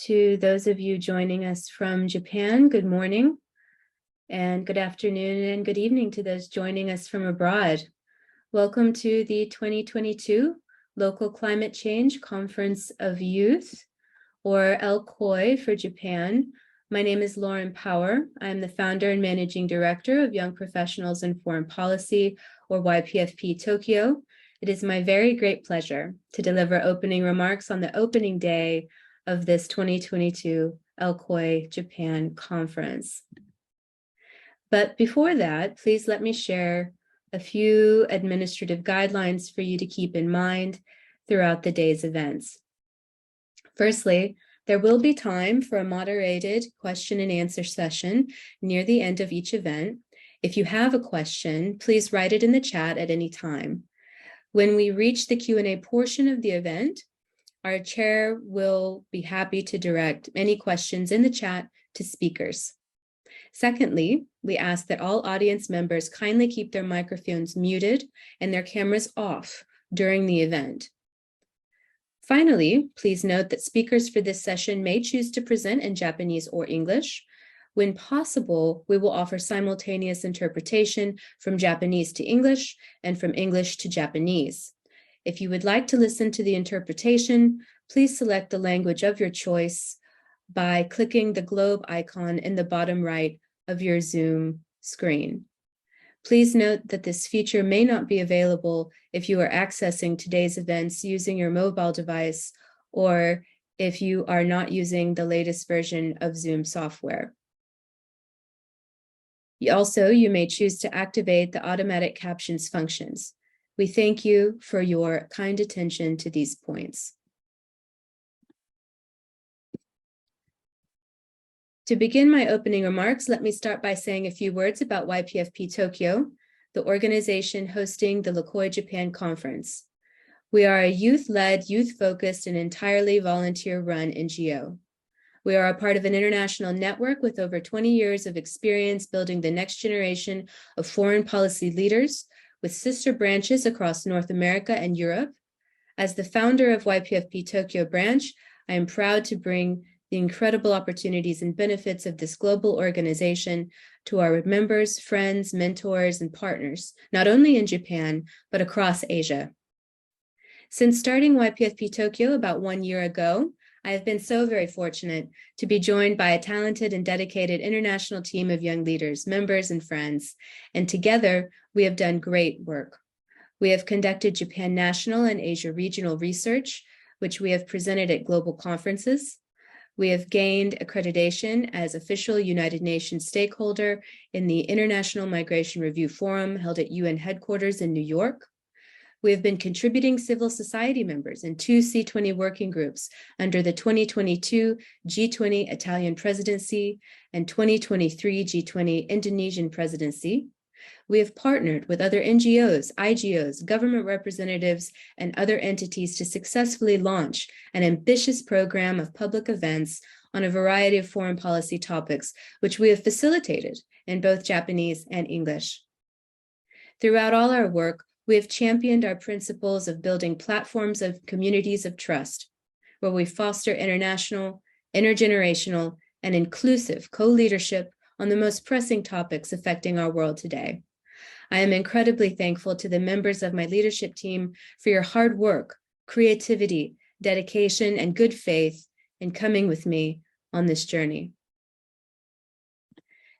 To those of you joining us from Japan, good morning, and good afternoon and good evening to those joining us from abroad. Welcome to the 2022 Local Climate Change Conference of Youth, or LCOY for Japan. My name is Lauren Power. I'm the founder and managing director of Young Professionals in Foreign Policy, or YPFP Tokyo. It is my very great pleasure to deliver opening remarks on the opening day of this 2022 LCOY Japan conference. But before that, please let me share a few administrative guidelines for you to keep in mind throughout the day's events. Firstly, there will be time for a moderated question and answer session near the end of each event. If you have a question, please write it in the chat at any time. When we reach the Q&A portion of the event, our chair will be happy to direct any questions in the chat to speakers. Secondly, we ask that all audience members kindly keep their microphones muted and their cameras off during the event. Finally, please note that speakers for this session may choose to present in Japanese or English. When possible, we will offer simultaneous interpretation from Japanese to English and from English to Japanese. If you would like to listen to the interpretation, please select the language of your choice by clicking the globe icon in the bottom right of your Zoom screen. Please note that this feature may not be available if you are accessing today's events using your mobile device or if you are not using the latest version of Zoom software. You may choose to activate the automatic captions functions. We thank you for your kind attention to these points. To begin my opening remarks, let me start by saying a few words about YPFP Tokyo, the organization hosting the LCOY Japan conference. We are a youth-led, youth-focused, and entirely volunteer-run NGO. We are a part of an international network with over 20 years of experience building the next generation of foreign policy leaders, with sister branches across North America and Europe. As the founder of YPFP Tokyo branch, I am proud to bring the incredible opportunities and benefits of this global organization to our members, friends, mentors, and partners, not only in Japan, but across Asia. Since starting YPFP Tokyo about 1 year ago, I have been so very fortunate to be joined by a talented and dedicated international team of young leaders, members, and friends, and together we have done great work. We have conducted Japan national and Asia regional research, which we have presented at global conferences. We have gained accreditation as official United Nations stakeholder in the International Migration Review Forum held at UN headquarters in New York. We have been contributing civil society members in 2 C20 working groups under the 2022 G20 Italian presidency and 2023 G20 Indonesian presidency. We have partnered with other NGOs, IGOs, government representatives, and other entities to successfully launch an ambitious program of public events on a variety of foreign policy topics, which we have facilitated in both Japanese and English. Throughout all our work, we have championed our principles of building platforms of communities of trust, where we foster international, intergenerational, and inclusive co-leadership on the most pressing topics affecting our world today. I am incredibly thankful to the members of my leadership team for your hard work, creativity, dedication, and good faith in coming with me on this journey.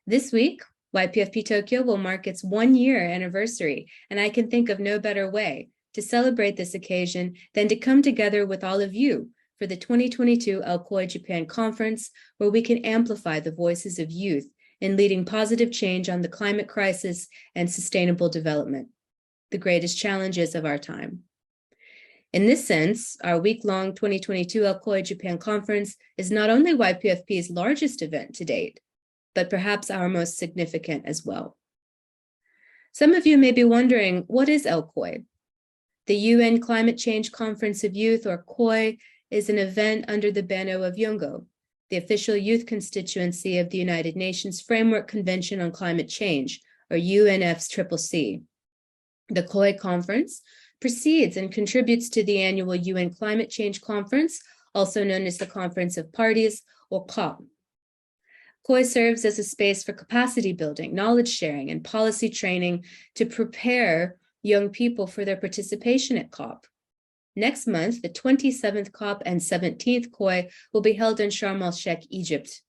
This week, YPFP Tokyo will mark its 1-year anniversary, and I can think of no better way to celebrate this occasion than to come together with all of you for the 2022 LCOY Japan conference, where we can amplify the voices of youth in leading positive change on the climate crisis and sustainable development, the greatest challenges of our time. In this sense, our week-long 2022 LCOY Japan conference is not only YPFP's largest event to date, but perhaps our most significant as well. Some of you may be wondering, what is LCOY? The UN Climate Change Conference of Youth, or COY, is an event under the banner of YONGO, the official youth constituency of the United Nations Framework Convention on Climate Change, or UNFCCC. The COY conference precedes and contributes to the annual UN Climate Change Conference, also known as the Conference of Parties, or COP. COY serves as a space for capacity building, knowledge sharing, and policy training to prepare young people for their participation at COP. Next month, the 27th COP and 17th COY will be held in Sharm el-Sheikh, Egypt.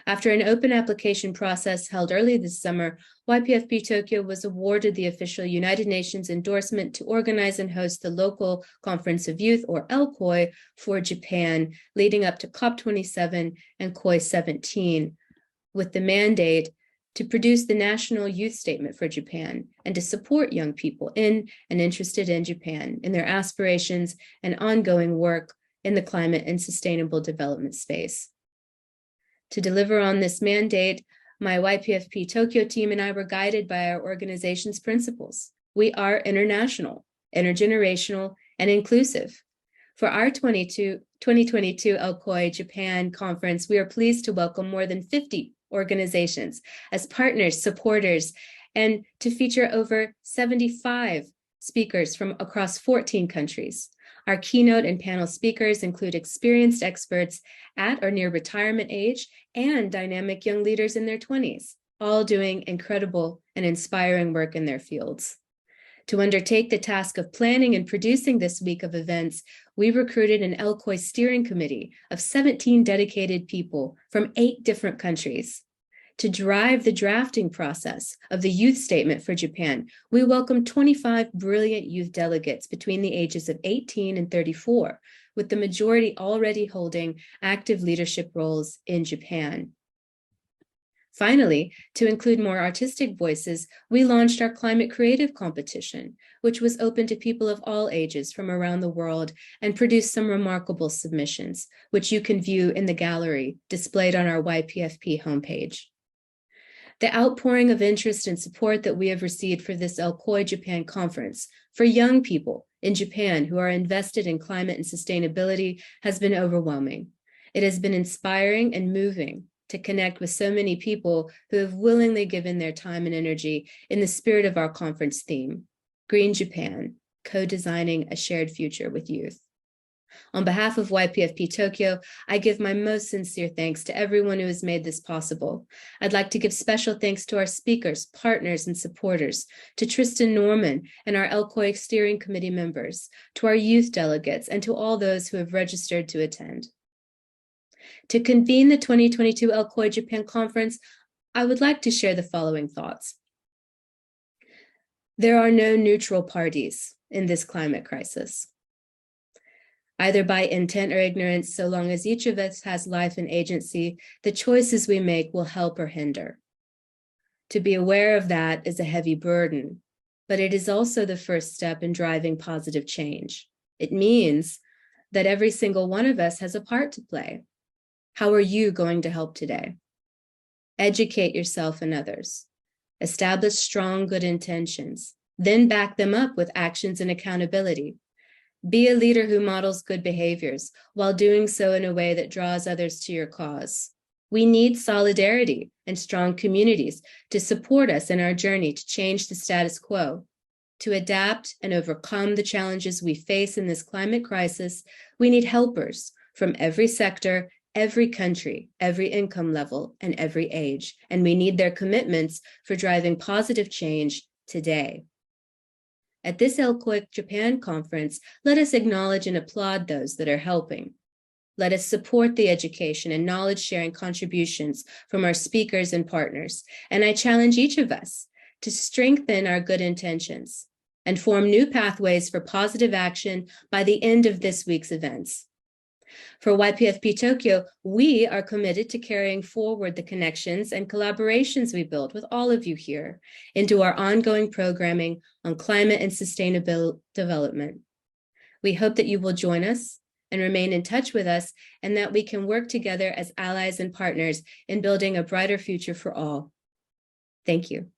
After an open application process held early this summer, YPFP Tokyo was awarded the official United Nations endorsement to organize and host the local Conference of Youth, or LCOY, for Japan, leading up to COP27 and COY 17, with the mandate to produce the national youth statement for Japan and to support young people in and interested in Japan in their aspirations and ongoing work in the climate and sustainable development space. To deliver on this mandate, my YPFP Tokyo team and I were guided by our organization's principles. We are international, intergenerational, and inclusive. For our 2022 LCOY Japan conference, we are pleased to welcome more than 50 organizations as partners, supporters, and to feature over 75 speakers from across 14 countries. Our keynote and panel speakers include experienced experts at or near retirement age and dynamic young leaders in their 20s, all doing incredible and inspiring work in their fields. To undertake the task of planning and producing this week of events, we recruited an LCOY steering committee of 17 dedicated people from 8 different countries. To drive the drafting process of the youth statement for Japan, we welcomed 25 brilliant youth delegates between the ages of 18 and 34, with the majority already holding active leadership roles in Japan. Finally, to include more artistic voices, we launched our Climate Creative Competition, which was open to people of all ages from around the world and produced some remarkable submissions, which you can view in the gallery displayed on our YPFP homepage. The outpouring of interest and support that we have received for this LCOY Japan conference for young people in Japan who are invested in climate and sustainability has been overwhelming. It has been inspiring and moving to connect with so many people who have willingly given their time and energy in the spirit of our conference theme, Green Japan, co-designing a shared future with youth. On behalf of YPFP Tokyo, I give my most sincere thanks to everyone who has made this possible. I'd like to give special thanks to our speakers, partners, and supporters, to Tristan Norman and our LCOY steering committee members, to our youth delegates, and to all those who have registered to attend. To convene the 2022 LCOY Japan Conference, I would like to share the following thoughts. There are no neutral parties in this climate crisis, either by intent or ignorance. So long as each of us has life and agency, the choices we make will help or hinder. To be aware of that is a heavy burden, but it is also the first step in driving positive change. It means that every single one of us has a part to play. How are you going to help today? Educate yourself and others. Establish strong, good intentions, then back them up with actions and accountability. Be a leader who models good behaviors while doing so in a way that draws others to your cause. We need solidarity and strong communities to support us in our journey to change the status quo. To adapt and overcome the challenges we face in this climate crisis, we need helpers from every sector, every country, every income level, and every age. And we need their commitments for driving positive change today. At this LCOY Japan conference, let us acknowledge and applaud those that are helping. Let us support the education and knowledge sharing contributions from our speakers and partners. And I challenge each of us to strengthen our good intentions and form new pathways for positive action by the end of this week's events. For YPFP Tokyo, we are committed to carrying forward the connections and collaborations we built with all of you here into our ongoing programming on climate and sustainable development. We hope that you will join us and remain in touch with us, and that we can work together as allies and partners in building a brighter future for all. Thank you.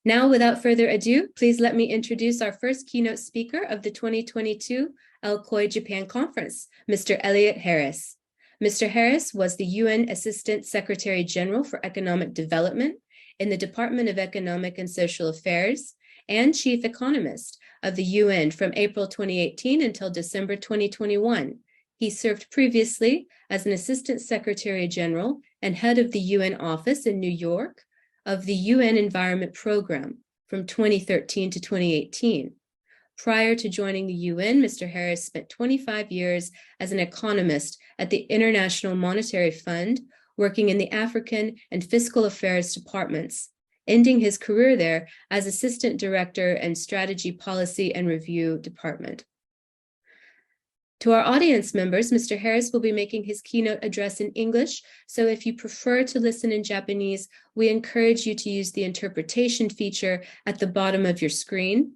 Now, without further ado, please let me introduce our first keynote speaker of the 2022 LCOY Japan Conference, Mr. Elliot Harris. Mr. Harris was the UN Assistant Secretary General for Economic Development in the Department of Economic and Social Affairs and chief economist of the UN from April 2018 until December 2021. He served previously as an Assistant Secretary General and head of the UN office in New York of the UN Environment Program from 2013 to 2018. Prior to joining the UN, Mr. Harris spent 25 years as an economist at the International Monetary Fund, working in the African and Fiscal Affairs departments, ending his career there as Assistant Director and Strategy Policy and Review Department. To our audience members, Mr. Harris will be making his keynote address in English, so if you prefer to listen in Japanese, we encourage you to use the interpretation feature at the bottom of your screen.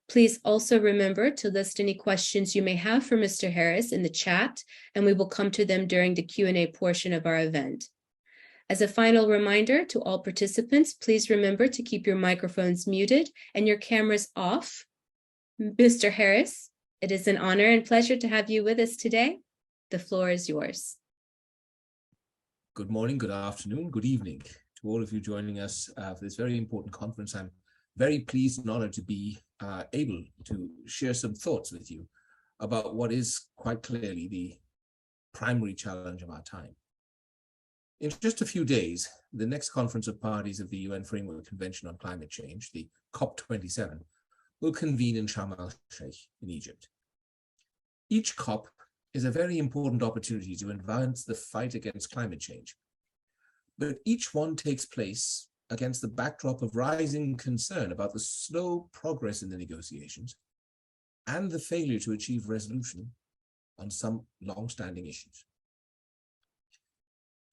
Please also remember to list any questions you may have for Mr. Harris in the chat, and we will come to them during the Q&A portion of our event. As a final reminder to all participants, please remember to keep your microphones muted and your cameras off. Mr. Harris, it is an honor and pleasure to have you with us today. The floor is yours. Good morning, good afternoon, good evening to all of you joining us for this very important conference. I'm very pleased and honored to be able to share some thoughts with you about what is quite clearly the primary challenge of our time. In just a few days, the next conference of parties of the UN Framework Convention on Climate Change, the COP27, will convene in Sharm el-Sheikh in Egypt. Each COP is a very important opportunity to advance the fight against climate change, but each one takes place against the backdrop of rising concern about the slow progress in the negotiations and the failure to achieve resolution on some long-standing issues.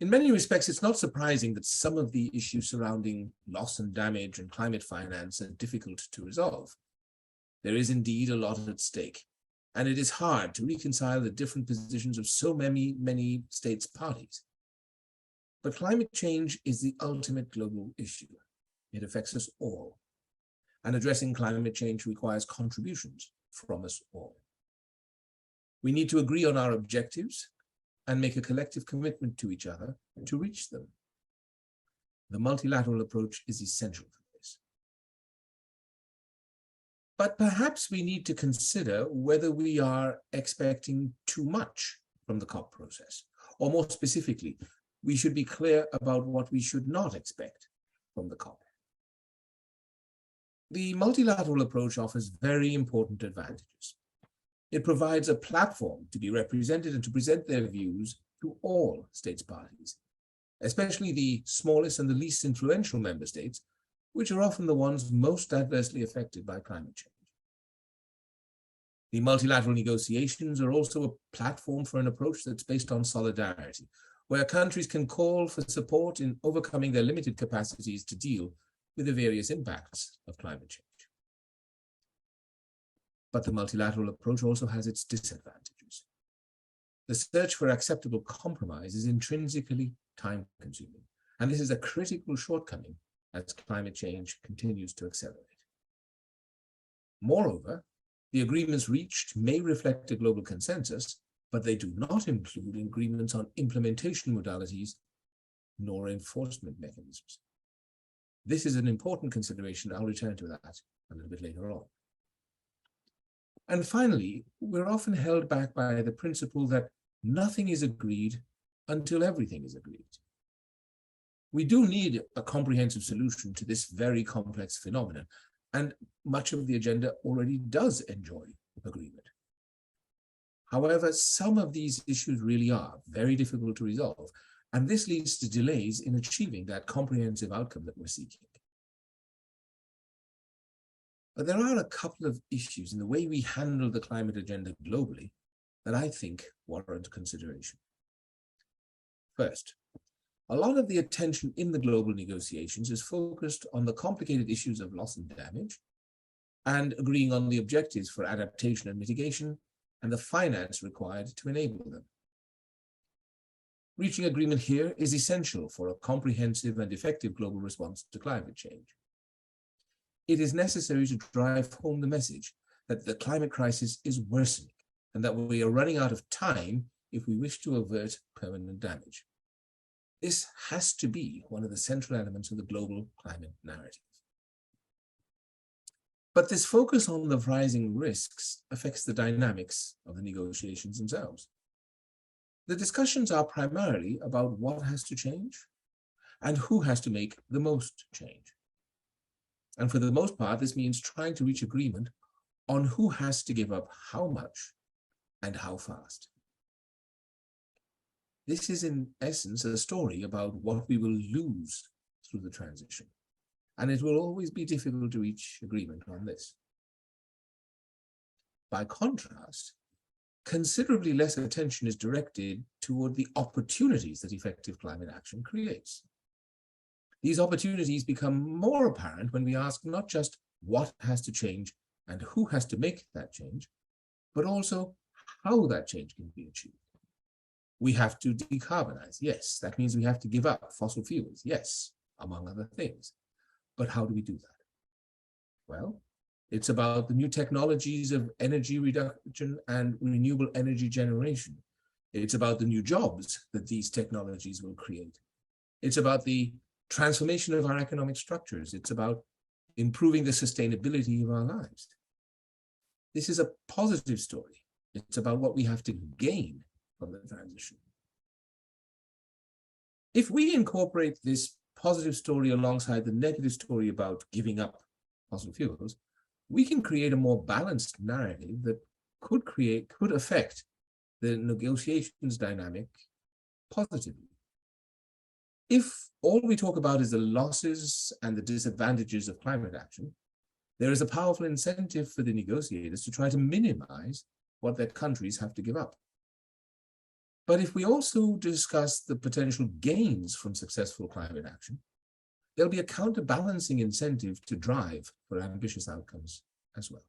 In many respects, it's not surprising that some of the issues surrounding loss and damage and climate finance are difficult to resolve. There is indeed a lot at stake, and it is hard to reconcile the different positions of so many states parties. But climate change is the ultimate global issue. It affects us all, and addressing climate change requires contributions from us all. We need to agree on our objectives and make a collective commitment to each other to reach them. The multilateral approach is essential for this. But perhaps we need to consider whether we are expecting too much from the COP process, or more specifically, we should be clear about what we should not expect from the COP. The multilateral approach offers very important advantages. It provides a platform to be represented and to present their views to all states parties, especially the smallest and the least influential member states, which are often the ones most adversely affected by climate change. The multilateral negotiations are also a platform for an approach that's based on solidarity, where countries can call for support in overcoming their limited capacities to deal with the various impacts of climate change. But the multilateral approach also has its disadvantages. The search for acceptable compromise is intrinsically time-consuming, and this is a critical shortcoming as climate change continues to accelerate. Moreover, the agreements reached may reflect a global consensus, but they do not include agreements on implementation modalities nor enforcement mechanisms. This is an important consideration. I'll return to that a little bit later on. And finally, we're often held back by the principle that nothing is agreed until everything is agreed. We do need a comprehensive solution to this very complex phenomenon, and much of the agenda already does enjoy agreement. However, some of these issues really are very difficult to resolve, and this leads to delays in achieving that comprehensive outcome that we're seeking. But there are a couple of issues in the way we handle the climate agenda globally that I think warrant consideration. First, a lot of the attention in the global negotiations is focused on the complicated issues of loss and damage and agreeing on the objectives for adaptation and mitigation and the finance required to enable them. Reaching agreement here is essential for a comprehensive and effective global response to climate change. It is necessary to drive home the message that the climate crisis is worsening and that we are running out of time if we wish to avert permanent damage. This has to be one of the central elements of the global climate narrative. But this focus on the rising risks affects the dynamics of the negotiations themselves. The discussions are primarily about what has to change and who has to make the most change. And for the most part, this means trying to reach agreement on who has to give up how much and how fast. This is in essence a story about what we will lose through the transition, and it will always be difficult to reach agreement on this. By contrast, considerably less attention is directed toward the opportunities that effective climate action creates. These opportunities become more apparent when we ask not just what has to change and who has to make that change, but also how that change can be achieved. We have to decarbonize. Yes, that means we have to give up fossil fuels. Yes, among other things. But how do we do that? Well, it's about the new technologies of energy reduction and renewable energy generation. It's about the new jobs that these technologies will create. It's about the transformation of our economic structures. It's about improving the sustainability of our lives. This is a positive story. It's about what we have to gain from the transition. If we incorporate this positive story alongside the negative story about giving up fossil fuels, we can create a more balanced narrative that could affect the negotiations dynamic positively. If all we talk about is the losses and the disadvantages of climate action, there is a powerful incentive for the negotiators to try to minimize what their countries have to give up. But if we also discuss the potential gains from successful climate action, there'll be a counterbalancing incentive to drive for ambitious outcomes as well.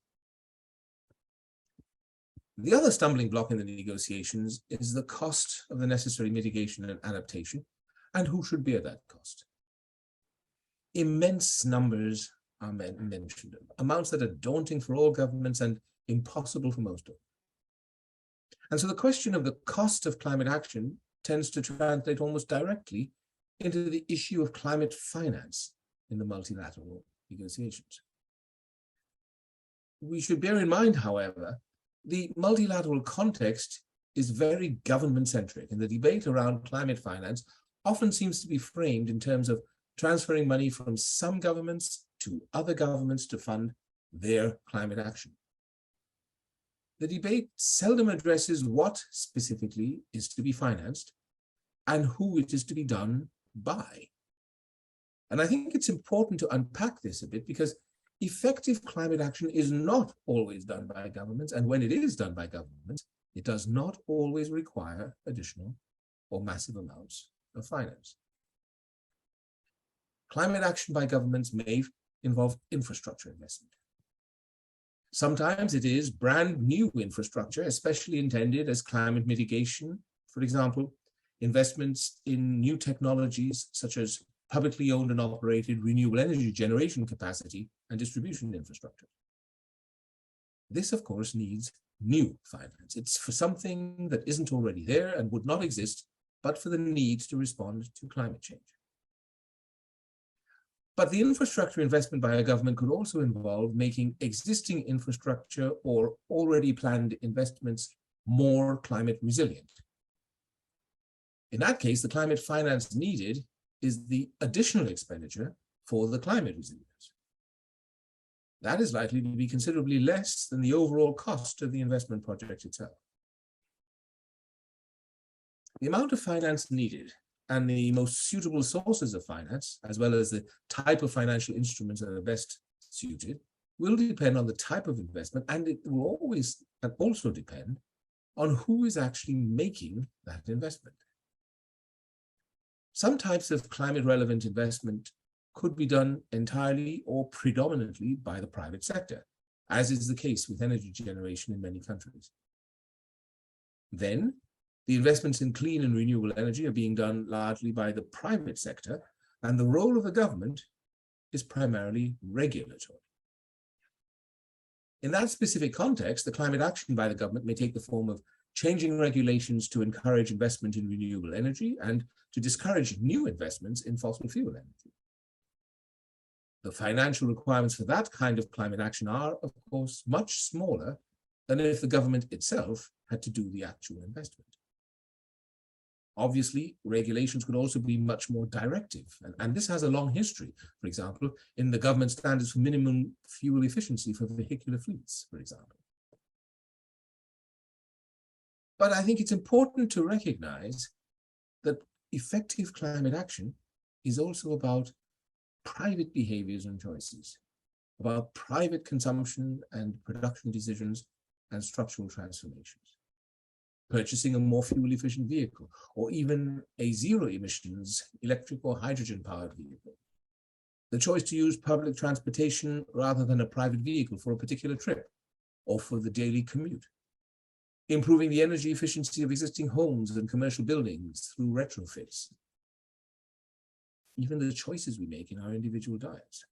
The other stumbling block in the negotiations is the cost of the necessary mitigation and adaptation, and who should bear that cost. Immense numbers are mentioned, amounts that are daunting for all governments and impossible for most of them. And so the question of the cost of climate action tends to translate almost directly into the issue of climate finance in the multilateral negotiations. We should bear in mind, however, the multilateral context is very government-centric, and the debate around climate finance often seems to be framed in terms of transferring money from some governments to other governments to fund their climate action. The debate seldom addresses what specifically is to be financed and who it is to be done by. And I think it's important to unpack this a bit, because effective climate action is not always done by governments, and when it is done by governments, it does not always require additional or massive amounts of finance. Climate action by governments may involve infrastructure investment. Sometimes it is brand new infrastructure, especially intended as climate mitigation. For example, investments in new technologies such as publicly owned and operated renewable energy generation capacity and distribution infrastructure. This, of course, needs new finance. It's for something that isn't already there and would not exist but for the need to respond to climate change. But the infrastructure investment by a government could also involve making existing infrastructure or already planned investments more climate resilient. In that case, the climate finance needed is the additional expenditure for the climate resilience. That is likely to be considerably less than the overall cost of the investment project itself. The amount of finance needed and the most suitable sources of finance, as well as the type of financial instruments that are best suited, will depend on the type of investment, and it will always and also depend on who is actually making that investment. Some types of climate-relevant investment could be done entirely or predominantly by the private sector, as is the case with energy generation in many countries. Then, the investments in clean and renewable energy are being done largely by the private sector, and the role of the government is primarily regulatory. In that specific context, the climate action by the government may take the form of changing regulations to encourage investment in renewable energy and to discourage new investments in fossil fuel energy. The financial requirements for that kind of climate action are, of course, much smaller than if the government itself had to do the actual investment. Obviously, regulations could also be much more directive, and this has a long history, for example, in the government standards for minimum fuel efficiency for vehicular fleets, for example. But I think it's important to recognize that effective climate action is also about private behaviors and choices, about private consumption and production decisions and structural transformations. Purchasing a more fuel-efficient vehicle, or even a zero-emissions electric or hydrogen-powered vehicle. The choice to use public transportation rather than a private vehicle for a particular trip, or for the daily commute. Improving the energy efficiency of existing homes and commercial buildings through retrofits. Even the choices we make in our individual diets,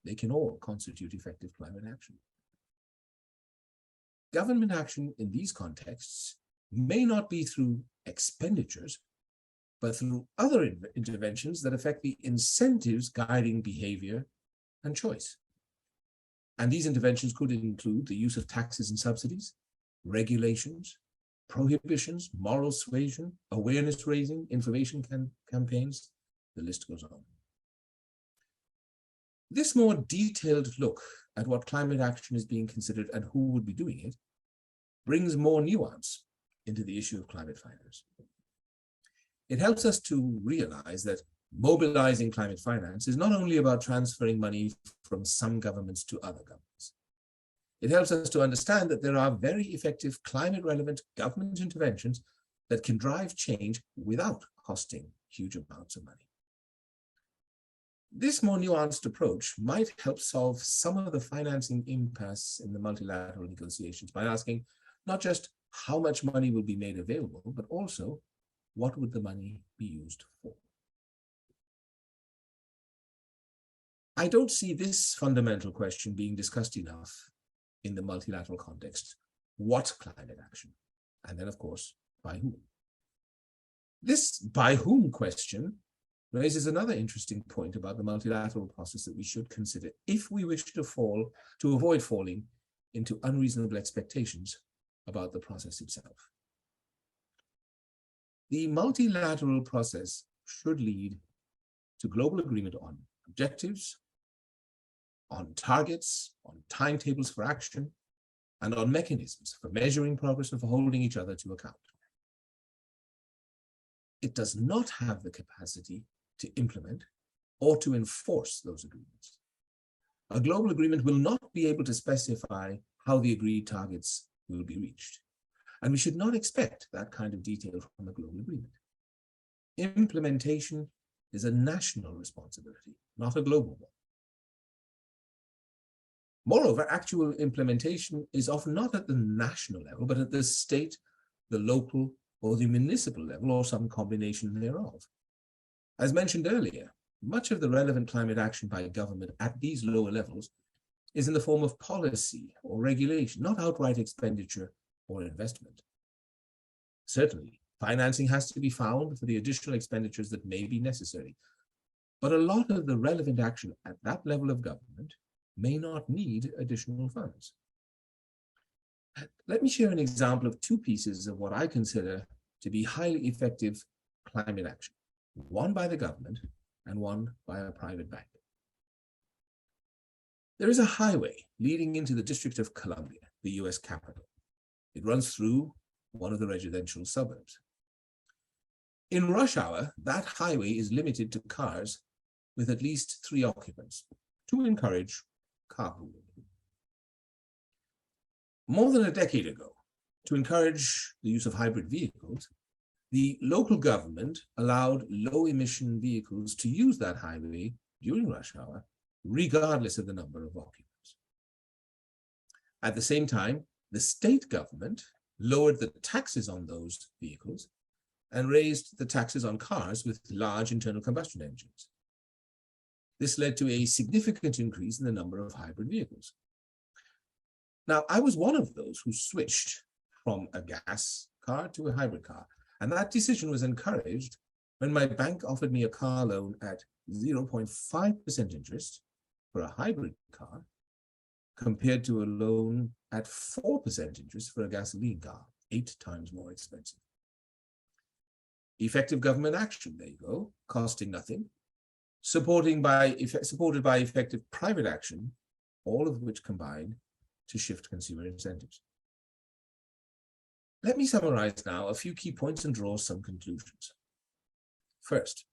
they can all constitute effective climate action. Government action in these contexts may not be through expenditures, but through other interventions that affect the incentives guiding behavior and choice. And these interventions could include the use of taxes and subsidies, regulations, prohibitions, moral suasion, awareness raising, information campaigns, the list goes on. This more detailed look at what climate action is being considered and who would be doing it brings more nuance into the issue of climate finance. It helps us to realize that mobilizing climate finance is not only about transferring money from some governments to other governments. It helps us to understand that there are very effective climate-relevant government interventions that can drive change without costing huge amounts of money. This more nuanced approach might help solve some of the financing impasse in the multilateral negotiations by asking not just how much money will be made available, but also what would the money be used for? I don't see this fundamental question being discussed enough in the multilateral context. What climate action? And then, of course, by whom? This by whom question raises another interesting point about the multilateral process that we should consider if we wish to avoid falling into unreasonable expectations about the process itself. The multilateral process should lead to global agreement on objectives, on targets, on timetables for action, and on mechanisms for measuring progress and for holding each other to account. It does not have the capacity to implement or to enforce those agreements. A global agreement will not be able to specify how the agreed targets will be reached. And we should not expect that kind of detail from a global agreement. Implementation is a national responsibility, not a global one. Moreover, actual implementation is often not at the national level, but at the state, the local, or the municipal level, or some combination thereof. As mentioned earlier, much of the relevant climate action by government at these lower levels is in the form of policy or regulation, not outright expenditure or investment. Certainly, financing has to be found for the additional expenditures that may be necessary, but a lot of the relevant action at that level of government may not need additional funds. Let me share an example of two pieces of what I consider to be highly effective climate action, one by the government and one by a private bank. There is a highway leading into the District of Columbia, the US capital. It runs through one of the residential suburbs. In rush hour, that highway is limited to cars with at least 3 occupants to encourage carpooling. More than a decade ago, to encourage the use of hybrid vehicles, the local government allowed low-emission vehicles to use that highway during rush hour, regardless of the number of occupants. At the same time, the state government lowered the taxes on those vehicles and raised the taxes on cars with large internal combustion engines. This led to a significant increase in the number of hybrid vehicles. Now, I was one of those who switched from a gas car to a hybrid car, and that decision was encouraged when my bank offered me a car loan at 0.5% interest for a hybrid car compared to a loan at 4% interest for a gasoline car, 8 times more expensive. Effective government action, there you go, costing nothing, supported by effective private action, all of which combine to shift consumer incentives. Let me summarize now a few key points and draw some conclusions. First,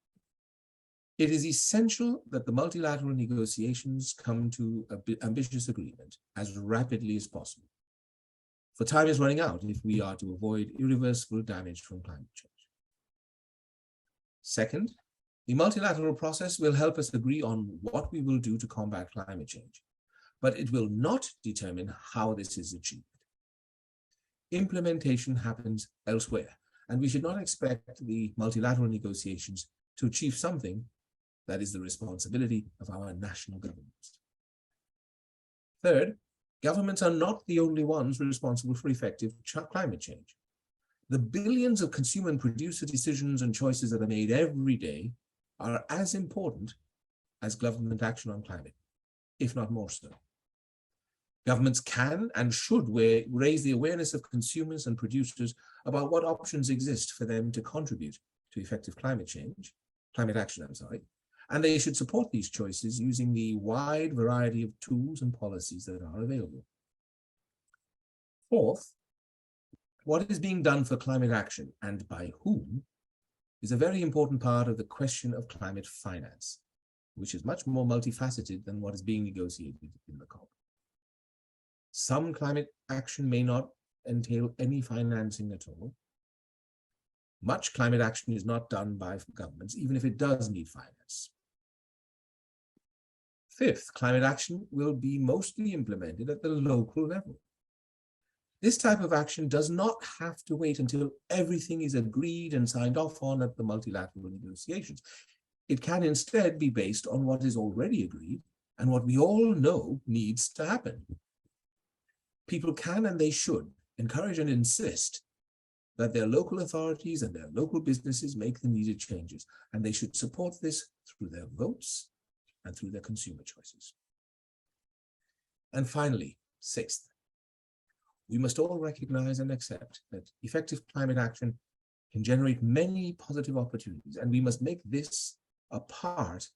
it is essential that the multilateral negotiations come to an ambitious agreement as rapidly as possible, for time is running out if we are to avoid irreversible damage from climate change. Second, the multilateral process will help us agree on what we will do to combat climate change, but it will not determine how this is achieved. Implementation happens elsewhere, and we should not expect the multilateral negotiations to achieve something that is the responsibility of our national governments. Third, governments are not the only ones responsible for effective climate change. The billions of consumer and producer decisions and choices that are made every day are as important as government action on climate, if not more so. Governments can and should raise the awareness of consumers and producers about what options exist for them to contribute to effective climate action, and they should support these choices using the wide variety of tools and policies that are available. Fourth, what is being done for climate action and by whom is a very important part of the question of climate finance, which is much more multifaceted than what is being negotiated in the COP. Some climate action may not entail any financing at all. Much climate action is not done by governments, even if it does need finance. Fifth, climate action will be mostly implemented at the local level. This type of action does not have to wait until everything is agreed and signed off on at the multilateral negotiations. It can instead be based on what is already agreed and what we all know needs to happen. People can and they should encourage and insist that their local authorities and their local businesses make the needed changes, and they should support this through their votes and through their consumer choices. And finally, sixth, we must all recognize and accept that effective climate action can generate many positive opportunities, and we must make this a part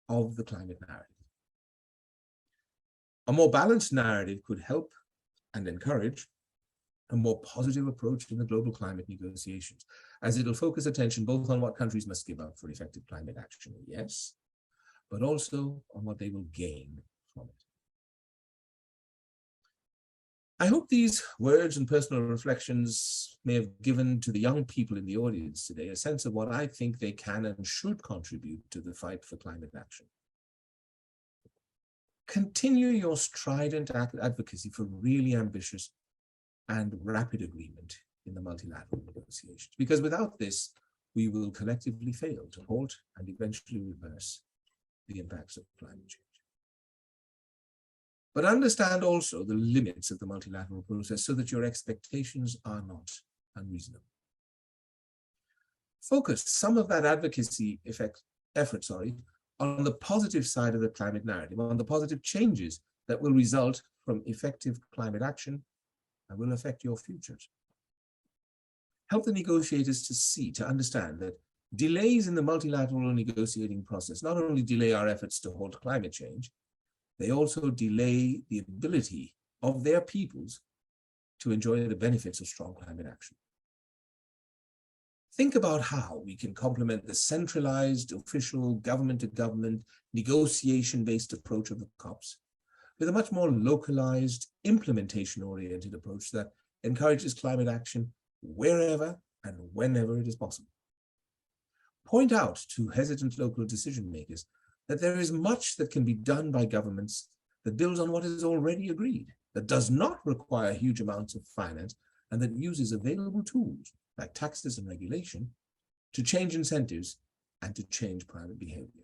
of the climate narrative. A more balanced narrative could help and encourage a more positive approach in the global climate negotiations, as it'll focus attention both on what countries must give up for effective climate action, yes, but also on what they will gain from it. I hope these words and personal reflections may have given to the young people in the audience today a sense of what I think they can and should contribute to the fight for climate action. Continue your strident advocacy for really ambitious and rapid agreement in the multilateral negotiations, because without this, we will collectively fail to halt and eventually reverse the impacts of climate change. But understand also the limits of the multilateral process so that your expectations are not unreasonable. Focus some of that advocacy effort on the positive side of the climate narrative, on the positive changes that will result from effective climate action and will affect your futures. Help the negotiators to understand that delays in the multilateral negotiating process not only delay our efforts to halt climate change, they also delay the ability of their peoples to enjoy the benefits of strong climate action. Think about how we can complement the centralized, official, government-to-government, negotiation-based approach of the COPs with a much more localized, implementation-oriented approach that encourages climate action wherever and whenever it is possible. Point out to hesitant local decision makers that there is much that can be done by governments that builds on what is already agreed, that does not require huge amounts of finance, and that uses available tools like taxes and regulation to change incentives and to change private behavior.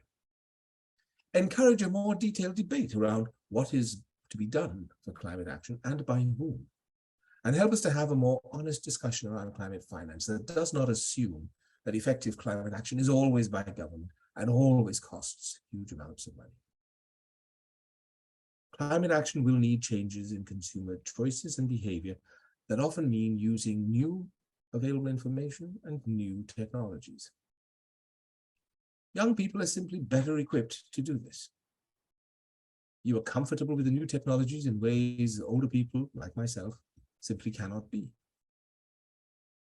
Encourage a more detailed debate around what is to be done for climate action and by whom, and help us to have a more honest discussion around climate finance that does not assume that effective climate action is always by government and always costs huge amounts of money. climate action will need changes in consumer choices and behavior that often mean using new available information and new technologies. Young people are simply better equipped to do this. You are comfortable with the new technologies in ways older people, like myself, simply cannot be.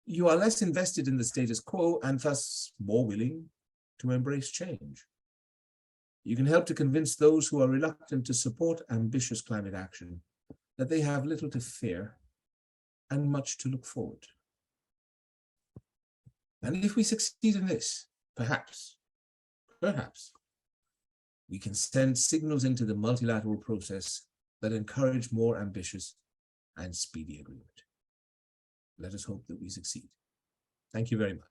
You are less invested in the status quo and thus more willing to embrace change. You can help to convince those who are reluctant to support ambitious climate action that they have little to fear and much to look forward to. And if we succeed in this, perhaps, we can send signals into the multilateral process that encourage more ambitious and speedy agreement. Let us hope that we succeed. Thank you very much.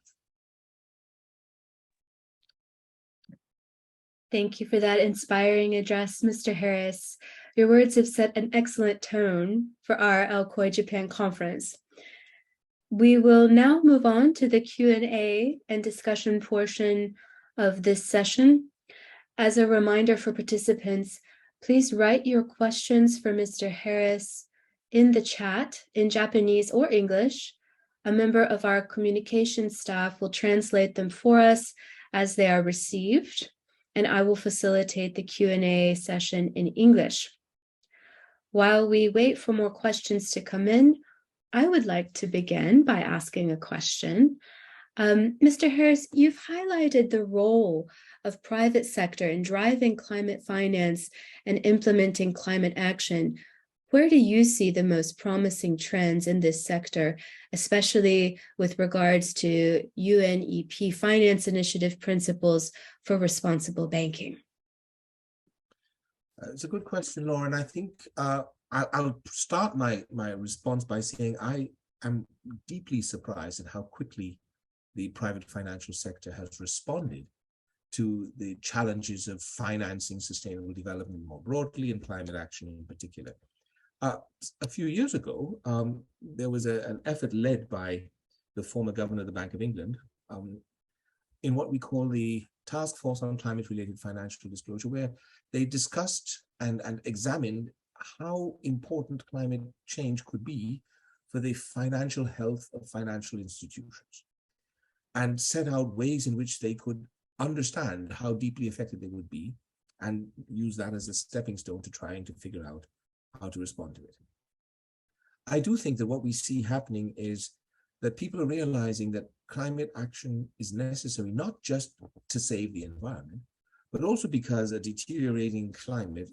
Thank you for that inspiring address, Mr. Harris. Your words have set an excellent tone for our LCOY Japan conference. We will now move on to the Q&A and discussion portion of this session. As a reminder for participants, please write your questions for Mr. Harris in the chat in Japanese or English. A member of our communications staff will translate them for us as they are received, and I will facilitate the Q&A session in English. While we wait for more questions to come in, I would like to begin by asking a question. Mr. Harris, you've highlighted the role of private sector in driving climate finance and implementing climate action. Where do you see the most promising trends in this sector, especially with regards to UNEP Finance Initiative principles for responsible banking? It's a good question, Lauren. I think I'll start my response by saying I am deeply surprised at how quickly the private financial sector has responded to the challenges of financing sustainable development more broadly and climate action in particular. A few years ago, there was an effort led by the former governor of the Bank of England in what we call the Task Force on Climate-Related Financial Disclosure, where they discussed and examined how important climate change could be for the financial health of financial institutions, and set out ways in which they could understand how deeply affected they would be and use that as a stepping stone to trying to figure out how to respond to it. I do think that what we see happening is that people are realizing that climate action is necessary, not just to save the environment, but also because a deteriorating climate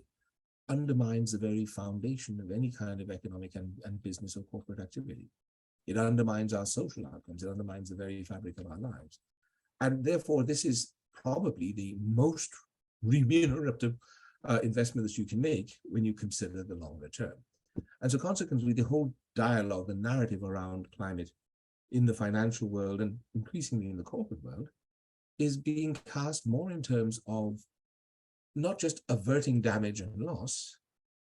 undermines the very foundation of any kind of economic and business or corporate activity. It undermines our social outcomes. It undermines the very fabric of our lives. And therefore, this is probably the most remunerative investment that you can make when you consider the longer term. And so consequently, the whole dialogue, the narrative around climate in the financial world and increasingly in the corporate world is being cast more in terms of not just averting damage and loss,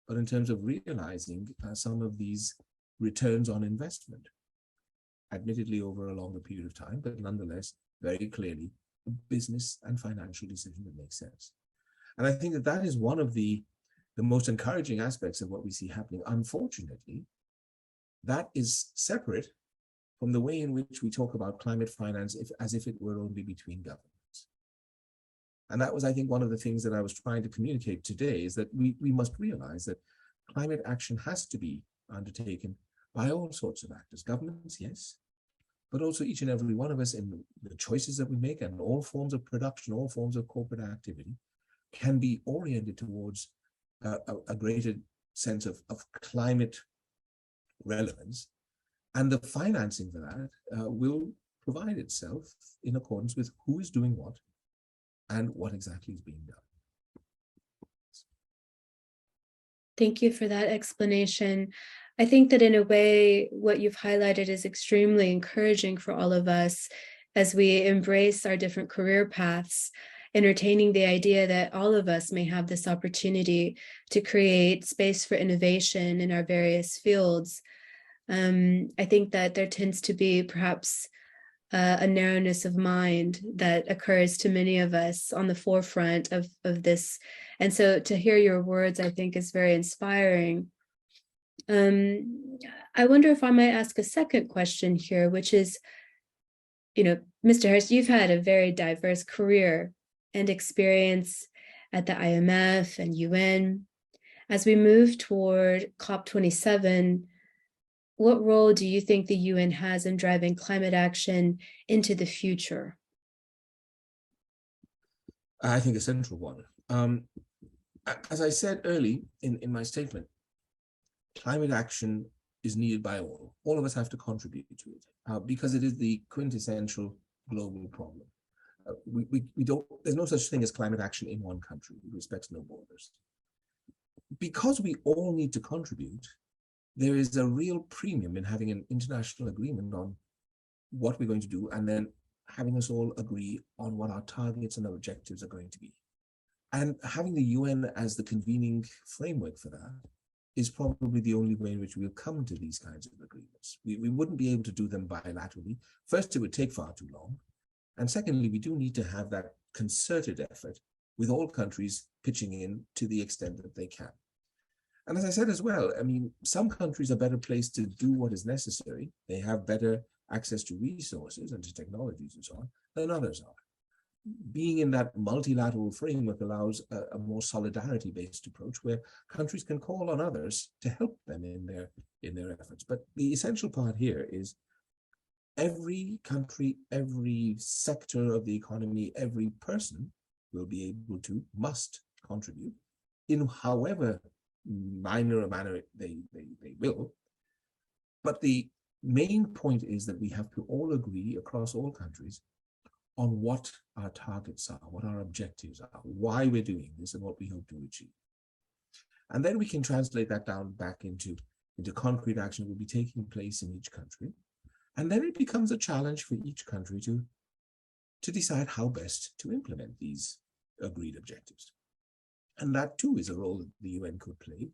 but in terms of realizing some of these returns on investment, admittedly over a longer period of time, but nonetheless, very clearly, a business and financial decision that makes sense. And I think that that is one of the most encouraging aspects of what we see happening. Unfortunately, that is separate from the way in which we talk about climate finance as if it were only between governments. And that was, I think, one of the things that I was trying to communicate today, is that we must realize that climate action has to be undertaken by all sorts of actors. Governments, yes, but also each and every one of us in the choices that we make, and all forms of production, all forms of corporate activity can be oriented towards a greater sense of climate relevance. And the financing for that will provide itself in accordance with who is doing what and what exactly is being done. Thank you for that explanation. I think that in a way, what you've highlighted is extremely encouraging for all of us as we embrace our different career paths, entertaining the idea that all of us may have this opportunity to create space for innovation in our various fields. I think that there tends to be perhaps a narrowness of mind that occurs to many of us on the forefront of this. And so to hear your words, I think, is very inspiring. I wonder if I might ask a second question here, which is, Mr. Harris, you've had a very diverse career and experience at the IMF and UN. As we move toward COP27, what role do you think the UN has in driving climate action into the future? I think a central one. As I said early in my statement, climate action is needed by all. All of us have to contribute to it because it is the quintessential global problem. There's no such thing as climate action in one country. It respects no borders. Because we all need to contribute, there is a real premium in having an international agreement on what we're going to do, and then having us all agree on what our targets and our objectives are going to be. And having the UN as the convening framework for that is probably the only way in which we'll come to these kinds of agreements. We wouldn't be able to do them bilaterally. First, it would take far too long. And secondly, we do need to have that concerted effort with all countries pitching in to the extent that they can. And as I said as well, I mean, some countries are better placed to do what is necessary. They have better access to resources and to technologies and so on than others are. Being in that multilateral framework allows a more solidarity-based approach where countries can call on others to help them in their efforts. But the essential part here is every country, every sector of the economy, every person will be able to, must contribute in however minor a manner they will. But the main point is that we have to all agree across all countries on what our targets are, what our objectives are, why we're doing this, and what we hope to achieve. And then we can translate that down back into concrete action that will be taking place in each country. And then it becomes a challenge for each country to decide how best to implement these agreed objectives. And that too is a role that the UN could play,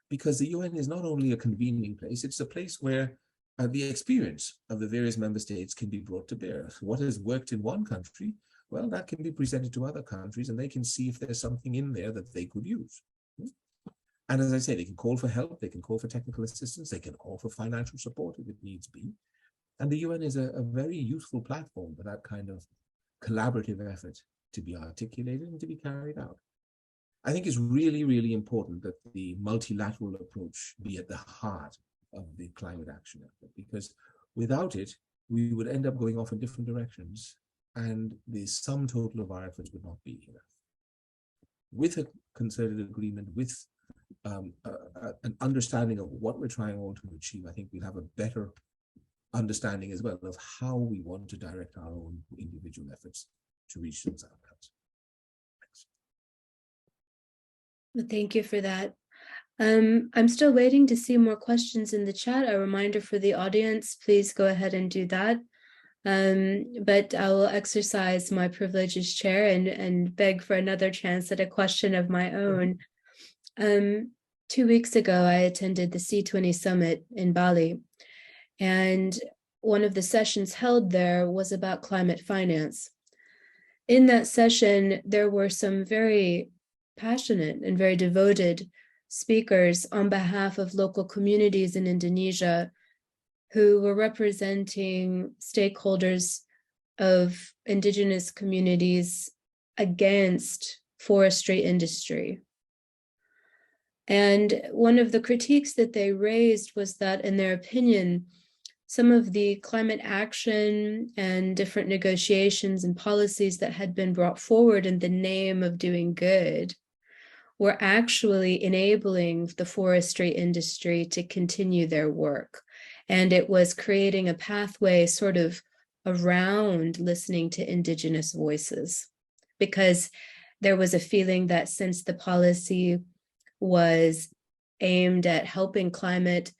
because the UN is not only a convening place, it's a place where the experience of the various member states can be brought to bear. What has worked in one country, well, that can be presented to other countries and they can see if there's something in there that they could use. And as I say, they can call for help, they can call for technical assistance, they can call for financial support if it needs be. And the UN is a very useful platform for that kind of collaborative effort to be articulated and to be carried out. I think it's really, really important that the multilateral approach be at the heart of the climate action effort, because without it, we would end up going off in different directions and the sum total of our efforts would not be enough. With a concerted agreement, with an understanding of what we're trying all to achieve, I think we'll have a better understanding as well of how we want to direct our own individual efforts to reach those outcomes. Thanks. Well, thank you for that. I'm still waiting to see more questions in the chat. A reminder for the audience, please go ahead and do that. But I will exercise my privilege as chair and beg for another chance at a question of my own. 2 weeks ago, I attended the C20 summit in Bali, and one of the sessions held there was about climate finance. In that session, there were some very passionate and very devoted speakers on behalf of local communities in Indonesia who were representing stakeholders of indigenous communities against forestry industry. And one of the critiques that they raised was that, in their opinion, some of the climate action and different negotiations and policies that had been brought forward in the name of doing good were actually enabling the forestry industry to continue their work. And it was creating a pathway sort of around listening to indigenous voices, because there was a feeling that since the policy was aimed at helping climate,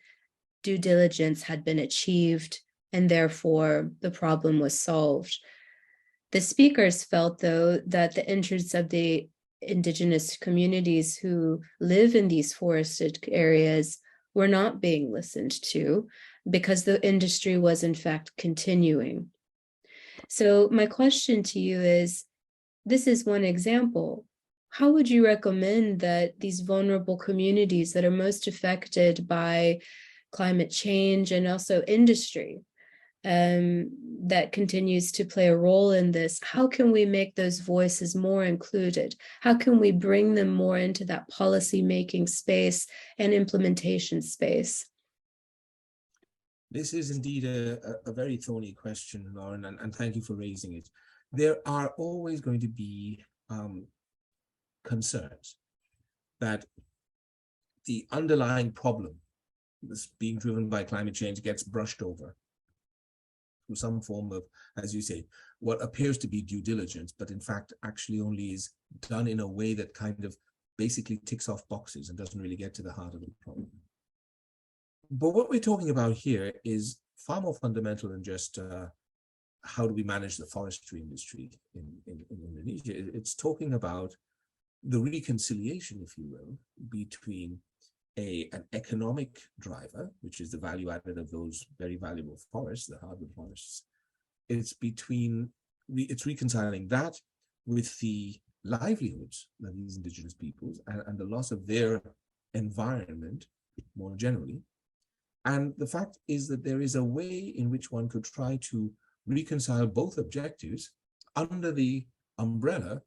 due diligence had been achieved, and therefore the problem was solved. The speakers felt, though, that the interests of the indigenous communities who live in these forested areas were not being listened to because the industry was in fact continuing. So my question to you is, this is one example. How would you recommend that these vulnerable communities that are most affected by climate change and also industry that continues to play a role in this, how can we make those voices more included? How can we bring them more into that policy making space and implementation space? This is indeed a very thorny question, Lauren, and thank you for raising it. There are always going to be concerns that the underlying problem that's being driven by climate change gets brushed over through some form of, as you say, what appears to be due diligence, but in fact actually only is done in a way that kind of basically ticks off boxes and doesn't really get to the heart of the problem. But what we're talking about here is far more fundamental than just how do we manage the forestry industry in Indonesia. It's talking about the reconciliation, if you will, between an economic driver, which is the value added of those very valuable forests, the hardwood forests. It's reconciling that with the livelihoods of these indigenous peoples and the loss of their environment more generally. And the fact is that there is a way in which one could try to reconcile both objectives under the umbrella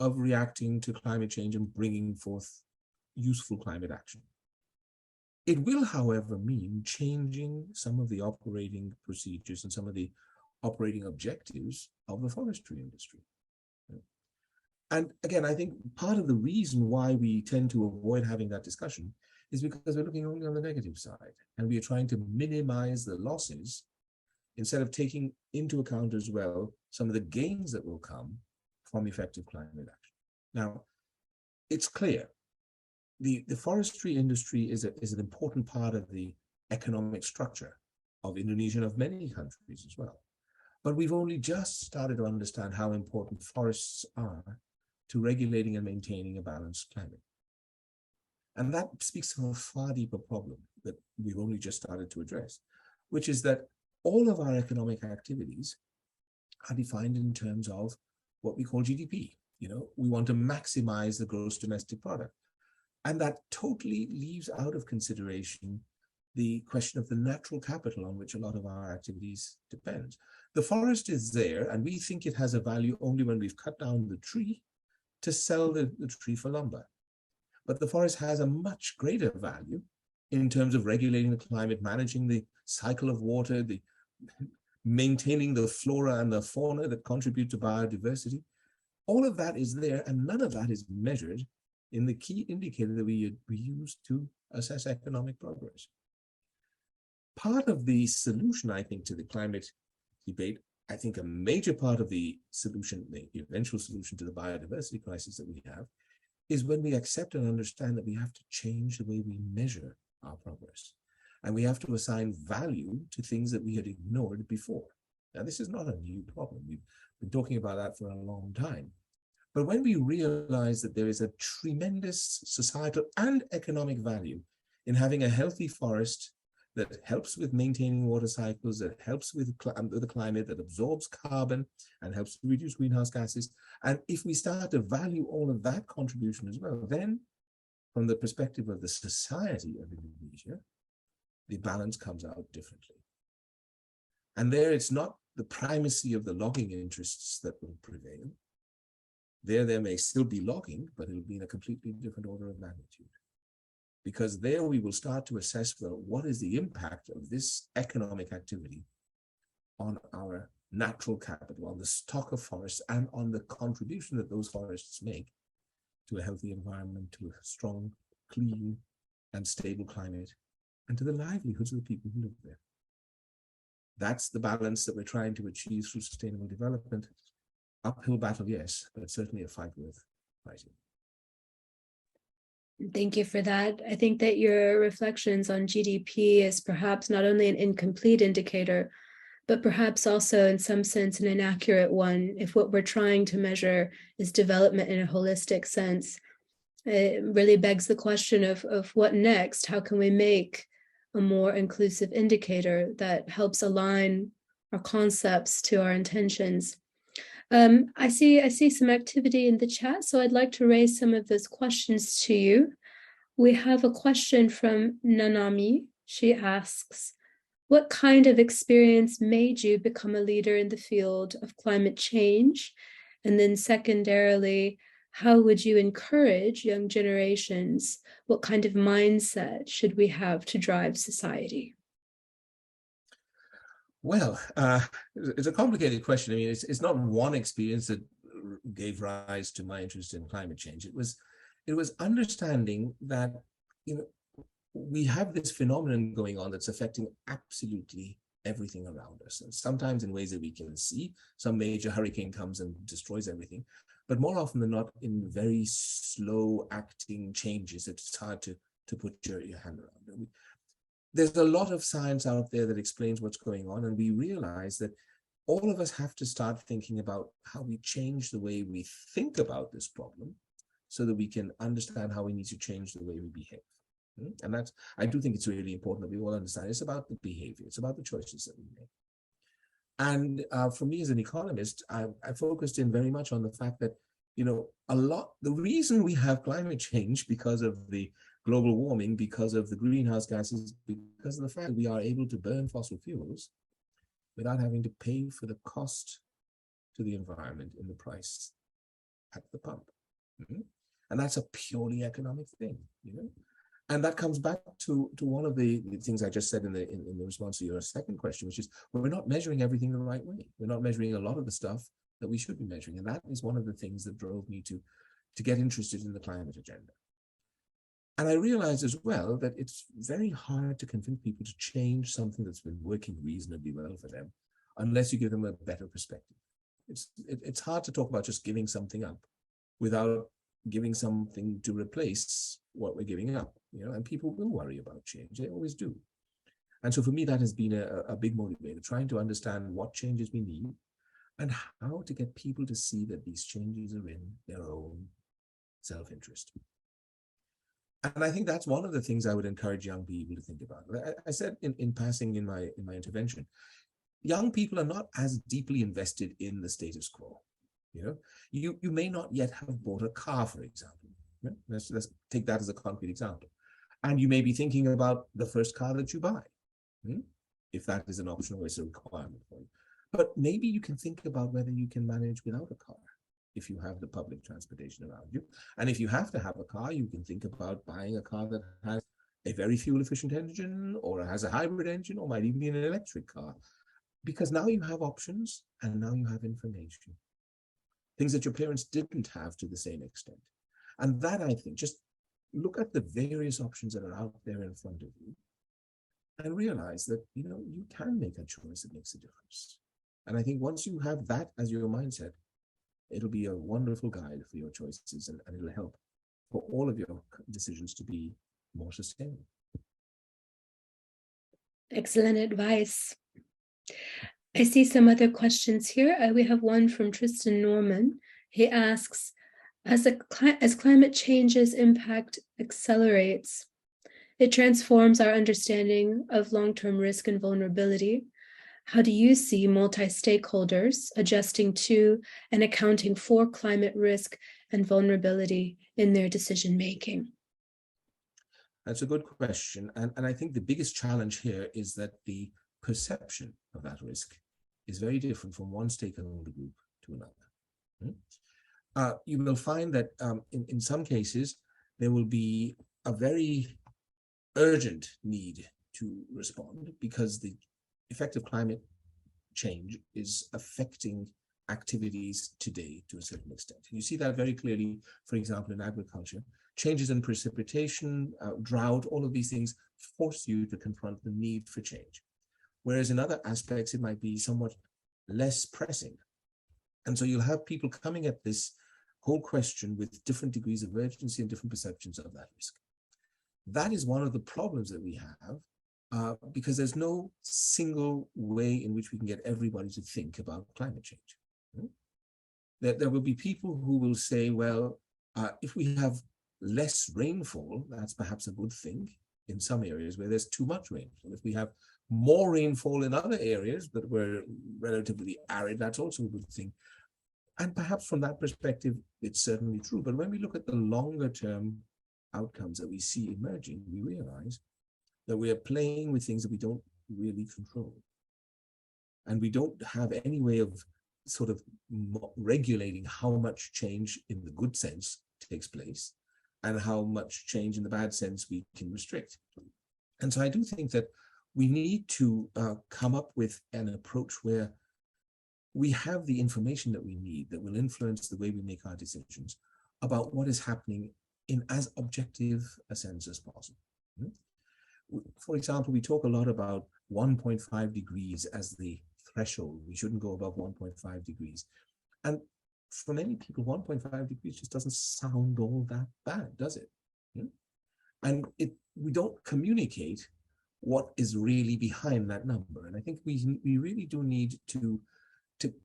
of reacting to climate change and bringing forth useful climate action. It will, however, mean changing some of the operating procedures and some of the operating objectives of the forestry industry. And again, I think part of the reason why we tend to avoid having that discussion is because we're looking only on the negative side, and we are trying to minimize the losses instead of taking into account as well some of the gains that will come from effective climate action. Now, it's clear the forestry industry is an important part of the economic structure of Indonesia and of many countries as well. But we've only just started to understand how important forests are to regulating and maintaining a balanced climate. And that speaks to a far deeper problem that we've only just started to address, which is that all of our economic activities are defined in terms of what we call GDP. You know, we want to maximize the gross domestic product. And that totally leaves out of consideration the question of the natural capital on which a lot of our activities depend. The forest is there, and we think it has a value only when we've cut down the tree to sell the tree for lumber. But the forest has a much greater value in terms of regulating the climate, managing the cycle of water, maintaining the flora and the fauna that contribute to biodiversity. All of that is there, and none of that is measured in the key indicator that we use to assess economic progress. Part of the solution, I think, to the climate debate, I think a major part of the solution, the eventual solution to the biodiversity crisis that we have, is when we accept and understand that we have to change the way we measure our progress. And we have to assign value to things that we had ignored before. Now, this is not a new problem. We've been talking about that for a long time. But when we realize that there is a tremendous societal and economic value in having a healthy forest that helps with maintaining water cycles, that helps with the climate, that absorbs carbon and helps to reduce greenhouse gases. And if we start to value all of that contribution as well, then from the perspective of the society of Indonesia, the balance comes out differently. And there it's not the primacy of the logging interests that will prevail. There may still be logging, but it'll be in a completely different order of magnitude. Because there we will start to assess, well, what is the impact of this economic activity on our natural capital, on the stock of forests, and on the contribution that those forests make to a healthy environment, to a strong, clean, and stable climate, and to the livelihoods of the people who live there. That's the balance that we're trying to achieve through sustainable development. Uphill battle, yes, but certainly a fight worth fighting. Thank you for that. I think that your reflections on GDP is perhaps not only an incomplete indicator, but perhaps also in some sense an inaccurate one if what we're trying to measure is development in a holistic sense. It really begs the question of what next? How can we make a more inclusive indicator that helps align our concepts to our intentions. I see some activity in the chat, so I'd like to raise some of those questions to you. We have a question from Nanami. She asks, what kind of experience made you become a leader in the field of climate change? And then secondarily, how would you encourage young generations? What kind of mindset should we have to drive society? Well, it's a complicated question. I mean, it's not one experience that gave rise to my interest in climate change. It was understanding that, you know, we have this phenomenon going on that's affecting absolutely everything around us, and sometimes in ways that we can see. Some major hurricane comes and destroys everything, but more often than not in very slow acting changes that it's hard to put your hand around. There's a lot of science out there that explains what's going on, and we realize that all of us have to start thinking about how we change the way we think about this problem so that we can understand how we need to change the way we behave. And that's, I do think it's really important that we all understand it's about the behavior, it's about the choices that we make. And for me as an economist, I focused in very much on the fact that, you know, the reason we have climate change because of the global warming, because of the greenhouse gases, because of the fact that we are able to burn fossil fuels without having to pay for the cost to the environment in the price at the pump. And that's a purely economic thing, you know. And that comes back to one of the things I just said in the response to your second question, which is we're not measuring everything the right way. We're not measuring a lot of the stuff that we should be measuring. And that is one of the things that drove me to get interested in the climate agenda. And I realized as well that it's very hard to convince people to change something that's been working reasonably well for them unless you give them a better perspective. It's hard to talk about just giving something up without giving something to replace what we're giving up, you know, and people will worry about change. They always do. And so for me, that has been a big motivator, trying to understand what changes we need and how to get people to see that these changes are in their own self-interest. And I think that's one of the things I would encourage young people to think about. I said in passing in my intervention, young people are not as deeply invested in the status quo. You know, you may not yet have bought a car, for example. Let's take that as a concrete example. And you may be thinking about the first car that you buy, if that is an option or is a requirement for you. But maybe you can think about whether you can manage without a car if you have the public transportation around you. And if you have to have a car, you can think about buying a car that has a very fuel-efficient engine or has a hybrid engine or might even be an electric car. Because now you have options and now you have information. Things that your parents didn't have to the same extent. And that, I think, just look at the various options that are out there in front of you and realize that, you know, you can make a choice that makes a difference. And I think once you have that as your mindset, it'll be a wonderful guide for your choices and it'll help for all of your decisions to be more sustainable. Excellent advice. I see some other questions here. We have one from Tristan Norman. He asks, as climate change's impact accelerates, it transforms our understanding of long-term risk and vulnerability. How do you see multi-stakeholders adjusting to and accounting for climate risk and vulnerability in their decision-making? That's a good question. And I think the biggest challenge here is that the perception of that risk is very different from one stakeholder group to another. You will find that in some cases, there will be a very urgent need to respond because the effect of climate change is affecting activities today to a certain extent. You see that very clearly, for example, in agriculture. Changes in precipitation, drought, all of these things force you to confront the need for change. Whereas in other aspects, it might be somewhat less pressing. And so you'll have people coming at this whole question with different degrees of urgency and different perceptions of that risk. That is one of the problems that we have because there's no single way in which we can get everybody to think about climate change. There will be people who will say, well, if we have less rainfall, that's perhaps a good thing in some areas where there's too much rainfall. If we have more rainfall in other areas that were relatively arid, that's also a good thing. And perhaps from that perspective, it's certainly true. But when we look at the longer term outcomes that we see emerging, we realize that we are playing with things that we don't really control. And we don't have any way of sort of regulating how much change in the good sense takes place and how much change in the bad sense we can restrict. And so I do think that we need to come up with an approach where we have the information that we need that will influence the way we make our decisions about what is happening in as objective a sense as possible. For example, we talk a lot about 1.5 degrees as the threshold. We shouldn't go above 1.5 degrees. And for many people, 1.5 degrees just doesn't sound all that bad, does it? And we don't communicate what is really behind that number. And I think we really do need to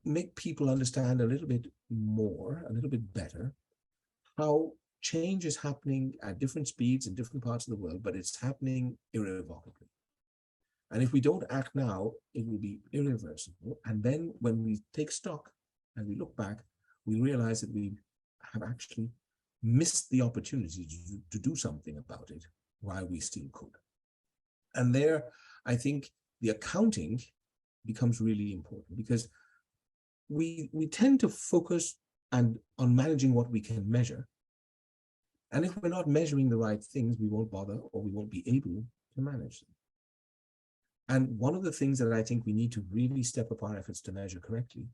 make people understand a little bit more, a little bit better, how change is happening at different speeds in different parts of the world, but it's happening irrevocably. And if we don't act now, it will be irreversible. And then when we take stock and we look back, we realize that we have actually missed the opportunity to do something about it while we still could. And there, I think the accounting becomes really important, because we tend to focus on managing what we can measure. And if we're not measuring the right things, we won't bother, or we won't be able to manage them. And one of the things that I think we need to really step up our efforts to measure correctly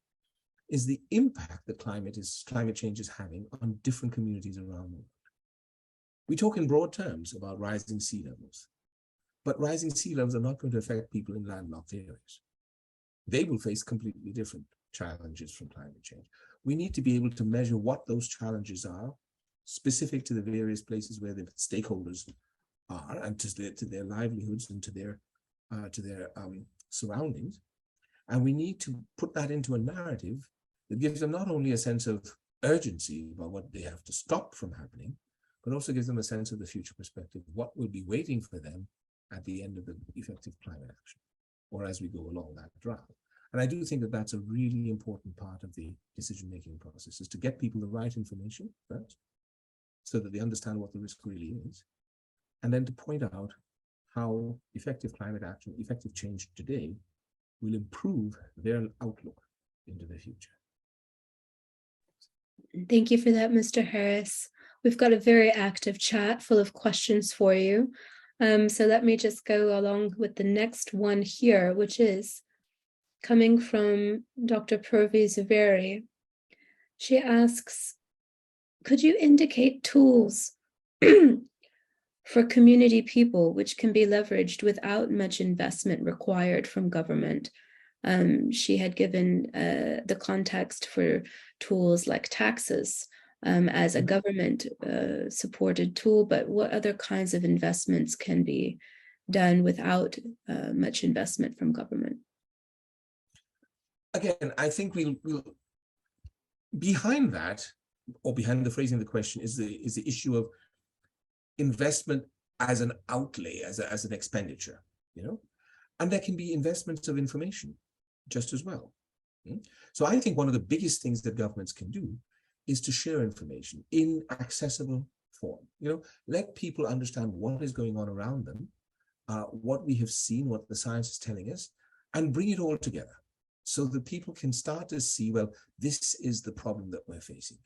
is the impact that climate change is having on different communities around the world. We talk in broad terms about rising sea levels, but rising sea levels are not going to affect people in landlocked areas. They will face completely different challenges from climate change. We need to be able to measure what those challenges are, specific to the various places where the stakeholders are, and to their livelihoods and to their surroundings. And we need to put that into a narrative that gives them not only a sense of urgency about what they have to stop from happening, but also gives them a sense of the future perspective, what will be waiting for them at the end of the effective climate action, or as we go along that route. And I do think that that's a really important part of the decision-making process, is to get people the right information first, so that they understand what the risk really is, and then to point out how effective climate action, effective change today, will improve their outlook into the future. Thank you for that, Mr. Harris. We've got a very active chat full of questions for you. So let me just go along with the next one here, which is coming from Dr. Purvi Zaveri. She asks, could you indicate tools for community people which can be leveraged without much investment required from government? She had given the context for tools like taxes as a government supported tool, but what other kinds of investments can be done without much investment from government? Again, I think we'll behind that, or behind the phrasing of the question, is the issue of investment as an outlay, as an expenditure, and there can be investments of information just as well. So I think one of the biggest things that governments can do is to share information in accessible form. Let people understand what is going on around them, what we have seen, what the science is telling us, and bring it all together so that people can start to see, well, this is the problem that we're facing.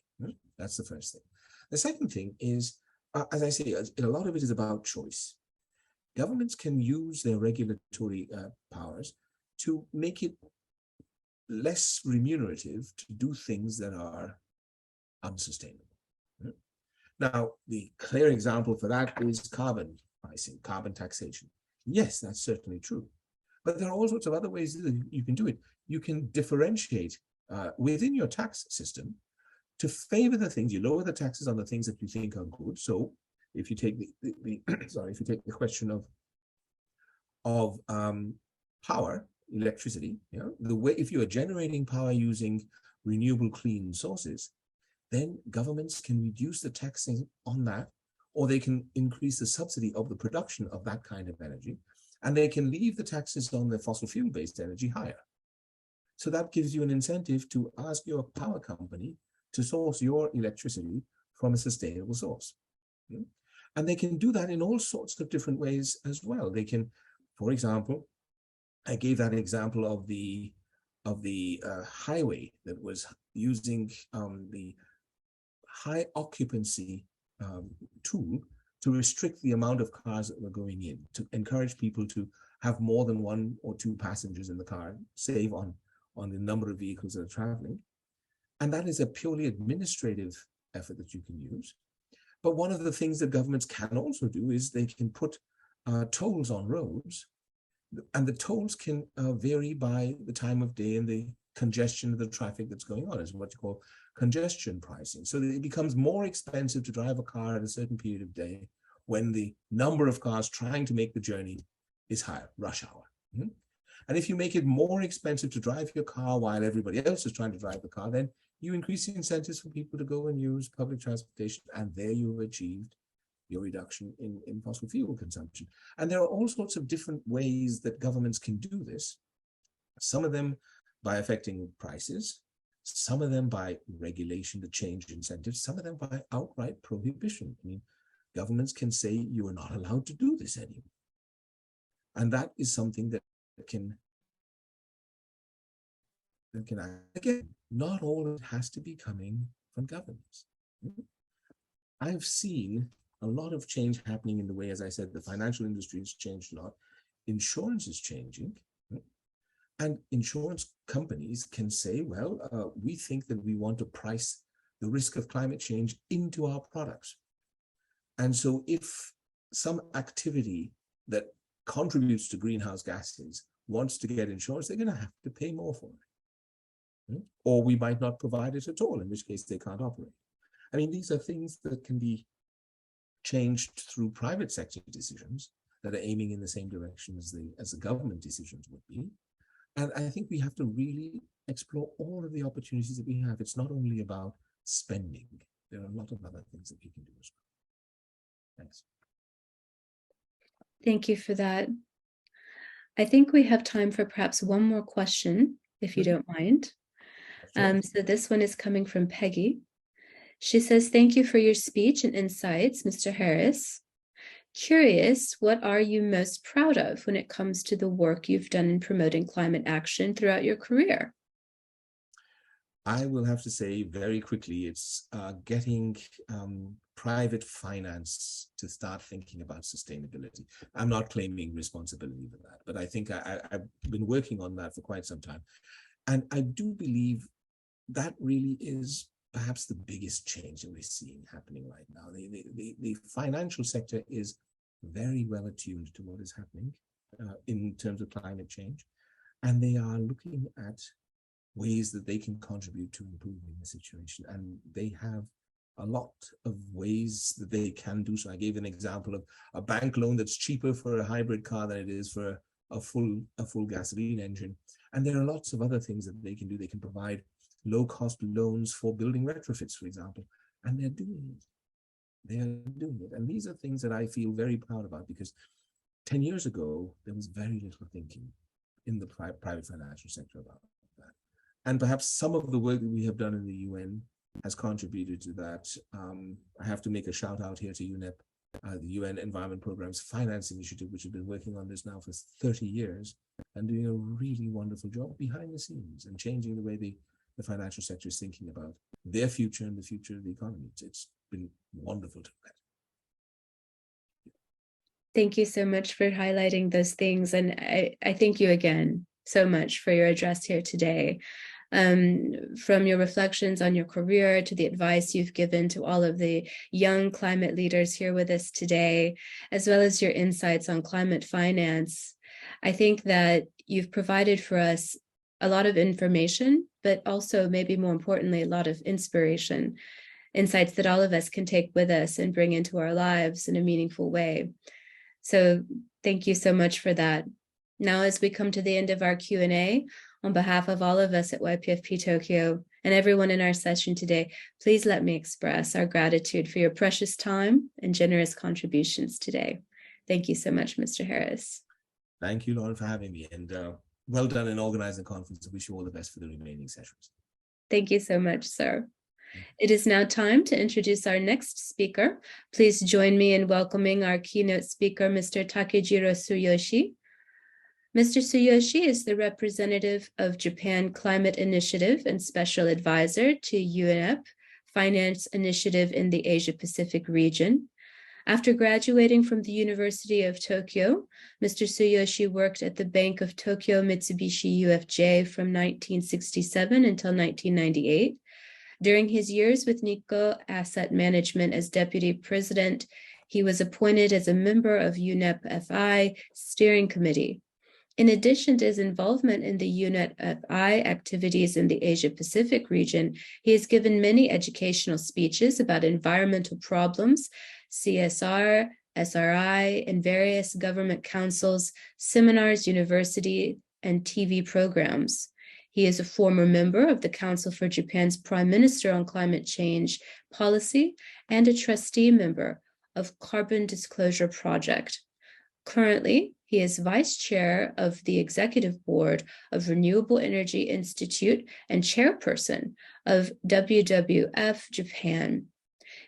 That's the first thing. The second thing is, as I say, a lot of it is about choice. Governments can use their regulatory powers to make it less remunerative to do things that are unsustainable. Now, the clear example for that is carbon pricing, carbon taxation. Yes, that's certainly true. But there are all sorts of other ways that you can do it. You can differentiate within your tax system to favor the things. You lower the taxes on the things that you think are good. So if you take if you take the question of power, electricity, the way, if you are generating power using renewable clean sources, then governments can reduce the taxing on that or they can increase the subsidy of the production of that kind of energy, and they can leave the taxes on the fossil fuel-based energy higher. So that gives you an incentive to ask your power company to source your electricity from a sustainable source. And they can do that in all sorts of different ways as well. They can, for example, I gave that example of the highway that was using the high occupancy tool to restrict the amount of cars that were going in, to encourage people to have more than 1 or 2 passengers in the car, save on the number of vehicles that are traveling. And that is a purely administrative effort that you can use. But one of the things that governments can also do is they can put tolls on roads, and the tolls can vary by the time of day and the congestion of the traffic that's going on. It's what you call congestion pricing. So that it becomes more expensive to drive a car at a certain period of day when the number of cars trying to make the journey is higher, rush hour. And if you make it more expensive to drive your car while everybody else is trying to drive the car, then you increase the incentives for people to go and use public transportation, and there you've achieved your reduction in fossil fuel consumption. And there are all sorts of different ways that governments can do this, some of them by affecting prices, some of them by regulation to change incentives, some of them by outright prohibition. I mean, governments can say you are not allowed to do this anymore. And that is something that can again, not all of it has to be coming from governments. I've seen a lot of change happening in the way, as I said, the financial industry has changed a lot. Insurance is changing. And insurance companies can say, well, we think that we want to price the risk of climate change into our products. And so if some activity that contributes to greenhouse gases wants to get insurance, they're going to have to pay more for it. Or we might not provide it at all, in which case they can't operate. I mean, these are things that can be changed through private sector decisions that are aiming in the same direction as the government decisions would be. And I think we have to really explore all of the opportunities that we have. It's not only about spending. There are a lot of other things that we can do as well. Thanks. Thank you for that. I think we have time for perhaps one more question, if you don't mind. So this one is coming from Peggy. She says, thank you for your speech and insights, Mr. Harris. Curious, what are you most proud of when it comes to the work you've done in promoting climate action throughout your career? I will have to say very quickly, it's getting private finance to start thinking about sustainability. I'm not claiming responsibility for that, but I think I've been working on that for quite some time. And I do believe that really is perhaps the biggest change that we're seeing happening right now. The financial sector is very well attuned to what is happening in terms of climate change, and they are looking at ways that they can contribute to improving the situation. And they have a lot of ways that they can do so. I gave an example of a bank loan that's cheaper for a hybrid car than it is for a full gasoline engine. And there are lots of other things that they can do. They can provide low-cost loans for building retrofits, for example, and they're doing it. They are doing it. And these are things that I feel very proud about, because 10 years ago, there was very little thinking in the private financial sector about that. And perhaps some of the work that we have done in the UN has contributed to that. I have to make a shout out here to UNEP, the UN Environment Programme's Finance Initiative, which has been working on this now for 30 years and doing a really wonderful job behind the scenes and changing the way the financial sector is thinking about their future and the future of the economy. It's been wonderful to look at. Thank you so much for highlighting those things. And I thank you again so much for your address here today. From your reflections on your career to the advice you've given to all of the young climate leaders here with us today, as well as your insights on climate finance, I think that you've provided for us a lot of information, but also maybe more importantly, a lot of inspiration, insights that all of us can take with us and bring into our lives in a meaningful way. So thank you so much for that. Now, as we come to the end of our Q&A, on behalf of all of us at YPFP Tokyo, and everyone in our session today, please let me express our gratitude for your precious time and generous contributions today. Thank you so much, Mr. Harris. Thank you, Lauren, for having me, and well done in organizing the conference. I wish you all the best for the remaining sessions. Thank you so much, sir. It is now time to introduce our next speaker. Please join me in welcoming our keynote speaker, Mr. Takejiro Tsuyoshi. Mr. Tsuyoshi is the representative of Japan Climate Initiative and Special Advisor to UNEP Finance Initiative in the Asia-Pacific region. After graduating from the University of Tokyo, Mr. Tsuyoshi worked at the Bank of Tokyo Mitsubishi UFJ from 1967 until 1998. During his years with Nikko Asset Management as deputy president, he was appointed as a member of UNEP FI steering committee. In addition to his involvement in the UNEP FI activities in the Asia-Pacific region, he has given many educational speeches about environmental problems, CSR, SRI, and various government councils, seminars, university, and TV programs. He is a former member of the Council for Japan's Prime Minister on Climate Change Policy and a trustee member of Carbon Disclosure Project. Currently, he is vice chair of the executive board of Renewable Energy Institute and chairperson of WWF Japan.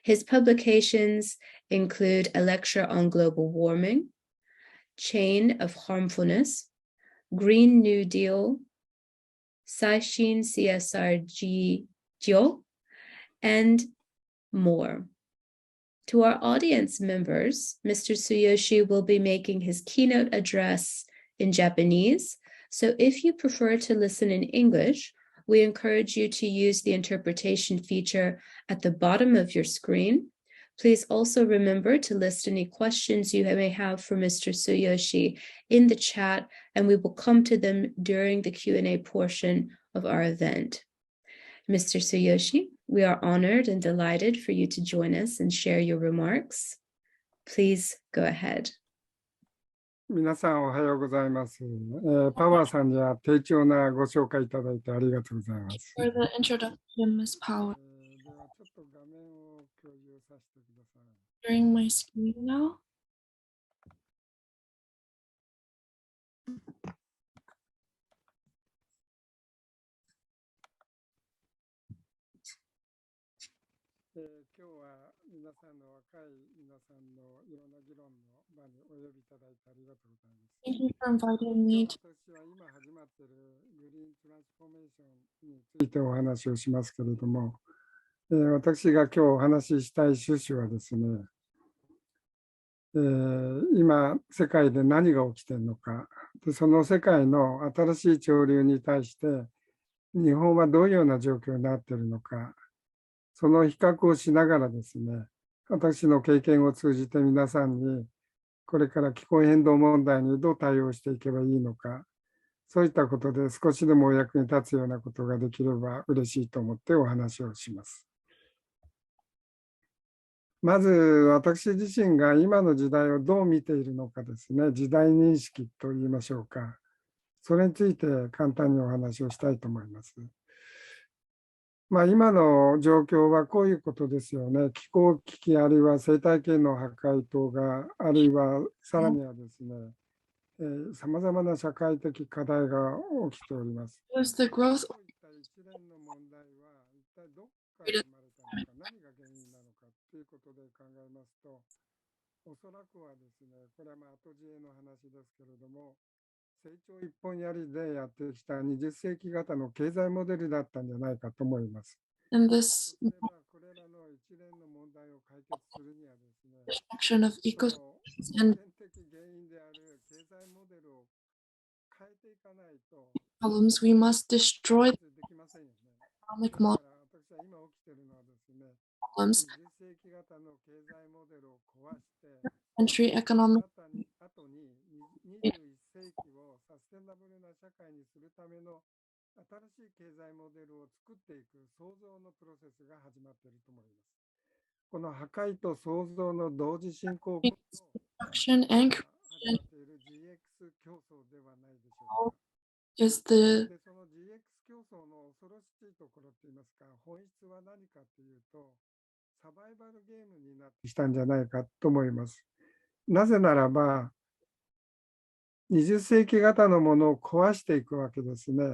His publications include a lecture on global warming, chain of harmfulness, Green New Deal, Saishin CSR Gyo, and more. To our audience members, Mr. Tsuyoshi will be making his keynote address in Japanese, so if you prefer to listen in English, we encourage you to use the interpretation feature at the bottom of your screen. Please also remember to list any questions you may have for Mr. Tsuyoshi in the chat, and we will come to them during the Q&A portion of our event. Mr. Tsuyoshi, we are honored and delighted for you to join us and share your remarks. Please go ahead. 皆さんおはようございます。パワーさんには丁重なご紹介いただいてありがとうございます。For the introduction, Ms. Power. ではちょっと画面を共有させてください。Sharing my screen now. 今日は皆さんの若い皆さんのいろんな議論の場にお呼びいただいてありがとうございます。 Thank you for inviting me to 私は今始まっているグリーントランスフォーメーションについてお話をしますけれども、私が今日お話ししたい趣旨はですね、今世界で何が起きているのかで、その世界の新しい潮流に対して日本はどういうような状況になっているのか、その比較をしながらですね、私の経験を通じて皆さんにこれから気候変動問題にどう対応していけばいいのか、そういったことで少しでもお役に立つようなことができれば嬉しいと思ってお話をします。まず私自身が今の時代をどう見ているのかですね、時代認識といいましょうか、それについて簡単にお話をしたいと思います。今の状況はこういうことですよね。気候危機あるいは生態系の破壊等が、あるいはさらにはですね、さまざまな社会的課題が起きております。 was the growth こういった一連の問題は一体どこから生まれたのか、何が原因なのかということで考えますと、おそらくはですね、これは後知恵の話ですけれども、成長一本やりでやってきた20世紀型の経済モデルだったんじゃないかと思います。 in this 例えばこれらの一連の問題を解決するにはですね、 destruction of そ ecosystems の and 根源的原因である経済モデルを変えていかないと problems, we must destroy the できませんよね。 economic だか model ら私は今起きているのはですね、 problems, 20世紀型の経済モデルを壊して、 century economic 後に21世紀をサステナブルな社会にするための新しい経済モデルを作っていく創造のプロセスが始まっていると思います。この破壊と創造の同時進行こそ destruction and 始まっている GX 競争ではないでしょうか。is the で、その GX 競争の恐ろしいところって言いますか、本質は何かというと、サバイバルゲームになってきたんじゃないかと思います。なぜならば、20世紀型のものを壊していくわけですね。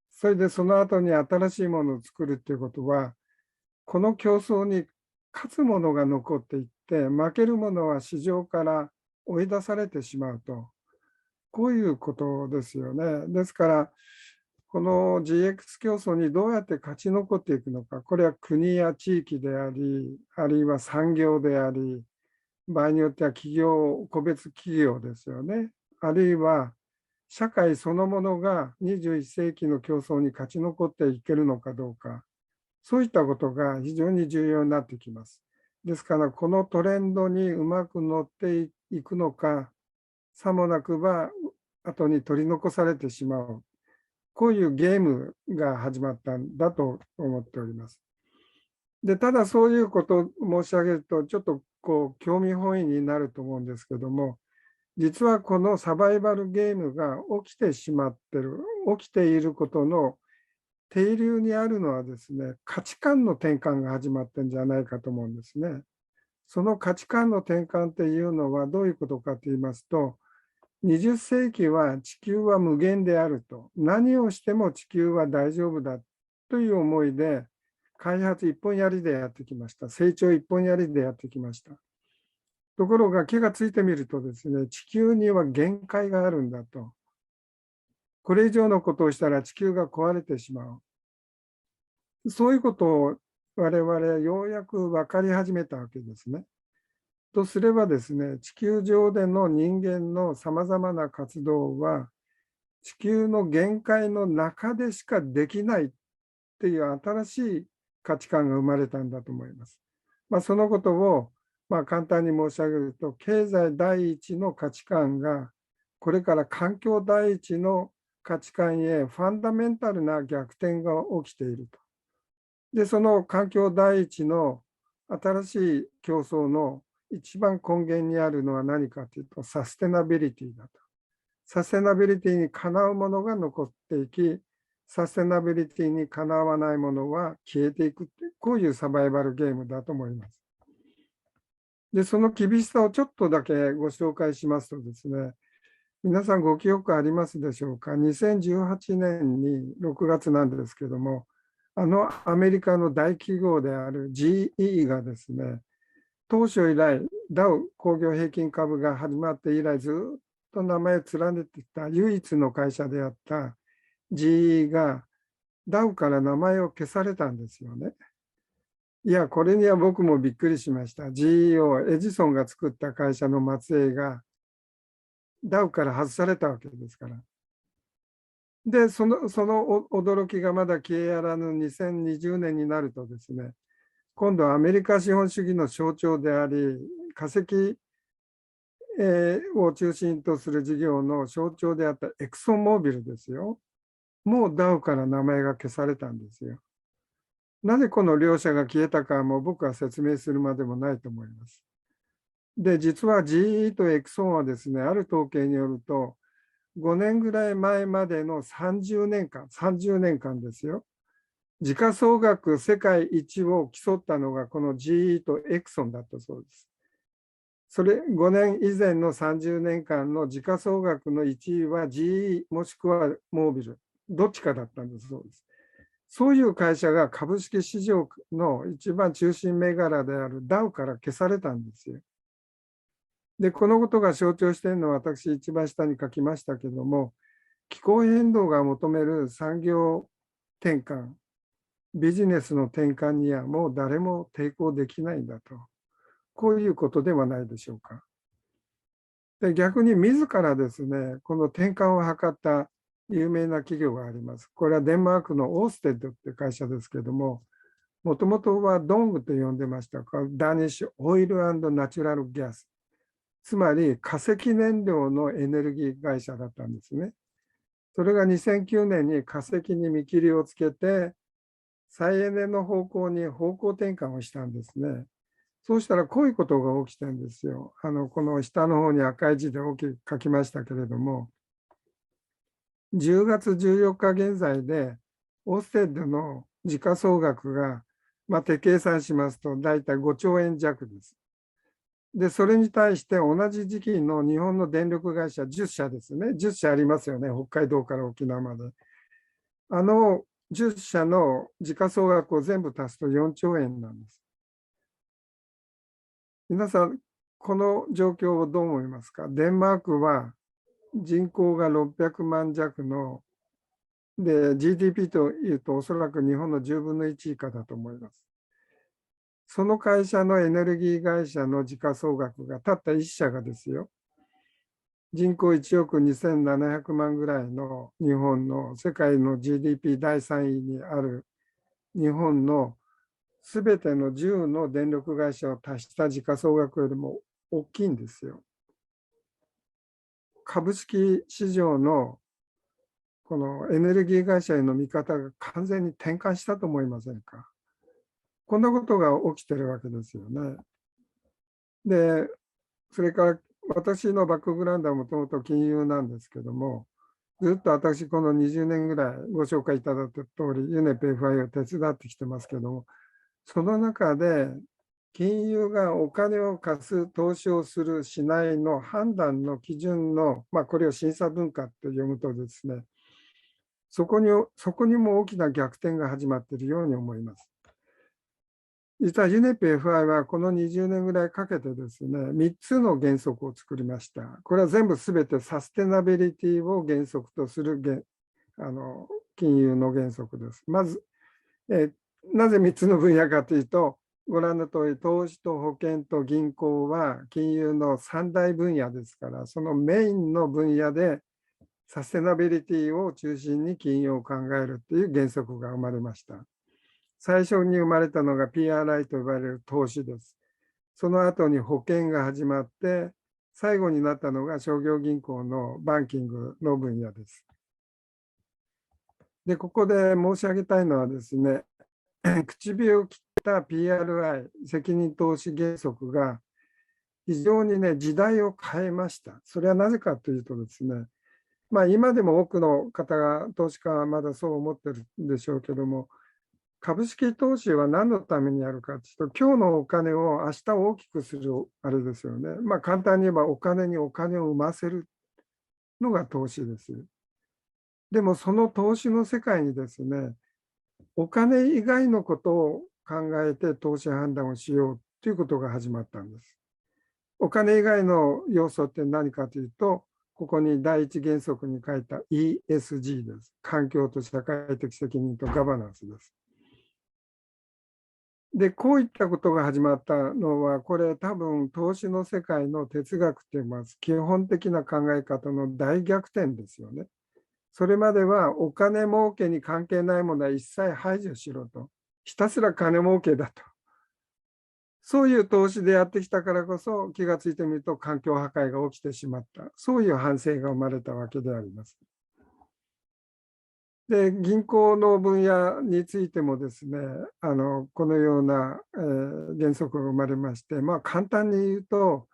それでその後に新しいものを作るっていうことは、この競争に勝つものが残っていって、負けるものは市場から追い出されてしまうと。こういうことですよね。ですから、この GX 競争にどうやって勝ち残っていくのか、これは国や地域であり、あるいは産業であり、場合によっては企業、個別企業ですよね。あるいは社会そのものが21世紀の競争に勝ち残っていけるのかどうか、そういったことが非常に重要になってきます。ですから、このトレンドにうまく乗っていくのか、さもなくば後に取り残されてしまう。こういうゲームが始まったんだと思っております。で、ただそういうことを申し上げると、ちょっと興味本位になると思うんですけども、実はこのサバイバルゲームが起きてしまっている、起きていることの底流にあるのはですね、価値観の転換が始まってるんじゃないかと思うんですね。その価値観の転換っていうのはどういうことかと言いますと、20世紀は地球は無限であると、何をしても地球は大丈夫だという思いで、開発一本やりでやってきました。成長一本やりでやってきました。ところが気がついてみるとですね、地球には限界があるんだと。これ以上のことをしたら地球が壊れてしまう。そういうことを我々はようやく分かり始めたわけですね。とすればですね、地球上での人間のさまざまな活動は、地球の限界の中でしかできないっていう新しい価値観が生まれたんだと思います。そのことを簡単に申し上げると、経済第一の価値観が、これから環境第一の価値観へファンダメンタルな逆転が起きていると。で、その環境第一の新しい競争の一番根源にあるのは何かというと、サステナビリティだと。サステナビリティにかなうものが残っていき、サステナビリティにかなわないものは消えていくって、こういうサバイバルゲームだと思います。で、その厳しさをちょっとだけご紹介しますとですね、皆さんご記憶ありますでしょうか。2018年に6月なんですけども、アメリカの大企業である GE がですね、当初以来、ダウ工業平均株が始まって以来、ずっと名前を連ねてきた唯一の会社であった GE がダウから名前を消されたんですよね。いや、これには僕もびっくりしました。GE をエジソンが作った会社の末裔がダウから外されたわけですから。で、その驚きがまだ消えやらぬ2020年になるとですね、今度はアメリカ資本主義の象徴であり、化石を中心とする事業の象徴であったエクソンモービルですよ。もうダウから名前が消されたんですよ。なぜこの両者が消えたかも僕は説明するまでもないと思います。で、実は GE とエクソンはですね、ある統計によると、5年ぐらい前までの30年間ですよ。時価総額世界一を競ったのがこの GE とエクソンだったそうです。それ5年以前の30年間の時価総額の1位は GE もしくはモービル、どっちかだったんですそうです。そういう会社が株式市場の一番中心銘柄であるダウから消されたんですよ。で、このことが象徴しているのは私一番下に書きましたけども、気候変動が求める産業転換、ビジネスの転換にはもう誰も抵抗できないんだと。こういうことではないでしょうか。で、逆に自らですね、この転換を図った有名な企業があります。これはデンマークのオーステッドって会社ですけども、もともとはドングと呼んでました。ダニッシュオイル&ナチュラルギャス。つまり化石燃料のエネルギー会社だったんですね。それが2009年に化石に見切りをつけて、再エネの方向に方向転換をしたんですね。そうしたらこういうことが起きてるんですよ。この下の方に赤い字で大きく書きましたけれども、10月14日現在で、オーステッドの時価総額が、手計算しますと、だいたい5兆円弱です。で、それに対して同じ時期の日本の電力会社10社ですね。10社ありますよね。北海道から沖縄まで。あの10社の時価総額を全部足すと4兆円なんです。皆さん、この状況をどう思いますか？デンマークは人口が600万弱の、で、GDP というとおそらく日本の10分の1以下だと思います。その会社のエネルギー会社の時価総額がたった1社がですよ、人口1億2700万ぐらいの日本の世界の GDP 第3位にある日本のすべての10の電力会社を足した時価総額よりも大きいんですよ。株式市場のこのエネルギー会社への見方が完全に転換したと思いませんか？こんなことが起きてるわけですよね。で、それから私のバックグラウンドはもともと金融なんですけども、ずっと私この20年ぐらいご紹介いただいた通り、ユネペ FI を手伝ってきてますけども、その中で金融がお金を貸す、投資をする、しないの判断の基準の、これを審査文化と読むとですね、そこにも大きな逆転が始まっているように思います。実はユネペ FI はこの20年ぐらいかけてですね、3つの原則を作りました。これは全部すべてサステナビリティを原則とする金融の原則です。まず、なぜ3つの分野かというと、ご覧の通り、投資と保険と銀行は金融の3大分野ですから、そのメインの分野でサステナビリティを中心に金融を考えるという原則が生まれました。最初に生まれたのが PRI と呼ばれる投資です。その後に保険が始まって、最後になったのが商業銀行のバンキングの分野です。で、ここで申し上げたいのはですね、唇を切った PRI、責任投資原則が非常にね、時代を変えました。それはなぜかというとですね、今でも多くの方が、投資家はまだそう思ってるんでしょうけども、株式投資は何のためにやるかというと、今日のお金を明日大きくするあれですよね。簡単に言えばお金にお金を生ませるのが投資です。でもその投資の世界にですね、お金以外のことを考えて投資判断をしようということが始まったんです。お金以外の要素って何かというと、ここに第一原則に書いた ESG です。環境と社会的責任とガバナンスです。で、こういったことが始まったのは、これ多分投資の世界の哲学といいます、基本的な考え方の大逆転ですよね。それまではお金儲けに関係ないものは一切排除しろと。ひたすら金儲けだと。そういう投資でやってきたからこそ気がついてみると環境破壊が起きてしまった。そういう反省が生まれたわけであります。で、銀行の分野についてもですね、このような、原則が生まれまして、簡単に言うと、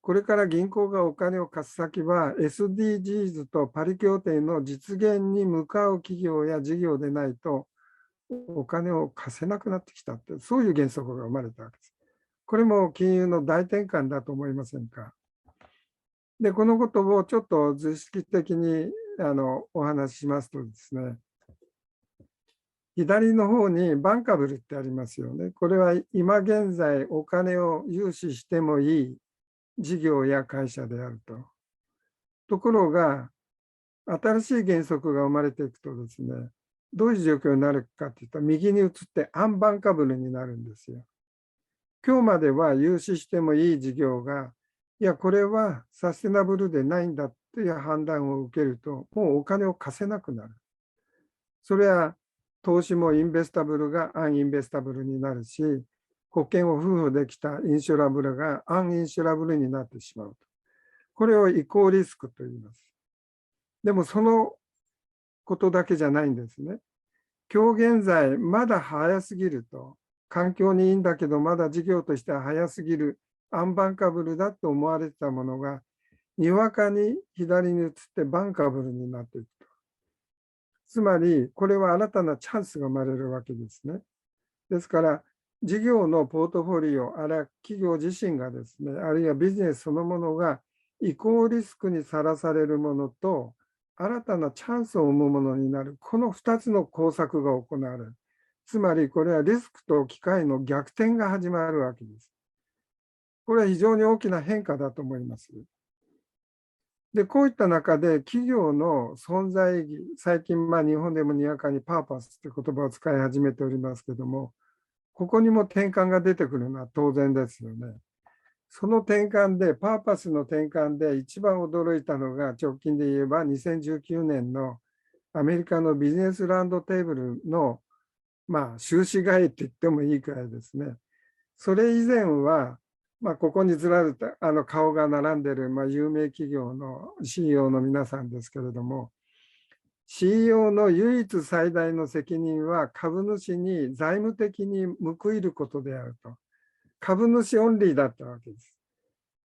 これから銀行がお金を貸す先は SDGs とパリ協定の実現に向かう企業や事業でないとお金を貸せなくなってきたって、そういう原則が生まれたわけです。これも金融の大転換だと思いませんか？で、このことをちょっと図式的にお話ししますとですね、左の方にバンカブルってありますよね。これは今現在お金を融資してもいい事業や会社であると。ところが、新しい原則が生まれていくとですね、どういう状況になるかというと、右に移ってアンバンカブルになるんですよ。今日までは融資してもいい事業が、いや、これはサステナブルでないんだという判断を受けると、もうお金を貸せなくなる。それは投資もインベスタブルがアンインベスタブルになるし、保険を付与できたインシュラブルがアンインシュラブルになってしまうと。これを移行リスクと言います。でもそのことだけじゃないんですね。今日現在、まだ早すぎると。環境にいいんだけど、まだ事業としては早すぎる、アンバンカブルだと思われてたものが、にわかに左に移ってバンカブルになっていくと。つまり、これは新たなチャンスが生まれるわけですね。ですから、事業のポートフォリオ、あるいは企業自身がですね、あるいはビジネスそのものが移行リスクにさらされるものと、新たなチャンスを生むものになる、この2つの工作が行われる。つまり、これはリスクと機会の逆転が始まるわけです。これは非常に大きな変化だと思います。で、こういった中で企業の存在意義、最近日本でもにわかにパーパスという言葉を使い始めておりますけども、ここにも転換が出てくるのは当然ですよね。その転換で、パーパスの転換で一番驚いたのが、直近で言えば2019年のアメリカのビジネスラウンドテーブルの、収支外って言ってもいいくらいですね。それ以前は、ここにずらりと顔が並んでいる、有名企業の CEO の皆さんですけれども、CEO の唯一最大の責任は株主に財務的に報いることであると。株主オンリーだったわけです。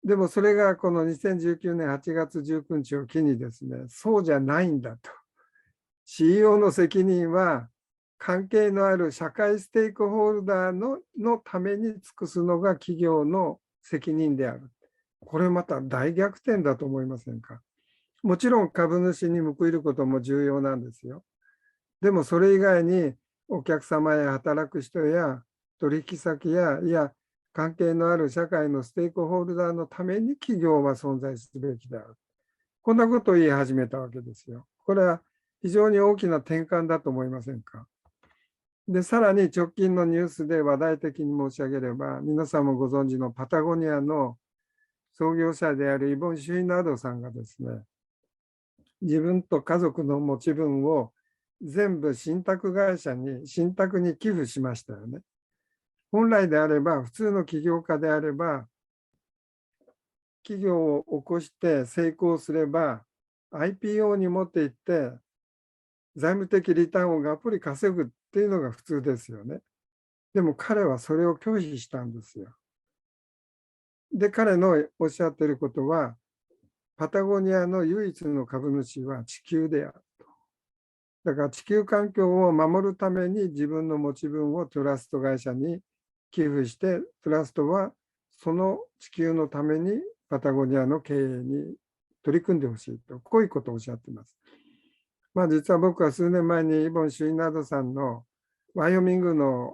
でもそれがこの2019年8月19日を機にですね、そうじゃないんだと。CEO の責任は関係のある社会ステークホルダーのために尽くすのが企業の責任である。これまた大逆転だと思いませんか。もちろん株主に報いることも重要なんですよ。でもそれ以外にお客様や働く人や取引先や関係のある社会のステークホルダーのために企業は存在すべきである。こんなことを言い始めたわけですよ。これは非常に大きな転換だと思いませんか。で、さらに直近のニュースで話題的に申し上げれば、皆さんもご存知のパタゴニアの創業者であるイボン・シュイナードさんがですね、自分と家族の持ち分を全部信託に寄付しましたよね。本来であれば、普通の起業家であれば、企業を起こして成功すれば、IPO に持っていって、財務的リターンをがっぽり稼ぐっていうのが普通ですよね。でも彼はそれを拒否したんですよ。で、彼のおっしゃっていることは、パタゴニアの唯一の株主は地球であると。だから地球環境を守るために自分の持ち分をトラスト会社に寄付して、トラストはその地球のためにパタゴニアの経営に取り組んでほしいと、こういうことをおっしゃっています。実は僕は数年前にイボン・シュイナードさんのワイオミングの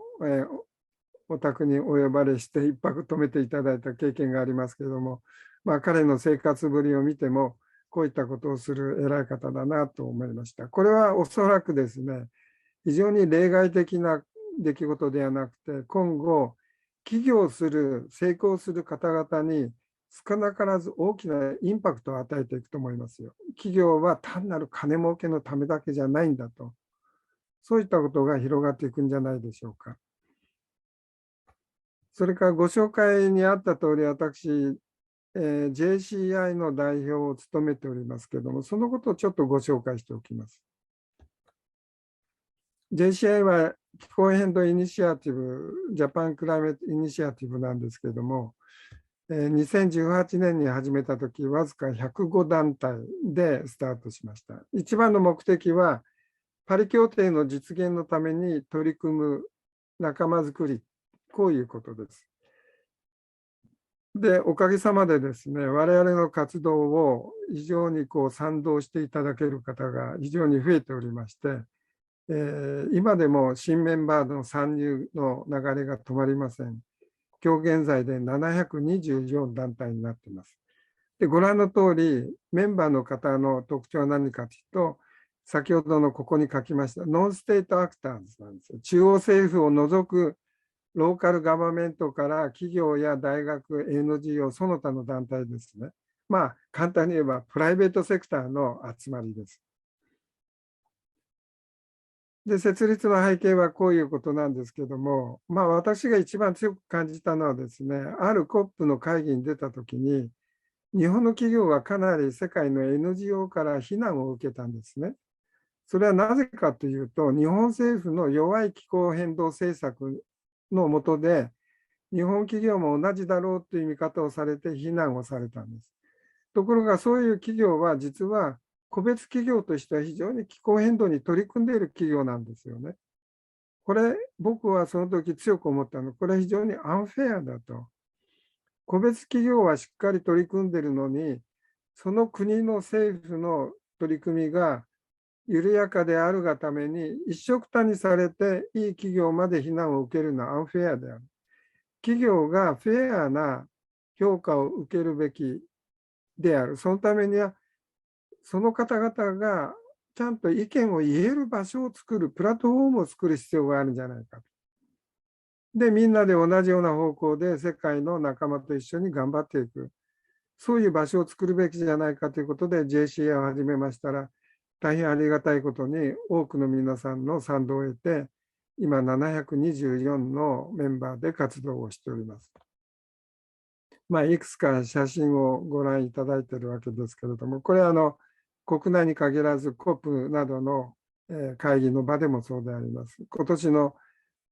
お宅にお呼ばれして一泊泊めていただいた経験がありますけれども、彼の生活ぶりを見ても、こういったことをする偉い方だなと思いました。これはおそらくですね、非常に例外的な出来事ではなくて、今後、起業する、成功する方々に少なからず大きなインパクトを与えていくと思いますよ。企業は単なる金儲けのためだけじゃないんだと。そういったことが広がっていくんじゃないでしょうか。それからご紹介にあった通り、私、JCI の代表を務めておりますけれども、そのことをちょっとご紹介しておきます。JCI は気候変動イニシアティブ、ジャパンクライメットイニシアティブなんですけれども、2018年に始めたとき、わずか105団体でスタートしました。一番の目的は、パリ協定の実現のために取り組む仲間づくり、こういうことです。で、おかげさまでですね、我々の活動を非常に賛同していただける方が非常に増えておりまして、今でも新メンバーの参入の流れが止まりません。今日現在で724団体になっています。で、ご覧の通り、メンバーの方の特徴は何かというと、先ほどのここに書きました、ノンステートアクターズなんですよ。中央政府を除くローカルガバメントから企業や大学、NGO、その他の団体ですね。簡単に言えば、プライベートセクターの集まりです。で、設立の背景はこういうことなんですけども、私が一番強く感じたのはですね、ある COP の会議に出たときに、日本の企業はかなり世界の NGO から非難を受けたんですね。それはなぜかというと、日本政府の弱い気候変動政策の下で、日本企業も同じだろうという見方をされて非難をされたんです。ところがそういう企業は実は個別企業としては非常に気候変動に取り組んでいる企業なんですよね。これ、僕はその時強く思ったのは、これは非常にアンフェアだと。個別企業はしっかり取り組んでいるのに、その国の政府の取り組みが緩やかであるがために、一緒くたにされていい企業まで非難を受けるのはアンフェアである。企業がフェアな評価を受けるべきである。そのためには、その方々がちゃんと意見を言える場所を作る、プラットフォームを作る必要があるんじゃないかと。で、みんなで同じような方向で世界の仲間と一緒に頑張っていく。そういう場所を作るべきじゃないかということで JCA を始めましたら、大変ありがたいことに多くの皆さんの賛同を得て、今724のメンバーで活動をしております。いくつか写真をご覧いただいているわけですけれども、これは国内に限らず COP などの会議の場でもそうであります。今年の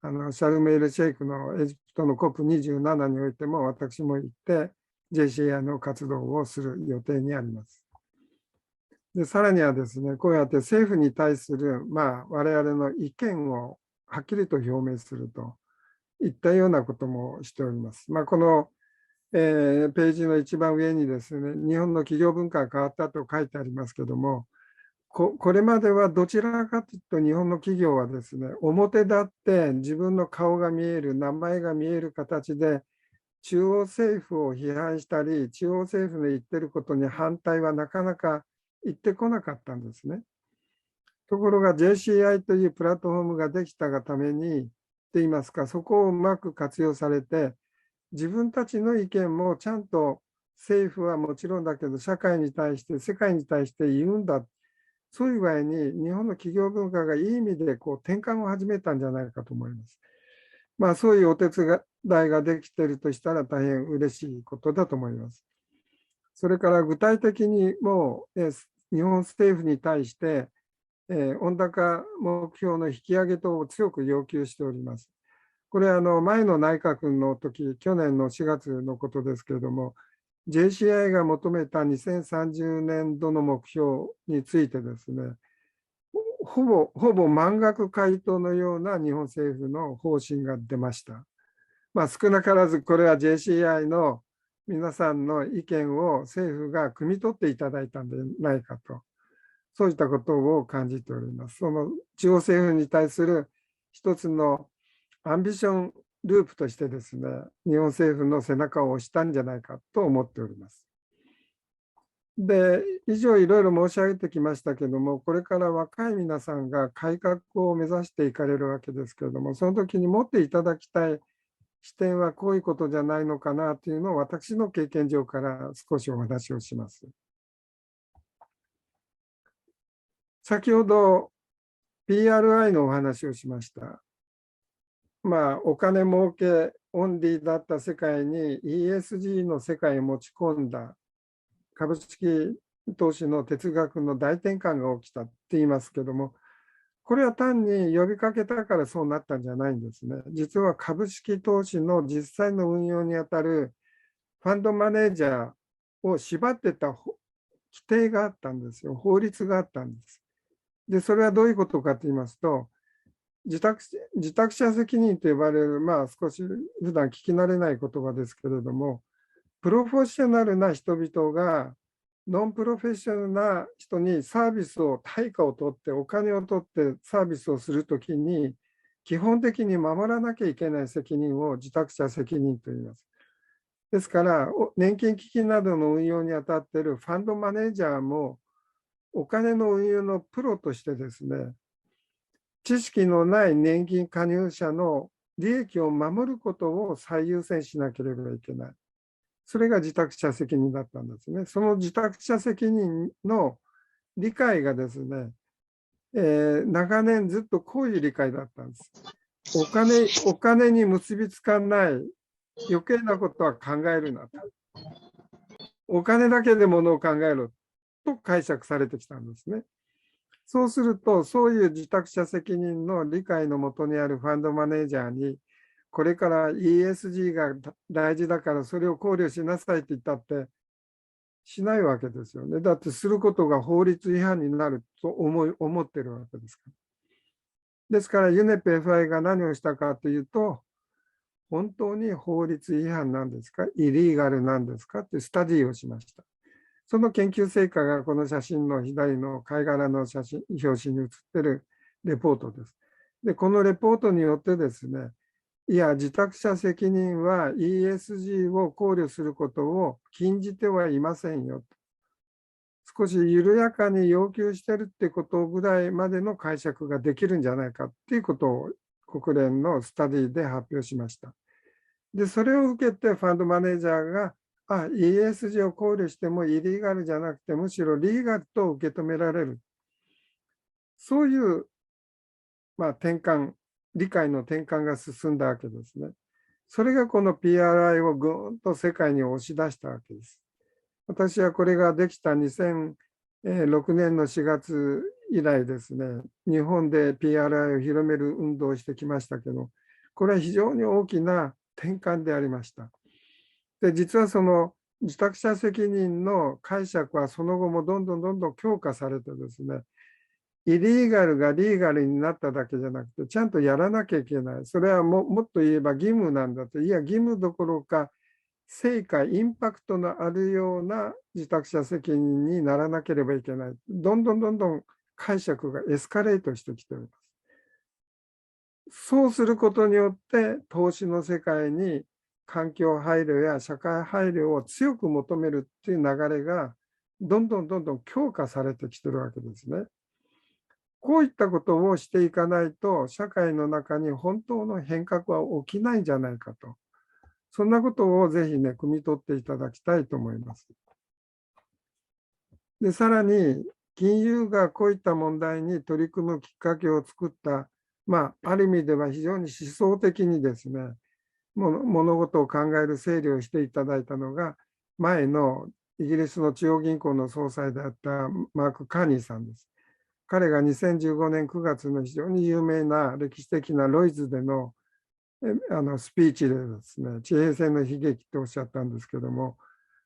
シャルメールシェイクのエジプトの COP27 においても私も行って JCI の活動をする予定にあります。で、さらにはですね、こうやって政府に対する我々の意見をはっきりと表明するといったようなこともしております。このページの一番上にですね、日本の企業文化が変わったと書いてありますけども、これまではどちらかというと日本の企業はですね、表立って自分の顔が見える、名前が見える形で中央政府を批判したり、中央政府の言ってることに反対はなかなか言ってこなかったんですね。ところが JCI というプラットフォームができたがために、と言いますか、そこをうまく活用されて、自分たちの意見もちゃんと政府はもちろんだけど、社会に対して、世界に対して言うんだ。そういう具合に日本の企業文化がいい意味で転換を始めたんじゃないかと思います。そういうお手伝いができているとしたら大変嬉しいことだと思います。それから具体的にもう日本政府に対して温暖目標の引き上げ等を強く要求しております。これは前の内閣の時、去年の4月のことですけれども、JCI が求めた2030年度の目標についてですね、ほぼ満額回答のような日本政府の方針が出ました。少なからずこれは JCI の皆さんの意見を政府が汲み取っていただいたんではないかと、そういったことを感じております。その中央政府に対する一つのアンビションループとしてですね、日本政府の背中を押したんじゃないかと思っております。で、以上いろいろ申し上げてきましたけれども、これから若い皆さんが改革を目指していかれるわけですけれども、その時に持っていただきたい視点はこういうことじゃないのかなというのを私の経験上から少しお話をします。先ほど PRI のお話をしました。お金儲けオンリーだった世界に ESG の世界を持ち込んだ株式投資の哲学の大転換が起きたって言いますけども、これは単に呼びかけたからそうなったんじゃないんですね。実は株式投資の実際の運用にあたるファンドマネージャーを縛ってた規定があったんですよ。法律があったんです。で、それはどういうことかと言いますと、自宅者責任と呼ばれる、少し普段聞き慣れない言葉ですけれども、プロフェッショナルな人々がノンプロフェッショナルな人にサービスを、対価を取って、お金を取ってサービスをするときに、基本的に守らなきゃいけない責任を自宅者責任と言います。ですから、年金基金などの運用にあたっているファンドマネージャーも、お金の運用のプロとしてですね、知識のない年金加入者の利益を守ることを最優先しなければいけない。それが自宅者責任だったんですね。その自宅者責任の理解がですね、長年ずっとこういう理解だったんです。お金に結びつかない余計なことは考えるなと。お金だけでものを考えろと解釈されてきたんですね。そうすると、そういう自宅者責任の理解のもとにあるファンドマネージャーに、これから ESG が大事だからそれを考慮しなさいって言ったって、しないわけですよね。だってすることが法律違反になると思ってるわけですから。ですから、ユネペ FI が何をしたかというと、本当に法律違反なんですか、イリーガルなんですかってスタディをしました。その研究成果がこの写真の左の貝殻の写真、表紙に写っているレポートです。で、このレポートによってですね、いや、受託者責任は ESG を考慮することを禁じてはいませんよ。少し緩やかに要求してるってことぐらいまでの解釈ができるんじゃないかっていうことを国連のスタディで発表しました。で、それを受けてファンドマネージャーが、ESG を考慮してもイリーガルじゃなくて、むしろリーガルと受け止められる。そういう、転換、理解の転換が進んだわけですね。それがこの PRI をぐーんと世界に押し出したわけです。私はこれができた2006年の4月以来ですね、日本で PRI を広める運動をしてきましたけど、これは非常に大きな転換でありました。で、実はその受託者責任の解釈はその後もどんどん強化されてですね、イリーガルがリーガルになっただけじゃなくて、ちゃんとやらなきゃいけない。それはもっと言えば義務なんだと。いや、義務どころか、成果、インパクトのあるような受託者責任にならなければいけない。どんどん解釈がエスカレートしてきております。そうすることによって、投資の世界に環境配慮や社会配慮を強く求めるっていう流れが、どんどん強化されてきてるわけですね。こういったことをしていかないと、社会の中に本当の変革は起きないんじゃないかと。そんなことをぜひね、汲み取っていただきたいと思います。で、さらに、金融がこういった問題に取り組むきっかけを作った、ある意味では非常に思想的にですね、物事を考える整理をしていただいたのが、前のイギリスの中央銀行の総裁であったマーク・カーニーさんです。彼が2015年9月の非常に有名な歴史的なロイズでのスピーチでですね、地平線の悲劇っておっしゃったんですけども、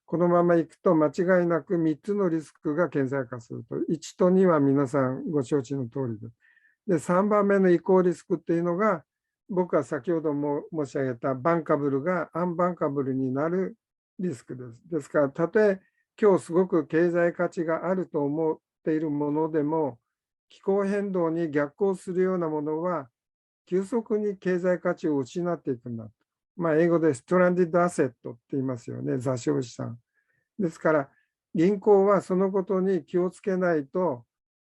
このままいくと間違いなく3つのリスクが顕在化すると。1と2は皆さんご承知の通りで。で、3番目の移行リスクっていうのが、僕は先ほども申し上げたバンカブルがアンバンカブルになるリスクです。ですから、たとえ今日すごく経済価値があると思っているものでも、気候変動に逆行するようなものは、急速に経済価値を失っていくんだ。英語でストランディッドアセットって言いますよね、座礁資産。ですから、銀行はそのことに気をつけないと、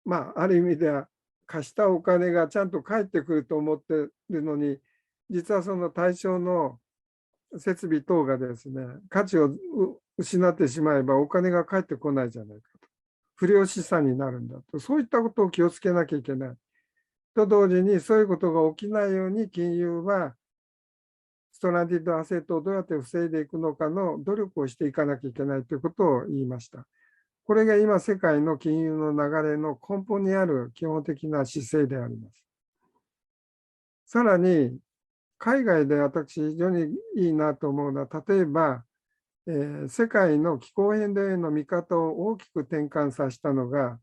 ある意味では貸したお金がちゃんと返ってくると思っているのに、実はその対象の設備等がですね、価値を失ってしまえばお金が返ってこないじゃないかと。不良資産になるんだと。そういったことを気をつけなきゃいけない。と同時に、そういうことが起きないように金融はストランディッドアセットをどうやって防いでいくのかの努力をしていかなきゃいけないということを言いました。これが今世界の金融の流れの根本にある基本的な姿勢であります。さらに、海外で私非常にいいなと思うのは、例えば、世界の気候変動への見方を大きく転換させたのが、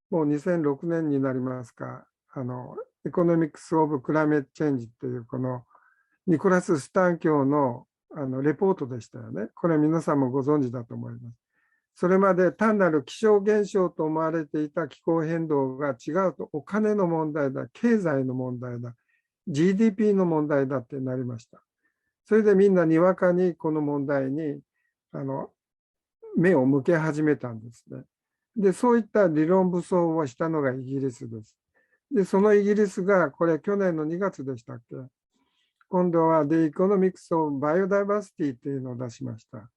もう2006年になりますか、エコノミクス・オブ・クライメット・チェンジというこのニコラス・スタン教のレポートでしたよね。これ皆さんもご存知だと思います。それまで単なる気象現象と思われていた気候変動が違うと、お金の問題だ、経済の問題だ、GDP の問題だってなりました。それでみんなにわかにこの問題に目を向け始めたんですね。で、そういった理論武装をしたのがイギリスです。で、そのイギリスが、これ去年の2月でしたっけ、今度は The Economics of Biodiversity というのを出しました。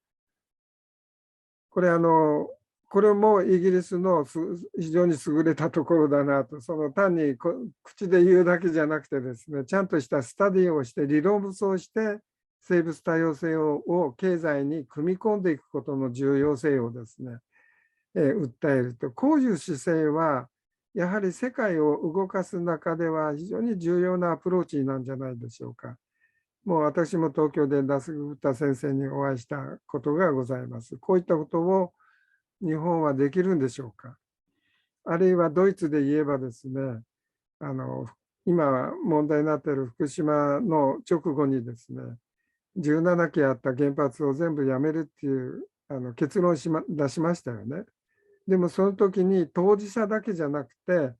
これもイギリスの非常に優れたところだなと、単に口で言うだけじゃなくてですね、ちゃんとしたスタディをして、理論武装して、生物多様性を経済に組み込んでいくことの重要性をですね、訴えると。こういう姿勢は、やはり世界を動かす中では非常に重要なアプローチなんじゃないでしょうか。もう私も東京でダスグプタ先生にお会いしたことがございます。こういったことを日本はできるんでしょうか。あるいはドイツで言えばですね、今問題になっている福島の直後にですね、17基あった原発を全部やめるっていう結論を出しましたよね。でもその時に当事者だけじゃなくて、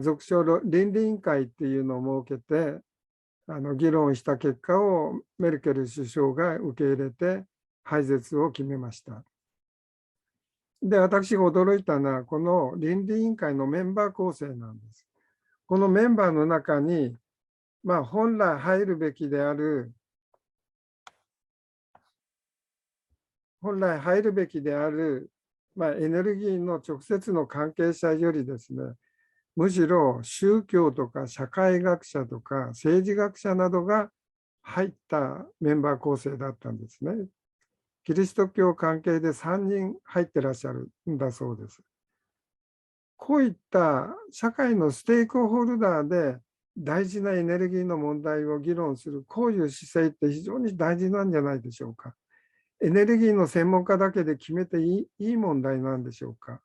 俗称倫理委員会っていうのを設けて議論した結果をメルケル首相が受け入れて廃絶を決めました。で、私が驚いたのはこの倫理委員会のメンバー構成なんです。このメンバーの中に、本来入るべきであるエネルギーの直接の関係者よりですね、むしろ宗教とか社会学者とか政治学者などが入ったメンバー構成だったんですね。キリスト教関係で3人入ってらっしゃるんだそうです。こういった社会のステークホルダーで大事なエネルギーの問題を議論する、こういう姿勢って非常に大事なんじゃないでしょうか。エネルギーの専門家だけで決めていい問題なんでしょうか。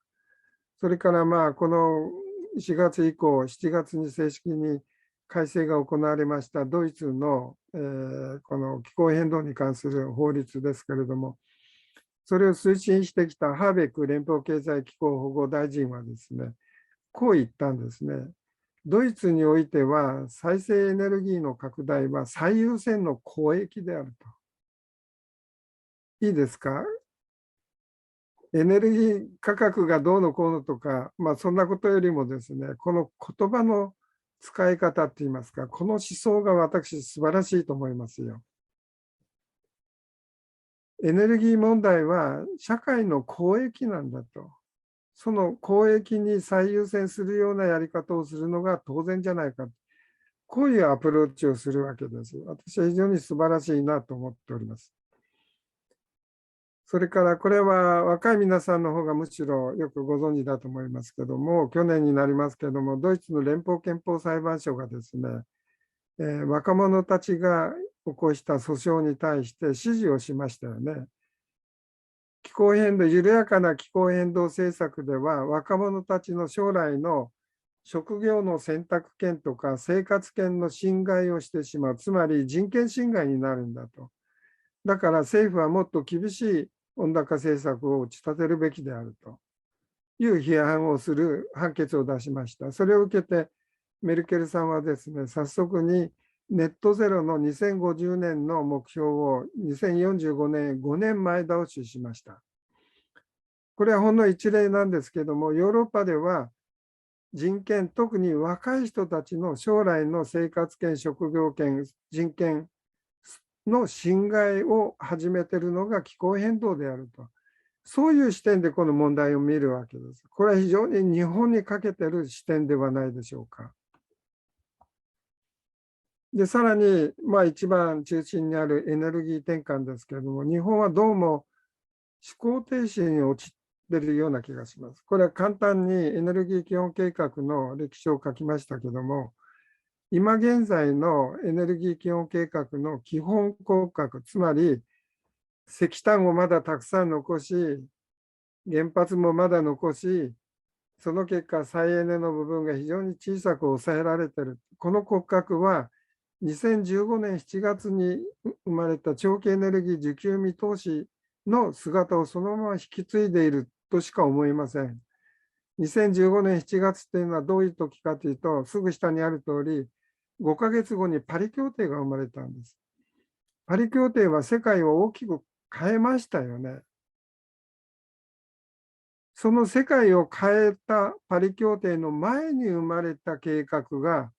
それからこの4月以降、7月に正式に改正が行われましたドイツの、この気候変動に関する法律ですけれども、それを推進してきたハーベック連邦経済気候保護大臣はですね、こう言ったんですね。ドイツにおいては再生エネルギーの拡大は最優先の公益であると。いいですか？エネルギー価格がどうのこうのとか、そんなことよりもですね、この言葉の使い方って言いますか、この思想が私素晴らしいと思いますよ。エネルギー問題は社会の公益なんだと。その公益に最優先するようなやり方をするのが当然じゃないか。こういうアプローチをするわけです。私は非常に素晴らしいなと思っております。それからこれは若い皆さんの方がむしろよくご存知だと思いますけども、去年になりますけども、ドイツの連邦憲法裁判所がですね、若者たちが起こした訴訟に対して支持をしましたよね。気候変動、緩やかな気候変動政策では、若者たちの将来の職業の選択権とか生活権の侵害をしてしまう、つまり人権侵害になるんだと。だから政府はもっと厳しい温暖化政策を打ち立てるべきであるという批判をする判決を出しました。それを受けてメルケルさんはですね、早速にネットゼロの2050年の目標を2045年5年前倒ししました。これはほんの一例なんですけども、ヨーロッパでは人権、特に若い人たちの将来の生活権、職業権、人権の侵害を始めているのが気候変動であると。そういう視点でこの問題を見るわけです。これは非常に日本に欠けている視点ではないでしょうか。で、さらに、一番中心にあるエネルギー転換ですけれども、日本はどうも思考停止に陥っているような気がします。これは簡単にエネルギー基本計画の歴史を書きましたけども、今現在のエネルギー基本計画の基本骨格、つまり石炭をまだたくさん残し、原発もまだ残し、その結果、再エネの部分が非常に小さく抑えられている。この骨格は2015年7月に生まれた長期エネルギー需給見通しの姿をそのまま引き継いでいるとしか思いません。2015年7月っていうのはどういう時かというと、すぐ下にある通り、5ヶ月後にパリ協定が生まれたんです。パリ協定は世界を大きく変えましたよね。その世界を変えたパリ協定の前に生まれた計画が、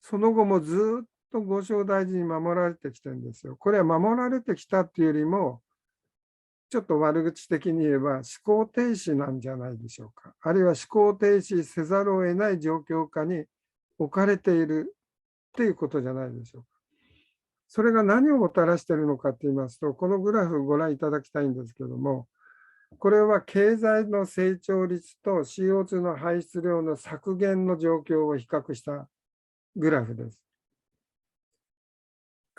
その後もずっとご承大事に守られてきてるんですよ。これは守られてきたっていうよりも、ちょっと悪口的に言えば思考停止なんじゃないでしょうか。あるいは思考停止せざるを得ない状況下に置かれているっていうことじゃないでしょうか。それが何をもたらしているのかと言いますと、このグラフをご覧いただきたいんですけども、これは経済の成長率と CO2 の排出量の削減の状況を比較したグラフです。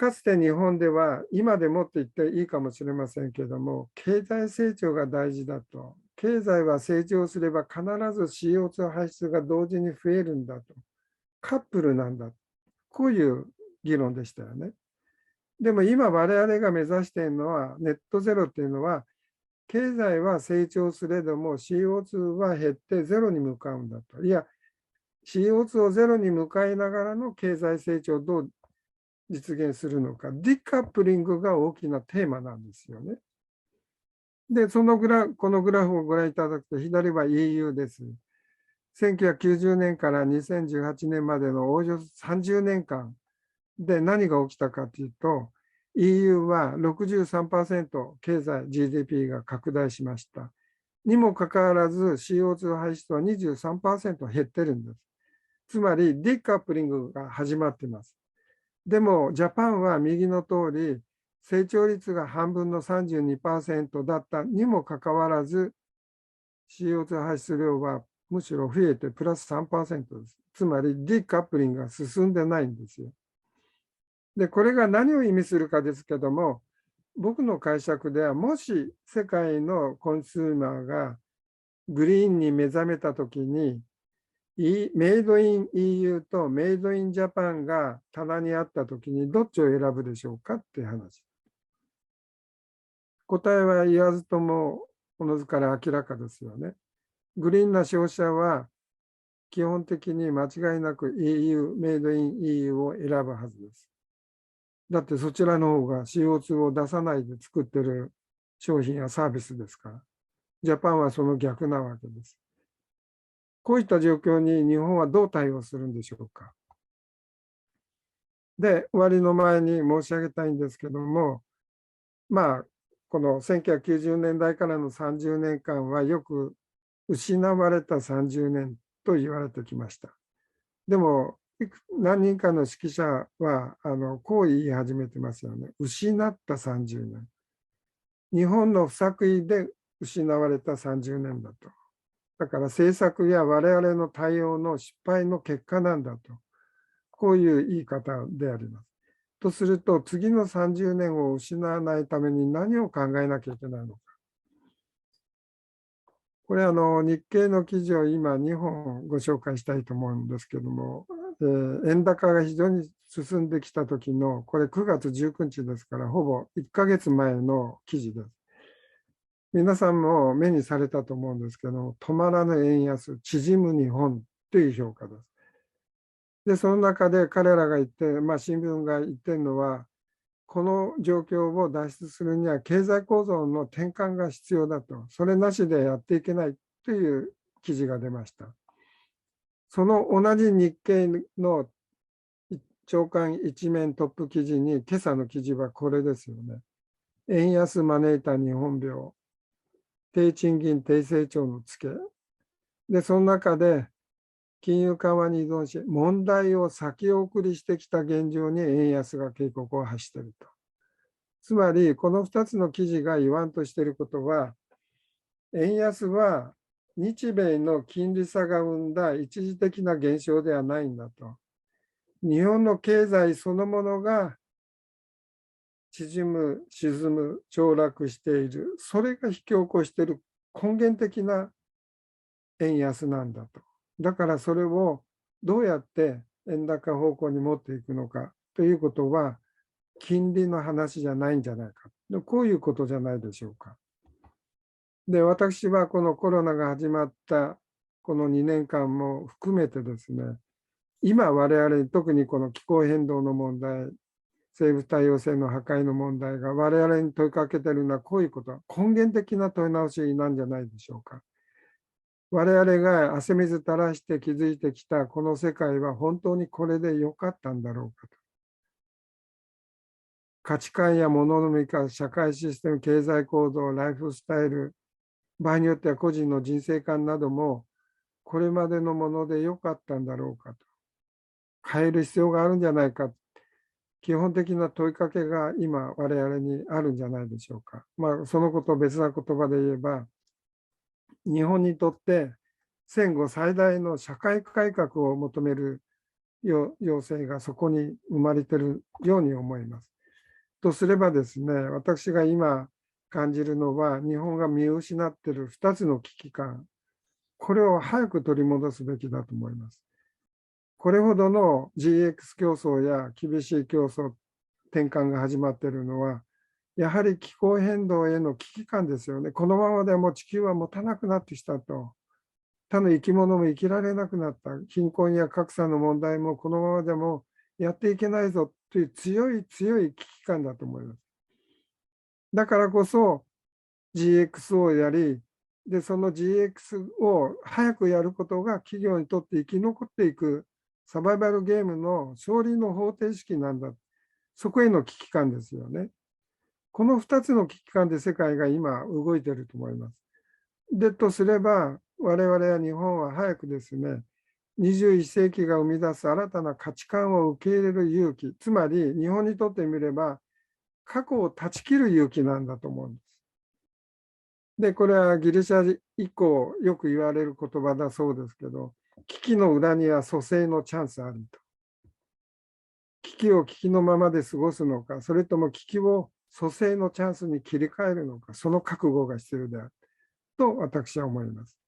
かつて日本では、今でもって言っていいかもしれませんけども、経済成長が大事だと。経済は成長すれば必ず CO2 排出が同時に増えるんだと。カップルなんだ。こういう議論でしたよね。でも今我々が目指しているのは、ネットゼロっていうのは、経済は成長すれども CO2 は減ってゼロに向かうんだと。いや、CO2 をゼロに向かいながらの経済成長をどう実現するのか。ディカップリングが大きなテーマなんですよね。で、このグラフをご覧いただくと、左は EU です。1990年から2018年までのおおよそ30年間で何が起きたかというと、EU は 63% 経済 GDP が拡大しました。にもかかわらず CO2 排出は 23% 減ってるんです。つまりディカップリングが始まっています。でもジャパンは右の通り成長率が半分の 32% だったにもかかわらず CO2 排出量はむしろ増えてプラス 3% です。つまりディカップリングが進んでないんですよ。で、これが何を意味するかですけども、僕の解釈では、もし世界のコンシューマーがグリーンに目覚めたときに、メイドイン EU とメイドインジャパンが棚にあったときに、どっちを選ぶでしょうかっていう話。答えは言わずともおのずから明らかですよね。グリーンな消費者は基本的に間違いなく EU、メイドイン EU を選ぶはずです。だってそちらの方が CO2 を出さないで作ってる商品やサービスですから。ジャパンはその逆なわけです。こういった状況に日本はどう対応するんでしょうか。で、終わりの前に申し上げたいんですけども、この1990年代からの30年間はよく失われた30年と言われてきました。でも、何人かの識者はこう言い始めてますよね。失った30年。日本の不作為で失われた30年だと。だから政策や我々の対応の失敗の結果なんだと。こういう言い方であります。とすると、次の30年を失わないために何を考えなきゃいけないのか。これ日経の記事を今2本ご紹介したいと思うんですけども、円高が非常に進んできた時の、これ9月19日ですから、ほぼ1ヶ月前の記事です。皆さんも目にされたと思うんですけど、止まらぬ円安、縮む日本という評価です。で、その中で彼らが言って、新聞が言ってるのは、この状況を脱出するには経済構造の転換が必要だと、それなしでやっていけないという記事が出ました。その同じ日経の朝刊一面トップ記事に、今朝の記事はこれですよね。円安招いた日本病、低賃金低成長のツケ。で、その中で金融緩和に依存し、問題を先送りしてきた現状に円安が警告を発していると。つまり、この2つの記事が言わんとしていることは、円安は日米の金利差が生んだ一時的な現象ではないんだと。日本の経済そのものが縮む、沈む、凋落している。それが引き起こしている根源的な円安なんだと。だからそれをどうやって円高方向に持っていくのかということは、金利の話じゃないんじゃないか。こういうことじゃないでしょうか。で、私はこのコロナが始まったこの2年間も含めてですね、今我々、特にこの気候変動の問題、生物多様性の破壊の問題が我々に問いかけているのはこういうこと、根源的な問い直しなんじゃないでしょうか。我々が汗水垂らして築いてきたこの世界は本当にこれで良かったんだろうかと。価値観や物の見方、社会システム、経済構造、ライフスタイル、場合によっては個人の人生観などもこれまでのもので良かったんだろうかと。変える必要があるんじゃないか。基本的な問いかけが今我々にあるんじゃないでしょうか。そのことを別な言葉で言えば、日本にとって戦後最大の社会改革を求める要請がそこに生まれているように思います。とすればですね、私が今感じるのは、日本が見失っている2つの危機感、これを早く取り戻すべきだと思います。これほどの GX 競争や厳しい競争、転換が始まっているのは、やはり気候変動への危機感ですよね。このままでも地球は持たなくなってきたと。他の生き物も生きられなくなった。貧困や格差の問題もこのままでもやっていけないぞという強い強い危機感だと思います。だからこそ GX をやり、で、その GX を早くやることが企業にとって生き残っていくサバイバルゲームの勝利の方程式なんだ。そこへの危機感ですよね。この2つの危機感で世界が今動いていると思います。で、とすれば、我々や日本は早くですね、21世紀が生み出す新たな価値観を受け入れる勇気、つまり日本にとってみれば、過去を断ち切る勇気なんだと思うんです。で、これはギリシャ以降よく言われる言葉だそうですけど、危機の裏には蘇生のチャンスありと。危機を危機のままで過ごすのか、それとも危機を蘇生のチャンスに切り替えるのか、その覚悟が必要であると私は思います。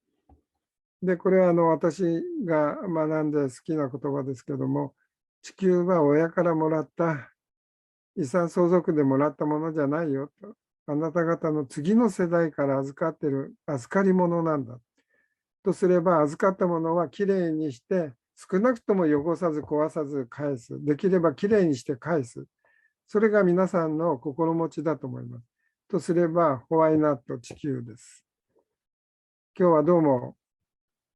で、これは私が学んで好きな言葉ですけども、地球は親からもらった遺産相続でもらったものじゃないよと。あなた方の次の世代から預かっている預かり物なんだ。とすれば、預かったものはきれいにして、少なくとも汚さず壊さず返す。できればきれいにして返す。それが皆さんの心持ちだと思います。とすれば、ホワイナット地球です。今日はどうも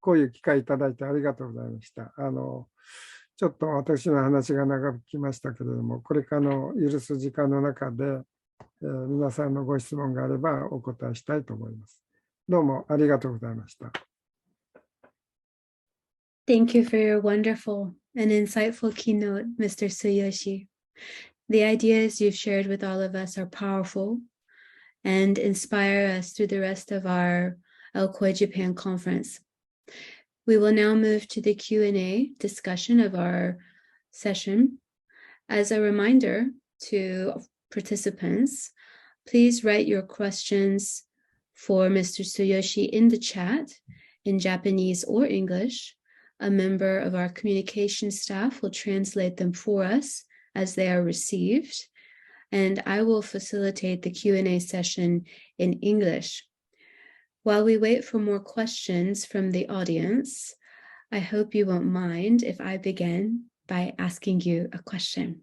こういう機会いただいてありがとうございました。ちょっと私の話が長くきましたけれども、これからの許す時間の中で、皆さんのご質問があればお答えしたいと思います。どうもありがとうございました。Thank you for your wonderful and insightful keynote, Mr. Tsuyoshi. The ideas you've shared with all of us are powerful and inspire us through the rest of our LCOY Japan conference. We will now move to the Q&A discussion of our session. As a reminder to participants, please write your questions for Mr. Tsuyoshi in the chat in Japanese or English. A member of our communication staff will translate them for us as they are received, and I will facilitate the Q&A session in English. While we wait for more questions from the audience, I hope you won't mind if I begin by asking you a question.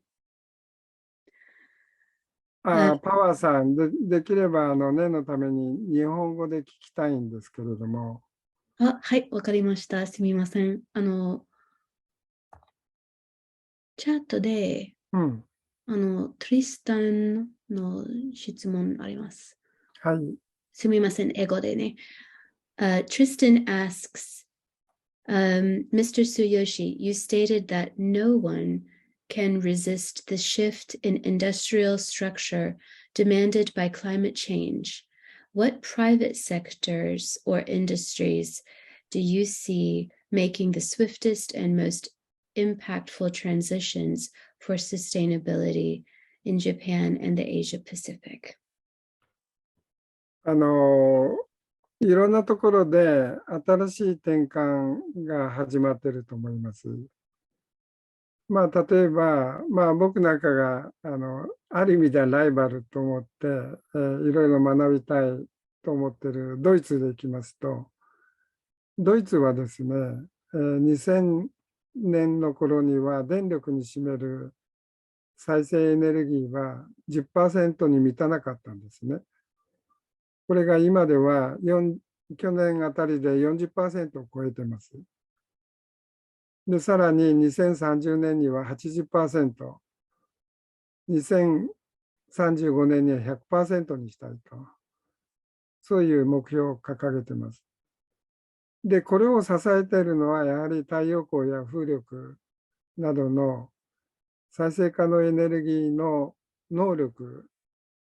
パワーさん、できれば念のために日本語で聞きたいんですけれども。はい、わかりました。すみません。チャットで、トリスタンの質問あります。はい。すみません、英語でね。Tristan asks, Mr. Tsuyoshi, you stated that no one can resist the shift in industrial structure demanded by climate change. What private sectors or industries do you see making the swiftest and most impactful transitions for sustainability in Japan and the Asia Pacific? いろんなところで新しい転換が始まっていると思います。例えば、僕なんかがある意味ではライバルと思って、いろいろ学びたいと思っているドイツでいきますと、ドイツはですね、2000年の頃には電力に占める再生エネルギーは 10% に満たなかったんですね。これが今では去年あたりで 40% を超えています。で、さらに2030年には 80%、2035年には 100% にしたいと、そういう目標を掲げています。で、これを支えているのは、やはり太陽光や風力などの再生可能エネルギーの能力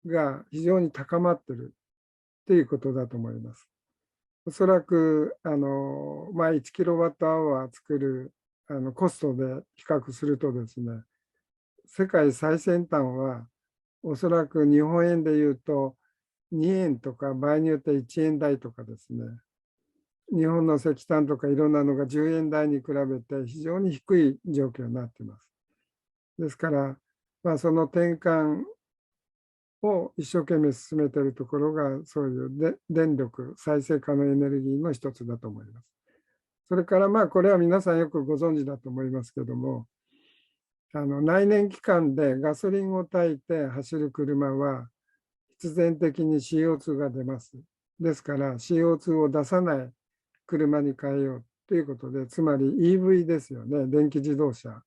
が非常に高まっているということだと思います。おそらく1キロワットアワー作るコストで比較するとですね、世界最先端はおそらく日本円でいうと2円とか場合によって1円台とかですね、日本の石炭とかいろんなのが10円台に比べて非常に低い状況になっています。ですから、その転換を一生懸命進めているところが、そういう電力、再生可能エネルギーの一つだと思います。それからこれは皆さんよくご存知だと思いますけども、内燃機関でガソリンを焚いて走る車は必然的に CO2 が出ます。ですから CO2 を出さない車に変えようということで、つまり EV ですよね、電気自動車。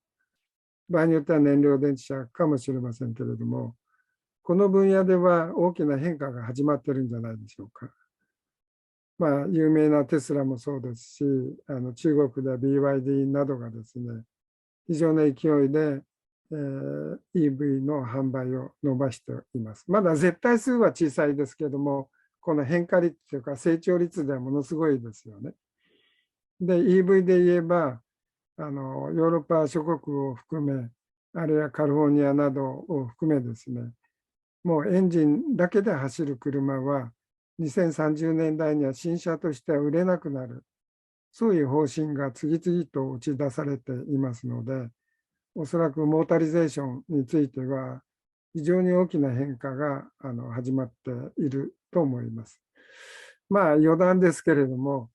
場合によっては燃料電池車かもしれませんけれども、この分野では大きな変化が始まってるんじゃないでしょうか。有名なテスラもそうですし、中国では BYD などがですね、非常な勢いで、EV の販売を伸ばしています。まだ絶対数は小さいですけれども、この変化率というか成長率ではものすごいですよね。で、EV で言えば、ヨーロッパ諸国を含め、あるいはカリフォルニアなどを含めですね、もうエンジンだけで走る車は2030年代には新車としては売れなくなる、そういう方針が次々と打ち出されていますので、おそらくモータリゼーションについては非常に大きな変化が始まっていると思います。余談ですけれども、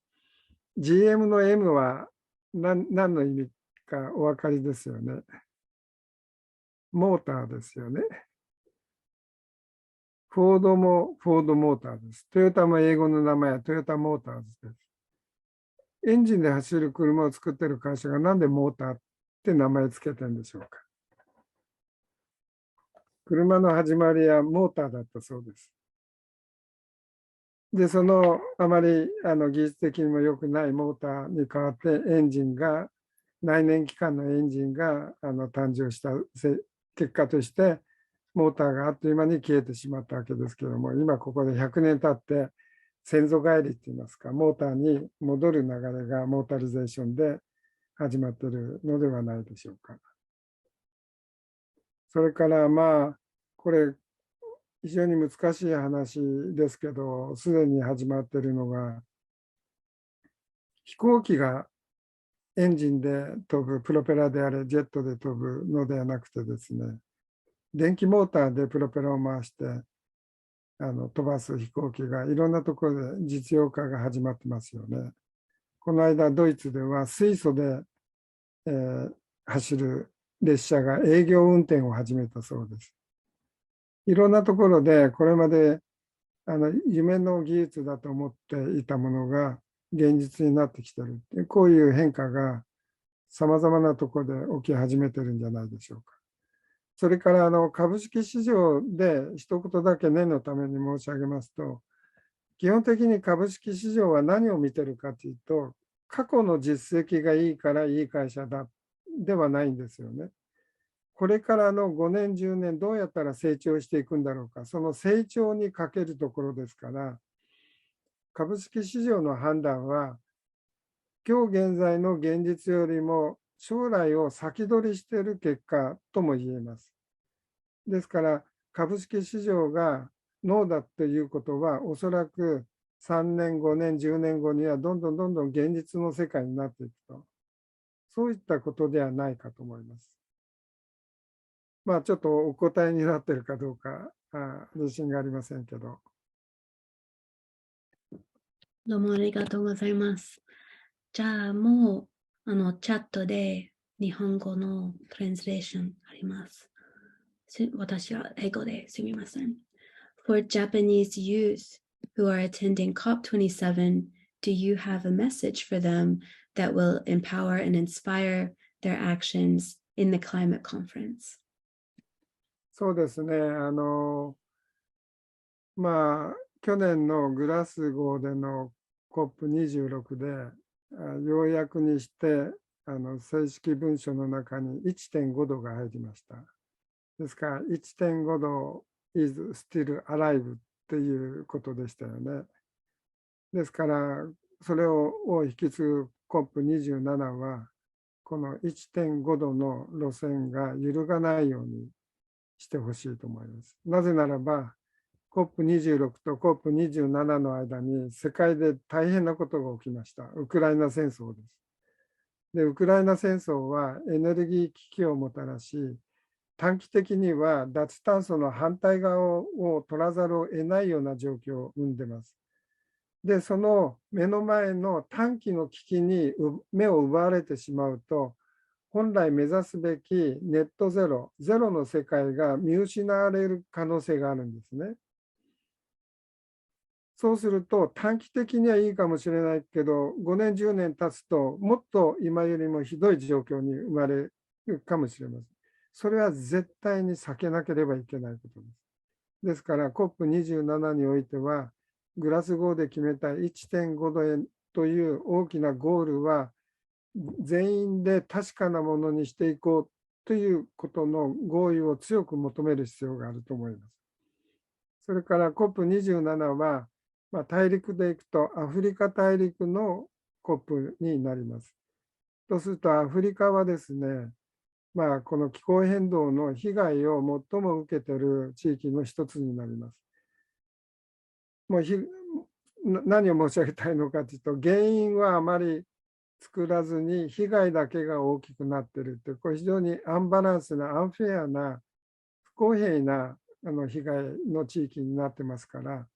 GM の M は何の意味かお分かりですよね。モーターですよね。フォードもフォードモーターです。トヨタも英語の名前はトヨタモーターズです。エンジンで走る車を作っている会社がなんでモーターって名前つけてるんでしょうか。車の始まりはモーターだったそうです。で、そのあまり技術的にも良くないモーターに代わってエンジンが、内燃機関のエンジンが誕生した結果として、モーターがあっという間に消えてしまったわけですけれども、今ここで100年経って先祖返りって言いますか、モーターに戻る流れがモータリゼーションで始まっているのではないでしょうか。それからこれ非常に難しい話ですけど、すでに始まっているのが、飛行機がエンジンで飛ぶ、プロペラであれ、ジェットで飛ぶのではなくてですね、電気モーターでプロペラを回して飛ばす飛行機がいろんなところで実用化が始まってますよね。この間ドイツでは水素で、走る列車が営業運転を始めたそうです。いろんなところでこれまで夢の技術だと思っていたものが現実になってきている、こういう変化がさまざまなところで起き始めてるんじゃないでしょうか。それから株式市場で一言だけ念のために申し上げますと、基本的に株式市場は何を見てるかというと、過去の実績がいいからいい会社だではないんですよね。これからの5年、10年どうやったら成長していくんだろうか、その成長にかけるところですから、株式市場の判断は今日現在の現実よりも将来を先取りしている結果とも言えます。ですから株式市場がノーだということは、おそらく3年、5年、10年後にはどんどん現実の世界になっていくと、そういったことではないかと思います。ちょっとお答えになっているかどうか自信がありませんけど。どうもありがとうございます。じゃあもうチャットで日本語のトランスレーションあります。私は英語ですみません。For Japanese youth who are attending COP27, do you have a message for them that will empower and inspire their actions in the climate conference? そうですね。去年のグラスゴーでの COP26 でようやくにして正式文書の中に 1.5 度が入りました。ですから 1.5 度 is still alive っていうことでしたよね。ですからそれを引き継ぐ COP27 はこの 1.5 度の路線が揺るがないようにしてほしいと思います。なぜならば、COP26 と COP27 の間に世界で大変なことが起きました。ウクライナ戦争です。で、ウクライナ戦争はエネルギー危機をもたらし、短期的には脱炭素の反対側を取らざるを得ないような状況を生んでいます。で、その目の前の短期の危機に目を奪われてしまうと、本来目指すべきネットゼロ、ゼロの世界が見失われる可能性があるんですね。そうすると短期的にはいいかもしれないけど、5年、10年経つともっと今よりもひどい状況に生まれるかもしれません。それは絶対に避けなければいけないことです。ですから COP27 においては、グラスゴーで決めた 1.5 度へという大きなゴールは、全員で確かなものにしていこうということの合意を強く求める必要があると思います。それから COP27 は、大陸でいくとアフリカ大陸の COP になります。そうするとアフリカはですね、この気候変動の被害を最も受けている地域の一つになります。もう何を申し上げたいのかというと、原因はあまり作らずに被害だけが大きくなっているという、これ非常にアンバランスな、アンフェアな、不公平な被害の地域になってますから、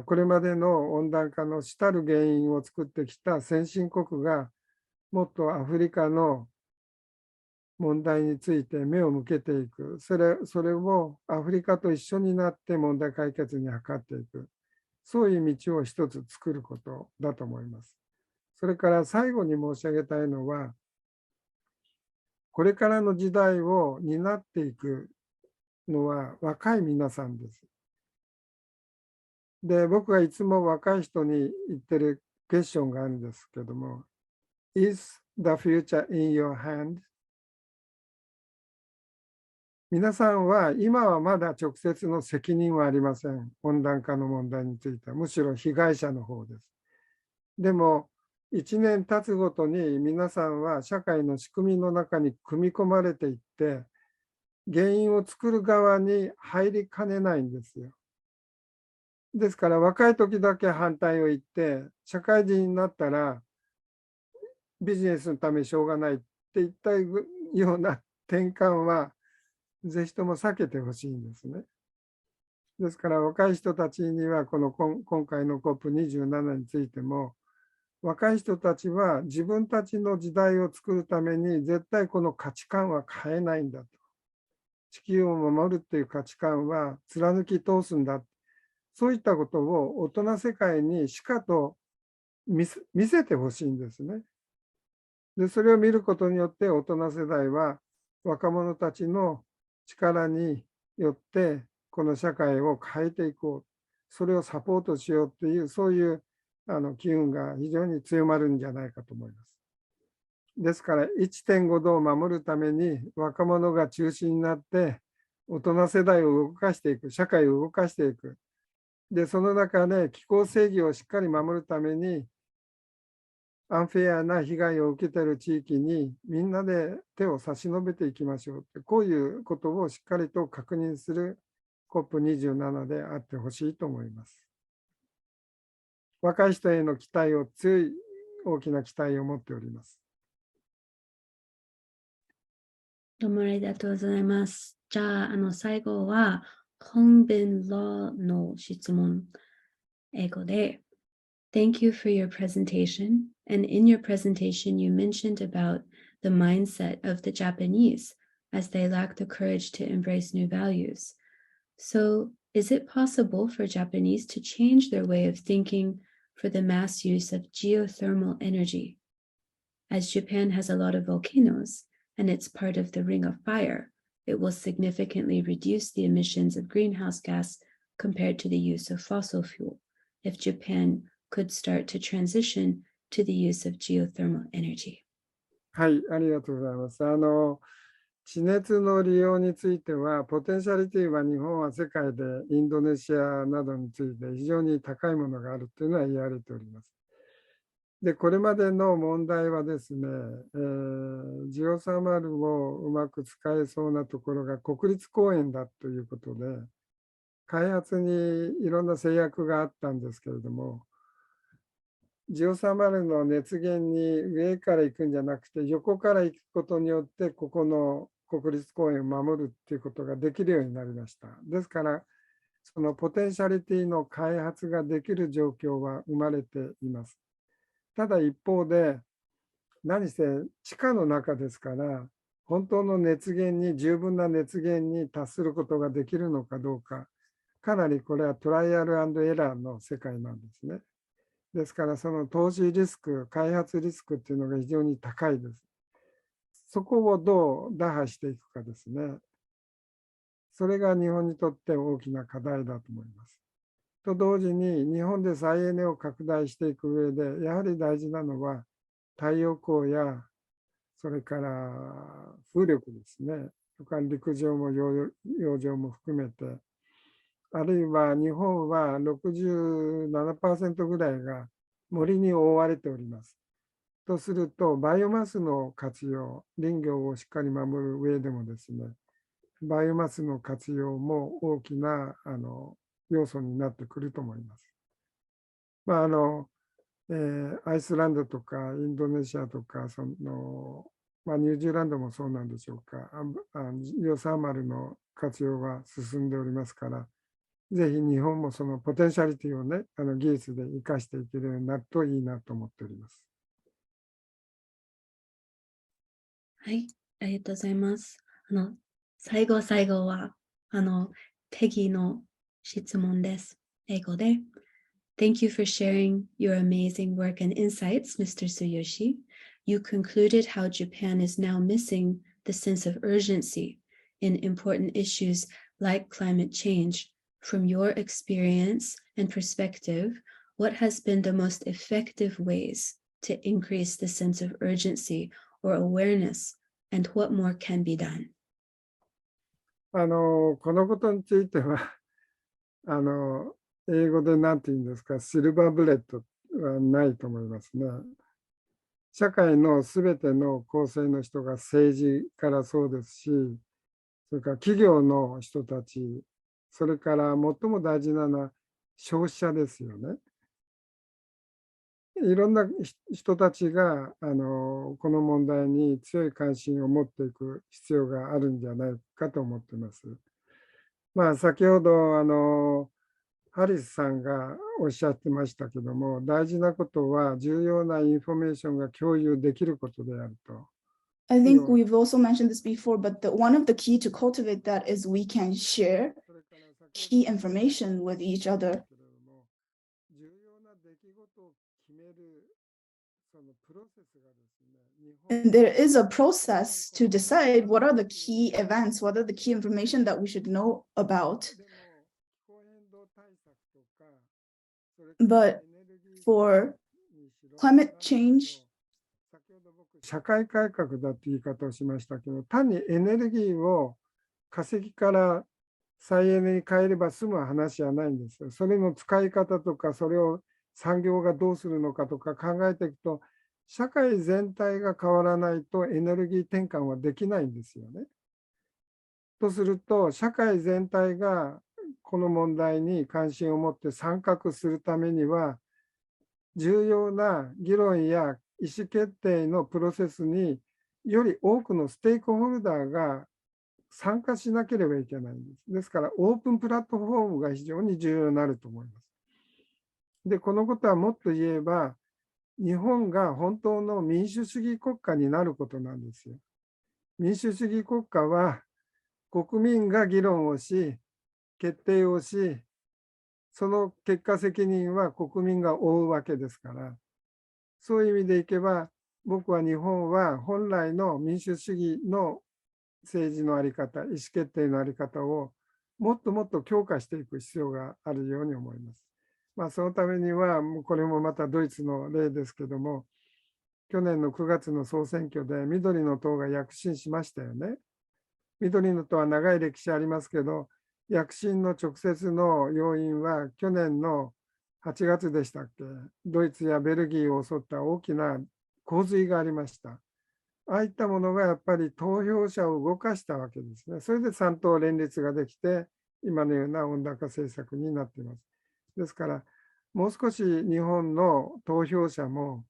これまでの温暖化の主たる原因を作ってきた先進国が、もっとアフリカの問題について目を向けていく、それをアフリカと一緒になって問題解決に図っていく、そういう道を一つ作ることだと思います。それから最後に申し上げたいのは、これからの時代を担っていくのは若い皆さんです。で、僕がいつも若い人に言ってるクエスチョンがあるんですけども、Is the future in your hand? 皆さんは今はまだ直接の責任はありません。温暖化の問題については、むしろ被害者の方です。でも、1年経つごとに皆さんは社会の仕組みの中に組み込まれていって、原因を作る側に入りかねないんですよ。ですから若い時だけ反対を言って、社会人になったらビジネスのためしょうがないっていったような転換は、ぜひとも避けてほしいんですね。ですから若い人たちには今回の COP27 についても、若い人たちは自分たちの時代を作るために絶対この価値観は変えないんだと。地球を守るっていう価値観は貫き通すんだ。そういったことを大人世界にしかと見せてほしいんですね。で、それを見ることによって大人世代は若者たちの力によってこの社会を変えていこう。それをサポートしようっていう、そういう機運が非常に強まるんじゃないかと思います。ですから 1.5 度を守るために若者が中心になって大人世代を動かしていく、社会を動かしていく。で、その中で気候正義をしっかり守るためにアンフェアな被害を受けている地域にみんなで手を差し伸べていきましょうって、こういうことをしっかりと確認する COP27 であってほしいと思います。若い人への期待を強い大きな期待を持っております。どうもありがとうございます。じゃあ、最後は本文の質問、英語で。Thank you for your presentation. And in your presentation, you mentioned about the mindset of the Japanese as they lack the courage to embrace new values. So, is it possible for Japanese to change their way of thinking for the mass use of geothermal energy? As Japan has a lot of volcanoes and it's part of the Ring of Fire, it will significantly reduce the emissions of greenhouse gas compared to the use of fossil fuel if Japan could start to transition to the use of geothermal energy. はい、ありがとうございます。地熱の利用については、ポテンシャリティは日本は世界でインドネシアなどについて非常に高いものがあるというのは言われております。で、これまでの問題はですね、ジオサーマルをうまく使えそうなところが国立公園だということで、開発にいろんな制約があったんですけれども、ジオサーマルの熱源に上から行くんじゃなくて、横から行くことによって、ここの国立公園を守るっていうことができるようになりました。ですから、そのポテンシャリティの開発ができる状況は生まれています。ただ一方で、何せ地下の中ですから、本当の熱源に、十分な熱源に達することができるのかどうか、かなりこれはトライアル&エラーの世界なんですね。ですから、その投資リスク、開発リスクっていうのが非常に高いです。そこをどう打破していくかですね。それが日本にとって大きな課題だと思います。と同時に、日本で再エネを拡大していく上で、やはり大事なのは、太陽光や、それから風力ですね。それから陸上も洋上も含めて、あるいは日本は67% ぐらいが森に覆われております。とすると、バイオマスの活用、林業をしっかり守る上でもですね、バイオマスの活用も大きな要素になってくると思います。アイスランドとかインドネシアとかニュージーランドもそうなんでしょうか、ジオサーマルの活用が進んでおりますから、ぜひ日本もそのポテンシャリティをね、技術で生かしていけるようになるといいなと思っております。はい、ありがとうございます。最後は、ペギの質問です。英語で。Thank you for sharing your amazing work and insights, Mr. Tsuyoshi. You concluded how Japan is now missing the sense of urgency in important issues like climate change. From your experience and perspective, what has been the most effective ways to increase the sense of urgency or awareness, and what more can be done? このことについては英語で何て言うんですか、シルバーブレッドはないと思いますね。社会のすべての構成の人が政治からそうですし、それから企業の人たち、それから最も大事なのは消費者ですよね。いろんな人たちがこの問題に強い関心を持っていく必要があるんじゃないかと思っています。先ほどハリスさんがおっしゃってましたけども、大事なことは重要なインフォメーションが共有できることであると。I think we've also mentioned this before, but one of the key to cultivate that is we can share key information with each other. And there is a process to decide what are the key events, what are the key information that we should know about. But for climate change, 社会改革だという言い方をしましたけど、単にエネルギーを化石から再エネに変えれば済む話じゃないんですよ。それの使い方とか、それを産業がどうするのかとか考えていくと、社会全体が変わらないとエネルギー転換はできないんですよね。とすると、社会全体がこの問題に関心を持って参画するためには、重要な議論や意思決定のプロセスにより多くのステークホルダーが参加しなければいけないんです。ですから、オープンプラットフォームが非常に重要になると思います。で、このことはもっと言えば、日本が本当の民主主義国家になることなんですよ。民主主義国家は国民が議論をし、決定をし、その結果責任は国民が負うわけですから、そういう意味でいけば、僕は日本は本来の民主主義の政治の在り方、意思決定の在り方をもっともっと強化していく必要があるように思います。そのためには、これもまたドイツの例ですけども、去年の9月の総選挙で緑の党が躍進しましたよね。緑の党は長い歴史ありますけど、躍進の直接の要因は去年の8月でしたっけ、ドイツやベルギーを襲った大きな洪水がありました。ああいったものがやっぱり投票者を動かしたわけですね。それで3党連立ができて、今のような温暖化政策になっています。ですから、もう少し日本の投票者も、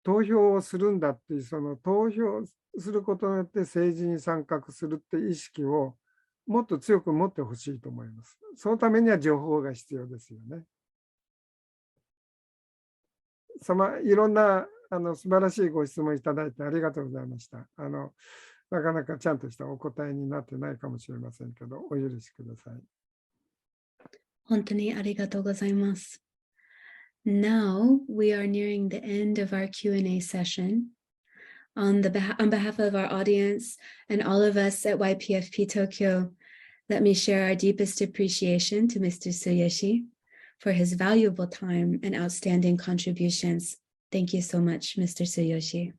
投票をするんだっていう、その投票することによって政治に参画するって意識をもっと強く持ってほしいと思います。そのためには情報が必要ですよね。いろんな素晴らしいご質問いただいてありがとうございました。なかなかちゃんとしたお答えになってないかもしれませんけど、お許しください。本当にありがとうございます。Now we are nearing the end of our Q&A session. On behalf of our audience and all of us at YPFP Tokyo, let me share our deepest appreciation to Mr. Tsuyoshi for his valuable time and outstanding contributions. Thank you so much, Mr. Tsuyoshi.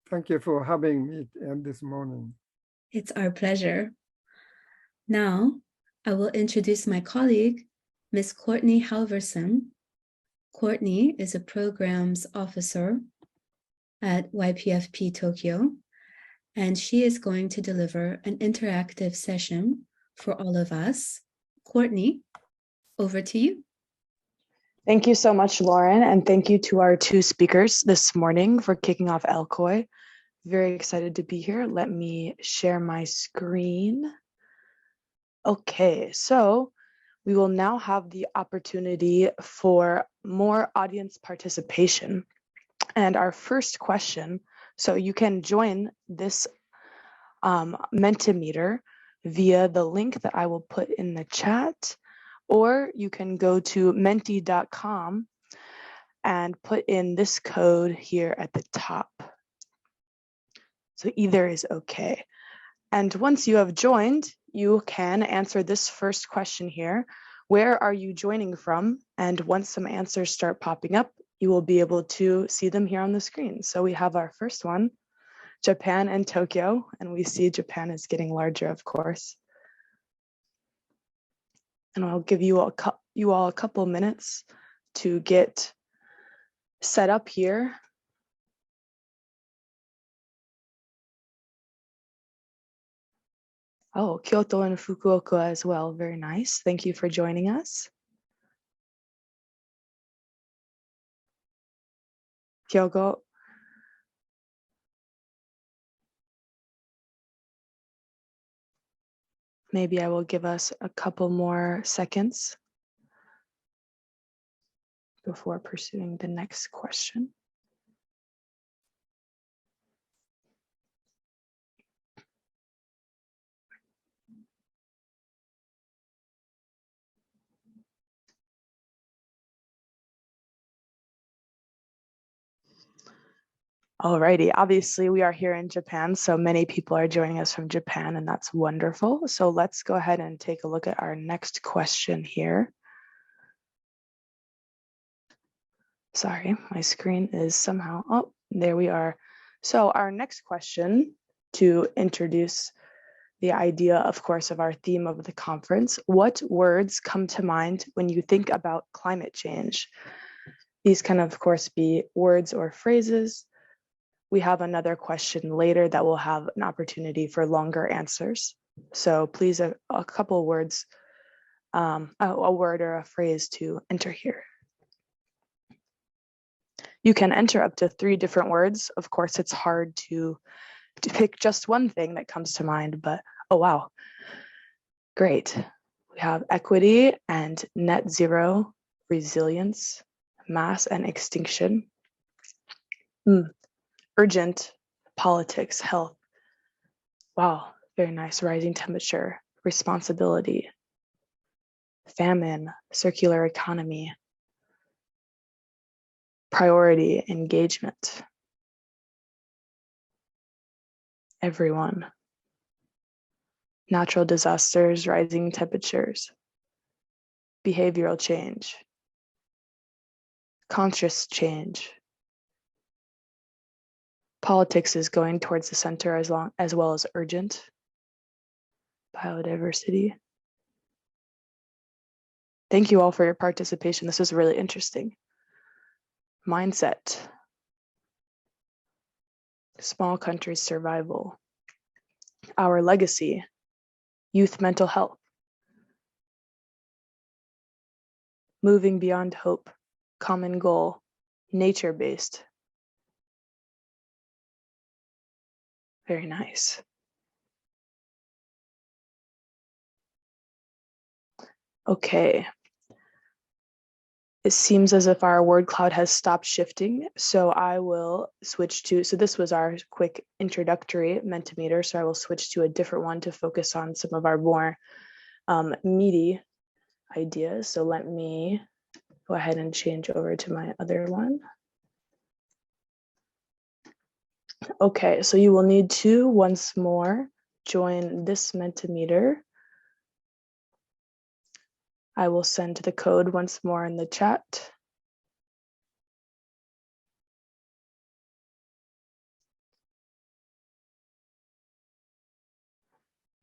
Thank you for having me this morning. It's our pleasure. Now, I will introduce my colleague, Ms. Courtney Halverson. Courtney is a programs officer at YPFP Tokyo, and she is going to deliver an interactive session for all of us. Courtney, over to you. Thank you so much, Lauren, and thank you to our two speakers this morning for kicking off LCOY. Very excited to be here. Let me share my screen. Okay, so we will now have the opportunity for more audience participation. And our first question, so you can join this Mentimeter via the link that I will put in the chat, or you can go to menti.com and put in this code here at the top. So either is okay. And once you have joined, you can answer this first question here. Where are you joining from? And once some answers start popping up, you will be able to see them here on the screen. So we have our first one, Japan and Tokyo, and we see Japan is getting larger, of course. And I'll give you all a couple minutes to get set up here. Oh, Kyoto and Fukuoka as well. Very nice. Thank you for joining us. Kyogo. Maybe I will give us a couple more seconds before pursuing the next question. Alrighty, obviously we are here in Japan, so many people are joining us from Japan, and that's wonderful. So let's go ahead and take a look at our next question here. Sorry, my screen is somehow, oh, there we are. So our next question, to introduce the idea, of course, of our theme of the conference, what words come to mind when you think about climate change? These can, of course, be words or phrases. We have another question later that will have an opportunity for longer answers. So please, a couple words, a word or a phrase to enter here. You can enter up to 3 different words. Of course, it's hard to pick just one thing that comes to mind, but oh, wow. Great. We have equity and net zero, resilience, mass and extinction. Urgent, politics, health. Wow, very nice. Rising temperature, responsibility, famine, circular economy, priority, engagement. Everyone. Natural disasters, rising temperatures, behavioral change, conscious change. Politics is going towards the center as well as urgent. Biodiversity. Thank you all for your participation. This was really interesting. Mindset. Small countries' survival. Our legacy. Youth mental health. Moving beyond hope. Common goal. Nature-based. Very nice. Okay. It seems as if our word cloud has stopped shifting, so I will switch to, so this was our quick introductory Mentimeter, so I will switch to a different one to focus on some of our more meaty ideas. So let me go ahead and change over to my other one. Okay, so you will need to once more join this Mentimeter. I will send the code once more in the chat.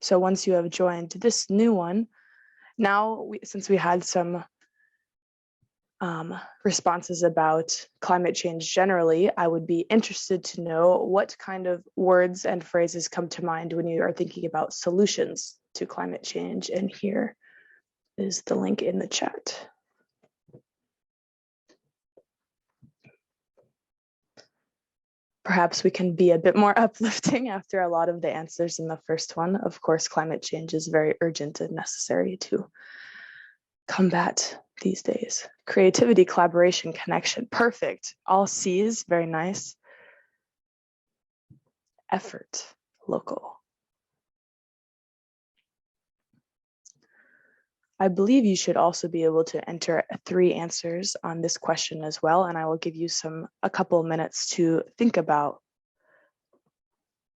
So once you have joined this new one, now since we had some responses about climate change generally, I would be interested to know what kind of words and phrases come to mind when you are thinking about solutions to climate change. And here is the link in the chat. Perhaps we can be a bit more uplifting after a lot of the answers in the first one. Of course, climate change is very urgent and necessary to combat these days. Creativity, collaboration, connection. Perfect. All C's, very nice. Effort, local. I believe you should also be able to enter 3 answers on this question as well, and I will give you a couple of minutes to think about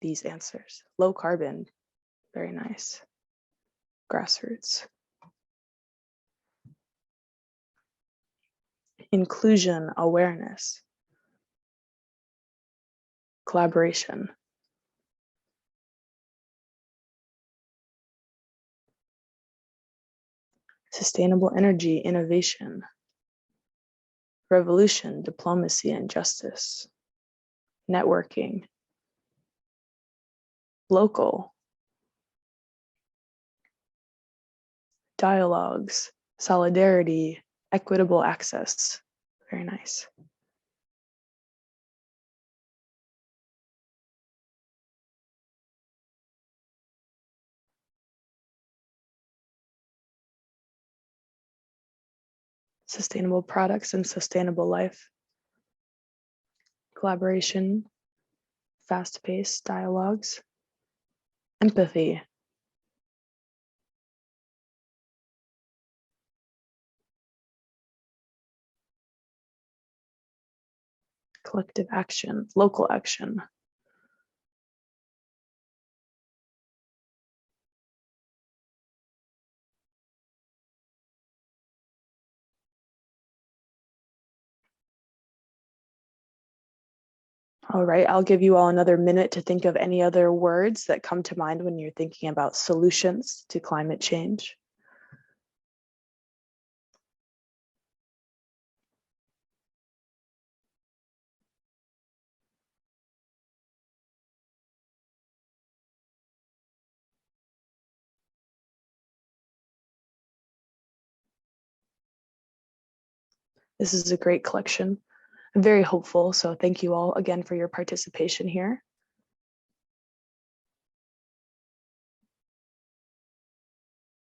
these answers. Low carbon, very nice. Grassroots. Inclusion, awareness. Collaboration. Sustainable energy, innovation. Revolution, diplomacy, and justice. Networking. Local. Dialogues, solidarity, equitable access. Very nice. Sustainable products and sustainable life. Collaboration, fast-paced dialogues. Empathy. Collective action, local action. All right, I'll give you all another minute to think of any other words that come to mind when you're thinking about solutions to climate change. This is a great collection. I'm very hopeful, so thank you all again for your participation here.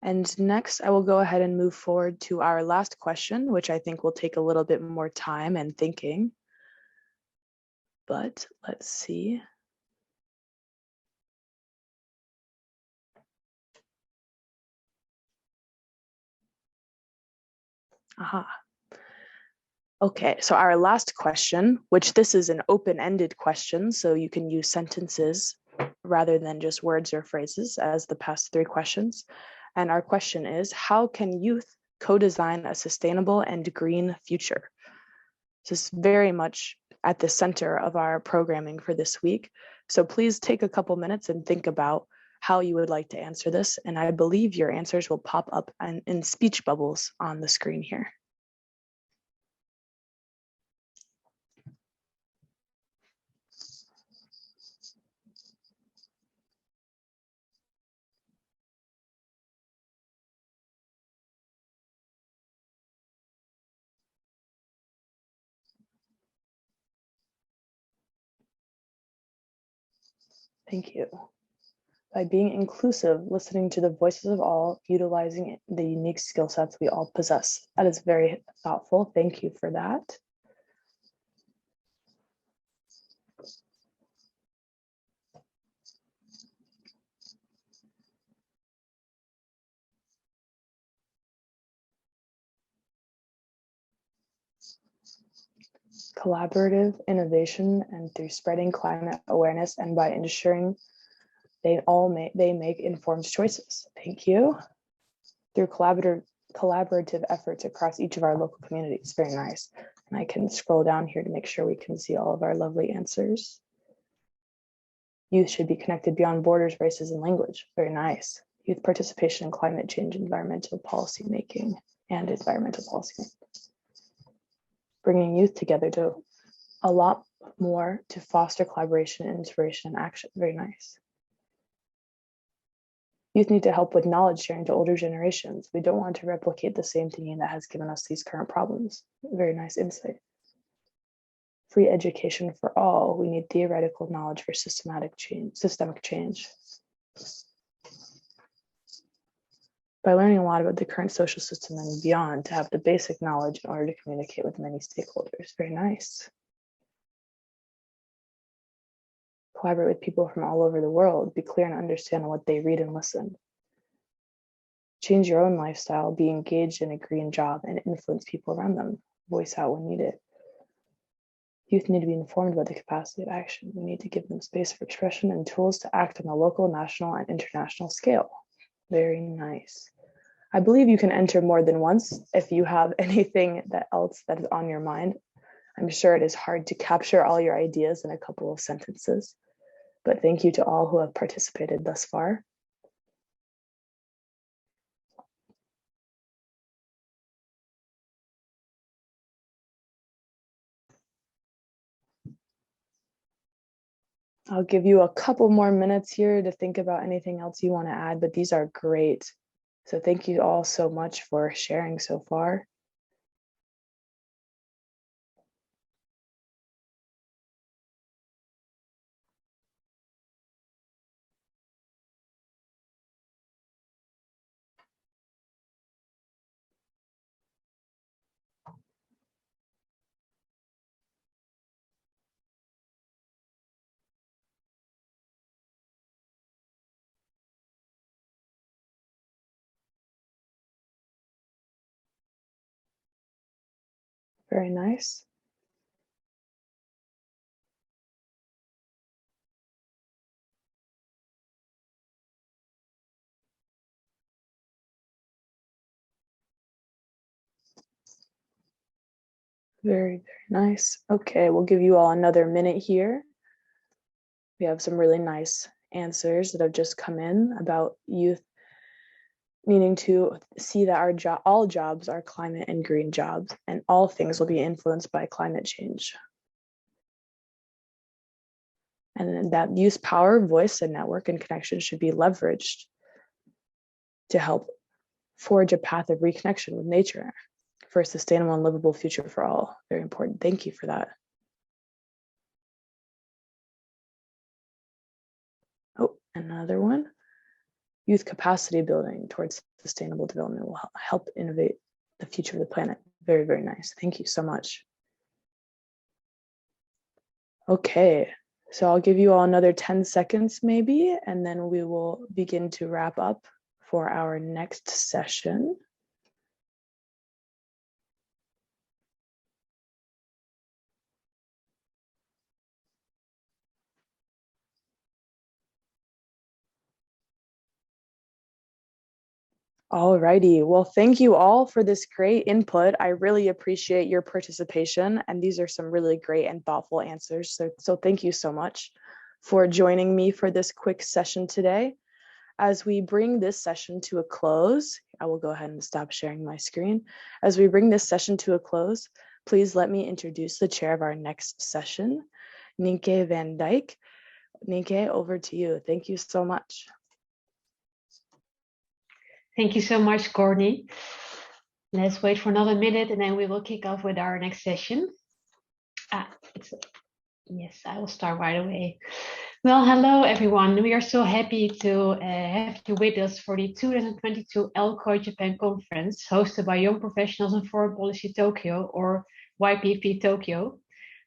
And next, I will go ahead and move forward to our last question, which I think will take a little bit more time and thinking. But let's see. Aha. Okay, so our last question, which this is an open-ended question, so you can use sentences rather than just words or phrases as the past 3 questions. And our question is, how can youth co-design a sustainable and green future? This is very much at the center of our programming for this week. So please take a couple minutes and think about how you would like to answer this. And I believe your answers will pop up in speech bubbles on the screen here. Thank you. By being inclusive, listening to the voices of all, utilizing the unique skill sets we all possess. That is very thoughtful. Thank you for that. Collaborative innovation and through spreading climate awareness and by ensuring they make informed choices. Thank you. Through collaborative efforts across each of our local communities. Very nice. And I can scroll down here to make sure we can see all of our lovely answers. Youth should be connected beyond borders, races, and language. Very nice. Youth participation in climate change, environmental policy making, and environmental policy making. Bringing youth together to a lot more to foster collaboration, inspiration, and action. Very nice. Youth need to help with knowledge sharing to older generations. We don't want to replicate the same thinking that has given us these current problems. Very nice insight. Free education for all. We need theoretical knowledge for systemic change. By learning a lot about the current social system and beyond, to have the basic knowledge in order to communicate with many stakeholders. Very nice. Collaborate with people from all over the world. Be clear and understand what they read and listen. Change your own lifestyle. Be engaged in a green job and influence people around them. Voice out when needed. Youth need to be informed about the capacity of action. We need to give them space for expression and tools to act on a local, national, and international scale. Very nice. I believe you can enter more than once if you have anything else that is on your mind. I'm sure it is hard to capture all your ideas in a couple of sentences, but thank you to all who have participated thus far. I'll give you a couple more minutes here to think about anything else you want to add, but these are great. So thank you all so much for sharing so far. Very nice. Very, very nice. Okay, we'll give you all another minute here. We have some really nice answers that have just come in about youth needing to see that all jobs are climate and green jobs, and all things will be influenced by climate change. And that youth power, voice, and network and connection should be leveraged to help forge a path of reconnection with nature for a sustainable and livable future for all. Very important. Thank you for that. Oh, another one. Youth capacity building towards sustainable development will help innovate the future of the planet. Very, very nice. Thank you so much. Okay, so I'll give you all another 10 seconds maybe, and then we will begin to wrap up for our next session. Alrighty, well, thank you all for this great input. I really appreciate your participation, and these are some really great and thoughtful answers. So thank you so much for joining me for this quick session today. As we bring this session to a close, I will go ahead and stop sharing my screen. As we bring this session to a close, please let me introduce the chair of our next session, Nienke van Dijk. Nienke, over to you. Thank you so much. Thank you so much, Courtney. Let's wait for another minute and then we will kick off with our next session. Yes, I will start right away. Well, hello, everyone. We are so happy to have you with us for the 2022 LCOY Japan Conference hosted by Young Professionals in Foreign Policy Tokyo, or YPFP Tokyo.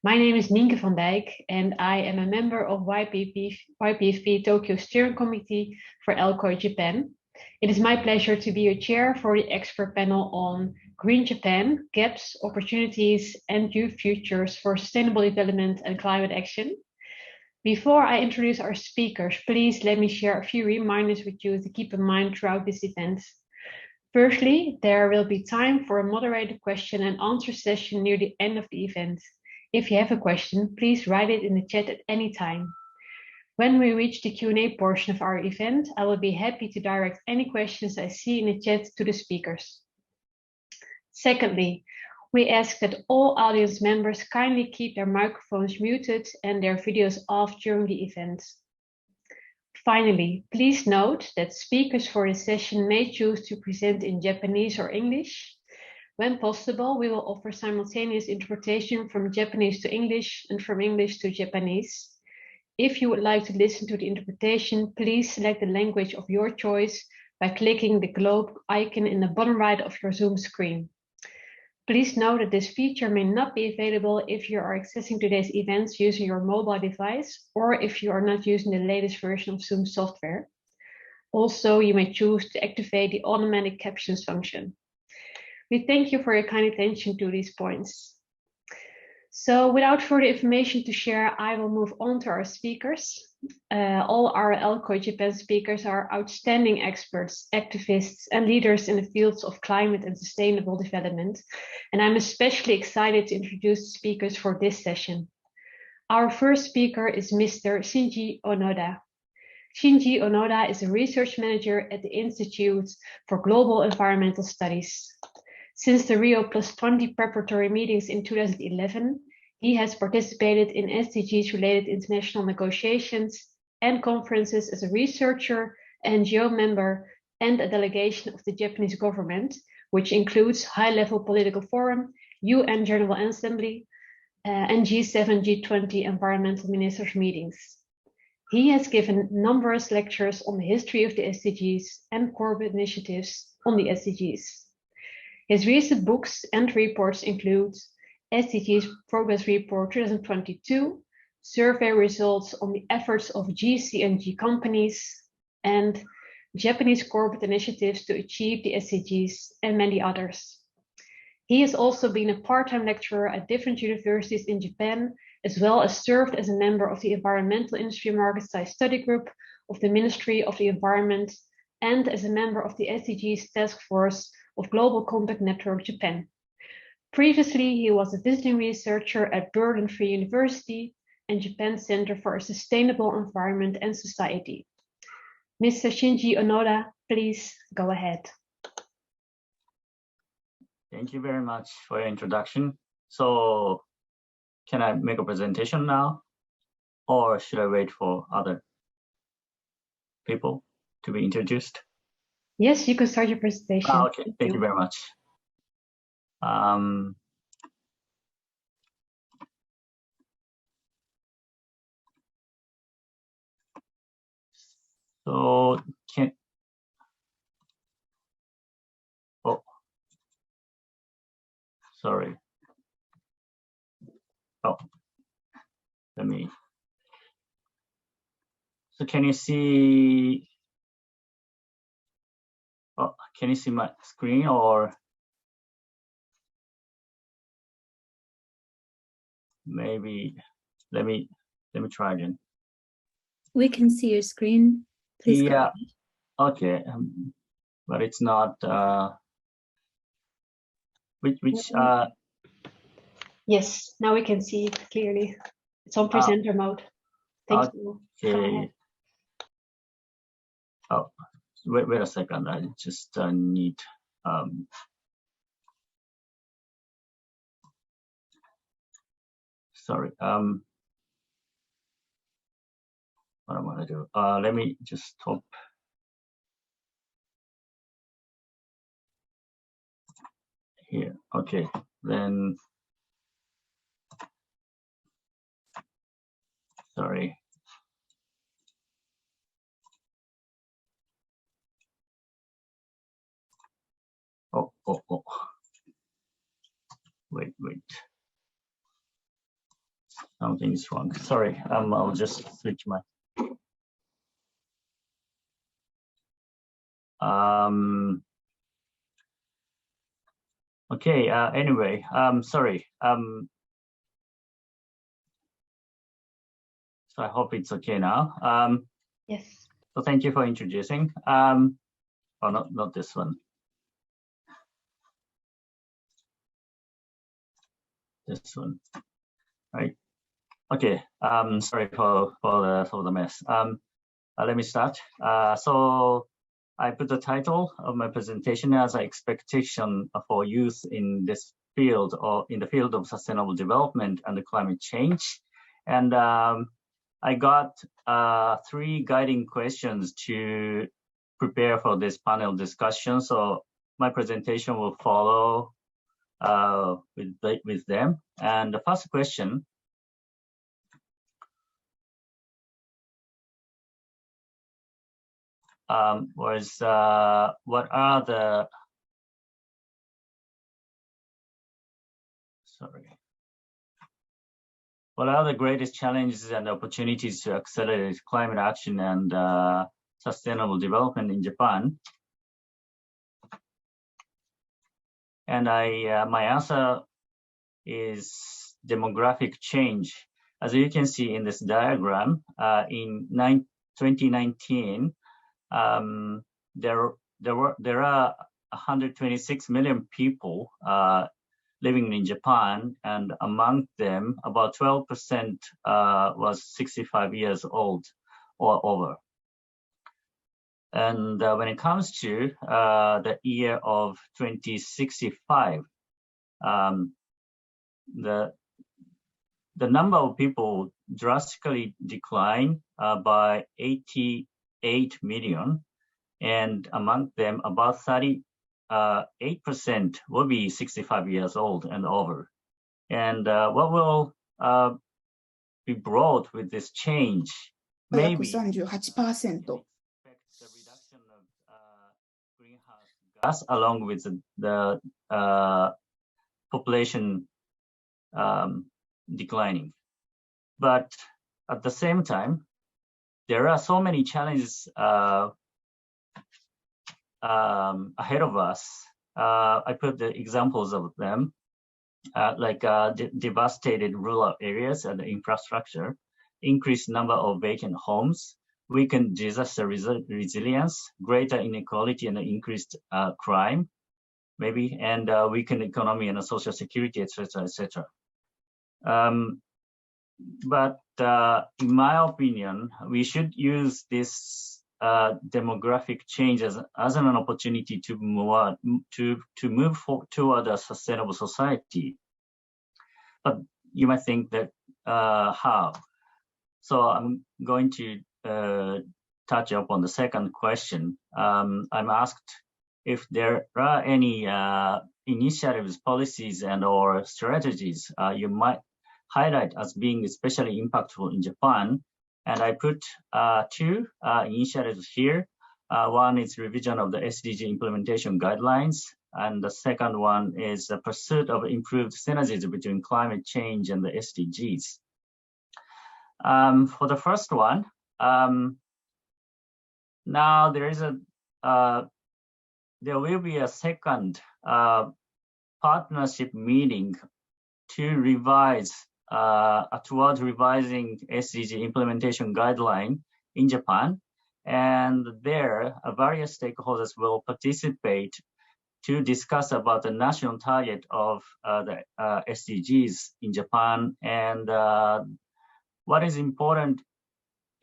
My name is Nienke van Dijk and I am a member of YPFP Tokyo Steering Committee for LCOY Japan. It is my pleasure to be your chair for the expert panel on Green Japan, Gaps, Opportunities and Youth Futures for Sustainable Development and Climate Action. Before I introduce our speakers, please let me share a few reminders with you to keep in mind throughout this event. Firstly, there will be time for a moderated question and answer session near the end of the event. If you have a question, please write it in the chat at any time. When we reach the Q&A portion of our event, I will be happy to direct any questions I see in the chat to the speakers. Secondly, we ask that all audience members kindly keep their microphones muted and their videos off during the event. Finally, please note that speakers for this session may choose to present in Japanese or English. When possible, we will offer simultaneous interpretation from Japanese to English and from English to Japanese. If you would like to listen to the interpretation, please select the language of your choice by clicking the globe icon in the bottom right of your Zoom screen. Please note that this feature may not be available if you are accessing today's events using your mobile device or if you are not using the latest version of Zoom software. Also, you may choose to activate the automatic captions function. We thank you for your kind attention to these points. So without further information to share, I will move on to our speakers. All our LCOY Japan speakers are outstanding experts, activists, and leaders in the fields of climate and sustainable development. And I'm especially excited to introduce the speakers for this session. Our first speaker is Mr. Shinji Onoda. Shinji Onoda is a research manager at the Institute for Global Environmental Studies. Since the Rio+20 preparatory meetings in 2011, he has participated in SDGs-related international negotiations and conferences as a researcher, NGO member, and a delegation of the Japanese government, which includes high-level political forum, UN General Assembly, and G7, G20 environmental ministers meetings. He has given numerous lectures on the history of the SDGs and corporate initiatives on the SDGs. His recent books and reports include SDGs Progress Report 2022, survey results on the efforts of GC&G companies, and Japanese corporate initiatives to achieve the SDGs, and many others. He has also been a part-time lecturer at different universities in Japan, as well as served as a member of the Environmental Industry Market Size Study Group of the Ministry of the Environment, and as a member of the SDGs Task Force of Global Compact Network Japan. Previously, he was a visiting researcher at Berlin Free University and Japan Center for a Sustainable Environment and Society. Mr. Shinji Onoda, please go ahead. Thank you very much for your introduction. So, can I make a presentation now? Or should I wait for other people to be introduced? Yes, you can start your presentation. Okay, thank you very much. So sorry. So can you see? Can you see my screen, or maybe let me try again. We can see your screen. Please go ahead. Okay, but it's not which Yes, now we can see it clearly. It's on presenter mode. Thank you. Okay. Oh, wait a second. I just need. Sorry. What am I gonna do? Let me just stop. Here. Okay. Then. Sorry. Oh. Wait. Something is wrong. Sorry. I'll just switch my. Okay. Anyway. Sorry. So I hope it's okay now. Yes. So thank you for introducing. Oh, not this one. This one, right? Okay. Sorry for the mess. Let me start. So I put the title of my presentation as an expectation for youth in this field, or in the field of sustainable development and climate change. And I got 3 guiding questions to prepare for this panel discussion. So my presentation will follow with them. And the first question was what are the greatest challenges and opportunities to accelerate climate action and sustainable development in Japan? And my answer is demographic change. As you can see in this diagram, in 2019, there are 126 million people living in Japan, and among them, about 12% was 65 years old or over. And when it comes to the year of 2065, the number of people drastically decline by 88 million, and among them, about 38% will be 65 years old and over. And what will be brought with this change? Maybe the reduction of greenhouse gas along with the population declining. But at the same time, there are so many challenges ahead of us. I put the examples of them, like devastated rural areas and infrastructure, increased number of vacant homes, weakened disaster resilience, greater inequality and increased crime, maybe, and weakened economy and social security, etc., etc. But in my opinion, we should use this demographic change as an opportunity to move toward a sustainable society. But you might think that how? So I'm going to touch up on the second question. I'm asked if there are any initiatives, policies, and/or strategies you might highlight as being especially impactful in Japan. And I put 2 initiatives here. One is revision of the SDG implementation guidelines, and the second one is the pursuit of improved synergies between climate change and the SDGs. For the first one, now there will be a second partnership meeting to revise towards revising SDG implementation guideline in Japan, and there various stakeholders will participate to discuss about the national target of the SDGs in Japan. And what is important,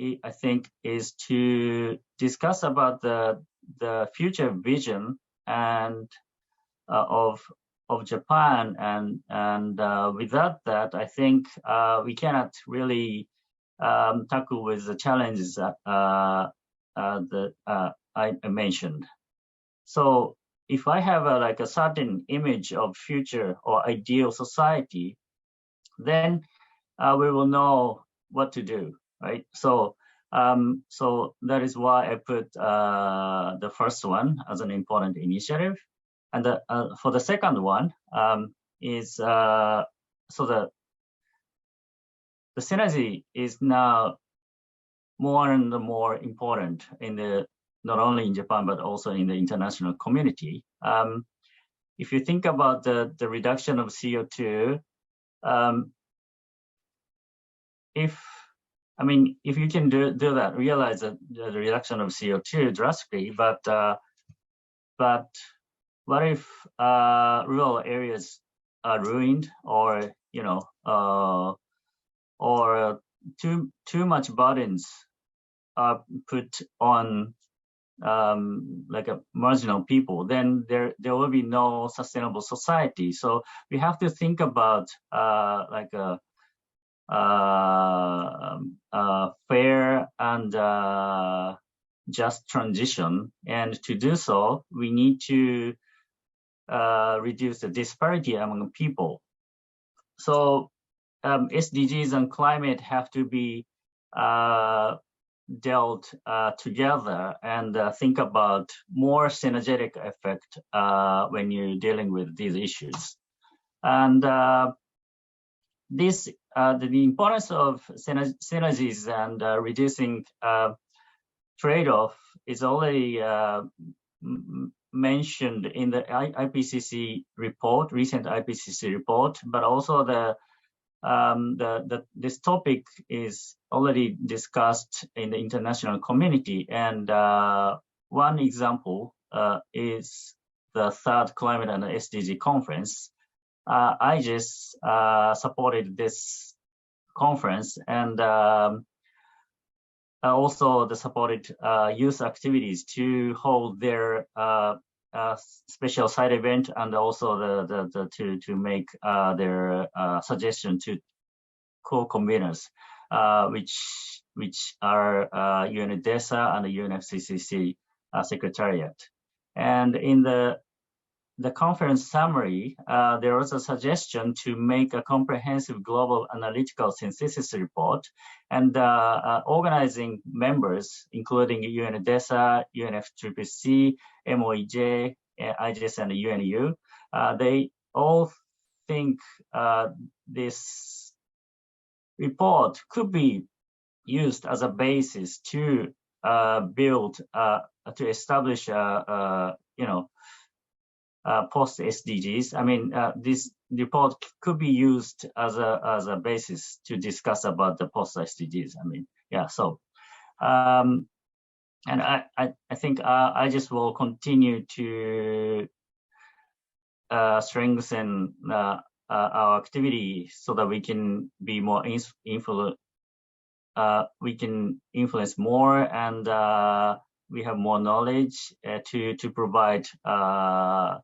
I think, is to discuss about the the future vision and of Japan, and without that, I think we cannot really tackle with the challenges that I mentioned. So if I have like a certain image of future or ideal society, then we will know what to do, right? So so that is why I put the first one as an important initiative, and for the second one is so the synergy is now more and more important in the not only in Japan but also in the international community. If you think about the reduction of CO2, if you can do that, realize that the reduction of CO2 drastically, but what if rural areas are ruined, or or too much burdens are put on like a marginal people? Then there will be no sustainable society. So we have to think about like a fair and just transition, and to do so we need to reduce the disparity among people. So SDGs and climate have to be dealt together, and think about more synergetic effect when you're dealing with these issues. And the importance of synergies and reducing trade-off is already mentioned in the IPCC report, recent IPCC report, but also this topic is already discussed in the international community. And one example is the third Climate and SDG conference. I just supported this conference, and also the supported youth activities to hold their special side event, and also to make their suggestion to co-conveners, which are UNDESA and the UNFCCC Secretariat. And in the conference summary, there was a suggestion to make a comprehensive global analytical synthesis report, and organizing members, including UNDESA, UNFCCC, MOEJ, IGS, and UNU, they all think this report could be used as a basis to build, to establish post SDGs. I mean, this report could be used as a basis to discuss about the post SDGs. I mean, yeah. So, and I think I just will continue to strengthen our activity so that we can be more we can influence more, and we have more knowledge to provide our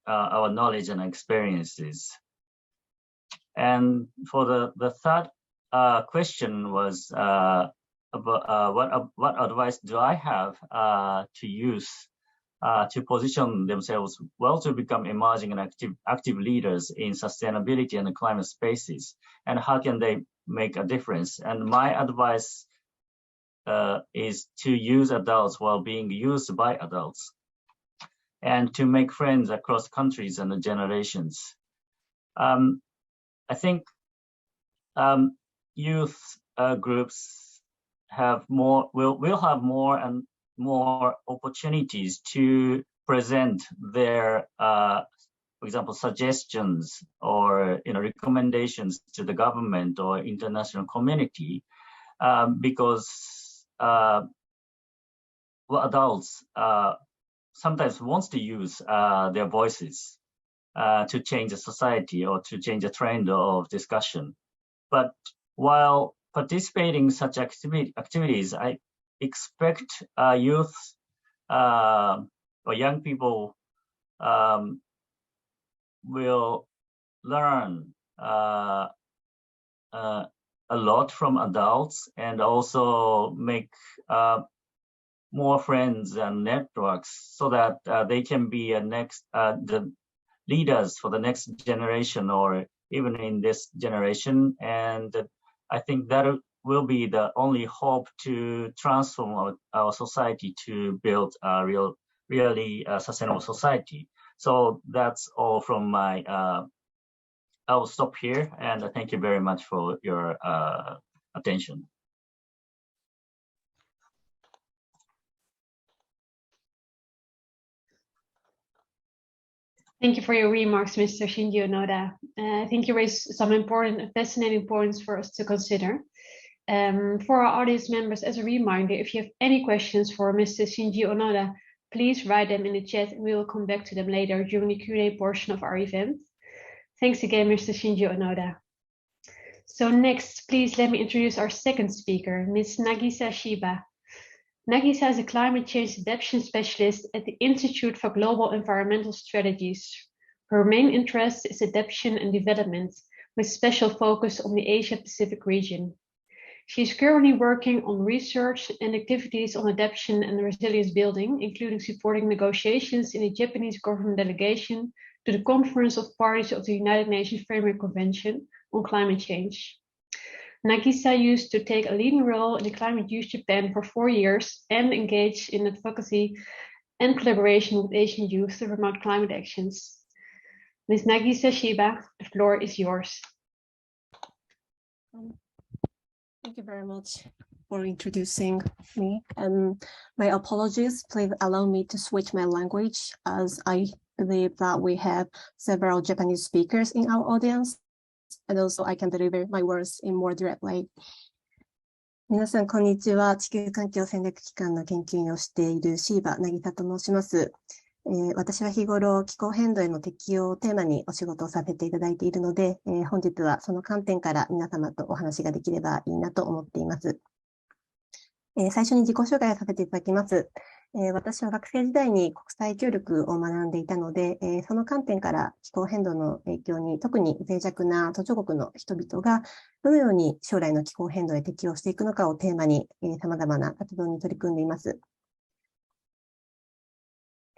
knowledge and experiences. And for the third question was about what advice do I have to use to position themselves well to become emerging and active leaders in sustainability and climate spaces, and how can they make a difference? And my advice is to use adults while being used by adults, and to make friends across countries and generations. I think youth groups will have more and more opportunities to present their, for example, suggestions or recommendations to the government or international community, because adults sometimes wants to use their voices to change the society or to change the trend of discussion. But while participating in such activities, expect youth or young people will learn a lot from adults and also make more friends and networks so that they can be the leaders for the next generation or even in this generation. And I think that will be the only hope to transform our society to build a really sustainable society. So that's all from my, I will stop here and thank you very much for your attention. Thank you for your remarks, Mr. Shinji Onoda. I think you raised some important, fascinating points for us to consider. For our audience members, as a reminder, if you have any questions for Mr. Shinji Onoda, please write them in the chat and we will come back to them later during the Q&A portion of our event. Thanks again, Mr. Shinji Onoda. So next, please let me introduce our second speaker, Ms. Nagisa Shiba. Nagisa is a climate change adaptation specialist at the Institute for Global Environmental Strategies. Her main interest is adaptation and development, with special focus on the Asia-Pacific region. She is currently working on research and activities on adaptation and resilience building, including supporting negotiations in the Japanese government delegation to the Conference of Parties of the United Nations Framework Convention on Climate Change. Nagisa used to take a leading role in the Climate Youth Japan for 4 years and engaged in advocacy and collaboration with Asian youth to promote climate actions. Ms. Nagisa Shiba, the floor is yours. Thank you very much for introducing me. My apologies, please allow me to switch my language as I believe that we have several Japanese speakers in our audience. And also I can deliver my words in more direct way. 皆さん、こんにちは。地球環境戦略機関の研究員をしているシーバ渚と申します。私は日頃気候変動への適応をテーマにお仕事をさせていただいているので、本日はその観点から皆様とお話ができればいいなと思っています。最初に自己紹介をさせていただきます。私は学生時代に国際協力を学んでいたので、その観点から気候変動の影響に特に脆弱な途上国の人々がどのように将来の気候変動へ適応していくのかをテーマに様々な活動に取り組んでいます。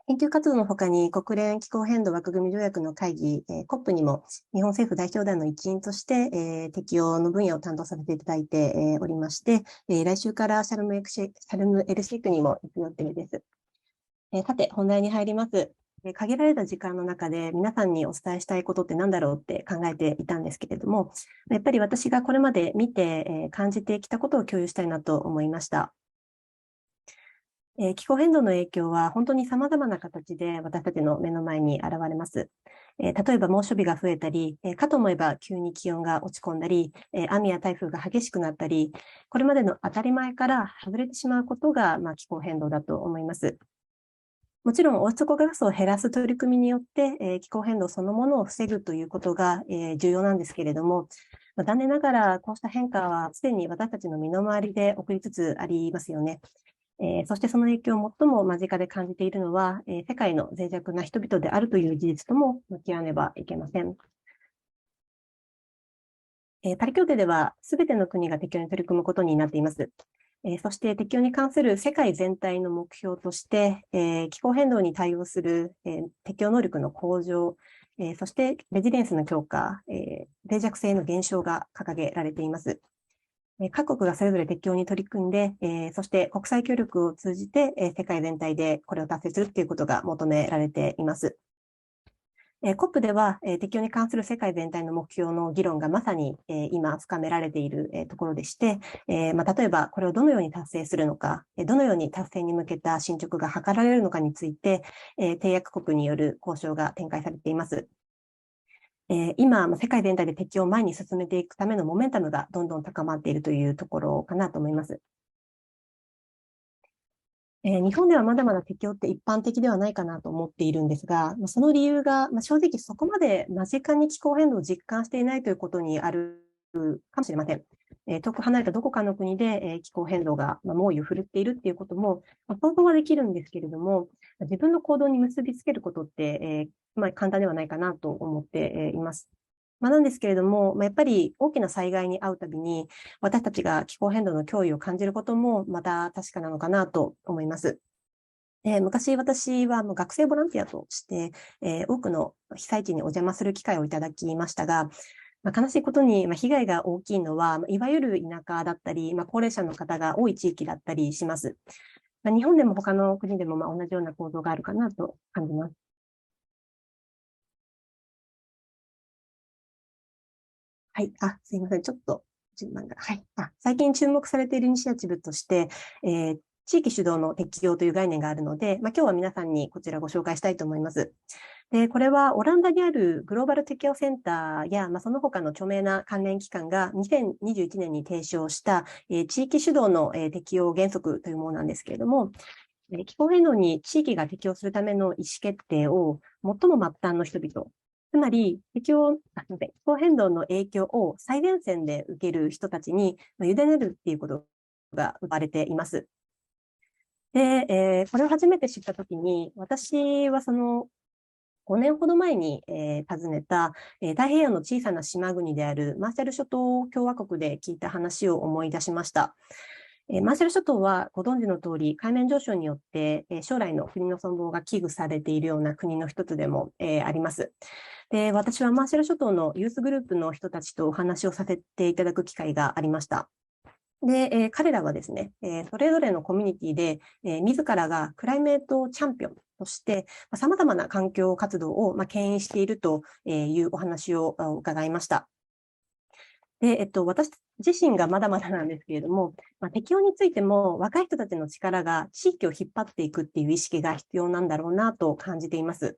研究活動の他に国連気候変動枠組み条約の会議、COP にも日本政府代表団の一員として、適応の分野を担当させていただいて、おりまして、来週からシャルムエルシェイクにも行く予定です。さて、本題に入ります。限られた時間の中で皆さんにお伝えしたいことって何だろうって考えていたんですけれども、やっぱり私がこれまで見て、感じてきたことを共有したいなと思いました。気候変動の影響は本当に様々な形で私たちの目の前に現れます。例えば猛暑日が増えたり、かと思えば急に気温が落ち込んだり、雨や台風が激しくなったり、これまでの当たり前から外れてしまうことが、気候変動だと思います。もちろん温室効果ガスを減らす取り組みによって、気候変動そのものを防ぐということが、重要なんですけれども、残念ながらこうした変化はすでに私たちの身の回りで起こりつつありますよね。そしてその影響を最も間近で感じているのは、世界の脆弱な人々であるという事実とも向き合わねばいけません。パリ協定では全ての国が適用に取り組むことになっています。そして適用に関する世界全体の目標として、気候変動に対応する、適応能力の向上、そしてレジリエンスの強化、脆弱性の減少が掲げられています。各国がそれぞれ適用に取り組んで、そして国際協力を通じて、世界全体でこれを達成するということが求められています。COP では、適用に関する世界全体の目標の議論がまさに、今深められている、ところでして、例えばこれをどのように達成するのか、どのように達成に向けた進捗が図られるのかについて、締約国による交渉が展開されています。今、世界全体で適用を前に進めていくためのモメンタムがどんどん高まっているというところかなと思います。日本ではまだまだ適用って一般的ではないかなと思っているんですが、その理由が、正直そこまで間近に気候変動を実感していないということにあるかもしれません。遠く離れたどこかの国で、気候変動が、猛威を振るっているっていうことも、想像はできるんですけれども、自分の行動に結びつけることって、簡単ではないかなと思っています。なんですけれども、やっぱり大きな災害に遭うたびに、私たちが気候変動の脅威を感じることもまた確かなのかなと思います。昔、私は学生ボランティアとして、多くの被災地にお邪魔する機会をいただきましたが、悲しいことに、被害が大きいのは、いわゆる田舎だったり、高齢者の方が多い地域だったりします。日本でも他の国でも同じような構造があるかなと感じます。はい。すいません。ちょっと順番が。はい。最近注目されているイニシアチブとして、地域主導の適用という概念があるので、今日は皆さんにこちらご紹介したいと思います。で、これはオランダにあるグローバル適用センターや、その他の著名な関連機関が2021年に提唱した、地域主導の、適用原則というものなんですけれども、気候変動に地域が適応するための意思決定を最も末端の人々、つまり気候変動の影響を最前線で受ける人たちに委ねるっていうことが生まれています。で、これを初めて知ったときに、私はその5年ほど前に、訪ねた、太平洋の小さな島国であるマーシャル諸島共和国で聞いた話を思い出しました。マーシャル諸島はご存知の通り、海面上昇によって、将来の国の存亡が危惧されているような国の一つでも、あります。で、私はマーシャル諸島のユースグループの人たちとお話をさせていただく機会がありました。で、彼らはですね、それぞれのコミュニティで、自らがクライメートチャンピオンとして、様々な環境活動を、牽引しているというお話を伺いました。で、私自身がまだまだなんですけれども、適応についても若い人たちの力が地域を引っ張っていくっていう意識が必要なんだろうなと感じています。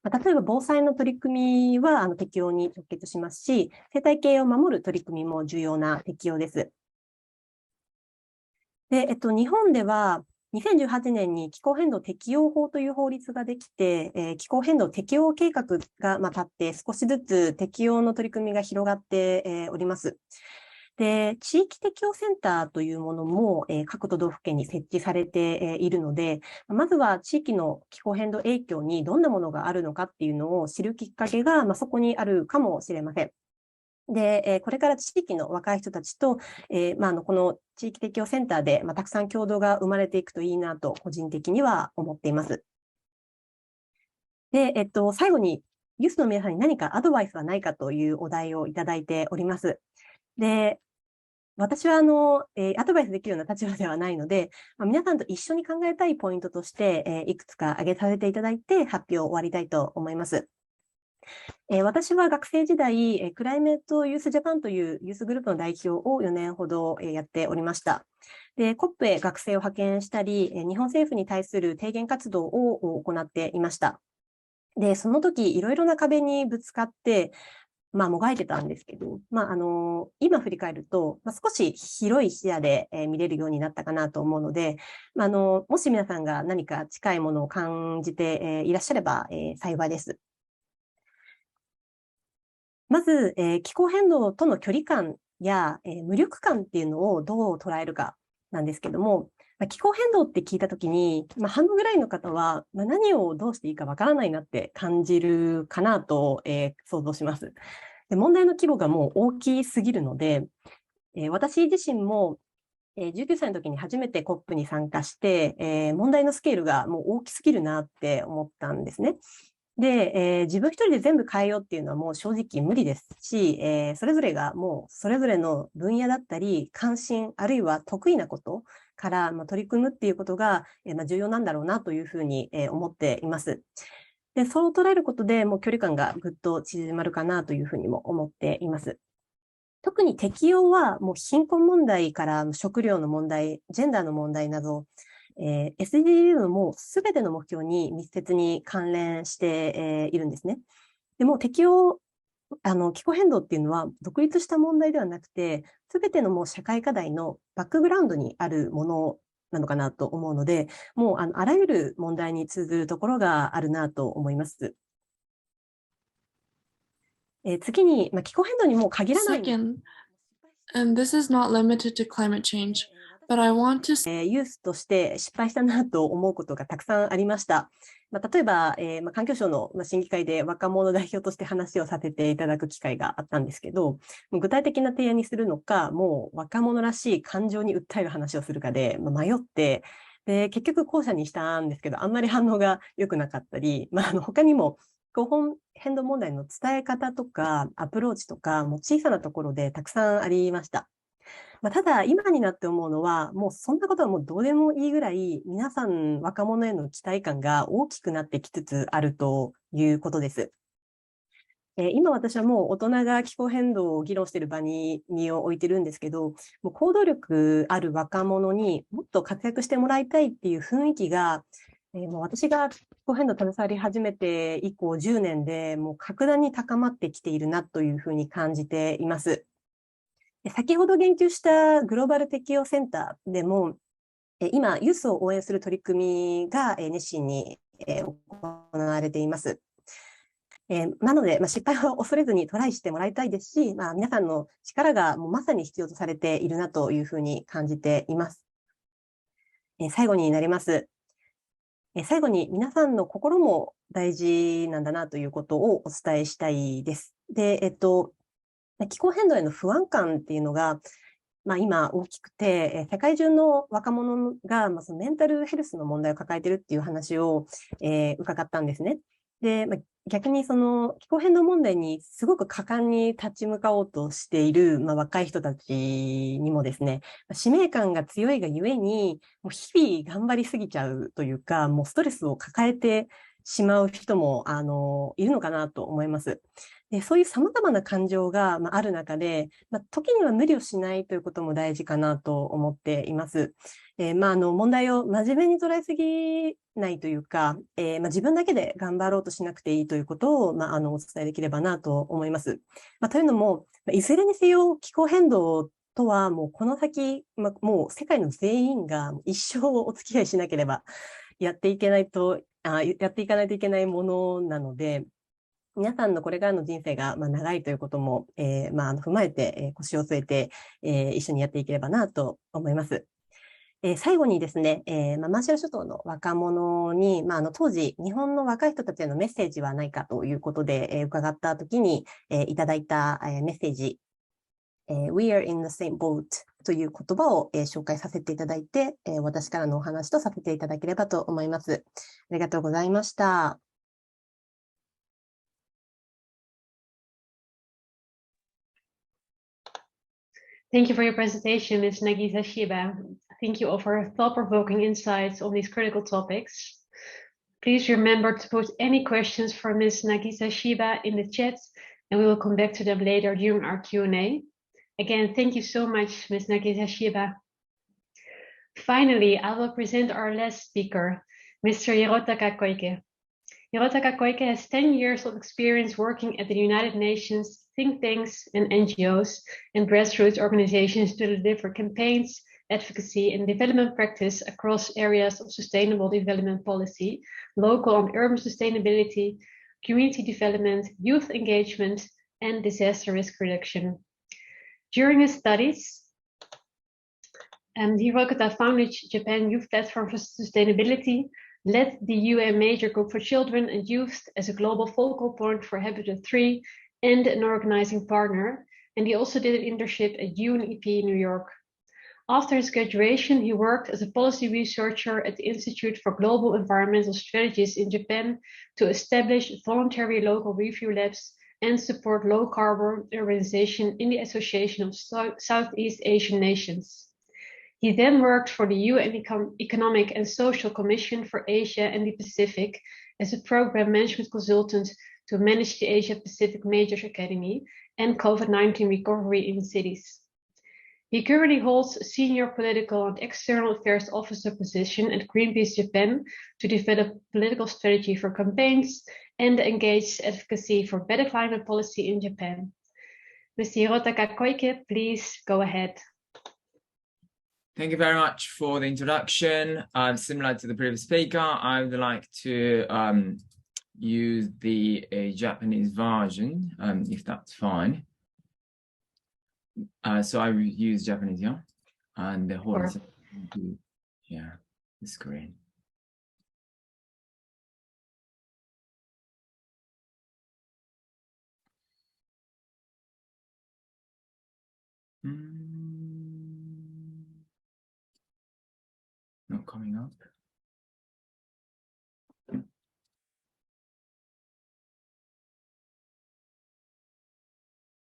例えば防災の取り組みは適応に直結しますし、生態系を守る取り組みも重要な適応です。で、日本では2018年に気候変動適応法という法律ができて、気候変動適応計画が立って少しずつ適応の取り組みが広がっております。で、地域適応センターというものも各都道府県に設置されているので、まずは地域の気候変動影響にどんなものがあるのかっていうのを知るきっかけがそこにあるかもしれません。で、これから地域の若い人たちと、この地域適応センターで、たくさん共同が生まれていくといいなと、個人的には思っています。で、最後に、ユースの皆さんに何かアドバイスはないかというお題をいただいております。で、私はアドバイスできるような立場ではないので、皆さんと一緒に考えたいポイントとして、いくつか挙げさせていただいて発表を終わりたいと思います。私は学生時代、クライメートユースジャパンというユースグループの代表を4年ほどやっておりました。で、COP へ学生を派遣したり、日本政府に対する提言活動を行っていました。で、その時、いろいろな壁にぶつかって、もがいてたんですけど、今振り返ると、少し広い視野で見れるようになったかなと思うので、もし皆さんが何か近いものを感じていらっしゃれば幸いです。まず、気候変動との距離感や、無力感っていうのをどう捉えるかなんですけども、気候変動って聞いたときに、半分ぐらいの方は、何をどうしていいかわからないなって感じるかなと、想像します。で、問題の規模がもう大きすぎるので、私自身も、19歳の時に初めて COP に参加して、問題のスケールがもう大きすぎるなって思ったんですね。で、自分一人で全部変えようっていうのはもう正直無理ですし、それぞれがもうそれぞれの分野だったり、関心、あるいは得意なことから、取り組むっていうことが、重要なんだろうなというふうに、思っています。で、そう捉えることでもう距離感がぐっと縮まるかなというふうにも思っています。特に適用はもう貧困問題から食料の問題、ジェンダーの問題など、SDGs のもうすべての目標に密接に関連しているんですね。でも適応、気候変動っていうのは独立した問題ではなくて、すべてのもう社会課題のバックグラウンドにあるものなのかなと思うので、もうあらゆる問題に通ずるところがあるなと思います。次に、気候変動にもう限らない。Second, And this is not limited to climate change, but I want to ユースとして失敗したなと思うことがたくさんありました。例えば、環境省の審議会で若者代表として話をさせていただく機会があったんですけど、具体的な提案にするのか、もう若者らしい感情に訴える話をするかで、迷って、で結局後者にしたんですけど、あんまり反応が良くなかったり、他にも気候変動問題の伝え方とかアプローチとか、もう小さなところでたくさんありました。ただ、今になって思うのは、もうそんなことはもうどうでもいいぐらい、皆さん若者への期待感が大きくなってきつつあるということです。今私はもう大人が気候変動を議論している場に身を置いてるんですけど、もう行動力ある若者にもっと活躍してもらいたいっていう雰囲気が、もう私が気候変動に携わり始めて以降10年でもう格段に高まってきているなというふうに感じています。先ほど言及したグローバル適応センターでも、今、ユースを応援する取り組みが熱心に行われています。なので、失敗を恐れずにトライしてもらいたいですし、皆さんの力がもうまさに必要とされているなというふうに感じています。最後になります。最後に皆さんの心も大事なんだなということをお伝えしたいです。で、気候変動への不安感っていうのが、今大きくて、世界中の若者が、そのメンタルヘルスの問題を抱えているっていう話を、伺ったんですね。で、逆にその気候変動問題にすごく果敢に立ち向かおうとしている、若い人たちにもですね、使命感が強いがゆえに、もう日々頑張りすぎちゃうというか、もうストレスを抱えてしまう人もいるのかなと思います。でそういう様々な感情がある中で、時には無理をしないということも大事かなと思っています。問題を真面目に捉えすぎないというか、自分だけで頑張ろうとしなくていいということを、お伝えできればなと思います。というのも、いずれにせよ気候変動とはもうこの先、もう世界の全員が一生お付き合いしなければやっていかないといけないものなので、皆さんのこれからの人生が長いということも踏まえて腰を据えて一緒にやっていければなと思います。最後にですね、マーシャル諸島の若者に、当時日本の若い人たちへのメッセージはないかということで伺ったときにいただいたメッセージ、We are in the same boat という言葉を紹介させていただいて、私からのお話とさせていただければと思います。ありがとうございました。Thank you for your presentation, Ms. Nagisa Shiba. Thank you all for thought-provoking insights on these critical topics. Please remember to put any questions for Ms. Nagisa Shiba in the chat, and we will come back to them later during our Q&A. Again, thank you so much, Ms. Nagisa Shiba. Finally, I will present our last speaker, Mr. Hirotaka Koike. Hirotaka Koike has 10 years of experience working at the United Nations, think tanks and NGOs and grassroots organizations to deliver campaigns, advocacy and development practice across areas of sustainable development policy, local and urban sustainability, community development, youth engagement, and disaster risk reduction. During his studies, Hirotaka founded Japan Youth Platform for Sustainability, led the UN Major Group for Children and Youth as a global focal point for Habitat 3 and an organizing partner, and he also did an internship at UNEP New York. After his graduation, he worked as a policy researcher at the Institute for Global Environmental Strategies in Japan to establish voluntary local review labs and support low-carbon urbanization in the Association of Southeast Asian Nations. He then worked for the UN Economic and Social Commission for Asia and the Pacific as a program management consultant to manage the Asia Pacific Majors Academy and COVID-19 recovery in cities. He currently holds a senior political and external affairs officer position at Greenpeace Japan to develop political strategy for campaigns and engage advocacy for better climate policy in Japan. Mr. Hirotaka Koike, please go ahead. Thank you very much for the introduction. Similar to the previous speaker, I would like to use the Japanese version, if that's fine. So I will use Japanese, yeah? And the whole Sure. yeah, it's great. Not coming up.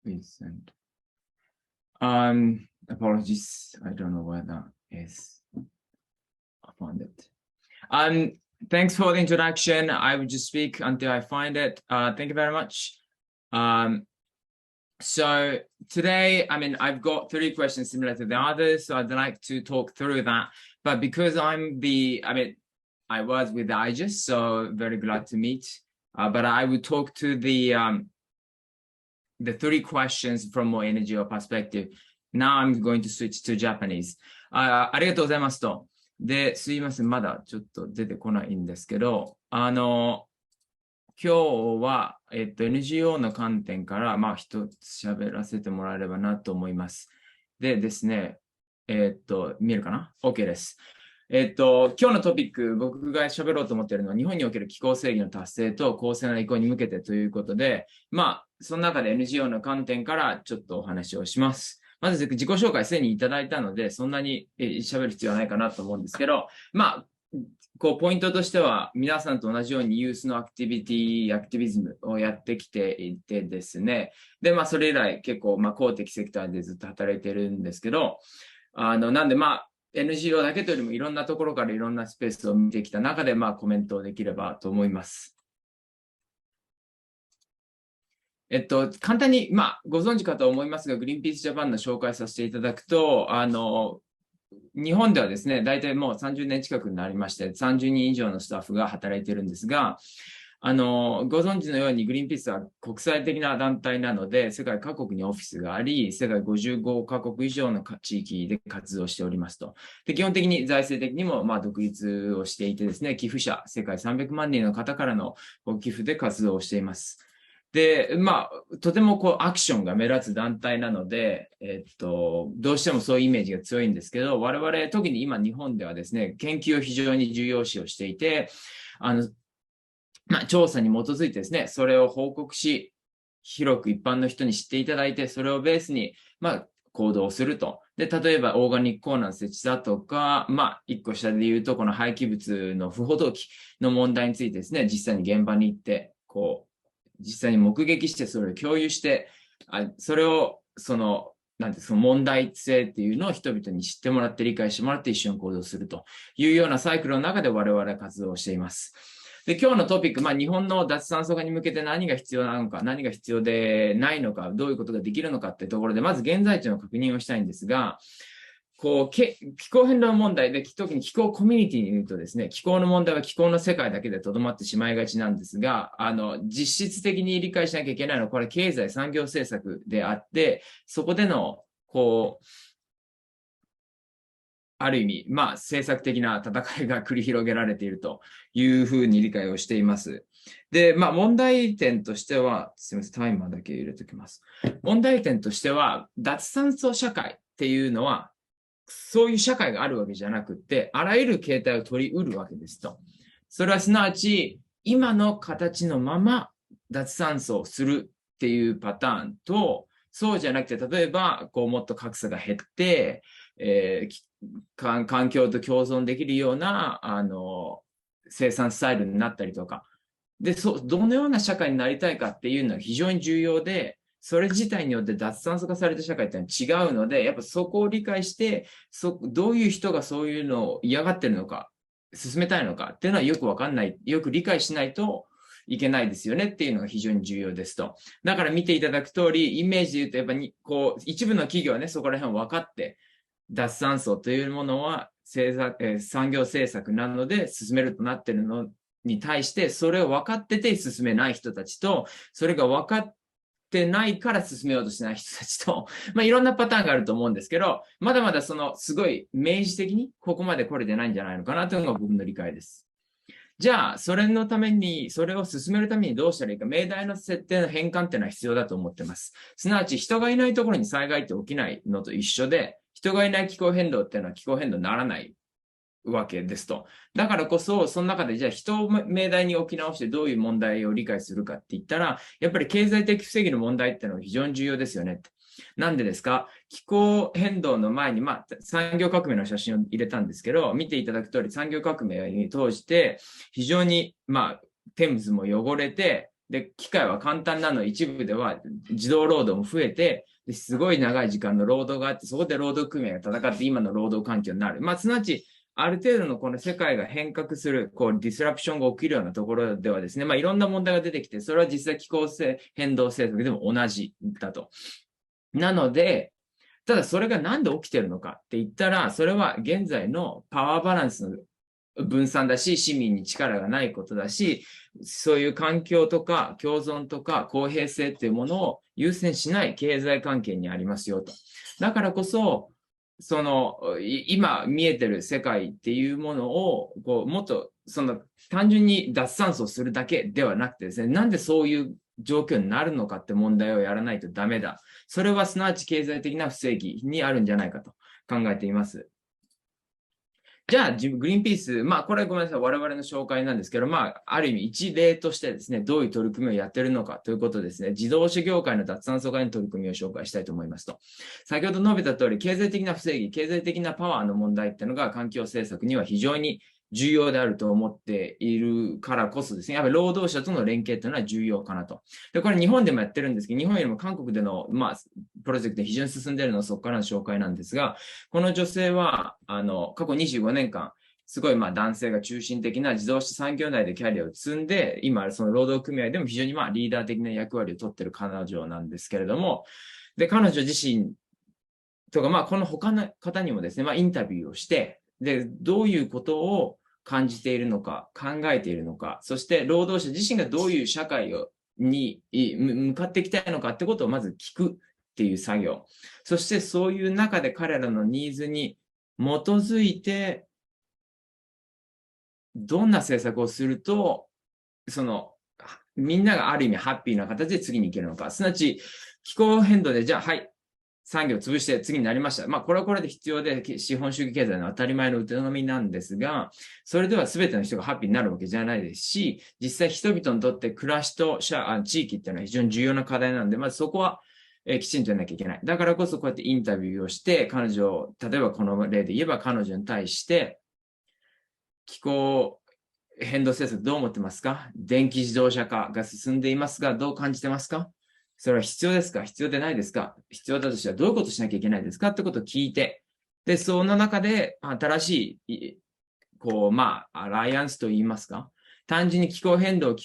Please send. Apologies. I don't know where that is. I found it. Thanks for the introduction. I will just speak until I find it. Thank you very much. So today, I've got 3 questions similar to the others, so I'd like to talk through that. But because I was with IGES, so very glad to meet. But I would talk to the 3 questions from more energy or perspective. Now I'm going to switch to Japanese. ありがとうございますと。で、すいません、まだちょっと出てこないんですけど、今日は、NGO の観点から、一つ喋らせてもらえればなと思います。でですね、見えるかな ?OK です。今日のトピック、僕が喋ろうと思っているのは、日本における気候正義の達成と公正な移行に向けてということで、その中で NGO の観点からちょっとお話をします。まず自己紹介すでにいただいたので、そんなに喋る必要はないかなと思うんですけど、ポイントとしては、皆さんと同じようにユースのアクティビズムをやってきていてですね、で、それ以来結構、公的セクターでずっと働いてるんですけど、なんでNGO だけというよりもいろんなところからいろんなスペースを見てきた中で、コメントをできればと思います。簡単に、ご存知かと思いますが、グリーンピースジャパンの紹介させていただくと、日本ではですね、大体もう30年近くになりまして、30人以上のスタッフが働いているんですが、ご存知のようにグリーンピースは国際的な団体なので、世界各国にオフィスがあり、世界55カ国以上の地域で活動しておりますと。で、基本的に財政的にも独立をしていてですね、寄付者、世界300万人の方からの寄付で活動をしています。で、とてもアクションが目立つ団体なので、どうしてもそういうイメージが強いんですけど、我々、特に今日本ではですね、研究を非常に重要視をしていて、調査に基づいてですね、それを報告し、広く一般の人に知っていただいて、それをベースに、行動すると。で、例えばオーガニックコーナー設置だとか、一個下で言うと、この廃棄物の不法投棄の問題についてですね、実際に現場に行って、実際に目撃してそれを共有して、それをその問題性っていうのを人々に知ってもらって理解してもらって一緒に行動するというようなサイクルの中で我々は活動をしています。で、今日のトピック、日本の脱炭素化に向けて何が必要なのか、何が必要でないのか、どういうことができるのかっていうところで、まず現在地の確認をしたいんですが、気候変動問題で、特に気候コミュニティに言うとですね、気候の問題は気候の世界だけでとどまってしまいがちなんですが、実質的に理解しなきゃいけないのは、これ経済産業政策であって、そこでの、ある意味、政策的な戦いが繰り広げられているというふうに理解をしています。で、問題点としては、すみません、タイマーだけ入れておきます。問題点としては、脱炭素社会っていうのは、そういう社会があるわけじゃなくて、あらゆる形態を取り得るわけですと。それはすなわち、今の形のまま脱炭素をするっていうパターンと、そうじゃなくて、例えば、もっと格差が減って、環境と共存できるような、生産スタイルになったりとか。で、どのような社会になりたいかっていうのは非常に重要で、それ自体によって脱炭素化された社会ってのは違うので、やっぱそこを理解して、どういう人がそういうのを嫌がってるのか、進めたいのかっていうのはよくわかんない、よく理解しないといけないですよねっていうのが非常に重要ですと。だから見ていただく通り、イメージで言うと、やっぱり一部の企業はね、そこら辺を分かって、脱炭素というものは産業政策なので進めるとなっているのに対して、それを分かってて進めない人たちと、それが分かってないから進めようとしない人たちと、いろんなパターンがあると思うんですけど、まだまだすごい明示的にここまで来れてないんじゃないのかなというのが僕の理解です。じゃあ、それのために、それを進めるためにどうしたらいいか、命題の設定の変換っていうのは必要だと思ってます。すなわち、人がいないところに災害って起きないのと一緒で、人がいない気候変動っていうのは気候変動にならないわけですと。だからこそ、その中でじゃあ人を命題に置き直してどういう問題を理解するかって言ったら、やっぱり経済的不正義の問題っていうのは非常に重要ですよねって。なんでですか？気候変動の前に、産業革命の写真を入れたんですけど、見ていただく通り、産業革命に通して、非常に、テムズも汚れて、で、機械は簡単なの、一部では自動労働も増えて、すごい長い時間の労働があって、そこで労働組合が戦って今の労働環境になる。すなわち、ある程度のこの世界が変革する、ディスラプションが起きるようなところではですね、いろんな問題が出てきて、それは実際気候変動政策でも同じだと。なので、ただそれがなんで起きてるのかって言ったら、それは現在のパワーバランスの分散だし、市民に力がないことだし、そういう環境とか共存とか公平性っていうものを優先しない経済関係にありますよと。だからこそ、今見えてる世界っていうものを、もっと、単純に脱炭素するだけではなくてですね、なんでそういう状況になるのかって問題をやらないとダメだ。それはすなわち経済的な不正義にあるんじゃないかと考えています。じゃあ、グリーンピース、これはごめんなさい、我々の紹介なんですけど、ある意味一例としてですね、どういう取り組みをやっているのかということですね、自動車業界の脱炭素化の取り組みを紹介したいと思いますと。先ほど述べた通り、経済的な不正義、経済的なパワーの問題っていうのが環境政策には非常に重要であると思っているからこそですね、やっぱり労働者との連携というのは重要かなと。で、これ日本でもやってるんですけど、日本よりも韓国での、プロジェクト非常に進んでいるのはそこからの紹介なんですが、この女性は、過去25年間、すごい男性が中心的な自動車産業内でキャリアを積んで、今、その労働組合でも非常にリーダー的な役割を取っている彼女なんですけれども、で、彼女自身とか、この他の方にもですね、インタビューをして、で、どういうことを感じているのか、考えているのか、そして労働者自身がどういう社会に向かっていきたいのかってことをまず聞くっていう作業。そしてそういう中で彼らのニーズに基づいて、どんな政策をすると、みんながある意味ハッピーな形で次に行けるのか。すなわち、気候変動で、じゃあ、はい、産業を潰して次になりました。これはこれで必要で、資本主義経済の当たり前の営みなんですが、それでは全ての人がハッピーになるわけじゃないですし、実際人々にとって暮らしと地域っていうのは非常に重要な課題なんで、まずそこはきちんとやらなきゃいけない。だからこそこうやってインタビューをして、例えばこの例で言えば彼女に対して、気候変動政策どう思ってますか？電気自動車化が進んでいますが、どう感じてますか？それは必要ですか？必要でないですか？必要だとしたらどういうことしなきゃいけないですかってことを聞いて、で、その中で新しい、アライアンスといいますか、単純に気候変動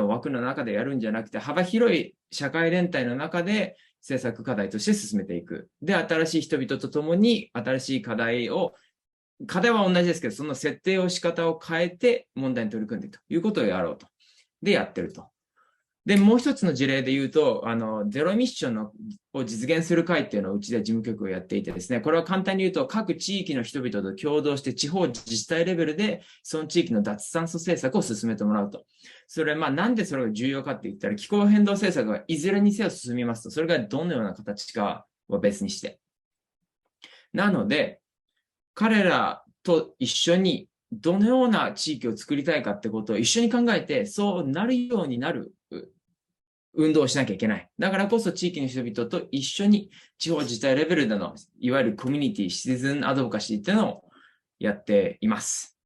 枠の中でやるんじゃなくて、幅広い社会連帯の中で政策課題として進めていく。で、新しい人々と共に新しい課題は同じですけど、その設定を仕方を変えて問題に取り組んでいくということをやろうと。で、やってると。で、もう一つの事例で言うと、ゼロエミッションを実現する会っていうのをうちで事務局をやっていてですね、これは簡単に言うと、各地域の人々と共同して地方自治体レベルで、その地域の脱炭素政策を進めてもらうと。それ、なんでそれが重要かって言ったら、気候変動政策がいずれにせよ進みますと、それがどのような形かは別にして。なので、彼らと一緒にどのような地域を作りたいかってことを一緒に考えて、そうなるようになる運動をしなきゃいけない。だからこそ地域の人々と一緒に地方自治体レベルでのいわゆるコミュニティ、シティズンアドボカシーっていうのをやっています。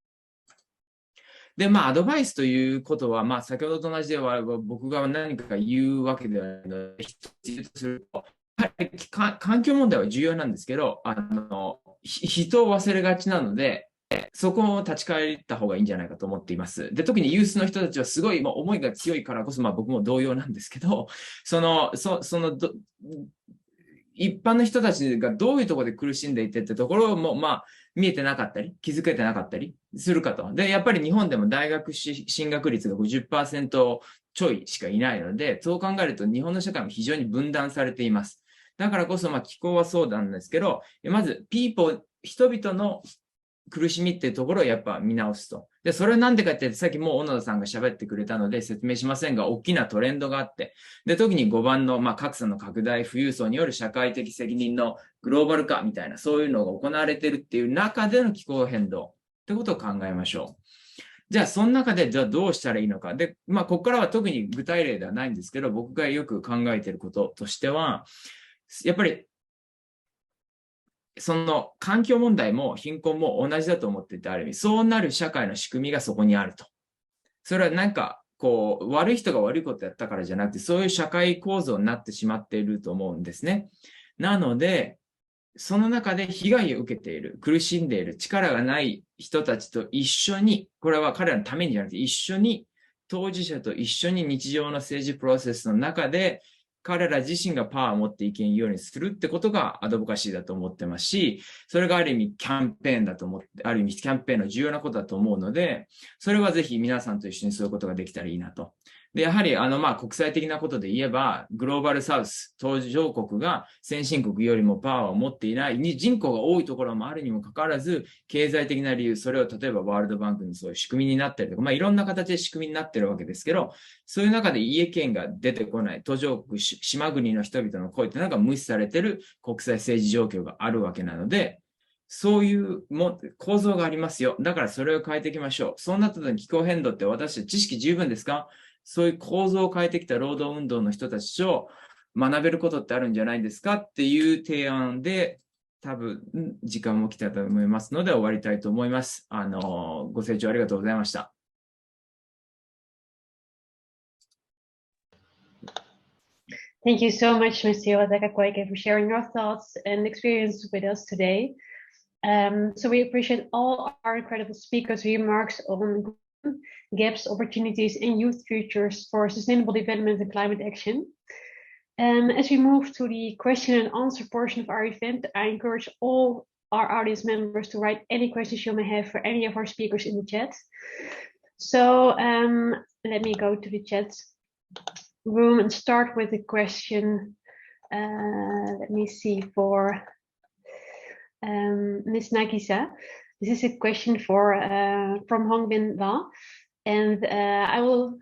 で、アドバイスということは、先ほどと同じでは僕が何か言うわけではないので、一つ言うとすると、環境問題は重要なんですけど、人を忘れがちなので、そこを立ち返った方がいいんじゃないかと思っています。で、特にユースの人たちはすごい思いが強いからこそ、僕も同様なんですけど、一般の人たちがどういうところで苦しんでいてってところも、見えてなかったり、気づけてなかったりするかと。で、やっぱり日本でも大学進学率が 50% ちょいしかいないので、そう考えると日本の社会も非常に分断されています。だからこそ、気候はそうなんですけど、まず、人々の苦しみっていうところをやっぱ見直すと。で、それはなんでかって、さっきもう小野田さんが喋ってくれたので説明しませんが、大きなトレンドがあって、で、特に5番の、格差の拡大、富裕層による社会的責任のグローバル化みたいな、そういうのが行われているっていう中での気候変動ってことを考えましょう。じゃあ、その中で、じゃあどうしたらいいのか。で、ここからは特に具体例ではないんですけど、僕がよく考えていることとしては、やっぱり、その環境問題も貧困も同じだと思っていて、ある意味、そうなる社会の仕組みがそこにあると。それはなんか、悪い人が悪いことやったからじゃなくて、そういう社会構造になってしまっていると思うんですね。なので、その中で被害を受けている、苦しんでいる、力がない人たちと一緒に、これは彼らのためにじゃなくて、一緒に、当事者と一緒に日常の政治プロセスの中で、彼ら自身がパワーを持って意見を言うようにするってことがアドボカシーだと思ってますし、それがある意味キャンペーンだと思って、ある意味キャンペーンの重要なことだと思うので、それはぜひ皆さんと一緒にそういうことができたらいいなと。で、やはり、国際的なことで言えば、グローバルサウス、途上国が先進国よりもパワーを持っていない、人口が多いところもあるにもかかわらず、経済的な理由、それを例えばワールドバンクのそういう仕組みになったりとか、いろんな形で仕組みになってるわけですけど、そういう中で意見が出てこない、途上国、島国の人々の声っていうのが無視されてる国際政治状況があるわけなので、そういう構造がありますよ。だからそれを変えていきましょう。そうなった時に気候変動って私たち知識十分ですか？そういう構造を変えてきた労働運動の人たちと学べることってあるんじゃないですかっていう提案で、多分時間も来たと思いますので終わりたいと思います。ご清聴ありがとうございました。Thank you so much, Mr. LCOY, for sharing your thoughts and experience with us today. So we appreciate all our incredible speakers' remarks on gaps, opportunities, and youth futures for sustainable development and climate action. As we move to the question and answer portion of our event, I encourage all our audience members to write any questions you may have for any of our speakers in the chat. So let me go to the chat room and start with the question. Let me see for Ms. Nagisa. This is a question from Hongbin Wa, and I will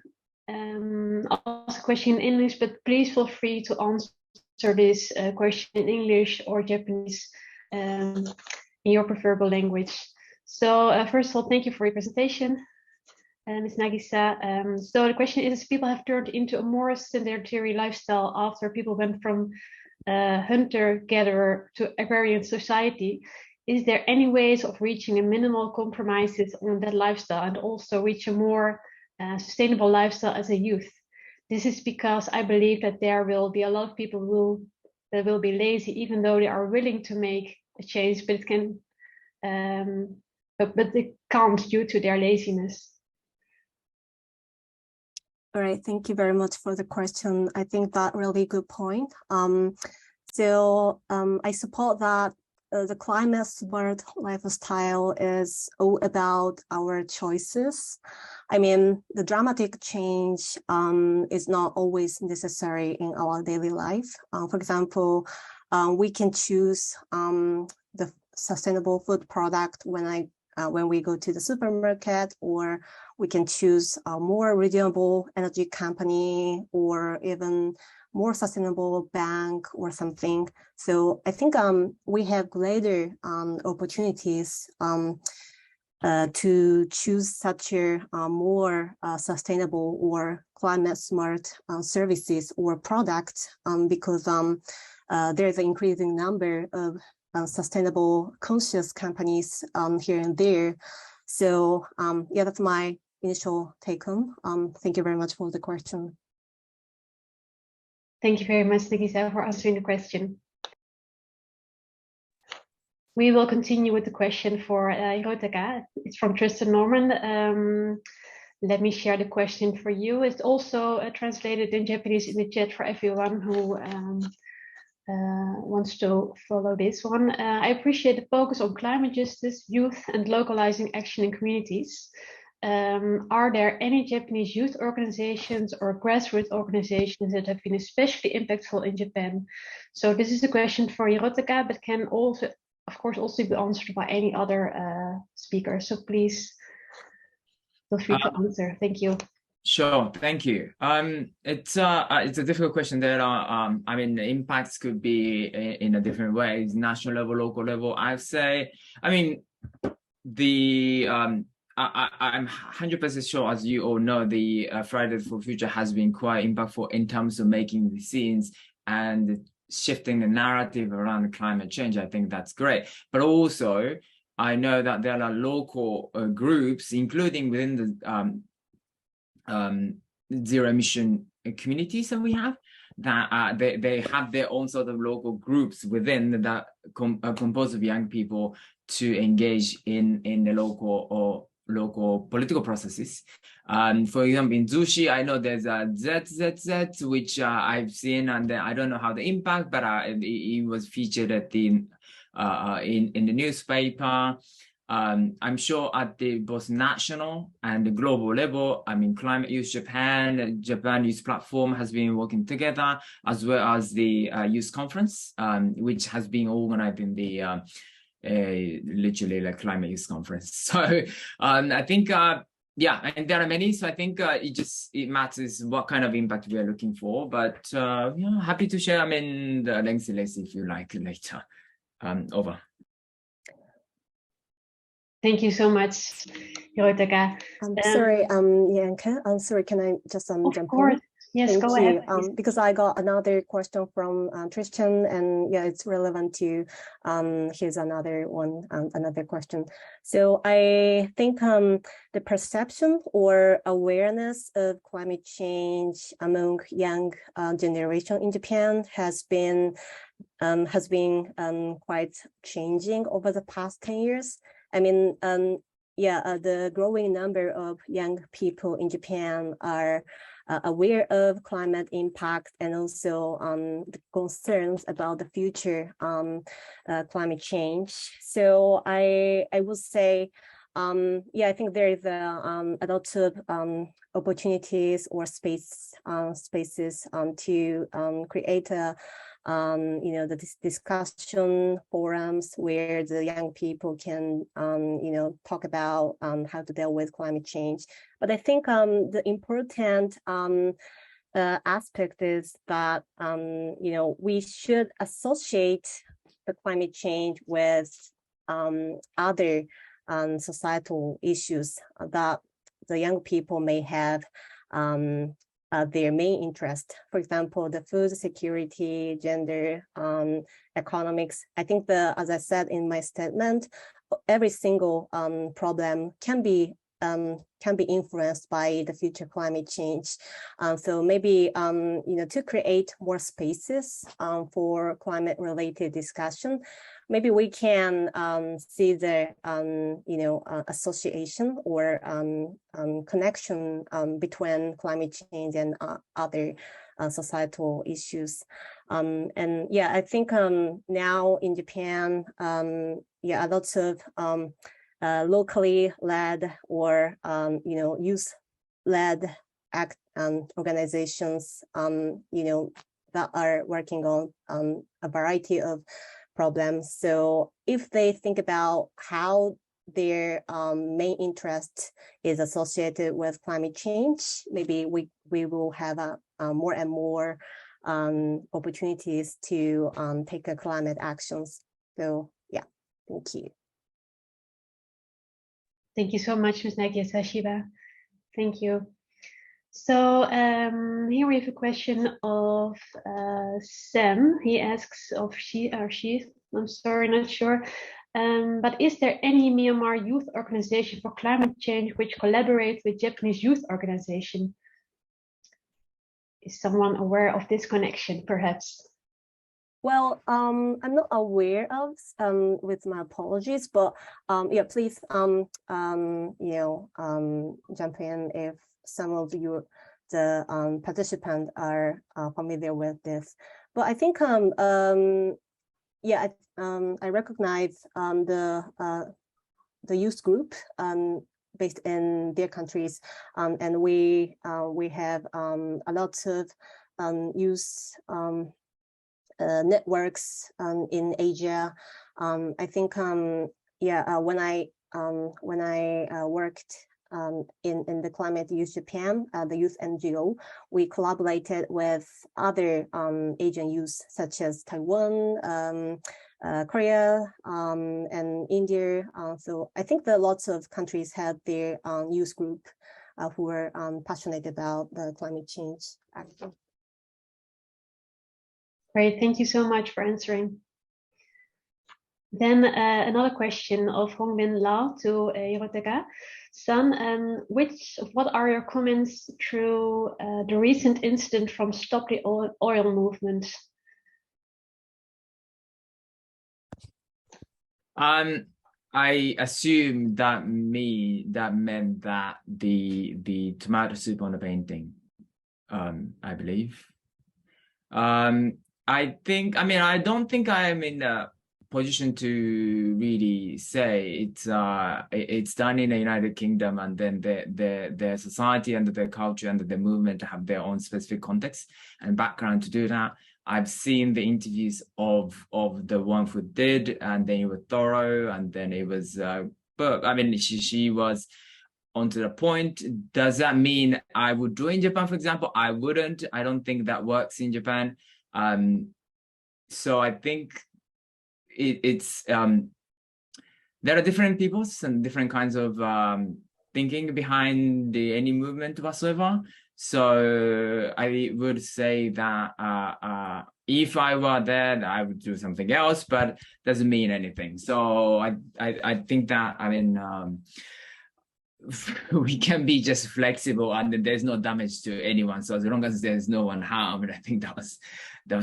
ask a question in English, but please feel free to answer this question in English or Japanese in your preferable language. So first of all, thank you for your presentation, Ms. Nagisa. So the question is, people have turned into a more sedentary lifestyle after people went from hunter-gatherer to agrarian society. Is there any ways of reaching a minimal compromises on that lifestyle and also reach a more sustainable lifestyle as a youth? This is because I believe that there will be a lot of people that will be lazy, even though they are willing to make a change, but it can, but they can't due to their laziness. All right, thank you very much for the question. I think that really good point. I support that the climate smart lifestyle is all about our choices. I mean, the dramatic change is not always necessary in our daily life. For example, we can choose the sustainable food product when we go to the supermarket, or we can choose a more renewable energy company, or even more sustainable bank or something. So I think we have greater opportunities to choose such a more sustainable or climate smart services or products because there's an increasing number of sustainable conscious companies here and there. So yeah, that's my initial take home. Thank you very much for the question. Thank you very much, Nagisa, for answering the question. We will continue with the question for Hirotaka. It's from Tristan Norman. Let me share the question for you. It's also translated in Japanese in the chat for everyone who wants to follow this one. I appreciate the focus on climate justice, youth, and localizing action in communities. Are there any Japanese youth organizations or grassroots organizations that have been especially impactful in Japan? So this is a question for Hirotaka, but can also of course, also be answered by any other speaker. So please feel free to answer. Thank you. Sure, thank you. It's a difficult question. There are, I mean, the impacts could be in a different ways, national level, local level. I'd say, I mean, I'm 100% sure, as you all know, the Fridays for Future has been quite impactful in terms of making the scenes and shifting the narrative around climate change. I think that's great. But also, I know that there are local groups, including within the zero emission communities that we have, that they have their own sort of local groups within that composed of young people to engage in the local political processes. For example, in Zushi, I know there's a ZZZ, which I've seen, and I don't know how the impact, but it was featured at the in the newspaper. I'm sure at the both national and the global level, I mean, Climate Youth Japan Youth Platform has been working together, as well as the youth conference, which has been organized in the literally like Climate Youth Conference. So I think, yeah, and there are many. So I think it matters what kind of impact we are looking for. But yeah, happy to share. I mean, the lengthy list if you like later. Over. Thank you so much, Hirotaka. Sorry, Bianca. I'm sorry, can I just jump in? Yes, Thank go you. ahead. Because I got another question from Tristan, and yeah, it's relevant to here's another one, another question. So I think the perception or awareness of climate change among young generation in Japan has been quite changing over the past 10 years. I mean, the growing number of young people in Japan are aware of climate impact and also the concerns about the future climate change. So I would say, yeah, I think there is a lot of opportunities or spaces to create a the discussion forums where the young people can, talk about how to deal with climate change. But I think the important aspect is that, we should associate the climate change with other societal issues that the young people may have their main interest. For example, the food security, gender, economics. I think as I said in my statement, every single problem can be influenced by the future climate change. So maybe, to create more spaces for climate-related discussion, maybe we can see the, association or connection between climate change and other societal issues. And yeah, I think now in Japan, lots of locally led or youth-led organizations, that are working on a variety of problems. So if they think about how their main interest is associated with climate change, maybe we will have more and more opportunities to take climate actions. So yeah, thank you. Thank you so much, Ms. Nakia Sashiba. Thank you. So here we have a question of Sam. He asks of she or she, I'm sorry, not sure. But is there any Myanmar youth organization for climate change which collaborates with Japanese youth organization? Is someone aware of this connection, perhaps? Well, I'm not aware of, with my apologies, but yeah, please, jump in if some of you, the participants are familiar with this. But I think, yeah, I recognize the youth group based in their countries, and we have a lot of youth networks in Asia. I think, when I worked in the Climate Youth Japan, the youth NGO, we collaborated with other Asian youth such as Taiwan, Korea, and India. So I think that lots of countries have their youth group who are passionate about the climate change action. Great, thank you so much for answering. Then another question of Hongbin Lao to Hirotaka-san. What are your comments through the recent incident from Stop the Oil movement? I assume that meant that the tomato soup on the painting, I believe. I don't think I am in a position to really say it's done in the United Kingdom, and then their society and their culture and their movement have their own specific context and background to do that. I've seen the interviews of the one who did, and then it was thorough, and then it was but I mean she was onto the point. Does that mean I would do in Japan, for example? I wouldn't. I don't think that works in Japan. So I think it's there are different peoples and different kinds of thinking behind any movement whatsoever. So I would say that if I were there, I would do something else, but doesn't mean anything. So I think that, I mean, we can be just flexible and there's no damage to anyone. So as long as there's no one harmed, I think that was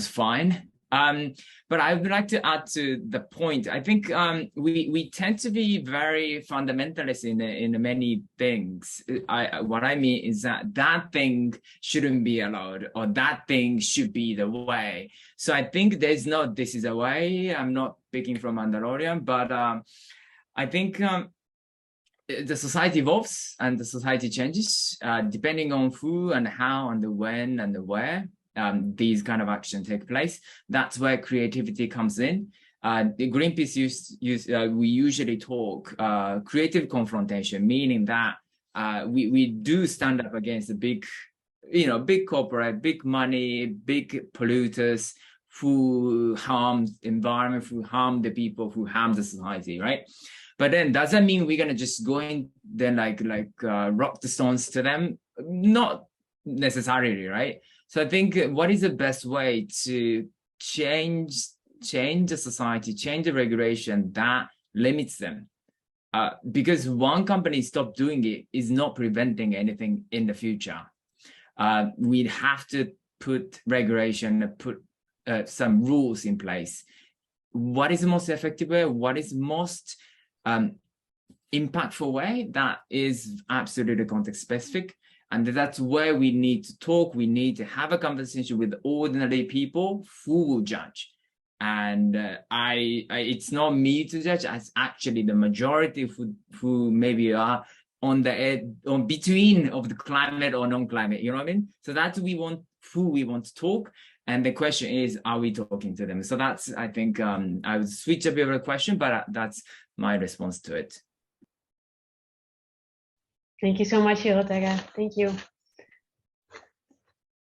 fine. But I would like to add to the point. I think we tend to be very fundamentalist in many things. What I mean is that thing shouldn't be allowed, or that thing should be the way. So I think there's no this is a way. I'm not picking from Mandalorian, but I think the society evolves and the society changes depending on who and how and the when and the where. These kind of actions take place. That's where creativity comes in. The Greenpeace we usually talk creative confrontation, meaning that we do stand up against the big corporate, big money, big polluters who harm the environment, who harm the people, who harm the society, right? But then does that mean we're gonna just go in then like rock the stones to them? Not necessarily, right? So I think what is the best way to change the society, change the regulation that limits them? Because one company stop doing it is not preventing anything in the future. We'd have to put regulation, put some rules in place. What is the most effective way? What is most impactful way? That is absolutely context specific. And that's where we need to talk. We need to have a conversation with ordinary people who will judge. And it's not me to judge. It's actually the majority who maybe are on the edge, on between of the climate or non-climate. You know what I mean? So that's who we want to talk. And the question is, are we talking to them? So that's, I think, I would switch a bit of a question, but that's my response to it. Thank you so much, Hirotaka. Thank you.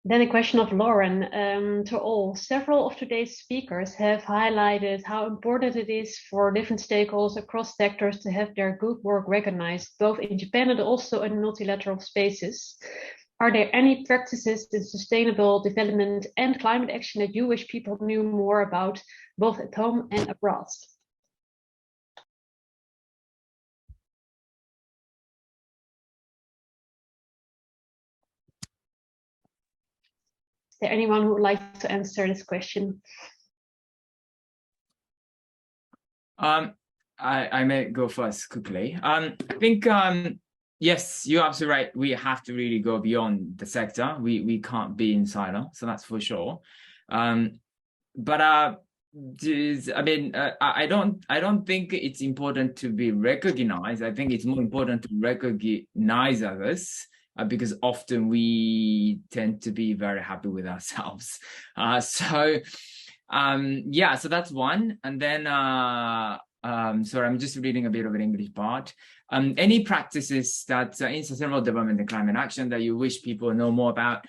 Then a question of Lauren to all. Several of today's speakers have highlighted how important it is for different stakeholders across sectors to have their good work recognized, both in Japan and also in multilateral spaces. Are there any practices in sustainable development and climate action that you wish people knew more about, both at home and abroad? Is there anyone who would like to answer this question? I may go first quickly. I think, yes, you're absolutely right. We have to really go beyond the sector. We can't be in silo, so that's for sure. But I don't think it's important to be recognized. I think it's more important to recognize others. Because often we tend to be very happy with ourselves. So Yeah, so that's one. And then, sorry, I'm just reading a bit of an English part. Any practices that in sustainable development and climate action that you wish people know more about?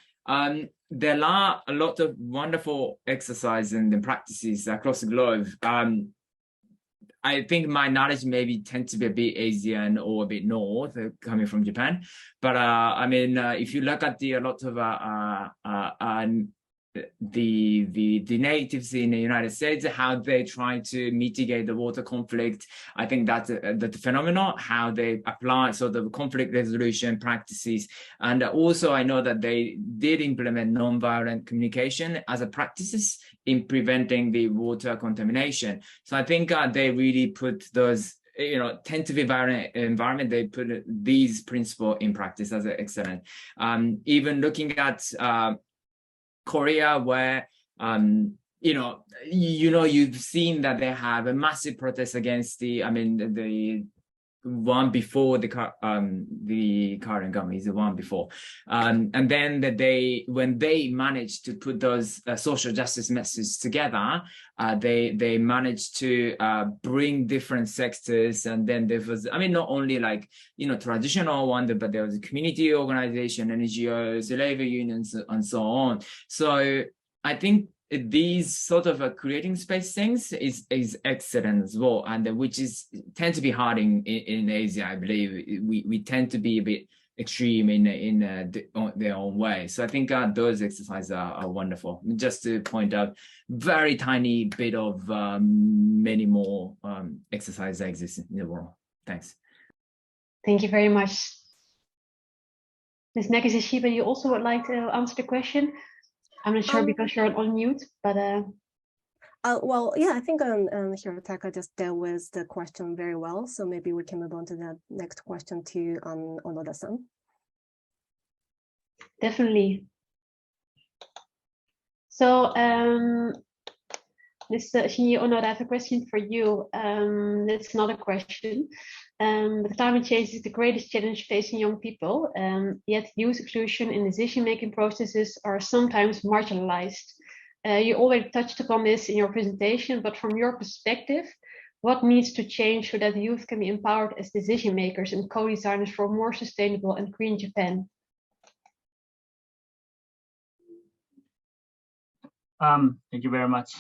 There are a lot of wonderful exercises and practices across the globe. I think my knowledge maybe tends to be a bit Asian or a bit North, coming from Japan. But I mean, if you look at a lot of the natives in the United States, how they try to mitigate the water conflict, I think that's the phenomenon, how they apply sort of conflict resolution practices. And also I know that they did implement nonviolent communication as a practices in preventing the water contamination. So I think they really put those, tend to be violent environment, they put these principles in practice as excellent. Even looking at Korea, where you've seen that they have a massive protest against the one before the current government is the one before, and then when they managed to put those social justice messages together, they managed to bring different sectors, and then there was, not only like traditional one, but there was a community organization, NGOs, labor unions, and so on. So I think these sort of creating space things is excellent as well, and which tend to be hard in Asia. I believe we tend to be a bit extreme in their own way. So I think those exercises are wonderful. Just to point out, very tiny bit of many more exercises that exist in the world. Thanks. Thank you very much. Ms. Nakashiba, you also would like to answer the question? I'm not sure because you're on mute, but well, yeah, I think Hirotaka just dealt with the question very well. So maybe we can move on to the next question to Onoda-san. Definitely. So, Ms. Shinji Onoda, I have a question for you. It's not a question. The climate change is the greatest challenge facing young people, yet youth inclusion in decision-making processes are sometimes marginalized. You already touched upon this in your presentation, but from your perspective, what needs to change so that youth can be empowered as decision makers and co-designers for a more sustainable and green Japan? Thank you very much.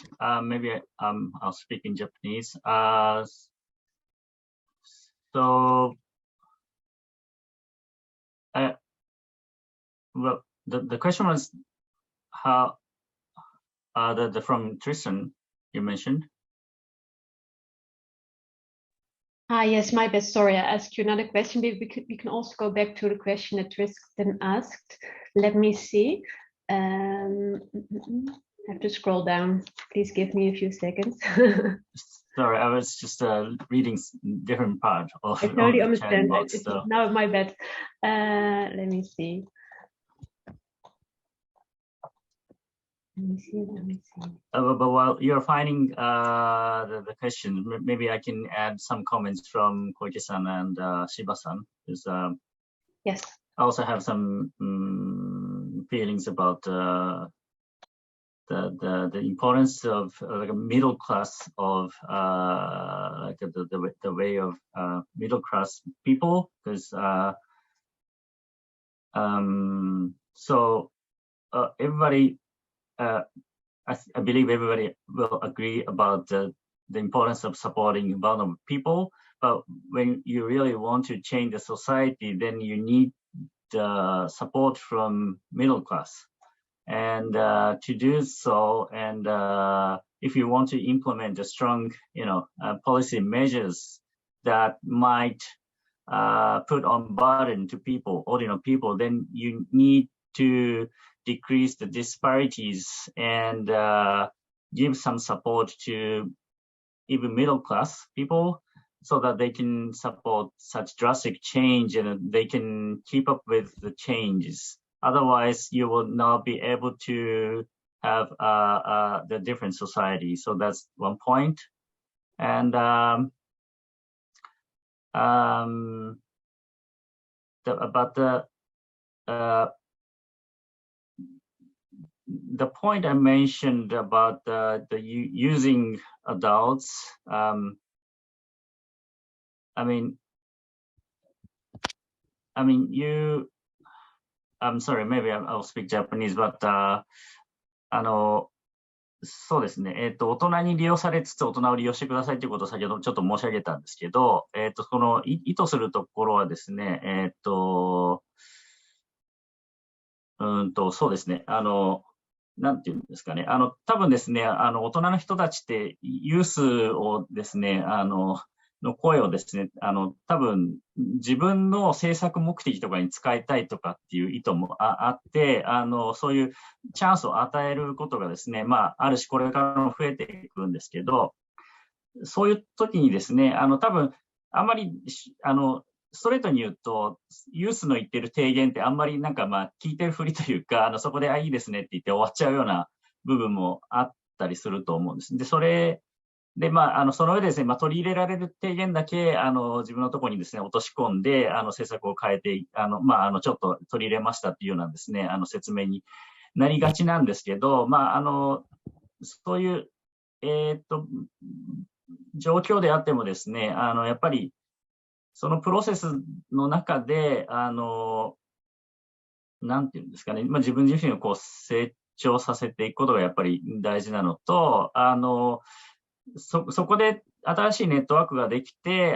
Maybe I'll speak in Japanese. So, well, the question was how from Tristan you mentioned. Yes, my bad. Sorry, I asked you another question. We can also go back to the question that Tristan asked. Let me see. I have to scroll down. Please give me a few seconds. Sorry, I was just reading different part of. I totally understand. Box, so. Now my bad. Let me see. Let me see. But while you're finding the question, maybe I can add some comments from Koike-san and Shiba-san. Yes. I also have some feelings about the importance of like a middle class of like the way of middle class people, because so everybody. I believe everybody will agree about the importance of supporting vulnerable people. But when you really want to change the society, then you need the support from middle class. And to do so, and if you want to implement the strong, policy measures that might put on burden to people, ordinary people, then you need to decrease the disparities and give some support to even middle class people so that they can support such drastic change and they can keep up with the changes. Otherwise, you will not be able to have the different society. So that's one point. And the point I mentioned about using adults, I'm sorry, maybe I'll speak Japanese, but そうですね、大人に利用されつつ大人を利用してくださいということを先ほどちょっと申し上げたんですけど、この意図するところはですね、そうですね、なんていうんですかね、多分ですね、大人の人たちってユースをですね、の声をですね、多分自分の政策目的とかに使いたいとかっていう意図もあって、そういうチャンスを与えることがですね、あるしこれからも増えていくんですけど、そういう時にですね、多分あんまり、ストレートに言うと、ユースの言ってる提言ってあんまりなんか聞いてるふりというか、そこでいいですねって言って終わっちゃうような部分もあったりすると思うんです。で、それで、その上でですね、取り入れられる提言だけ、自分のところにですね、落とし込んで、政策を変えて、ちょっと取り入れましたっていうようなですね、説明になりがちなんですけど、そういう、状況であってもですね、やっぱり、そのプロセスの中で、なんていうんですかね、自分自身をこう成長させていくことがやっぱり大事なのと、そこで新しいネットワークができて、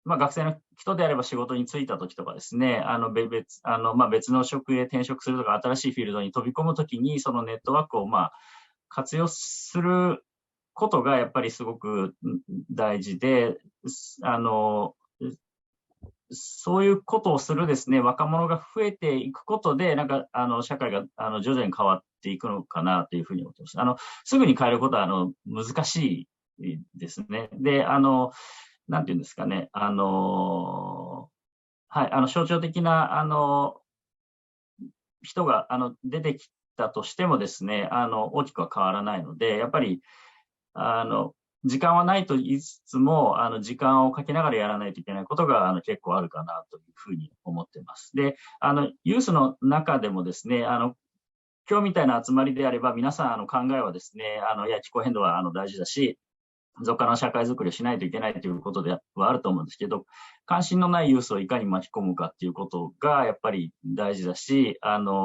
学生の人であれば仕事に就いたときとかですね、別の職へ転職するとか、新しいフィールドに飛び込むときに、そのネットワークを活用することがやっぱりすごく大事で、そういうことをするですね、若者が増えていくことで、社会が徐々に変わっていくのかなというふうに思ってます。すぐに変えることは難しいですね。で、なんていうんですかね、はい、象徴的な、人が、出てきたとしてもですね、大きくは変わらないので、やっぱり、時間はないと言いつつも、時間をかけながらやらないといけないことが、結構あるかなというふうに思っています。で、ユースの中でもですね、今日みたいな集まりであれば、皆さん、考えはですね、いや、気候変動は、大事だし、持続可能な社会づくりをしないといけないということではあると思うんですけど、関心のないユースをいかに巻き込むかっていうことがやっぱり大事だし、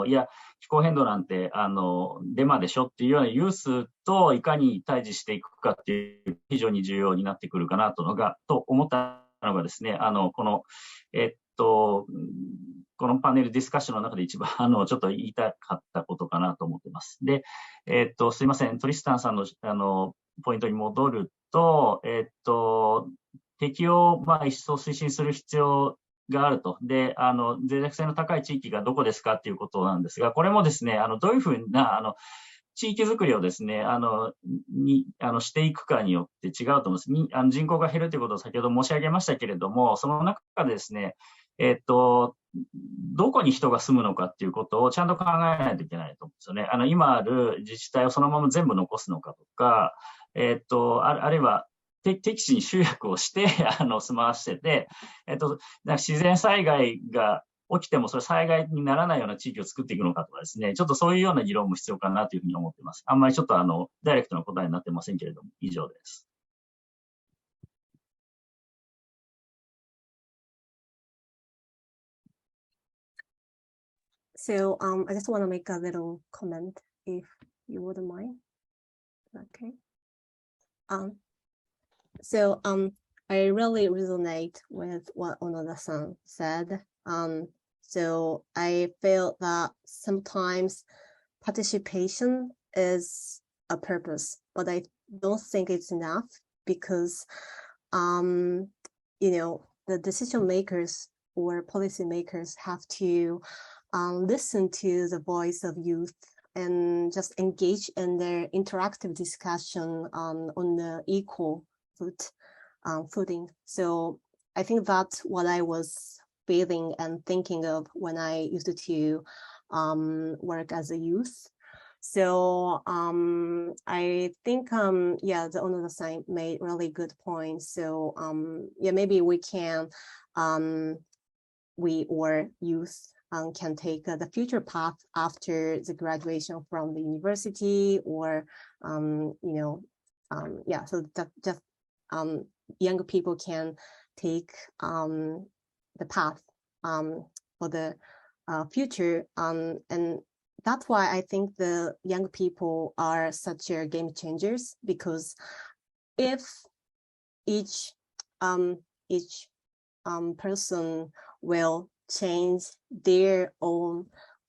いや、気候変動なんて、デマでしょっていうようなユースといかに対峙していくかっていう非常に重要になってくるかなと思ったのがですね、このパネルディスカッションの中で一番、ちょっと言いたかったことかなと思っています。で、すいません、トリスタンさんの、ポイントに戻ると、適用を一層推進する必要があると。で、脆弱性の高い地域がどこですかっていうことなんですが、これもですね、どういうふうな、地域づくりをですね、していくかによって違うと思います。人口が減るということを先ほど申し上げましたけれども、その中でですね、どこに人が住むのかっていうことをちゃんと考えないといけないと思うんですよね。今ある自治体をそのまま全部残すのかとか、あるいは適地に集約をして住まわしてて、自然災害が起きてもそれ災害にならないような地域を作っていくのかとかですね、ちょっとそういうような議論も必要かなというふうに思っています。あんまりちょっとダイレクトな答えになってませんけれども、以上です。So I just want to make a little comment, if you wouldn't mind. Okay. So I really resonate with what Onoda-san said. So I feel that sometimes participation is a purpose, but I don't think it's enough because, the decision makers or policymakers have to listen to the voice of youth and just engage in their interactive discussion on the equal footing. So I think that's what I was feeling and thinking of when I used to work as a youth. So I think, the Onoda-san made really good points. So maybe we can, we or youth can take the future path after the graduation from the university, or yeah, so that just young people can take the path for the future, and that's why I think the young people are such a game changers, because if each person will change their own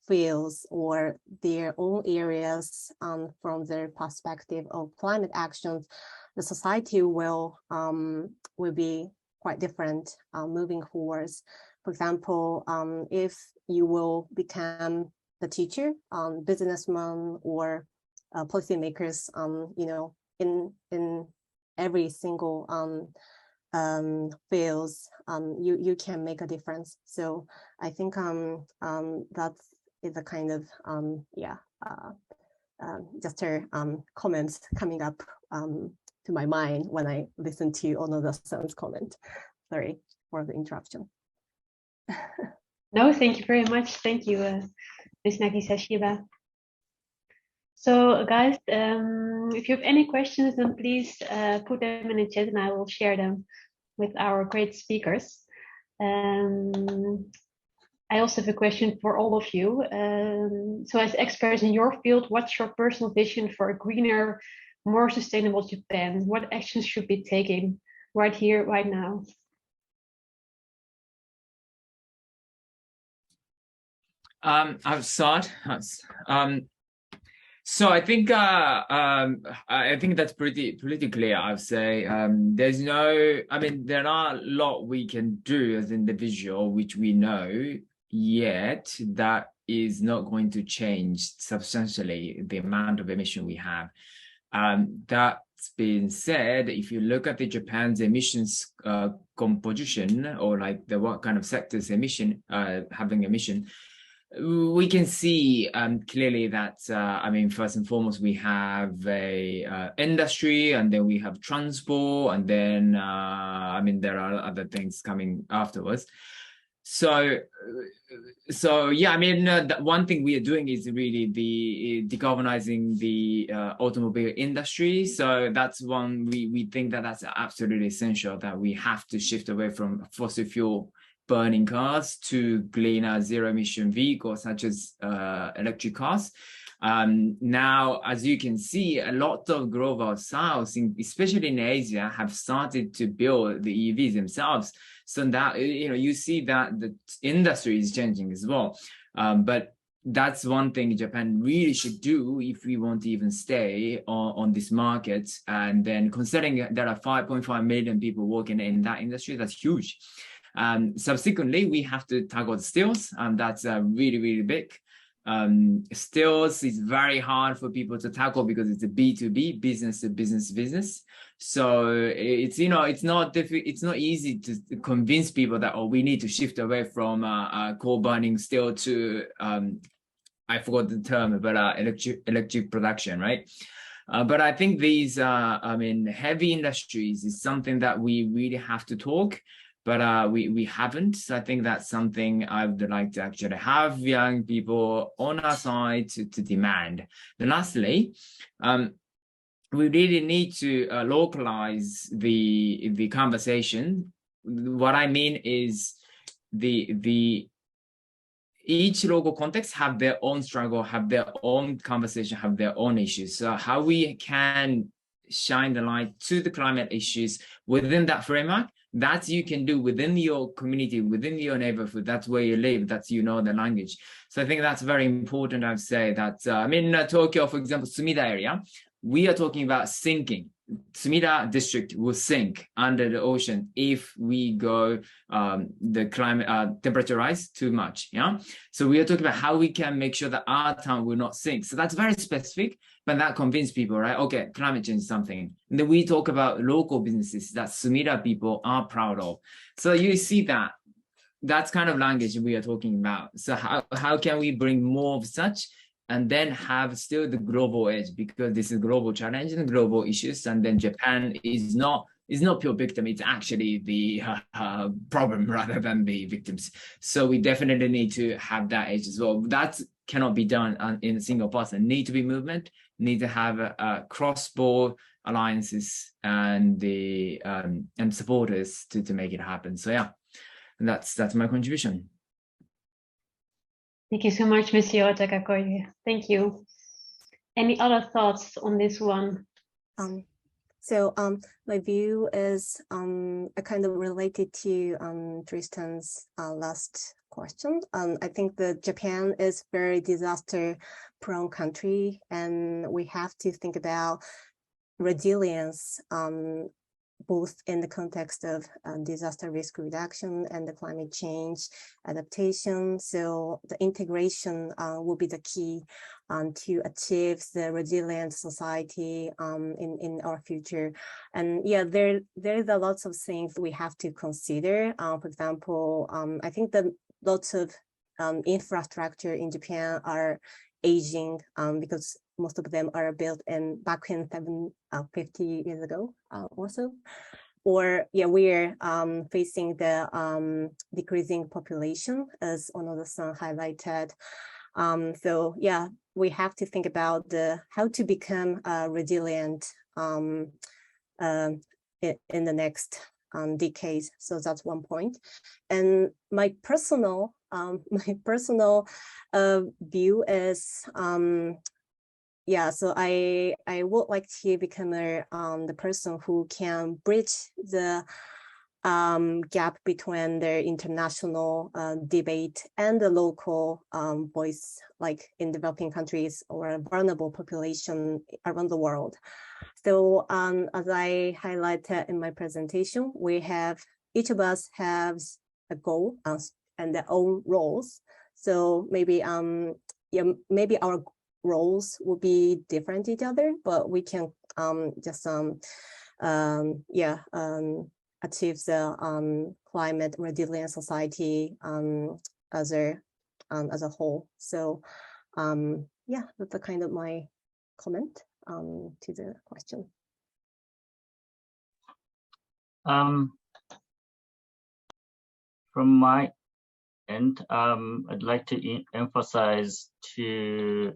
fields or their own areas from their perspective of climate actions, the society will be quite different moving forwards. For example, if you will become the teacher, businessman, or policymakers, in every single fields, you can make a difference. So I think that is a kind of just a comments coming up to my mind when I listen to Onoda-san's comment. Sorry for the interruption. No, thank you very much. Thank you, Ms. Nagisa Shiba. So guys, if you have any questions, then please put them in the chat and I will share them with our great speakers. I also have a question for all of you. So as experts in your field, what's your personal vision for a greener, more sustainable Japan? What actions should be taken right here, right now? I've start. So I think that's pretty clear. I'd say there's no. I mean, there are a lot we can do as individual, which we know, yet that is not going to change substantially the amount of emission we have. That's been said, if you look at the Japan's emissions composition, or like the what kind of sectors emission having emission, we can see clearly that I mean, first and foremost, we have a industry, and then we have transport, and then I mean, there are other things coming afterwards. So yeah, I mean, one thing we are doing is really the decarbonizing the automobile industry. So that's one we think that that's absolutely essential, that we have to shift away from fossil fuel burning cars to cleaner zero emission vehicles such as electric cars. Now, as you can see, a lot of global south, especially in Asia, have started to build the EVs themselves. So that, you see that the industry is changing as well. But that's one thing Japan really should do if we want to even stay on this market. And then considering there are 5.5 million people working in that industry, that's huge. Subsequently, we have to tackle steels, and that's really, really big. Steels is very hard for people to tackle because it's a B2B, business to business. So it's it's not easy to convince people that we need to shift away from coal burning steel to I forgot the term, but electric production, right? But I think these I mean, heavy industries is something that we really have to talk. But we haven't. So I think that's something I would like to actually have young people on our side to demand. Then lastly, we really need to localize the conversation. What I mean is each local context have their own struggle, have their own conversation, have their own issues. So how we can shine the light to the climate issues within that framework, that you can do within your community, within your neighborhood. That's where you live, that's the language. So I think that's very important. I'd say that I mean, Tokyo, for example, Sumida area, we are talking about sinking. Sumida district will sink under the ocean if we go the climate temperature rise too much. Yeah, so we are talking about how we can make sure that our town will not sink. So that's very specific, but that convinced people, right? Okay, climate change is something. And then we talk about local businesses that Sumida people are proud of. So you see that that's kind of language we are talking about. So how can we bring more of such, and then have still the global edge, because this is global challenge and global issues. And then Japan is not it's not pure victim, it's actually the problem rather than the victims. So we definitely need to have that edge as well. That cannot be done in a single person. Need to be movement, need to have cross-board alliances and the and supporters to make it happen. So yeah, that's my contribution. Thank you so much, Monsieur Takakoye. Thank you. Any other thoughts on this one? My view is kind of related to Tristan's last question. I think that Japan is very disaster-prone country, and we have to think about resilience both in the context of disaster risk reduction and the climate change adaptation. So the integration will be the key to achieve the resilient society in our future. And yeah, there's a lots of things we have to consider. For example, I think that lots of infrastructure in Japan are aging because most of them are built back in 50 years ago or so. Or yeah, we're facing the decreasing population, as Onoda-san highlighted. So yeah, we have to think about how to become resilient in the next decades. So that's one point. And my personal view is yeah, so I would like to become the person who can bridge the gap between the international debate and the local voice, like in developing countries or vulnerable population around the world. So as I highlighted in my presentation, each of us has a goal and their own roles. So maybe maybe our roles will be different each other, but we can just achieve the climate resilient society as a whole. So yeah, that's a kind of my comment to the question. From my end, I'd like to emphasize to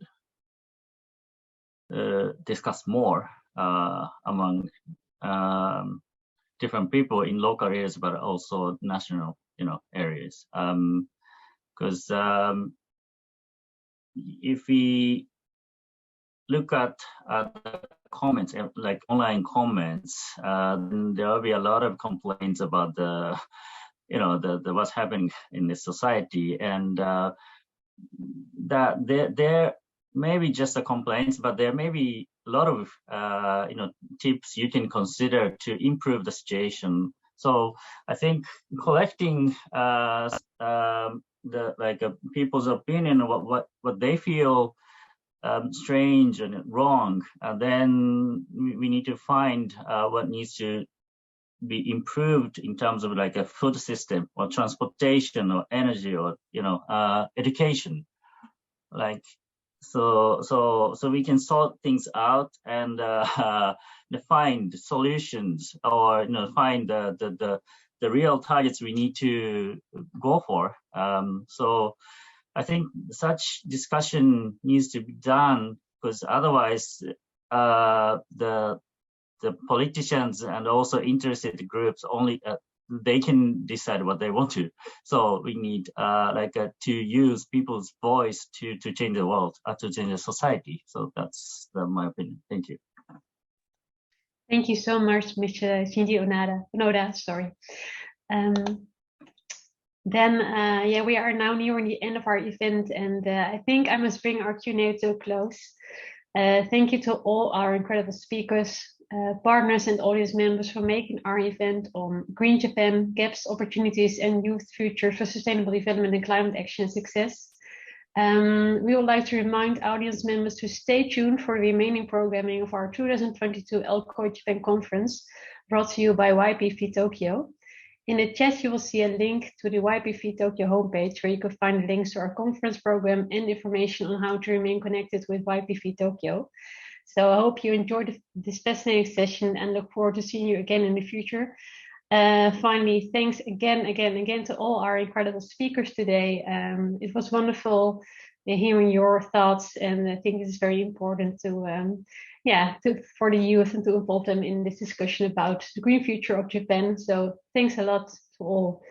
discuss more among different people in local areas, but also national, areas. Because if we look at the comments, like online comments, then there will be a lot of complaints about the what's happening in the society, and that there may be just a complaints, but there may be a lot of tips you can consider to improve the situation. So I think collecting people's opinion, what they feel strange and wrong, then we need to find what needs to be improved in terms of like a food system or transportation or energy or education, like so we can sort things out and find solutions, or find the real targets we need to go for. So I think such discussion needs to be done, because otherwise the politicians and also interested groups only they can decide what they want to. So we need to use people's voice to change the world, to change the society. So that's my opinion. Thank you. Thank you so much, Mr. Shinji Onoda. Sorry. Then we are now nearing the end of our event, and I think I must bring our Q&A to a close. Thank you to all our incredible speakers, partners and audience members for making our event on Green Japan, Gaps, Opportunities and Youth Futures for Sustainable Development and Climate Action a success. We would like to remind audience members to stay tuned for the remaining programming of our 2022 LCOY Japan Conference, brought to you by YPF Tokyo. In the chat, you will see a link to the YPF Tokyo homepage, where you can find links to our conference program and information on how to remain connected with YPF Tokyo. So I hope you enjoyed this fascinating session and look forward to seeing you again in the future. Finally, thanks again to all our incredible speakers today. It was wonderful hearing your thoughts, and I think it's very important for the youth and to involve them in this discussion about the green future of Japan. So thanks a lot to all.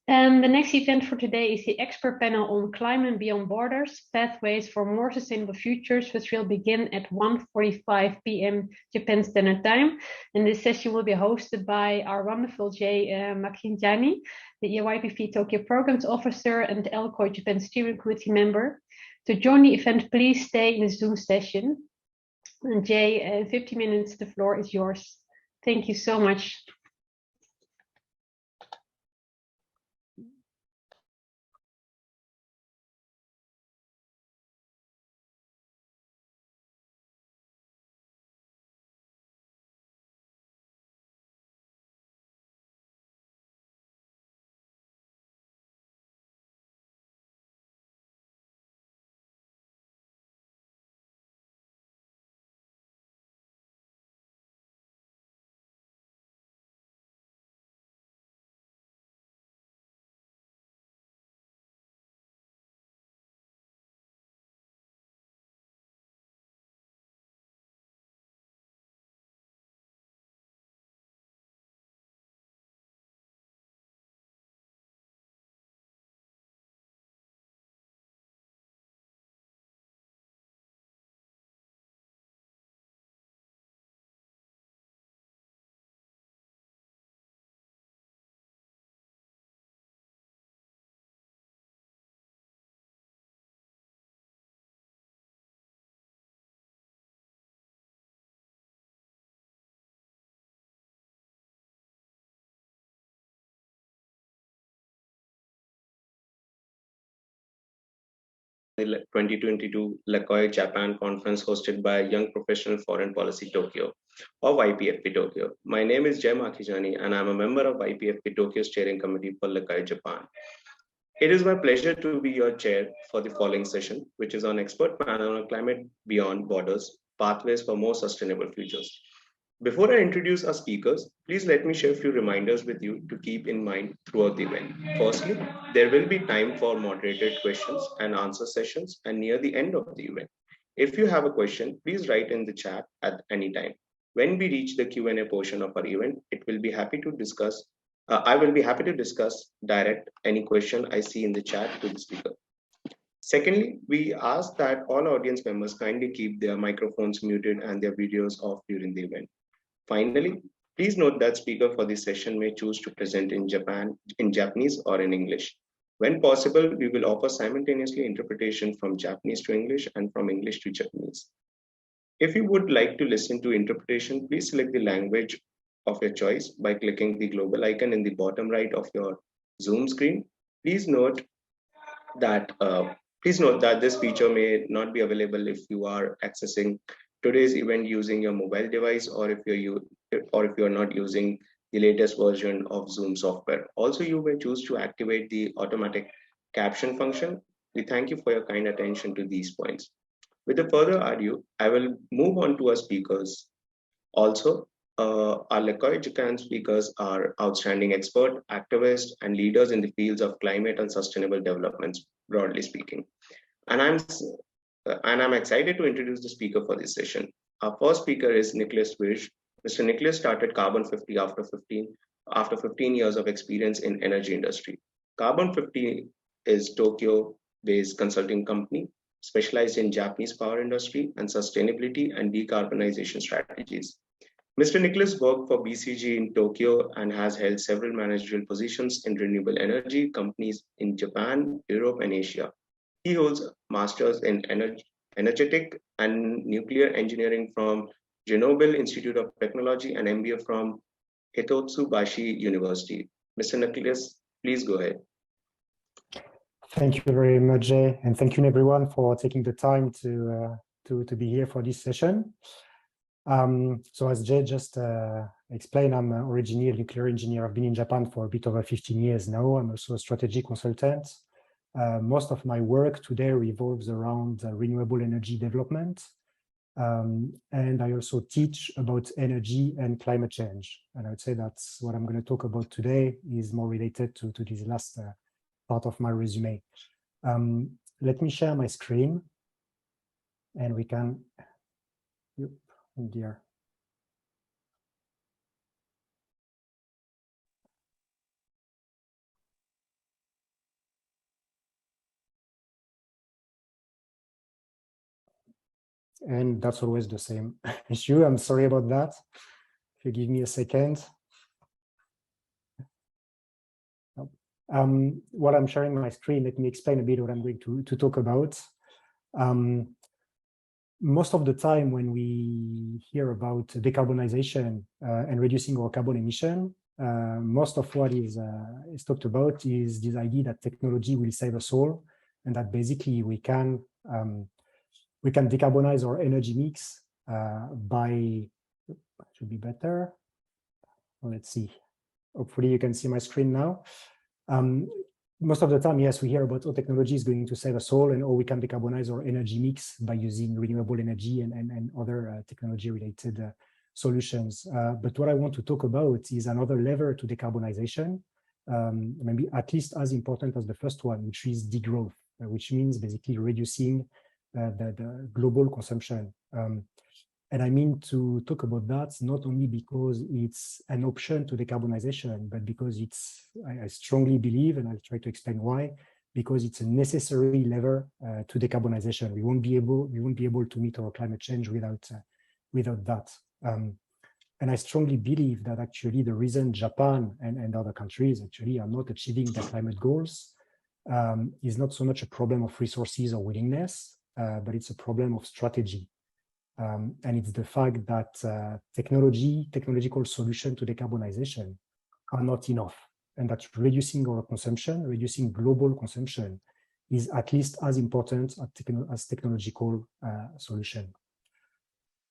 The next event for today is the expert panel on climate beyond borders, pathways for more sustainable futures, which will begin at 1:45 p.m. Japan Standard Time. And this session will be hosted by our wonderful Jay Makinjani, the YPP Tokyo Programs Officer and the LCOY Japan Steering Committee member. To join the event, please stay in the Zoom session. And Jay, in 50 minutes, the floor is yours. Thank you so much. The 2022 LCOY Japan conference hosted by Young Professional Foreign Policy Tokyo, or YPFP Tokyo. My name is Jay Makinjani, and I'm a member of YPFP Tokyo Steering Committee for LCOY Japan. It is my pleasure to be your chair for the following session, which is on expert panel on climate beyond borders, pathways for more sustainable futures. Before I introduce our speakers, please let me share a few reminders with you to keep in mind throughout the event. Firstly, there will be time for moderated questions and answer sessions and near the end of the event. If you have a question, please write in the chat at any time. When we reach the Q&A portion of our event, I will be happy to discuss direct any question I see in the chat to the speaker. Secondly, we ask that all audience members kindly keep their microphones muted and their videos off during the event. Finally, please note that speaker for this session may choose to present in Japanese or in English. When possible, we will offer simultaneously interpretation from Japanese to English and from English to Japanese. If you would like to listen to interpretation, please select the language of your choice by clicking the global icon in the bottom right of your Zoom screen. Please note that this feature may not be available if you are accessing today's event using your mobile device, or if you're not using the latest version of Zoom software. Also, you may choose to activate the automatic caption function. We thank you for your kind attention to these points. With a further ado, I will move on to our speakers. Also, our LCOY Japan speakers are outstanding experts, activists, and leaders in the fields of climate and sustainable developments, broadly speaking. And I'm excited to introduce the speaker for this session. Our first speaker is Nicholas Wirsch. Mr. Nicholas started Carbon 50 after 15 years of experience in energy industry. Carbon 50 is Tokyo-based consulting company specialized in Japanese power industry and sustainability and decarbonization strategies. Mr. Nicholas worked for BCG in Tokyo and has held several managerial positions in renewable energy companies in Japan, Europe, and Asia. He holds masters in energetic and nuclear engineering from Chernobyl Institute of Technology and MBA from Hitotsubashi University. Mr. Nicholas, please go ahead. Thank you very much, Jay, and thank you everyone for taking the time to be here for this session. So as Jay just explained, I'm originally a nuclear engineer. I've been in Japan for a bit over 15 years now. I'm also a strategic consultant. Most of my work today revolves around renewable energy development. And I also teach about energy and climate change. And I would say that's what I'm going to talk about today is more related to this last part of my resume. Let me share my screen and we can, oh dear. And that's always the same issue. I'm sorry about that. If you give me a second. While I'm sharing my screen, let me explain a bit what I'm going to talk about. Most of the time when we hear about decarbonization and reducing our carbon emission, most of what is talked about is this idea that technology will save us all, and that basically we can decarbonize our energy mix by, should be better. Let's see. Hopefully you can see my screen now. Most of the time, yes, we hear about how technology is going to save us all and how we can decarbonize our energy mix by using renewable energy and other technology-related solutions. But what I want to talk about is another lever to decarbonization, maybe at least as important as the first one, which is degrowth, which means basically reducing the global consumption. And I mean to talk about that not only because it's an option to decarbonization, but because I strongly believe, and I'll try to explain why, because it's a necessary lever to decarbonization. We won't be able to meet our climate change without that. And I strongly believe that actually the reason Japan and other countries actually are not achieving their climate goals is not so much a problem of resources or willingness, but it's a problem of strategy. And it's the fact that technological solutions to decarbonization are not enough, and that reducing our consumption, reducing global consumption, is at least as important as technological solution.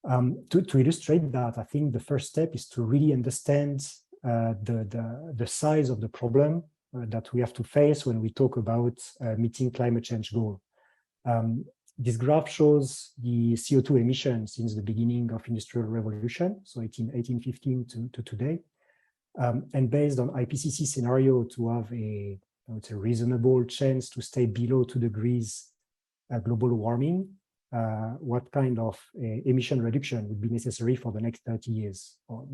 To illustrate that, I think the first step is to really understand the size of the problem that we have to face when we talk about meeting climate change goal. This graph shows the CO2 emissions since the beginning of Industrial Revolution, so 1815 to today. And based on IPCC scenario to have I would say, reasonable chance to stay below 2 degrees global warming, what kind of emission reduction would be necessary for the next 30 years, or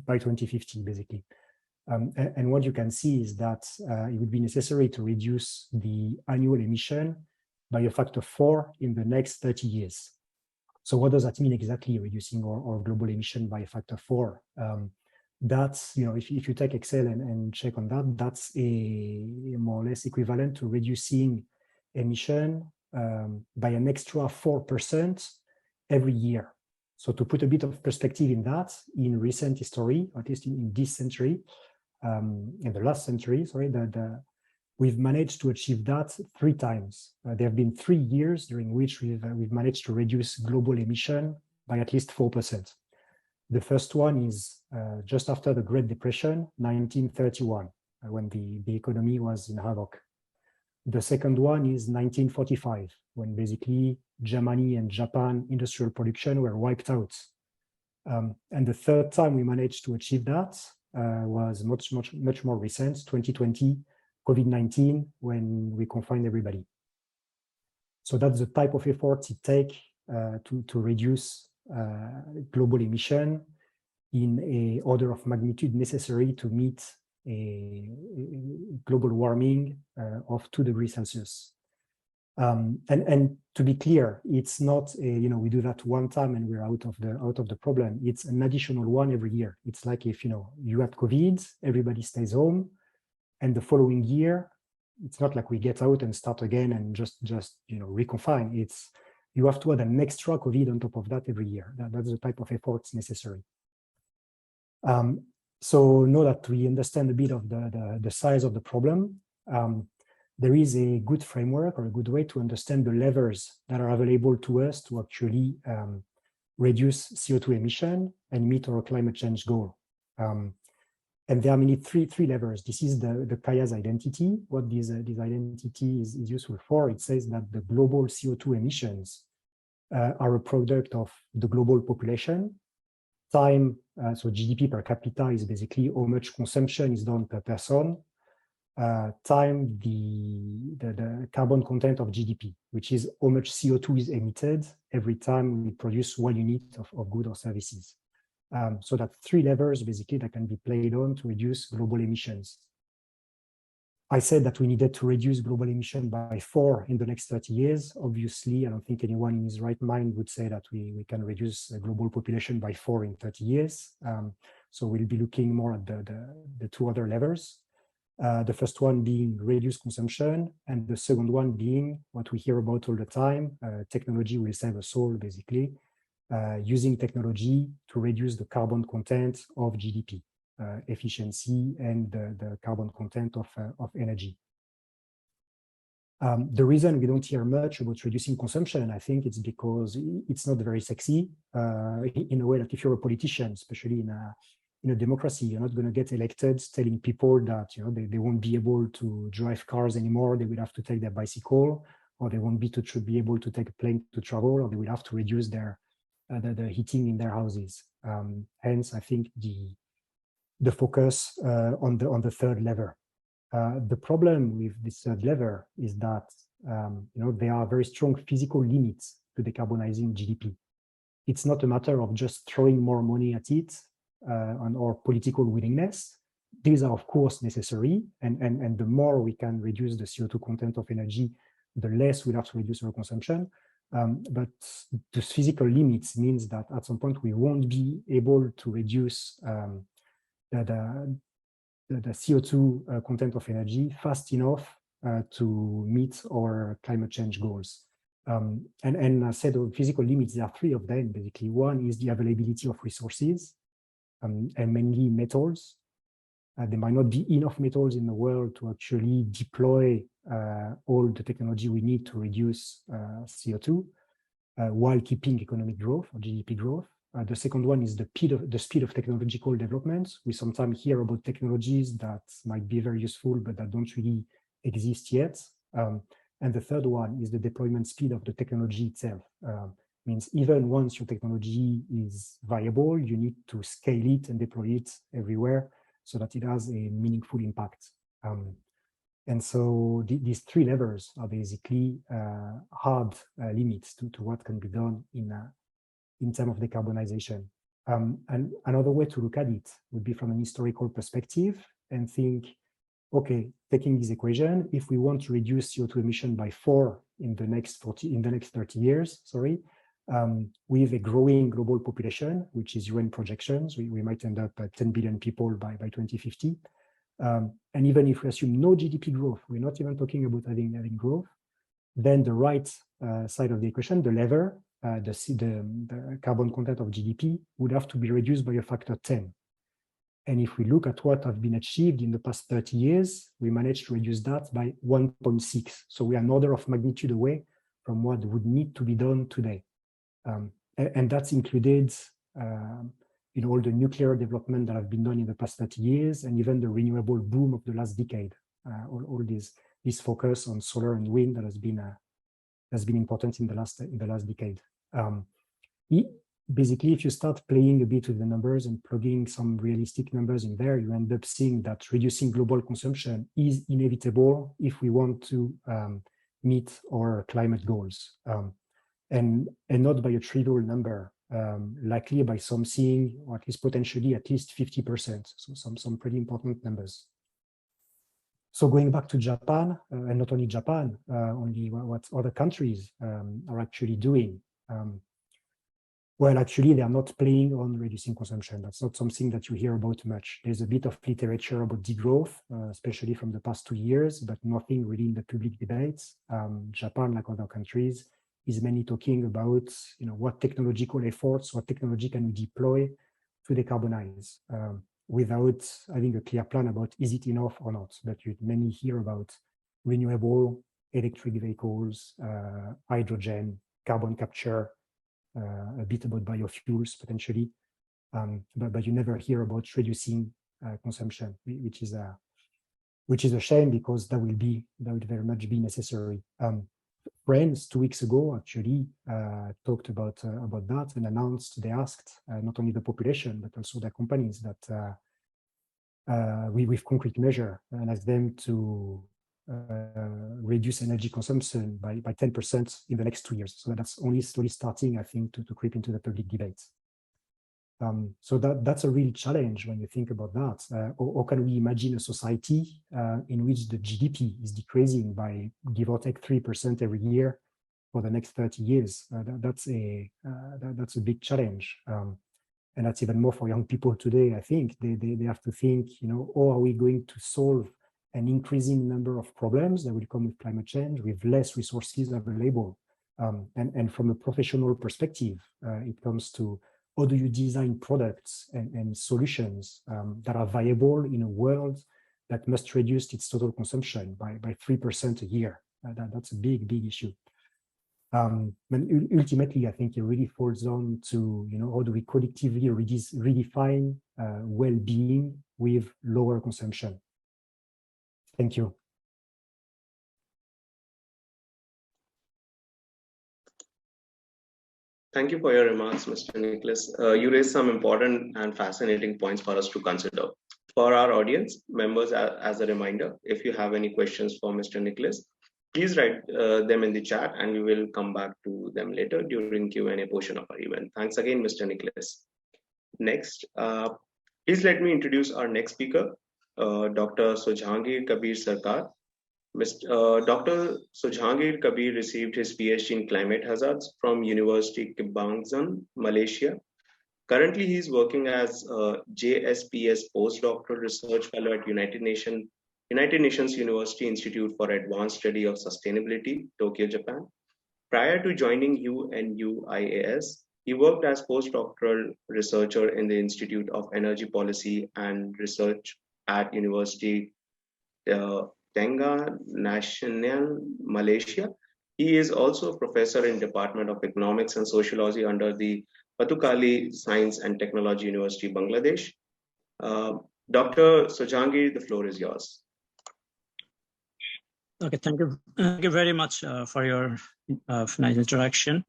by 2050, basically. And what you can see is that it would be necessary to reduce the annual emission by a factor 4 in the next 30 years. So what does that mean exactly, reducing our global emission by a factor 4? That's, if you take Excel and check on that, that's a more or less equivalent to reducing emission by an extra 4% every year. So to put a bit of perspective in that, in recent history, at least in this century, in the last century, sorry, we've managed to achieve that 3 times. There have been 3 years during which we've managed to reduce global emission by at least 4%. The first one is just after the Great Depression, 1931, when the economy was in havoc. The second one is 1945, when basically Germany and Japan industrial production were wiped out. And the third time we managed to achieve that was much more recent, 2020, COVID-19, when we confined everybody. So that's the type of effort it takes to reduce global emission in an order of magnitude necessary to meet a global warming of 2 degrees Celsius. And to be clear, it's not we do that one time and we're out of the problem. It's an additional one every year. It's like if you had COVID, everybody stays home, and the following year, it's not like we get out and start again and just reconfine. It's you have to add an extra COVID on top of that every year. That's the type of efforts necessary. So now that we understand a bit of the size of the problem, there is a good framework or a good way to understand the levers that are available to us to actually reduce CO2 emission and meet our climate change goal. And there are mainly three levers. This is the Kaya's identity. What this identity is useful for, it says that the global CO2 emissions are a product of the global population. Time, so GDP per capita is basically how much consumption is done per person. Time, the carbon content of GDP, which is how much CO2 is emitted every time we produce 1 unit of goods or services. So that 3 levers basically that can be played on to reduce global emissions. I said that we needed to reduce global emission by 4 in the next 30 years. Obviously, I don't think anyone in his right mind would say that we can reduce the global population by 4 in 30 years. So we'll be looking more at the 2 other levers. The first one being reduce consumption, and the second one being what we hear about all the time, technology will save us all, basically, using technology to reduce the carbon content of GDP. Efficiency and the carbon content of energy. The reason we don't hear much about reducing consumption, I think it's because it's not very sexy in a way that if you're a politician, especially in a democracy, you're not going to get elected telling people that they won't be able to drive cars anymore, they will have to take their bicycle, or they won't be able to take a plane to travel, or they will have to reduce the heating in their houses. Hence, I think the focus on the third lever. The problem with this third lever is that there are very strong physical limits to decarbonizing GDP. It's not a matter of just throwing more money at it or political willingness. These are of course necessary, and the more we can reduce the CO2 content of energy, the less we'll have to reduce our consumption. But the physical limits means that at some point we won't be able to reduce the CO2 content of energy fast enough to meet our climate change goals. And I said the physical limits, there are 3 of them, basically. One is the availability of resources, and mainly metals. There might not be enough metals in the world to actually deploy all the technology we need to reduce CO2 while keeping economic growth or GDP growth. The second one is the speed of technological developments. We sometimes hear about technologies that might be very useful, but that don't really exist yet. And the third one is the deployment speed of the technology itself. Means even once your technology is viable, you need to scale it and deploy it everywhere so that it has a meaningful impact. And so these 3 levers are basically hard limits to what can be done in terms of decarbonization. And another way to look at it would be from an historical perspective and think, okay, taking this equation, if we want to reduce CO2 emission by 4 in the next 30 years, with a growing global population, which is UN projections, we might end up at 10 billion people by 2050. And even if we assume no GDP growth, we're not even talking about having growth, then the right side of the equation, the lever, the carbon content of GDP would have to be reduced by a factor 10. And if we look at what have been achieved in the past 30 years, we managed to reduce that by 1.6. So we are an order of magnitude away from what would need to be done today. And that's included in all the nuclear development that have been done in the past 30 years, and even the renewable boom of the last decade. All this focus on solar and wind that has been important in the last decade. Basically, if you start playing a bit with the numbers and plugging some realistic numbers in there, you end up seeing that reducing global consumption is inevitable if we want to meet our climate goals, and not by a trivial number, likely by something, or at least potentially at least 50%. So some pretty important numbers. So going back to Japan, and not only Japan, only what other countries are actually doing. Well, actually, they are not playing on reducing consumption. That's not something that you hear about much. There's a bit of literature about degrowth, especially from the past 2 years, but nothing really in the public debates. Japan, like other countries, is mainly talking about what technological efforts, what technology can we deploy to decarbonize, without having a clear plan about is it enough or not. But you mainly hear about renewable electric vehicles, hydrogen, carbon capture, a bit about biofuels potentially, but you never hear about reducing consumption, which is a shame, because that would very much be necessary. France 2 weeks ago actually talked about that and announced, they asked not only the population, but also the companies that with concrete measure and asked them to reduce energy consumption by 10% in the next 2 years. So that's only slowly starting, I think, to creep into the public debate. So that's a real challenge when you think about that. Or can we imagine a society in which the GDP is decreasing by give or take 3% every year for the next 30 years? That's a big challenge. And that's even more for young people today, I think. They have to think, how are we going to solve an increasing number of problems that will come with climate change with less resources available? And from a professional perspective, it comes to how do you design products and solutions that are viable in a world that must reduce its total consumption by 3% a year? That's a big issue. And ultimately, I think it really falls down to, how do we collectively redefine well-being with lower consumption? Thank you. Thank you for your remarks, Mr. Nicholas. You raised some important and fascinating points for us to consider. For our audience members, as a reminder, if you have any questions for Mr. Nicholas, please write them in the chat and we will come back to them later during Q&A portion of our event. Thanks again, Mr. Nicholas. Next, please let me introduce our next speaker, Dr. Sujahangir Kabir Sarkar. Dr. Sujahangir Kabir received his PhD in climate hazards from University Kebangsaan, Malaysia. Currently, he is working as a JSPS postdoctoral research fellow at United Nations University Institute for Advanced Study of Sustainability, Tokyo, Japan. Prior to joining UNUIAS, he worked as postdoctoral researcher in the Institute of Energy Policy and Research at University Tengah Nasional, Malaysia. He is also a professor in Department of Economics and Sociology under the Patukali Science and Technology University, Bangladesh. Dr. Sujahangir, the floor is yours. Okay, thank you very much for your nice introduction.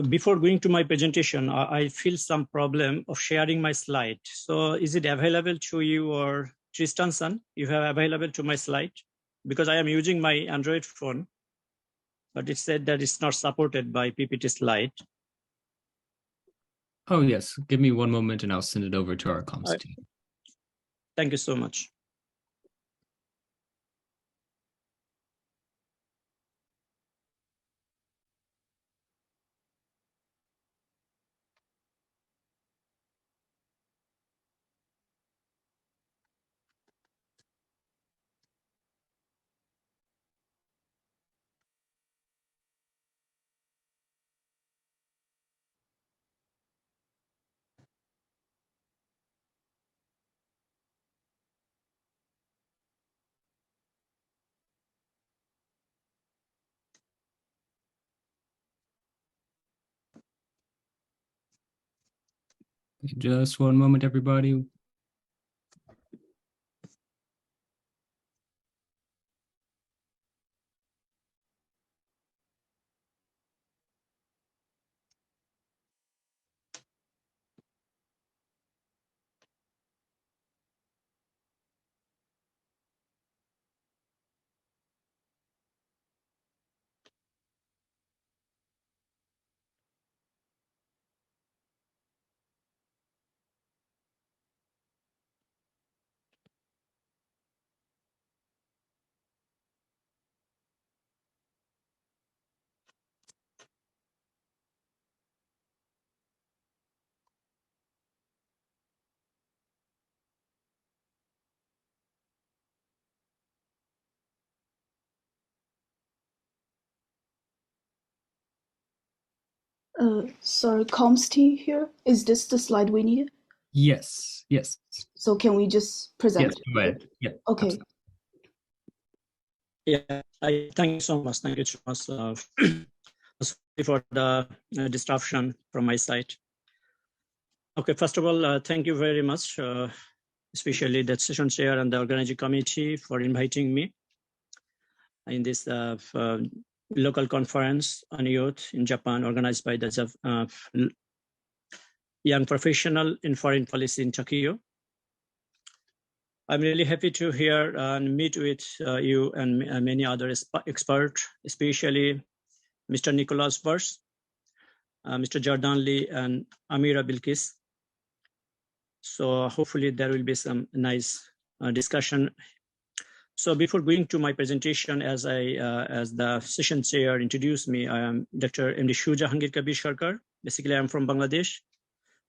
Before going to my presentation, I feel some problem of sharing my slide. So is it available to you, or Tristanson, you have available to my slide? Because I am using my Android phone, but it said that it's not supported by PPT slide. Oh, yes. Give me one moment and I'll send it over to our comms team. Thank you so much. Just one moment, everybody. Sorry, comms team here. Is this the slide we need? Yes, yes. So can we just present? Yes, go ahead. Yeah. Okay. Yeah, thank you so much. Thank you so much for the disruption from my side. Okay, first of all, thank you very much, especially the session chair and the organizing committee for inviting me in this local conference on youth in Japan organized by the Young Professional in Foreign Policy in Tokyo. I'm really happy to hear and meet with you and many other experts, especially Mr. Nicholas Burst, Mr. Jordan Lee, and Amira Bilkis. So hopefully there will be some nice discussion. So before going to my presentation, as the session chair introduced me, I am Dr. M.D. Shuja Hangir Kabir Sarkar. Basically, I'm from Bangladesh.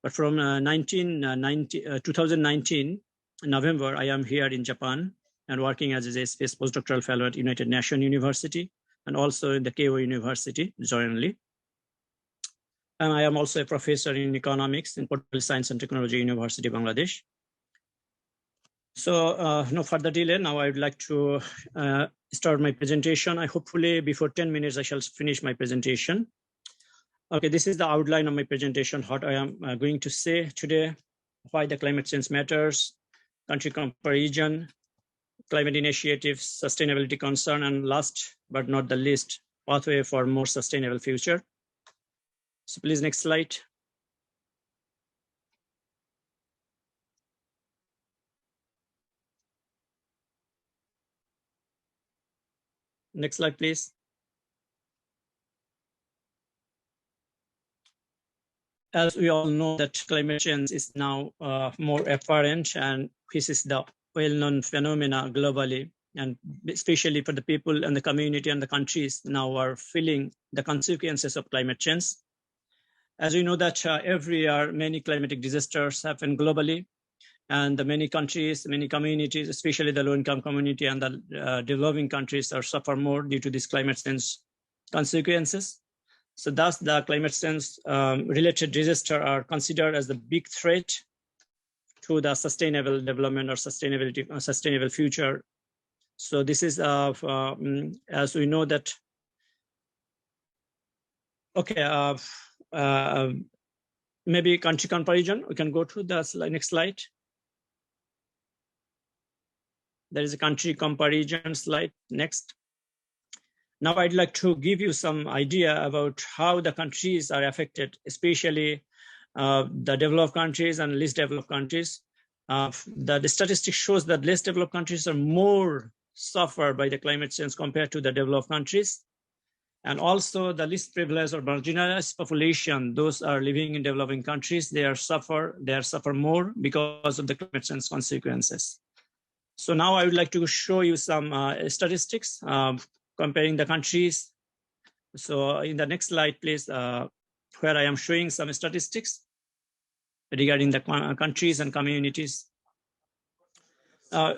But from 2019, November, I am here in Japan and working as a space postdoctoral fellow at United Nations University and also in the LCOY University, jointly. And I am also a professor in economics in Portfolio Science and Technology University, Bangladesh. So no further delay, now I would like to start my presentation. Hopefully before 10 minutes, I shall finish my presentation. Okay, this is the outline of my presentation, what I am going to say today, why the climate change matters, country comparison, climate initiatives, sustainability concern, and last but not the least, pathway for more sustainable future. So please, next slide. Next slide, please. As we all know that climate change is now more apparent, and this is the well-known phenomena globally, and especially for the people and the community and the countries now are feeling the consequences of climate change. As we know that every year many climatic disasters happen globally, and the many countries, many communities, especially the low-income community and the developing countries are suffer more due to these climate change consequences. So thus the climate change related disasters are considered as the big threat to the sustainable development or sustainable future. So this is, as we know that, okay, maybe country comparison, we can go to the next slide. There is a country comparison slide, next. Now I'd like to give you some idea about how the countries are affected, especially the developed countries and least developed countries. The statistics shows that less developed countries are more suffer by the climate change compared to the developed countries. And also the least privileged or marginalized population, those are living in developing countries, they suffer more because of the climate change consequences. So now I would like to show you some statistics comparing the countries. So in the next slide, please, where I am showing some statistics regarding the countries and communities.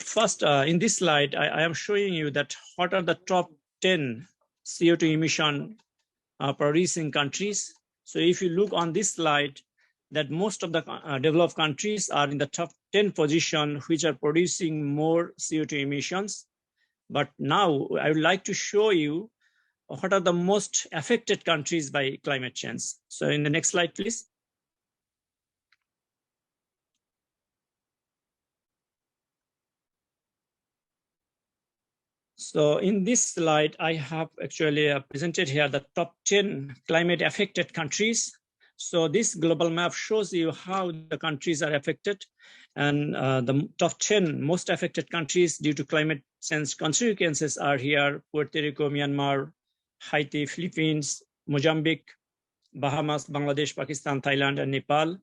First, in this slide, I am showing you that what are the top 10 CO2 emission producing countries. So if you look on this slide, that most of the developed countries are in the top 10 position, which are producing more CO2 emissions. But now I would like to show you what are the most affected countries by climate change. So in the next slide, please. So in this slide, I have actually presented here the top 10 climate affected countries. So this global map shows you how the countries are affected, and the top 10 most affected countries due to climate change consequences are here: Puerto Rico, Myanmar, Haiti, Philippines, Mozambique, Bahamas, Bangladesh, Pakistan, Thailand, and Nepal.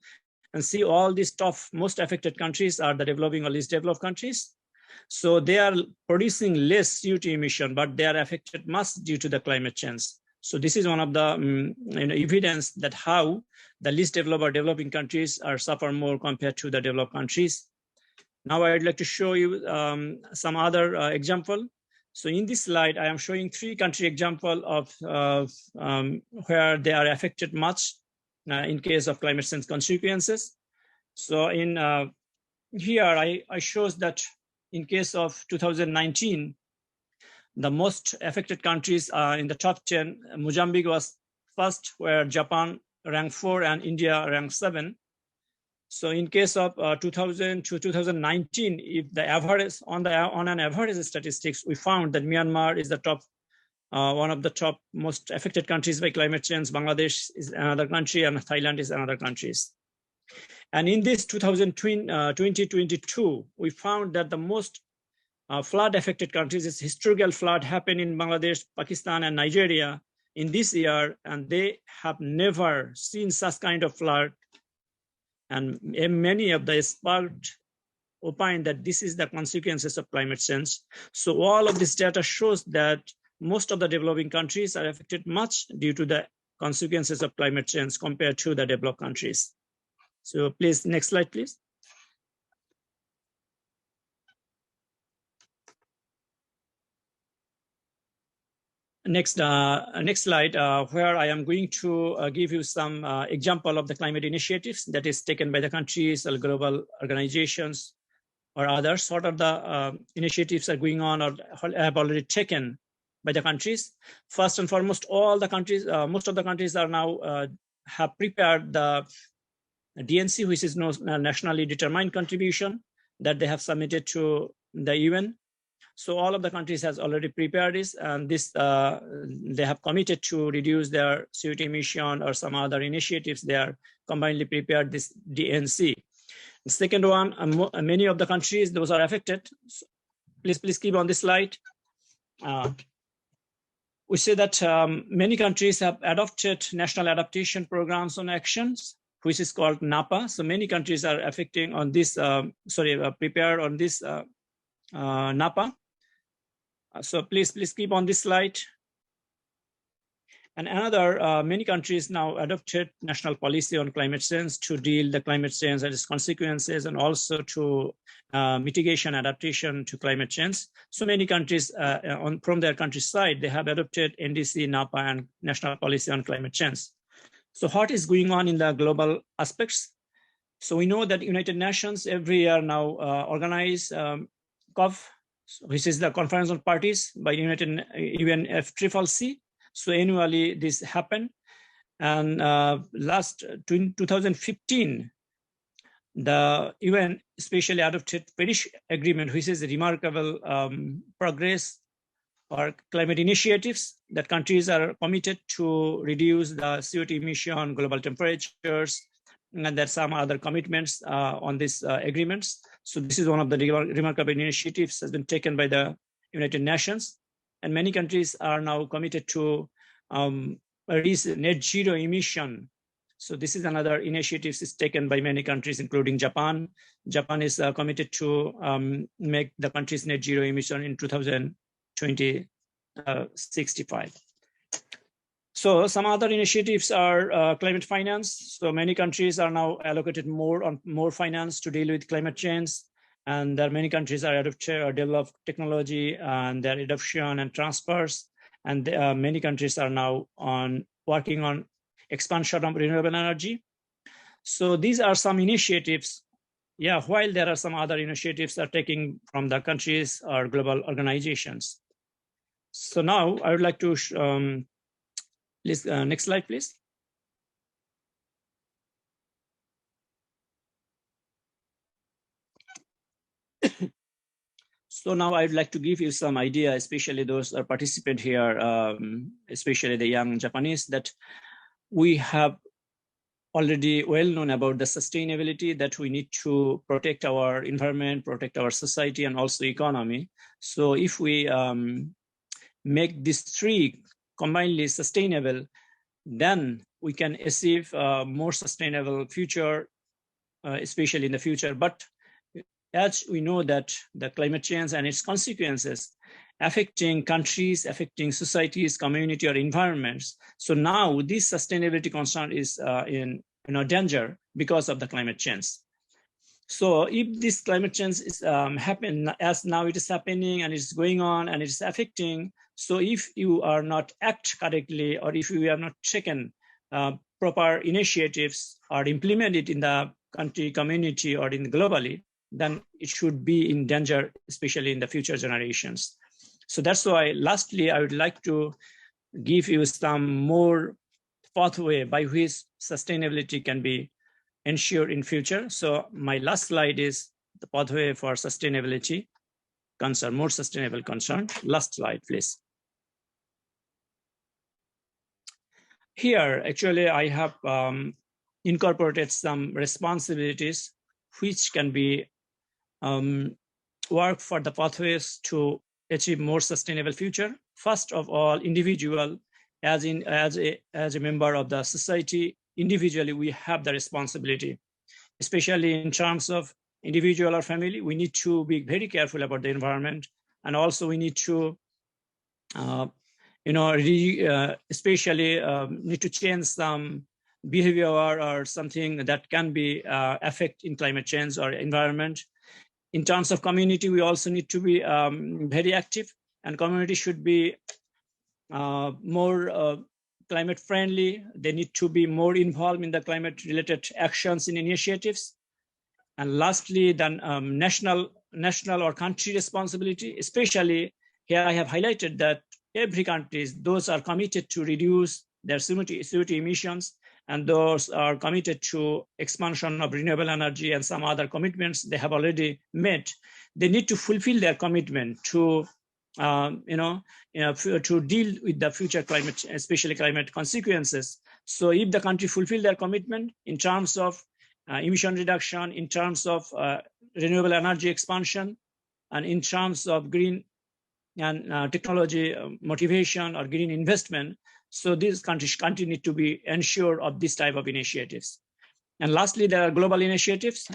And see, all these top most affected countries are the developing or least developed countries. So they are producing less CO2 emission, but they are affected much due to the climate change. So this is one of the evidence that how the least developed or developing countries are suffer more compared to the developed countries. Now I'd like to show you some other example. So in this slide, I am showing 3 country example of where they are affected much in case of climate change consequences. So in here, I shows that in case of 2019, the most affected countries in the top 10, Mozambique was first, where Japan ranked 4 and India ranked 7. So in case of 2000 to 2019, if the average on an average statistics, we found that Myanmar is the top one of the top most affected countries by climate change. Bangladesh is another country, and Thailand is another country. And in this 2022, we found that the most flood affected countries is historical flood happened in Bangladesh, Pakistan, and Nigeria in this year, and they have never seen such kind of flood. And many of the experts opine that this is the consequences of climate change. So all of this data shows that most of the developing countries are affected much due to the consequences of climate change compared to the developed countries. So please, next slide, please. Next slide, where I am going to give you some example of the climate initiatives that is taken by the countries or global organizations or others. What are the initiatives are going on or have already taken by the countries? First and foremost, all the countries, most of the countries are now have prepared the DNC, which is nationally determined contribution that they have submitted to the UN. So all of the countries has already prepared this, and this they have committed to reduce their CO2 emission or some other initiatives. They are combinedly prepared this DNC. The second one, many of the countries, those are affected. So please keep on this slide. We say that many countries have adopted national adaptation programs on actions, which is called NAPA. So many countries are affecting on this, prepared on this NAPA. So please keep on this slide. And another, many countries now adopted national policy on climate change to deal the climate change and its consequences, and also to mitigation adaptation to climate change. So many countries from their countryside, they have adopted NDC, NAPA, and national policy on climate change. So what is going on in the global aspects? So we know that United Nations every year now organize COP, which is the Conference on Parties by UNFCCC. So annually this happened. And last 2015, the UN especially adopted Paris Agreement, which is a remarkable progress or climate initiatives that countries are committed to reduce the CO2 emission, global temperatures, and there's some other commitments on these agreements. So this is one of the remarkable initiatives has been taken by the United Nations, and many countries are now committed to reach net zero emission. So this is another initiative is taken by many countries, including Japan. Japan is committed to make the country's net zero emission in 2065. So some other initiatives are climate finance. So many countries are now allocated more finance to deal with climate change. And there are many countries are adopted or developed technology and their adoption and transfers. And many countries are now working on expansion of renewable energy. So these are some initiatives. Yeah, while there are some other initiatives are taking from the countries or global organizations. So now I would like to please, next slide, please. So now I'd like to give you some idea, especially those that participate here, especially the young Japanese, that we have already well known about the sustainability, that we need to protect our environment, protect our society, and also economy. So if we make these three combinedly sustainable, then we can achieve a more sustainable future, especially in the future. But as we know that the climate change and its consequences affecting countries, affecting societies, community, or environments. So now this sustainability concern is in danger because of the climate change. So if this climate change is happen as now it is happening and it's going on and it's affecting, so if you are not act correctly, or if you have not taken proper initiatives or implemented in the country, community, or in globally, then it should be in danger, especially in the future generations. So that's why, lastly, I would like to give you some more pathway by which sustainability can be ensured in future. So my last slide is the pathway for sustainability concern, more sustainable concern. Last slide, please. here, actually, I have incorporated some responsibilities which can be work for the pathways to achieve more sustainable future. First of all, individual, as a member of the society, individually we have the responsibility, especially in terms of individual or family. We need to be very careful about the environment, and also we need to especially need to change some behavior or something that can be affect in climate change or environment. In terms of community, we also need to be very active, and community should be more climate friendly. They need to be more involved in the climate related actions and initiatives. And lastly, then national or country responsibility, especially here I have highlighted that every country, those are committed to reduce their CO2 emissions, and those are committed to expansion of renewable energy and some other commitments they have already made. They need to fulfill their commitment to to deal with the future climate, especially climate consequences. So if the country fulfill their commitment in terms of emission reduction, in terms of renewable energy expansion, and in terms of green and technology motivation or green investment, so these countries continue to be ensured of this type of initiatives. And lastly, there are global initiatives.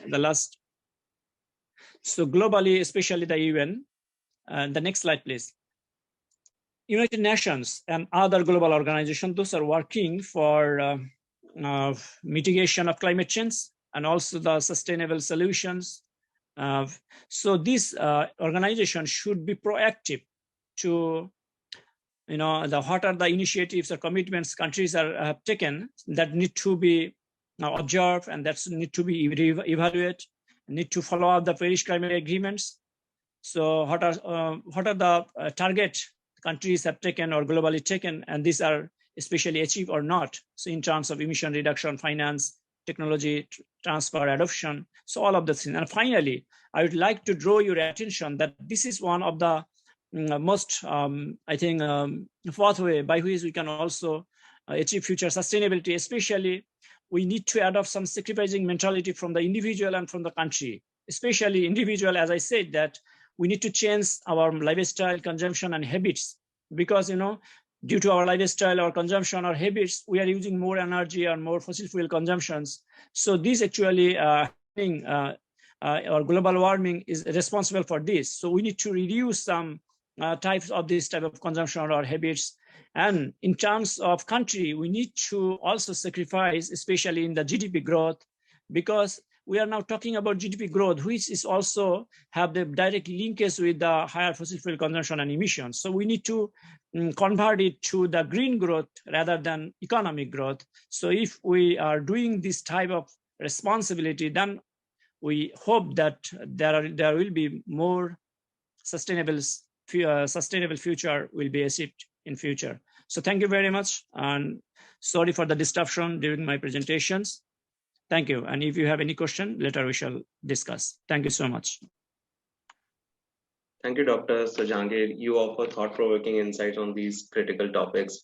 So globally, especially the UN. The next slide, please. United Nations and other global organizations, those are working for mitigation of climate change and also the sustainable solutions. So this organization should be proactive to, what are the initiatives or commitments countries have taken that need to be observed and that need to be evaluated, need to follow up the Paris climate agreements. So what are the target countries have taken or globally taken, and these are especially achieved or not. So in terms of emission reduction, finance, technology transfer, adoption, so all of the things. And finally, I would like to draw your attention that this is one of the most, pathway by which we can also achieve future sustainability. Especially, we need to adopt some sacrificing mentality from the individual and from the country. Especially individual, as I said, that we need to change our lifestyle, consumption, and habits, because due to our lifestyle or consumption or habits, we are using more energy or more fossil fuel consumptions. So this actually or global warming is responsible for this. So we need to reduce some types of this type of consumption or habits. And in terms of country, we need to also sacrifice, especially in the GDP growth, because we are now talking about GDP growth, which is also have the direct linkage with the higher fossil fuel consumption and emissions. So we need to convert it to the green growth rather than economic growth. So if we are doing this type of responsibility, then we hope that there will be more sustainable future will be achieved in future. So thank you very much, and sorry for the disruption during my presentations. Thank you. And if you have any question, later we shall discuss. Thank you so much. Thank you, Dr. Sajangir. You offer thought-provoking insights on these critical topics.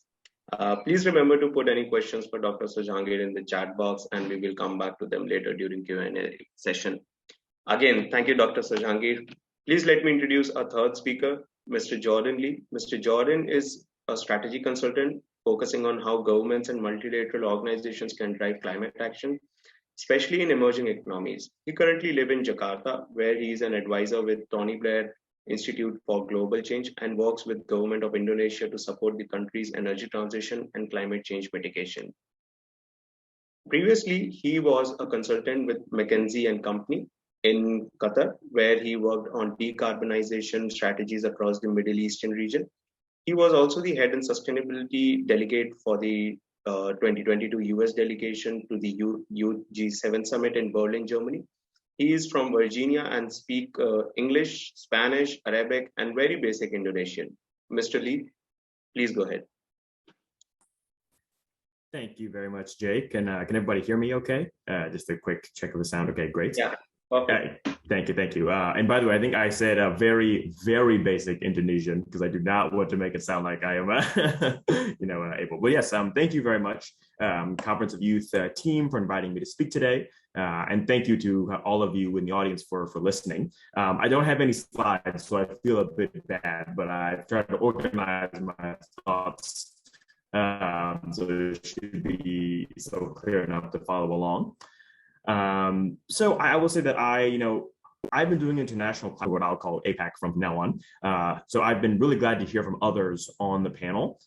Please remember to put any questions for Dr. Sajangir in the chat box, and we will come back to them later during Q&A session. Again, thank you, Dr. Sajangir. Please let me introduce our third speaker, Mr. Jordan Lee. Mr. Jordan is a strategy consultant focusing on how governments and multilateral organizations can drive climate action, especially in emerging economies. He currently lives in Jakarta, where he is an advisor with Tony Blair Institute for Global Change and works with government of Indonesia to support the country's energy transition and climate change mitigation. Previously, he was a consultant with McKinsey & Company in Qatar, where he worked on decarbonization strategies across the Middle Eastern region. He was also the head and sustainability delegate for the 2022 US delegation to the G7 summit in Berlin, Germany. He is from Virginia and speaks English, Spanish, Arabic, and very basic Indonesian. Mr. Lee, please go ahead. Thank you very much, Jake. And can everybody hear me okay? Just a quick check of the sound. Okay, great. Yeah. Okay. Thank you. And by the way, I think I said a very, very basic Indonesian because I do not want to make it sound like I am, able. But yes, thank you very much, Conference of Youth team, for inviting me to speak today. And thank you to all of you in the audience for listening. I don't have any slides, so I feel a bit bad, but I've tried to organize my thoughts so it should be so clear enough to follow along. So I will say that I've been doing international, what I'll call APAC from now on. So I've been really glad to hear from others on the panel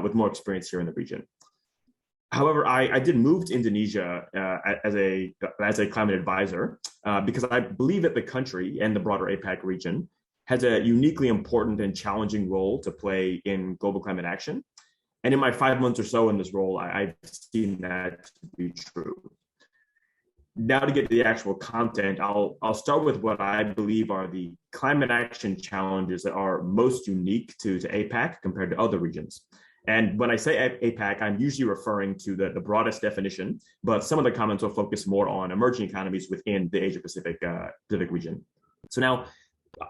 with more experience here in the region. However, I did move to Indonesia as a climate advisor because I believe that the country and the broader APAC region has a uniquely important and challenging role to play in global climate action. And in my 5 months or so in this role, I've seen that to be true. Now to get to the actual content, I'll start with what I believe are the climate action challenges that are most unique to APAC compared to other regions. And when I say APAC, I'm usually referring to the broadest definition, but some of the comments will focus more on emerging economies within the Asia-Pacific region. So now,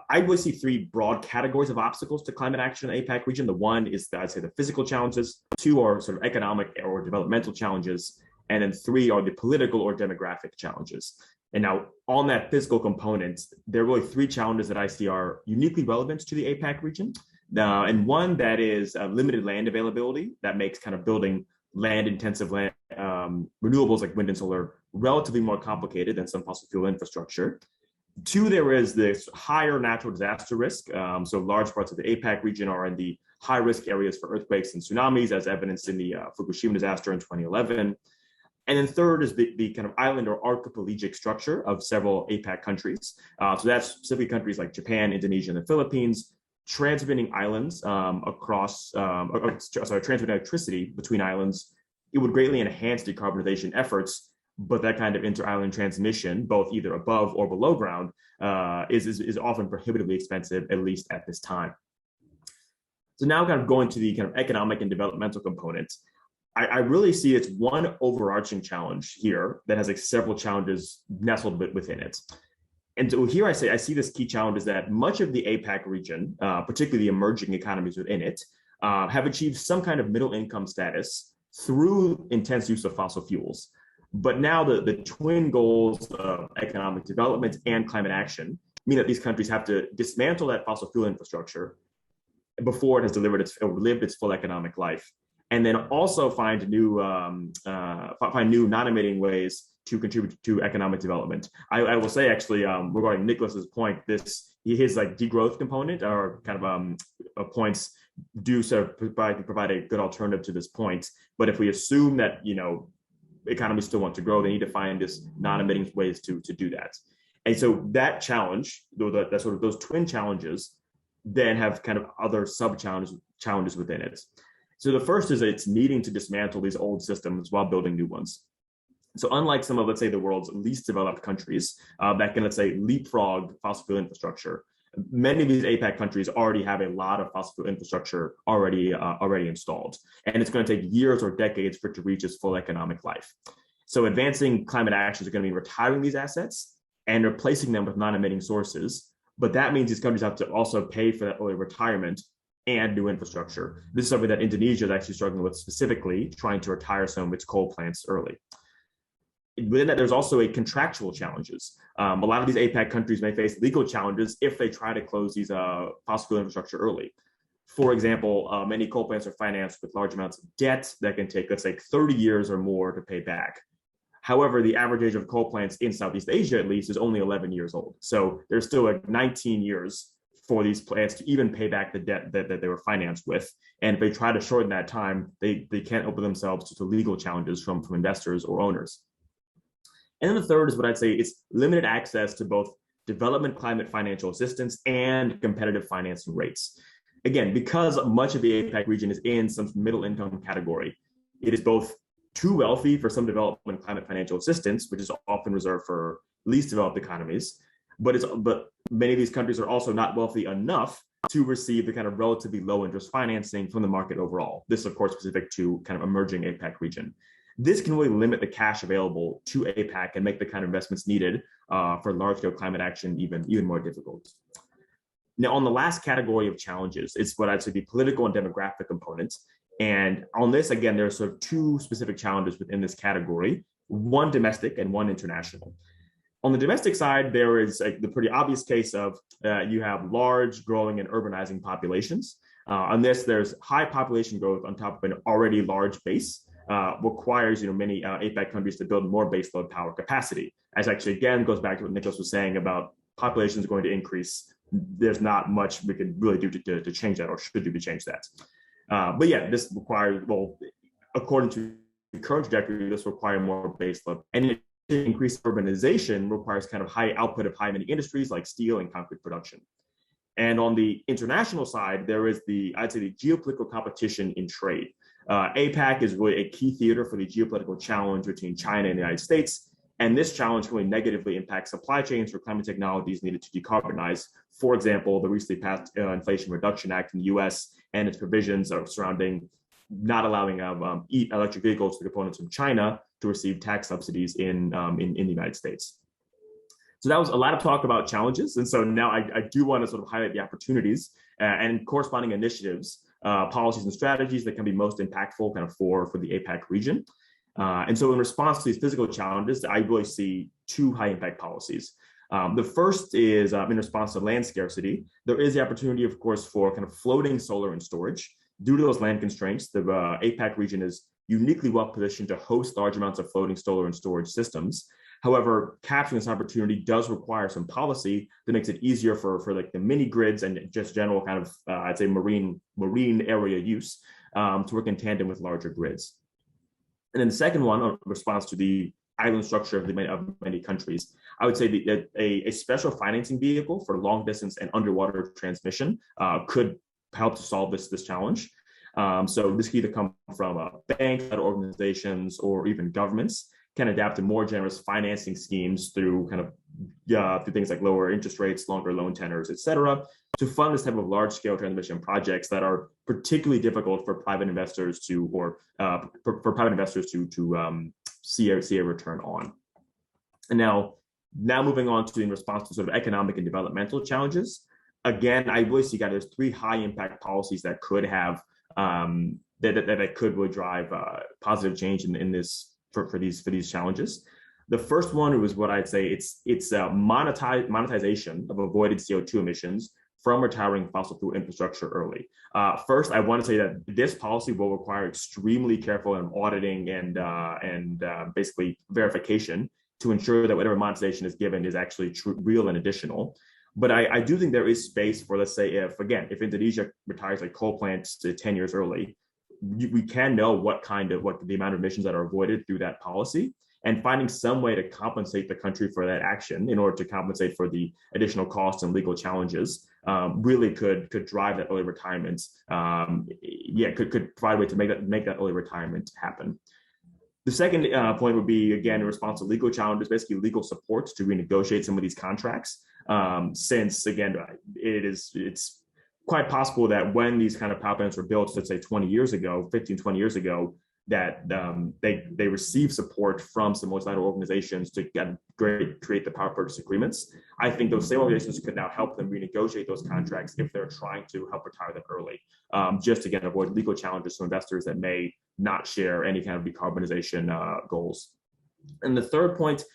I really see three broad categories of obstacles to climate action in the APAC region. The one is, I'd say, the physical challenges. Two are sort of economic or developmental challenges. And then three are the political or demographic challenges. And now on that physical component, there are really three challenges that I see are uniquely relevant to the APAC region. And one that is limited land availability that makes kind of building land-intensive renewables like wind and solar relatively more complicated than some fossil fuel infrastructure. Two, there is this higher natural disaster risk. So large parts of the APAC region are in the high-risk areas for earthquakes and tsunamis, as evidenced in the Fukushima disaster in 2011. And then third is the kind of island or archipelagic structure of several APAC countries. So that's specifically countries like Japan, Indonesia, and the Philippines, transmitting islands transmitting electricity between islands. It would greatly enhance decarbonization efforts, but that kind of inter-island transmission, both either above or below ground, is often prohibitively expensive, at least at this time. So now kind of going to the kind of economic and developmental components, I really see it's one overarching challenge here that has like several challenges nestled within it. And so here I see this key challenge is that much of the APAC region, particularly the emerging economies within it, have achieved some kind of middle income status through intense use of fossil fuels. But now the twin goals of economic development and climate action mean that these countries have to dismantle that fossil fuel infrastructure before it has lived its full economic life, and then also find new non-emitting ways to contribute to economic development. I will say actually regarding Nicholas's point, his like degrowth component or kind of points do sort of provide a good alternative to this point. But if we assume that economies still want to grow, they need to find this non-emitting ways to do that. And so that challenge, that sort of those twin challenges, then have kind of other sub-challenges within it. So the first is it's needing to dismantle these old systems while building new ones. So unlike some of, let's say, the world's least developed countries that can, let's say, leapfrog fossil fuel infrastructure, many of these APAC countries already have a lot of fossil fuel infrastructure already installed. And it's going to take years or decades for it to reach its full economic life. So advancing climate actions are going to be retiring these assets and replacing them with non-emitting sources. But that means these countries have to also pay for that early retirement and new infrastructure. This is something that Indonesia is actually struggling with specifically, trying to retire some of its coal plants early. Within that, there's also a contractual challenges. A lot of these APAC countries may face legal challenges if they try to close these fossil fuel infrastructure early. For example, many coal plants are financed with large amounts of debt that can take, let's say, 30 years or more to pay back. However, the average age of coal plants in Southeast Asia, at least, is only 11 years old. So there's still like 19 years for these plants to even pay back the debt that they were financed with. And if they try to shorten that time, they can't open themselves to legal challenges from investors or owners. And then the third is what I'd say is limited access to both development climate financial assistance and competitive financing rates. Again, because much of the APAC region is in some middle income category, it is both too wealthy for some development climate financial assistance, which is often reserved for least developed economies, but many of these countries are also not wealthy enough to receive the kind of relatively low interest financing from the market overall. This, of course, specific to kind of emerging APAC region. This can really limit the cash available to APAC and make the kind of investments needed for large-scale climate action even more difficult. Now, on the last category of challenges, it's what I'd say the political and demographic components. And on this, again, there are sort of two specific challenges within this category, one domestic and one international. On the domestic side, there is the pretty obvious case of you have large, growing, and urbanizing populations. On this, there's high population growth on top of an already large base, requires many APEC countries to build more baseload power capacity. As actually, again, goes back to what Nicholas was saying about population is going to increase. There's not much we could really do to change that or should do to change that. But yeah, this requires, well, according to the current trajectory, this requires more baseload. And increased urbanization requires kind of high output of high-emitting industries like steel and concrete production. And on the international side, there is I'd say the geopolitical competition in trade. APAC is really a key theater for the geopolitical challenge between China and the United States. And this challenge really negatively impacts supply chains for climate technologies needed to decarbonize. For example, the recently passed Inflation Reduction Act in the US and its provisions surrounding not allowing electric vehicles to components from China to receive tax subsidies in the United States. So that was a lot of talk about challenges. And so now I do want to sort of highlight the opportunities and corresponding initiatives, policies and strategies that can be most impactful kind of for the APAC region. And so in response to these physical challenges, I really see two high impact policies. The first is in response to land scarcity. There is the opportunity, of course, for kind of floating solar and storage. Due to those land constraints, the APAC region is uniquely well positioned to host large amounts of floating solar and storage systems. However, capturing this opportunity does require some policy that makes it easier for like the mini grids and just general kind of, I'd say marine area use to work in tandem with larger grids. And then the second one, in response to the island structure of many countries, I would say a special financing vehicle for long distance and underwater transmission could help to solve this challenge. So this could either come from banks, organizations, or even governments can adapt to more generous financing schemes through kind of through things like lower interest rates, longer loan tenors, et cetera, to fund this type of large-scale transmission projects that are particularly difficult for private investors to see a return on. And now moving on to in response to sort of economic and developmental challenges. Again, I really see there's three high-impact policies that could have that could really drive positive change in this for these challenges. The first one was what I'd say it's monetization of avoided CO2 emissions from retiring fossil fuel infrastructure early. First, I want to say that this policy will require extremely careful auditing and basically verification to ensure that whatever monetization is given is actually real and additional. But I do think there is space for, let's say, if Indonesia retires like coal plants to 10 years early, we can know what the amount of emissions that are avoided through that policy, and finding some way to compensate the country for that action in order to compensate for the additional costs and legal challenges really could drive that early retirement. Could provide a way to make that early retirement happen. The second point would be, again, in response to legal challenges, basically legal support to renegotiate some of these contracts. Since, again, it's quite possible that when these kind of power plants were built, let's say 20 years ago, 15, 20 years ago, that they received support from some multilateral organizations to create the power purchase agreements. I think those same organizations could now help them renegotiate those contracts if they're trying to help retire them early, just to avoid legal challenges to investors that may not share any kind of decarbonization goals. And the third point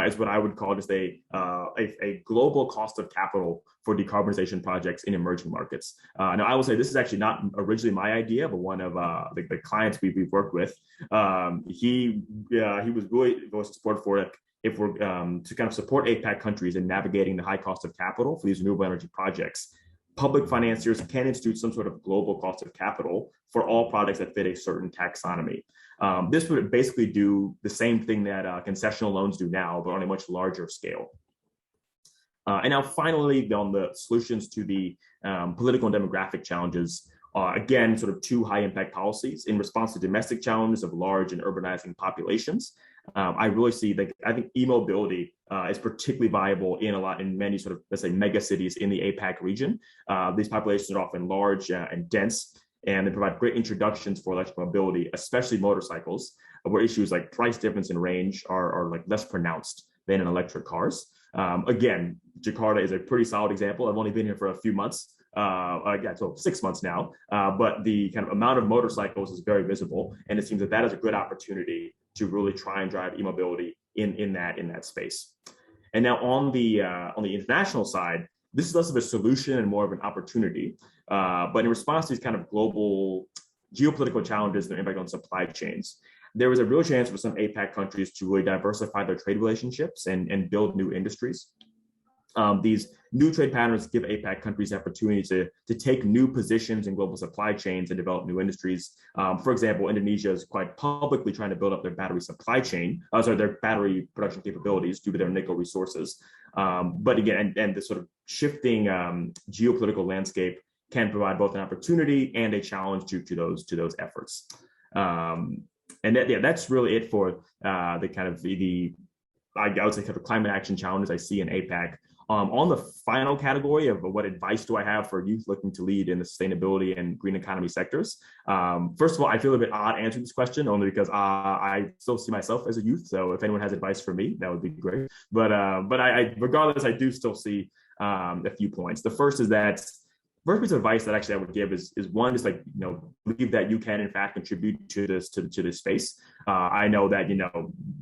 is what I would call just a global cost of capital for decarbonization projects in emerging markets. Now, I will say this is actually not originally my idea, but one of the clients we've worked with, he was really voiced support for it. If we're to kind of support APAC countries in navigating the high cost of capital for these renewable energy projects, public financiers can institute some sort of global cost of capital for all projects that fit a certain taxonomy. This would basically do the same thing that concessional loans do now, but on a much larger scale. And now finally, on the solutions to the political and demographic challenges, again, sort of two high impact policies in response to domestic challenges of large and urbanizing populations. I really see that I think e-mobility is particularly viable in many sort of, let's say, mega cities in the APAC region. These populations are often large and dense, and they provide great introductions for electric mobility, especially motorcycles, where issues like price difference and range are like less pronounced than in electric cars. Again, Jakarta is a pretty solid example. I've only been here for a few months. So 6 months now, but the kind of amount of motorcycles is very visible, and it seems that that is a good opportunity to really try and drive e-mobility in that space. And now on the international side, this is less of a solution and more of an opportunity. But in response to these kind of global geopolitical challenges and their impact on supply chains, there was a real chance for some APAC countries to really diversify their trade relationships and build new industries. These new trade patterns give APAC countries the opportunity to take new positions in global supply chains and develop new industries. For example, Indonesia is quite publicly trying to build up their battery supply chain, their battery production capabilities due to their nickel resources. But again, and the sort of shifting geopolitical landscape can provide both an opportunity and a challenge to those efforts. And that's really it for the kind of I would say kind of climate action challenges I see in APAC. On the final category of what advice do I have for youth looking to lead in the sustainability and green economy sectors? First of all, I feel a bit odd answering this question only because I still see myself as a youth. So if anyone has advice for me, that would be great. But I regardless, I do still see a few points. The first is that first piece of advice that actually I would give is one, just like, believe that you can in fact contribute to this space. I know that,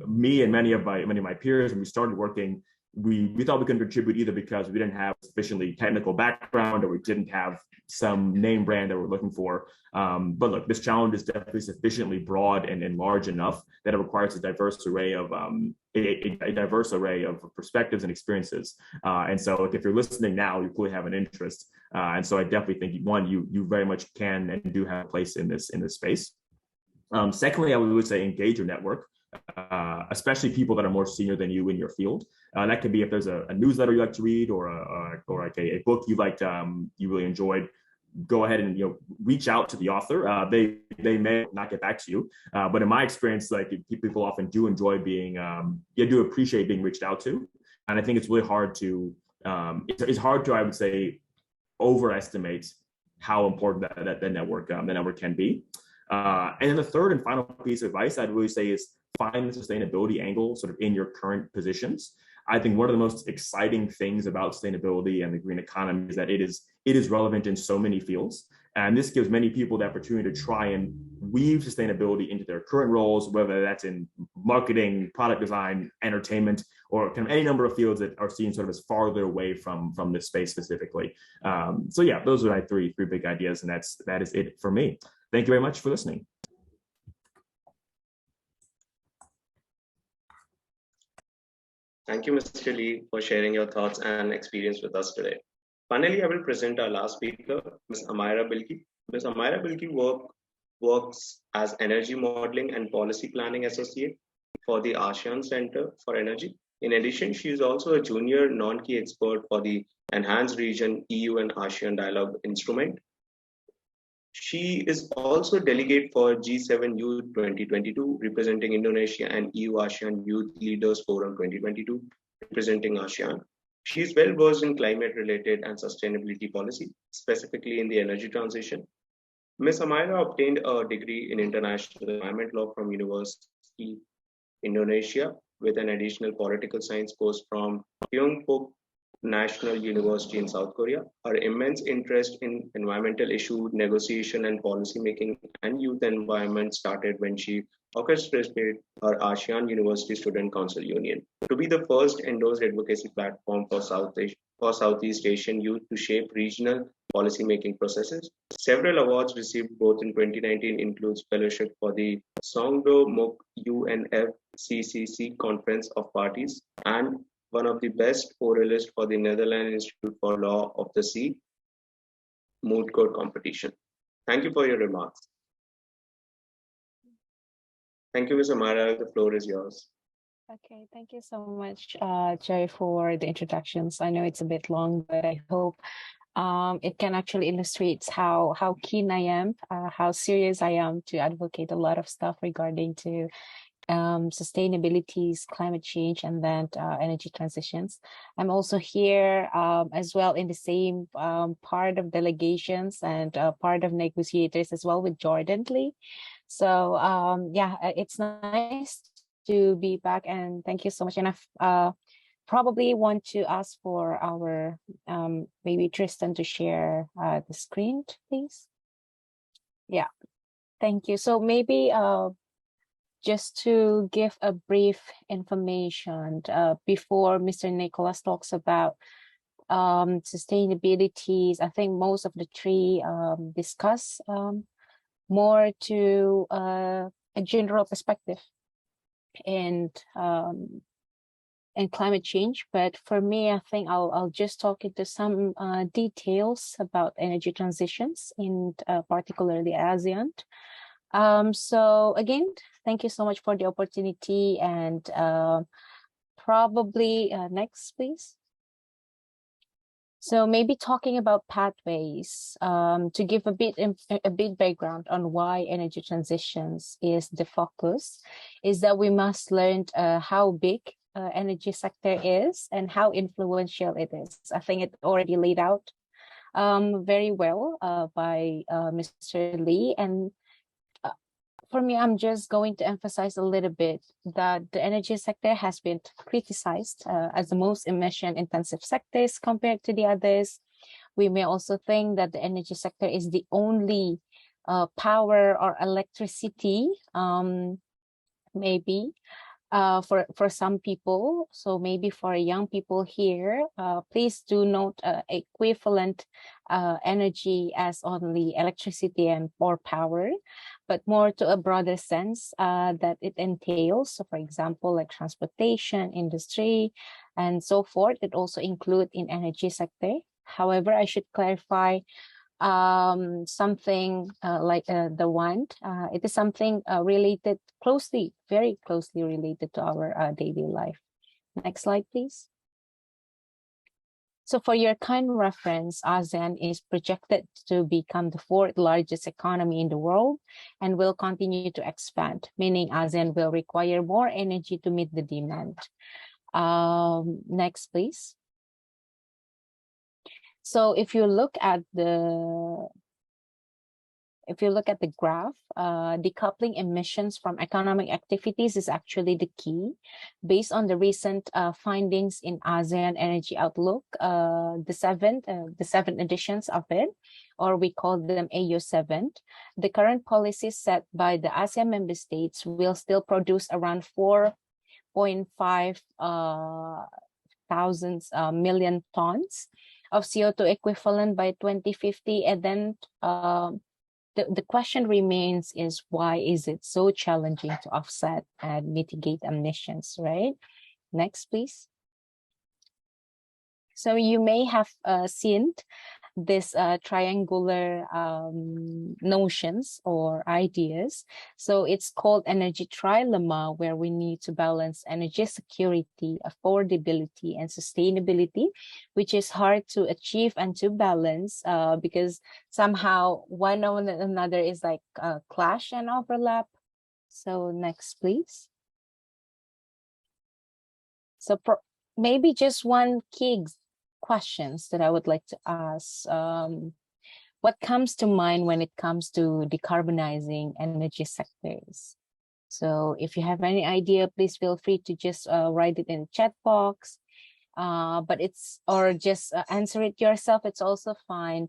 me and many of my peers, when we started working, we thought we couldn't contribute either because we didn't have sufficiently technical background or we didn't have some name brand that we're looking for. But look, this challenge is definitely sufficiently broad and large enough that it requires a diverse array of perspectives and experiences. And so if you're listening now, you clearly have an interest. And so I definitely think one, you very much can and do have a place in this space. Secondly, I would say engage your network. Especially people that are more senior than you in your field. That could be if there's a newsletter you like to read or like a book you liked, you really enjoyed. Go ahead and reach out to the author. They may not get back to you, but in my experience, like people often do enjoy being, do appreciate being reached out to. And I think it's really hard to, I would say, overestimate how important that network can be. And then the third and final piece of advice I'd really say is find the sustainability angle sort of in your current positions. I think one of the most exciting things about sustainability and the green economy is that it is relevant in so many fields. And this gives many people the opportunity to try and weave sustainability into their current roles, whether that's in marketing, product design, entertainment, or kind of any number of fields that are seen sort of as farther away from this space specifically. So yeah, those are my three big ideas, and that is it for me. Thank you very much for listening. Thank you, Mr. Lee, for sharing your thoughts and experience with us today. Finally, I will present our last speaker, Ms. Amira Bilgi. Ms. Amira Bilgi works as Energy Modeling and Policy Planning Associate for the ASEAN Center for Energy. In addition, she is also a junior non-key expert for the Enhanced Region EU and ASEAN Dialogue Instrument. She is also delegate for G7 Youth 2022, representing Indonesia, and EU-ASEAN Youth Leaders Forum 2022, representing ASEAN. She is well versed in climate-related and sustainability policy, specifically in the energy transition. Ms. Amira obtained a degree in international environment law from University Indonesia with an additional political science course from Kyungpook National University in South Korea. Her immense interest in environmental issue negotiation and policy making and youth environment started when she orchestrated her ASEAN University Student Council Union to be the first endorsed advocacy platform for Southeast Asian youth to shape regional policy making processes. Several awards received both in 2019 includes fellowship for the Songdo Mok UNFCCC Conference of Parties and one of the best oralists for the Netherlands Institute for Law of the Sea Moot Court competition. Thank you for your remarks. Thank you, Ms. Amara. The floor is yours. Okay, thank you so much, Jerry, for the introductions. I know it's a bit long, but I hope it can actually illustrate how keen I am, how serious I am to advocate a lot of stuff regarding to sustainability, climate change, and then energy transitions. I'm also here as well in the same part of delegations and part of negotiators as well with Jordan Lee. So yeah, it's nice to be back, and thank you so much. And probably want to ask for our maybe Tristan to share the screen, please. Yeah, thank you. So maybe just to give a brief information before Mr. Nicholas talks about sustainabilities, I think most of the three discuss more to a general perspective and climate change. But for me, I think I'll just talk into some details about energy transitions in particularly ASEAN. So again, thank you so much for the opportunity, and probably next, please. So maybe talking about pathways, to give a bit background on why energy transitions is the focus, is that we must learn how big energy sector is and how influential it is. I think it already laid out very well by Mr. Lee, and for me, I'm just going to emphasize a little bit that the energy sector has been criticized as the most emission-intensive sectors compared to the others. We may also think that the energy sector is the only power or electricity, maybe, for some people. So maybe for young people here, please do note equivalent energy as only electricity and or power, but more to a broader sense that it entails. So for example, like transportation, industry, and so forth, it also include in energy sector. However, I should clarify something like the wind. It is something related closely, very closely related to our daily life. Next slide, please. So for your kind reference, ASEAN is projected to become the 4th largest economy in the world and will continue to expand, meaning ASEAN will require more energy to meet the demand. Next, please. So if you look at the graph, decoupling emissions from economic activities is actually the key. Based on the recent findings in ASEAN Energy Outlook, the seven editions of it, or we call them AU7, the current policies set by the ASEAN member states will still produce around 4.5 million tons of CO2 equivalent by 2050, and then the question remains is why is it so challenging to offset and mitigate emissions, right? Next, please. So you may have seen this triangular notions or ideas. So it's called energy trilemma, where we need to balance energy security, affordability, and sustainability, which is hard to achieve and to balance because somehow one on another is like clash and overlap. So next, please. So maybe just one key questions that I would like to ask. What comes to mind when it comes to decarbonizing energy sectors? So if you have any idea, please feel free to just write it in the chat box. But it's, or just answer it yourself, it's also fine.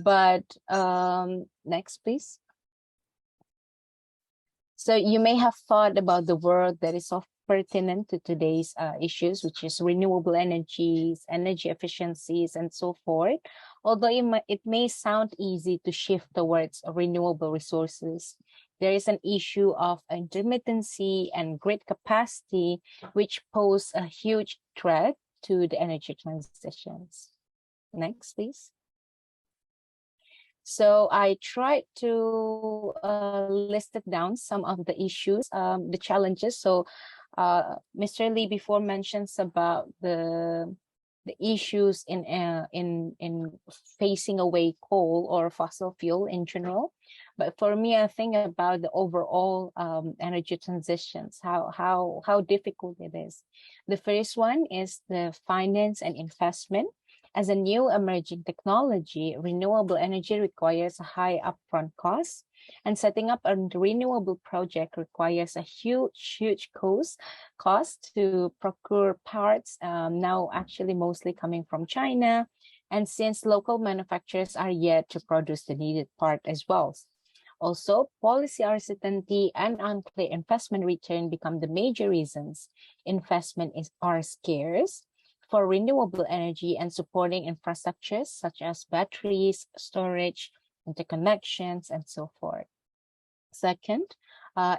But next, please. So you may have thought about the word that is of pertinent to today's issues, which is renewable energies, energy efficiencies, and so forth. Although it may sound easy to shift towards renewable resources, there is an issue of intermittency and grid capacity, which pose a huge threat to the energy transitions. Next, please. So I tried to list it down, some of the issues, the challenges. So Mr. Lee before mentions about the issues in phasing away coal or fossil fuel in general. But for me, I think about the overall energy transitions, how difficult it is. The first one is the finance and investment, As a new emerging technology, renewable energy requires a high upfront cost, and setting up a renewable project requires a huge cost to procure parts, now actually mostly coming from China, and since local manufacturers are yet to produce the needed part as well. Also, policy uncertainty and unclear investment return become the major reasons investment are scarce for renewable energy and supporting infrastructures such as batteries, storage, interconnections, and so forth. Second,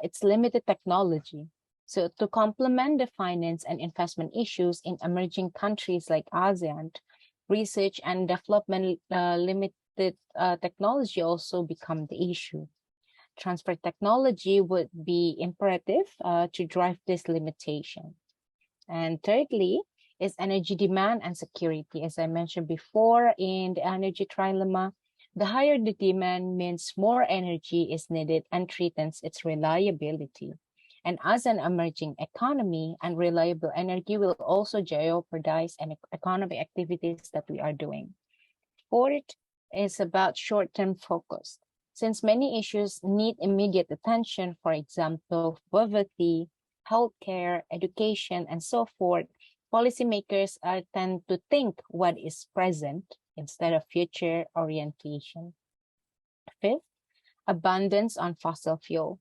it's limited technology. So to complement the finance and investment issues in emerging countries like ASEAN, research and development limited technology also become the issue. Transfer technology would be imperative to drive this limitation. And thirdly, is energy demand and security. As I mentioned before in the energy trilemma, the higher the demand means more energy is needed and threatens its reliability. And as an emerging economy, unreliable energy will also jeopardize economic activities that we are doing. Fourth is about short-term focus. Since many issues need immediate attention, for example, poverty, healthcare, education, and so forth, policymakers tend to think what is present instead of future orientation. Fifth, abundance on fossil fuel.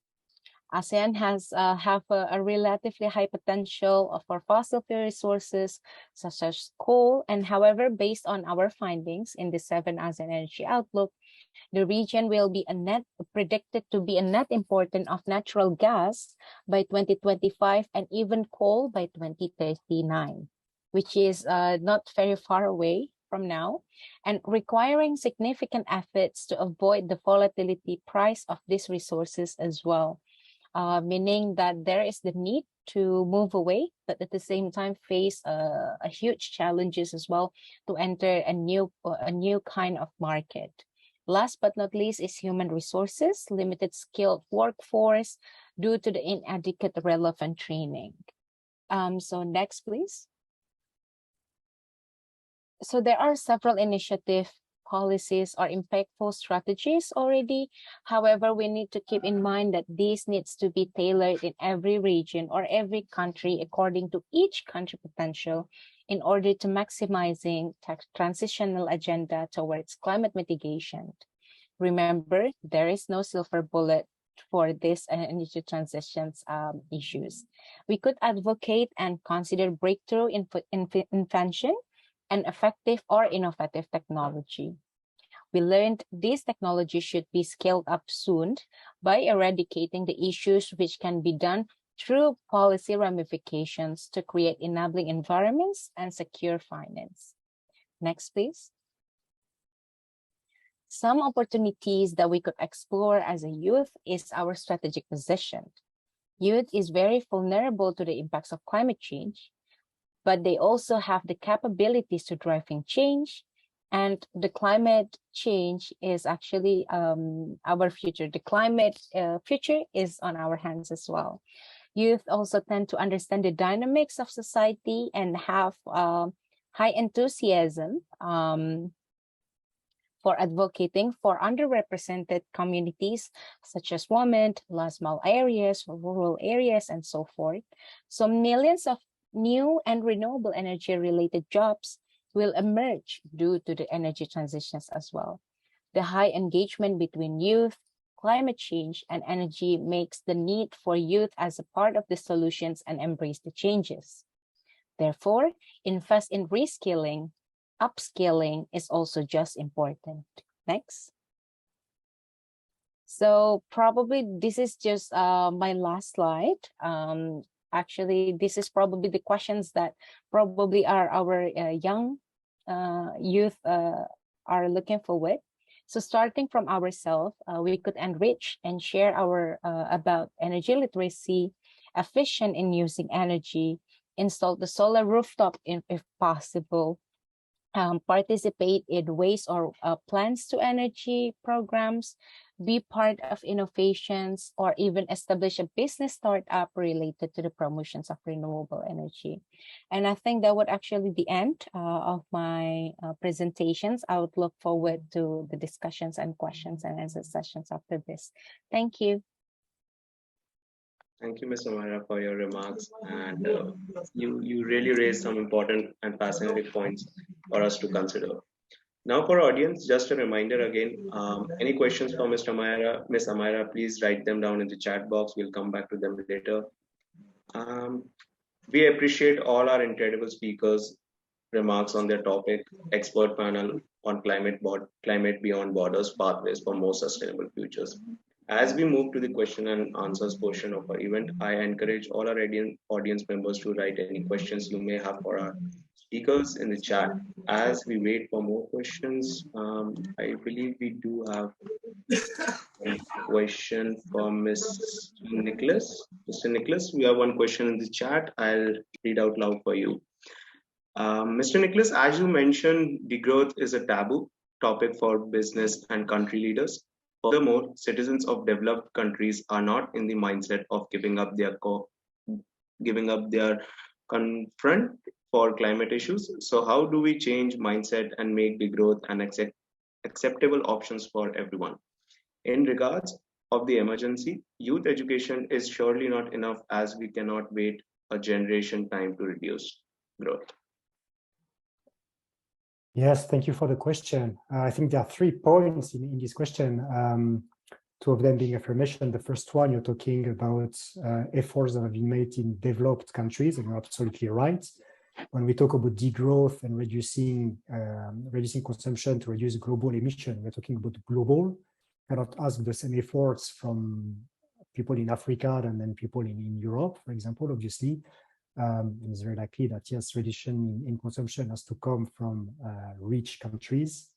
ASEAN has have a relatively high potential for fossil fuel resources such as coal, and however, based on our findings in the 7 ASEAN Energy Outlook, the region will be predicted to be a net importer of natural gas by 2025 and even coal by 2039, which is not very far away from now, and requiring significant efforts to avoid the volatility price of these resources as well. Meaning that there is the need to move away, but at the same time face a huge challenges as well to enter a new kind of market. Last but not least is human resources, limited skilled workforce due to the inadequate relevant training. So next, please. So there are several initiatives, policies, or impactful strategies already. However, we need to keep in mind that this needs to be tailored in every region or every country according to each country potential in order to maximizing transitional agenda towards climate mitigation. Remember, there is no silver bullet for this energy transitions issues. We could advocate and consider breakthrough invention and effective or innovative technology. We learned this technology should be scaled up soon by eradicating the issues which can be done through policy ramifications to create enabling environments and secure finance. Next, please. Some opportunities that we could explore as a youth is our strategic position. Youth is very vulnerable to the impacts of climate change, but they also have the capabilities to driving change, and the climate change is actually our future. The climate future is on our hands as well. Youth also tend to understand the dynamics of society and have high enthusiasm for advocating for underrepresented communities such as women, last mile areas, rural areas, and so forth. So millions of new and renewable energy related jobs will emerge due to the energy transitions as well. The high engagement between youth, climate change, and energy makes the need for youth as a part of the solutions and embrace the changes. Therefore, invest in reskilling, upskilling is also just important. Next. So probably this is just my last slide. Actually, this is probably the questions that probably are our young youth are looking forward. So starting from ourselves, we could enrich and share our about energy literacy, efficient in using energy, install the solar rooftop if possible, participate in waste or plans to energy programs, be part of innovations, or even establish a business startup related to the promotions of renewable energy. And I think that would actually be the end of my presentations. I would look forward to the discussions and questions and answer sessions after this. Thank you. Thank you, Ms. O'Mara, for your remarks. And you really raised some important and fascinating points for us to consider. Now for audience, just a reminder again, any questions for Ms. Amira, please write them down in the chat box. We'll come back to them later. We appreciate all our incredible speakers' remarks on their topic, expert panel on climate beyond borders, pathways for more sustainable futures. As we move to the question and answers portion of our event, I encourage all our audience members to write any questions you may have for our speakers in the chat. As we wait for more questions, I believe we do have a question from Mr. Nicholas. Mr. Nicholas, we have one question in the chat. I'll read out loud for you. Mr. Nicholas, as you mentioned, degrowth is a taboo topic for business and country leaders. Furthermore, citizens of developed countries are not in the mindset of giving up their confront for climate issues. So how do we change mindset and make degrowth an acceptable options for everyone? In regards of the emergency, youth education is surely not enough, as we cannot wait a generation time to reduce growth. Yes, thank you for the question. I think there are 3 points in this question, 2 of them being affirmation. The first one, you're talking about efforts that have been made in developed countries, and you're absolutely right. When we talk about degrowth and reducing consumption to reduce global emission, we're talking about global. I cannot ask the same efforts from people in Africa and then people in Europe, for example, obviously. It's very likely that, yes, reduction in consumption has to come from rich countries.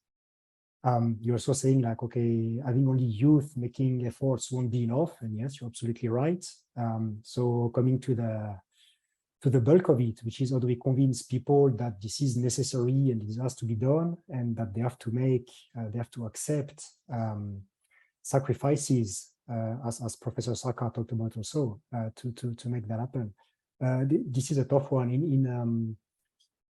You're also saying like, okay, having only youth making efforts won't be enough. And yes, you're absolutely right. So coming to the bulk of it, which is how do we convince people that this is necessary and this has to be done, and that they have to accept sacrifices, as Professor Saka talked about also, to make that happen. This is a tough one.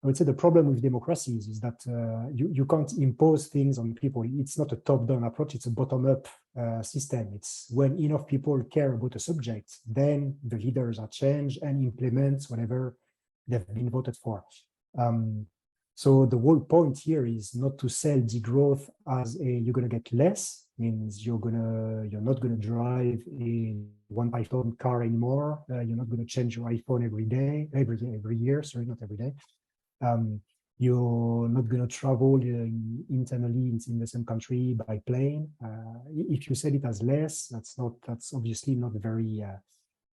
I would say the problem with democracies is that you can't impose things on people. It's not a top-down approach, it's a bottom-up system. It's when enough people care about a subject, then the leaders are changed and implement whatever they've been voted for. So the whole point here is not to sell degrowth as you're going to get less, means you're not going to drive a 1 Python car anymore. You're not going to change your iPhone every year, sorry, not every day. You're not going to travel internally in the same country by plane. If you sell it as less, that's obviously not very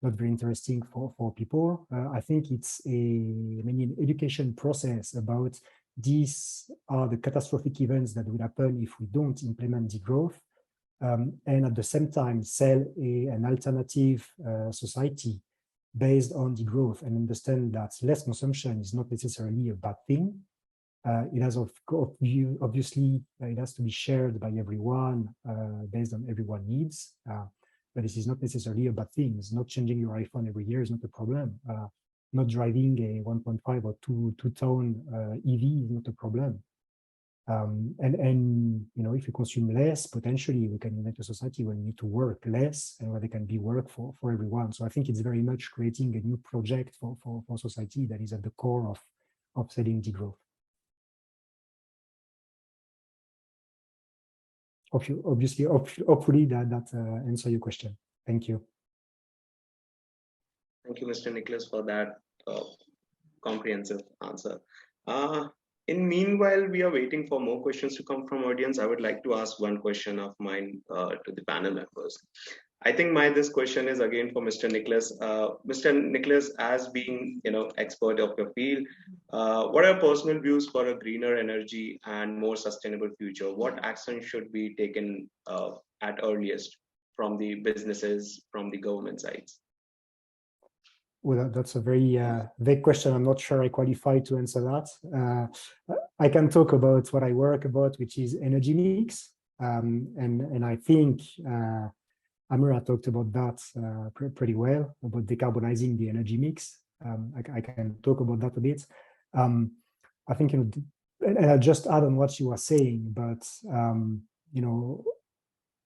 interesting for people. I think it's an education process about these are the catastrophic events that will happen if we don't implement degrowth, and at the same time sell an alternative society based on degrowth, and understand that less consumption is not necessarily a bad thing. It has obviously it has to be shared by everyone based on everyone's needs. But this is not necessarily a bad thing. It's not changing your iPhone every year is not a problem. Not driving a 1.5 or 2-ton EV is not a problem. And if you consume less, potentially we can invent a society where we need to work less and where there can be work for everyone. So I think it's very much creating a new project for society that is at the core of selling degrowth. Obviously, hopefully that answers your question. Thank you. Thank you, Mr. Nicholas, for that comprehensive answer. In meanwhile, we are waiting for more questions to come from audience. I would like to ask one question of mine to the panel members. I think this question is again for Mr. Nicholas. Mr. Nicholas, as being expert of your field, what are personal views for a greener energy and more sustainable future? What action should be taken at earliest from the businesses, from the government sides? Well, that's a very vague question. I'm not sure I qualify to answer that. I can talk about what I work about, which is energy mix. And I think Amira talked about that pretty well, about decarbonizing the energy mix. I can talk about that a bit. I think, you know, and I'll just add on what you were saying, but, you know,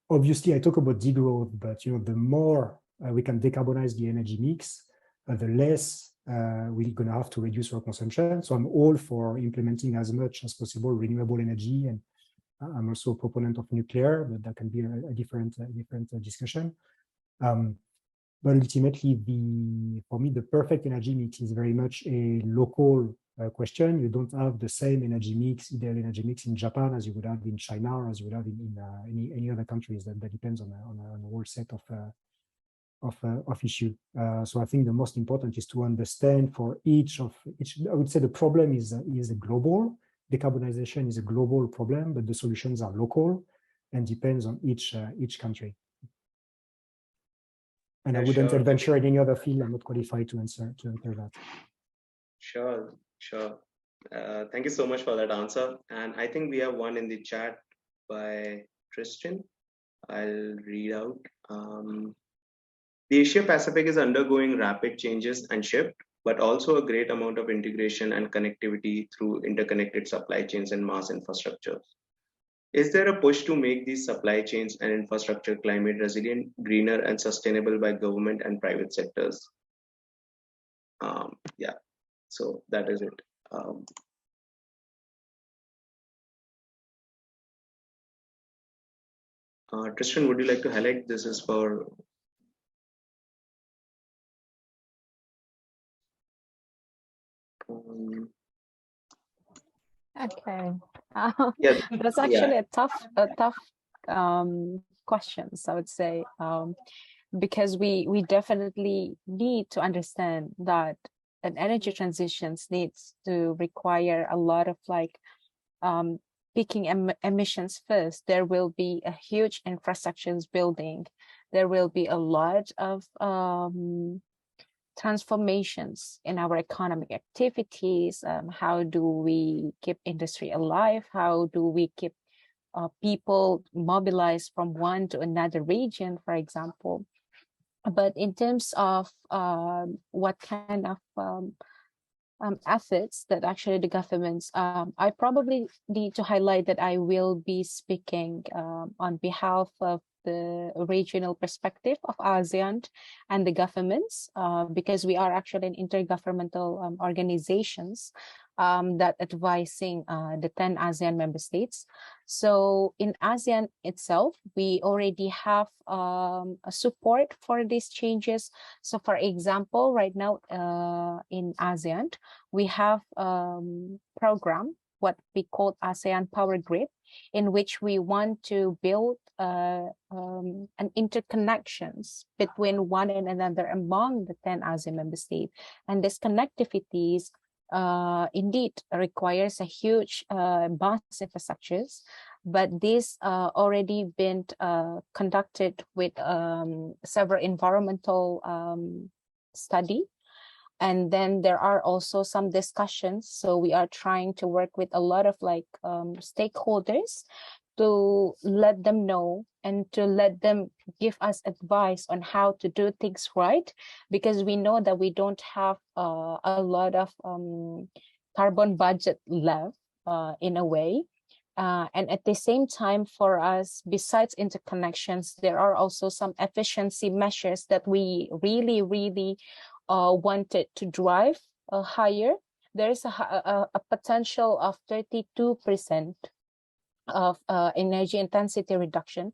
obviously I talk about degrowth, but, you know, the more we can decarbonize the energy mix, the less we're going to have to reduce our consumption. So I'm all for implementing as much as possible renewable energy, and I'm also a proponent of nuclear, but that can be a different discussion. But ultimately, for me, the perfect energy mix is very much a local question. You don't have the same energy mix, ideal energy mix in Japan as you would have in China, or as you would have in any other countries. That depends on a whole set of issue. So I think the most important is to understand for each. I would say the problem is a global. Decarbonization is a global problem, but the solutions are local and depends on each country. And I wouldn't venture in any other field. I'm not qualified to answer that. Sure. Thank you so much for that answer. And I think we have one in the chat by Tristan. I'll read out. The Asia Pacific is undergoing rapid changes and shift, but also a great amount of integration and connectivity through interconnected supply chains and mass infrastructure. Is there a push to make these supply chains and infrastructure climate resilient, greener, and sustainable by government and private sectors? Yeah, so that is it. Tristan, would you like to highlight? This is for Okay. yeah, That's actually a tough questions, I would say, because we definitely need to understand that an energy transitions needs to require a lot of like picking emissions first. There will be a huge infrastructures building. There will be a lot of transformations in our economic activities. How do we keep industry alive? How do we keep people mobilized from one to another region, for example? But in terms of what kind of efforts that actually the governments, I probably need to highlight that I will be speaking on behalf of the regional perspective of ASEAN and the governments, because we are actually an intergovernmental organizations that advising the 10 ASEAN member states. So in ASEAN itself, we already have a support for these changes. So for example, right now in ASEAN, we have program, what we call ASEAN Power Grid, in which we want to build an interconnections between one and another among the 10 ASEAN member states. And this connectivities indeed requires a huge mass infrastructures, but this already been conducted with several environmental study. And then there are also some discussions. So we are trying to work with a lot of like stakeholders to let them know and to let them give us advice on how to do things right, because we know that we don't have a lot of carbon budget left in a way. And at the same time, for us, besides interconnections, there are also some efficiency measures that we really wanted to drive higher. There is a potential of 32% of energy intensity reduction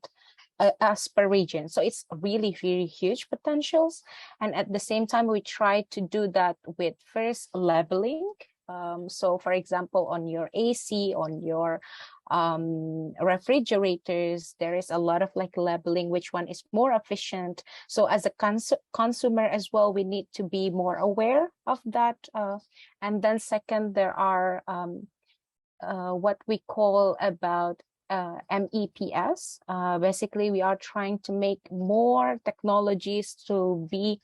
as per region. So it's really huge potentials. And at the same time, we try to do that with first labeling. So for example, on your AC, on your refrigerators, there is a lot of like labeling, which one is more efficient. So as a consumer as well, we need to be more aware of that. And then second, there are what we call about MEPS. Basically, we are trying to make more technologies to be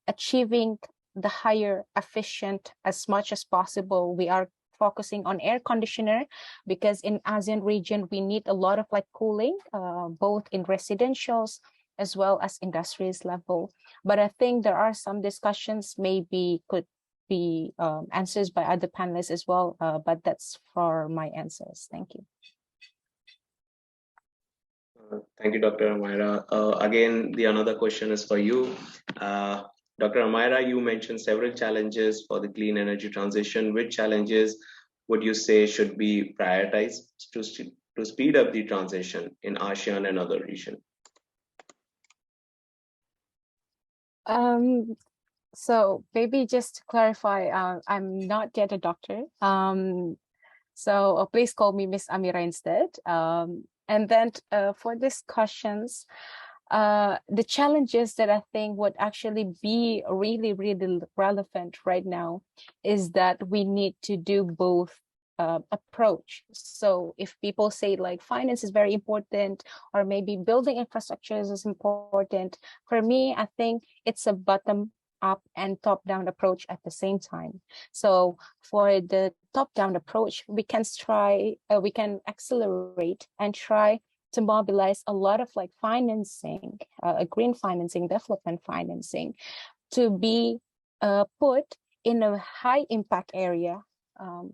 achieving the higher efficient as much as possible. We are focusing on air conditioner because in ASEAN region, we need a lot of like cooling, both in residentials as well as industries level. But I think there are some discussions maybe could be answers by other panelists as well, but that's for my answers. Thank you. Thank you, Dr. Amira. Again, the another question is for you. Dr. Amira, you mentioned several challenges for the clean energy transition. Which challenges would you say should be prioritized to speed up the transition in ASEAN and other regions? So maybe just to clarify, I'm not yet a doctor. So please call me Miss Amira instead. And then for discussions, the challenges that I think would actually be really, really relevant right now is that we need to do both approach. So if people say like finance is very important, or maybe building infrastructures is important, for me, I think it's a bottom up and top-down approach at the same time. So for the top-down approach, we can accelerate and try to mobilize a lot of like financing, green financing, development financing, to be put in a high impact area,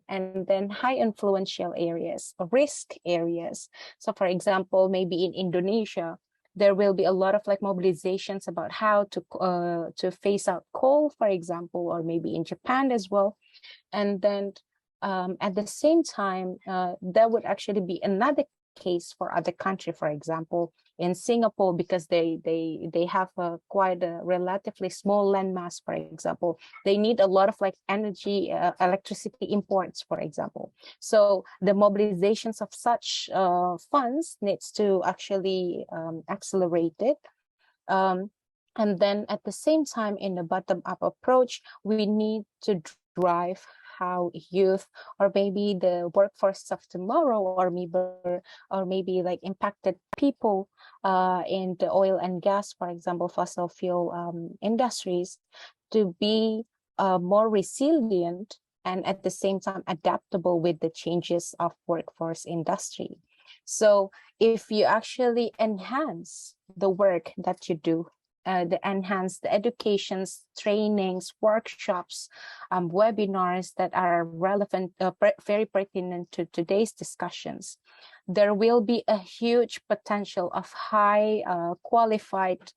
and then high influential areas, risk areas. So for example, maybe in Indonesia, there will be a lot of like mobilizations about how to phase out coal, for example, or maybe in Japan as well. And then at the same time, there would actually be another case for other country, for example, in Singapore, because they have quite a relatively small landmass, for example. They need a lot of like energy, electricity imports, for example. So the mobilizations of such funds needs to actually accelerate it. And then at the same time, in the bottom-up approach, we need to drive how youth, or maybe the workforce of tomorrow, or maybe like impacted people in the oil and gas, for example, fossil fuel industries, to be more resilient and at the same time adaptable with the changes of workforce industry. So if you actually enhance the work that you do, enhance the educations, trainings, workshops, webinars that are relevant, very pertinent to today's discussions, there will be a huge potential of high qualified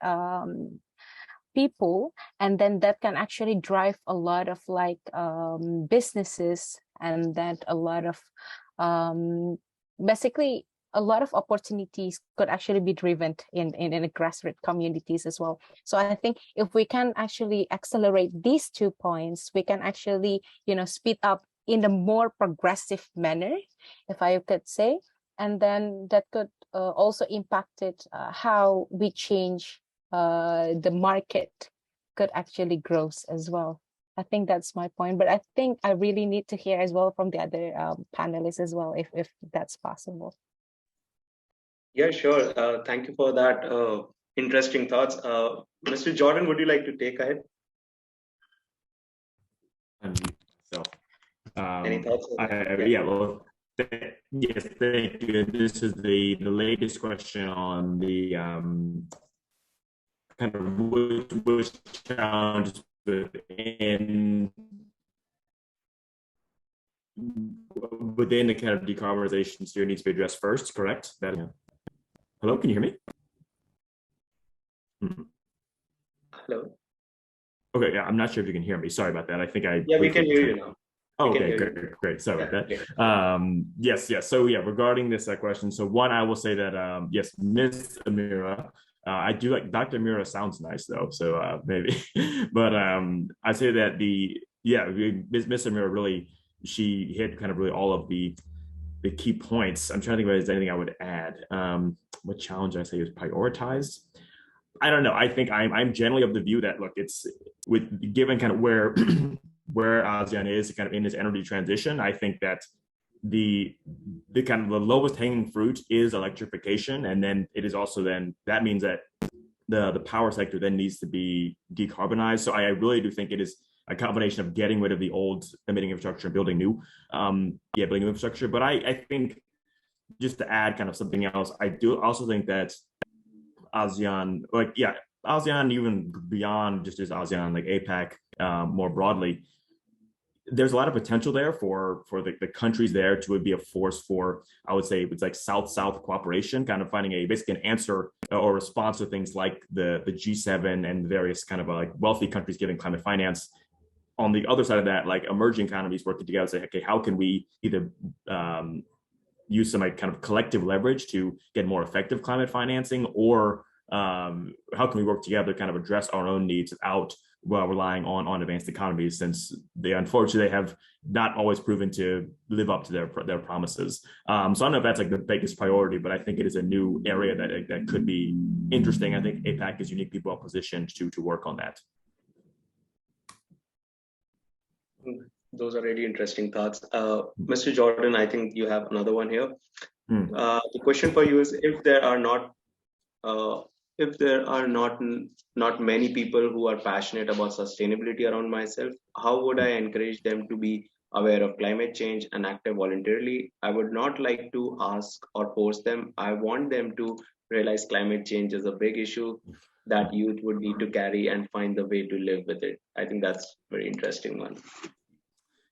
people, and then that can actually drive a lot of like businesses, and that a lot of basically a lot of opportunities could actually be driven in the grassroots communities as well. So I think if we can actually accelerate these 2 points, we can actually, speed up in a more progressive manner, if I could say, and then that could also impact it, how we change the market could actually grow as well. I think that's my point, but I think I really need to hear as well from the other panelists as well, if that's possible. Yeah, sure. Thank you for that interesting thoughts. Mr. Jordan, would you like to take ahead? Any thoughts? Yeah, well, yes, thank you. This is the latest question on the kind of which challenges within the kind of decarbonization sphere needs to be addressed first, correct? Hello, can you hear me? Hello. Okay, yeah, I'm not sure if you can hear me. Sorry about that. I think Yeah, we can hear you now. Oh, okay, great. Sorry about that. Yes. So yeah, regarding this question, so one, I will say that yes, Miss Amira, I do like Dr. Amira sounds nice though, so maybe, but I say that Miss Amira really, she hit kind of really all of the key points. I'm trying to think if there's anything I would add. What challenge I say is prioritized? I don't know. I think I'm generally of the view that, look, it's given kind of where ASEAN is kind of in its energy transition, I think that the kind of the lowest hanging fruit is electrification. And then it is also that means that the power sector then needs to be decarbonized. So I really do think it is a combination of getting rid of the old emitting infrastructure and building new, building new infrastructure. But I think, just to add kind of something else, I do also think that ASEAN, ASEAN, even beyond just as ASEAN, like APAC more broadly, there's a lot of potential there for the countries there to be a force for, I would say, it's like South-South cooperation, kind of finding basically an answer or response to things like the G7 and various kind of like wealthy countries giving climate finance. On the other side of that, like emerging economies working together, say, okay, how can we either use some like kind of collective leverage to get more effective climate financing, or how can we work together to kind of address our own needs without relying on advanced economies, since they unfortunately have not always proven to live up to their promises. So I don't know if that's like the biggest priority, but I think it is a new area that could be interesting. I think APAC is uniquely well positioned to work on that. Those are really interesting thoughts. Mr. Jordan, I think you have another one here. The question for you is, if there are not many people who are passionate about sustainability around myself, how would I encourage them to be aware of climate change and active voluntarily? I would not like to ask or force them. I want them to realize climate change is a big issue that youth would need to carry and find the way to live with it. I think that's a very interesting one.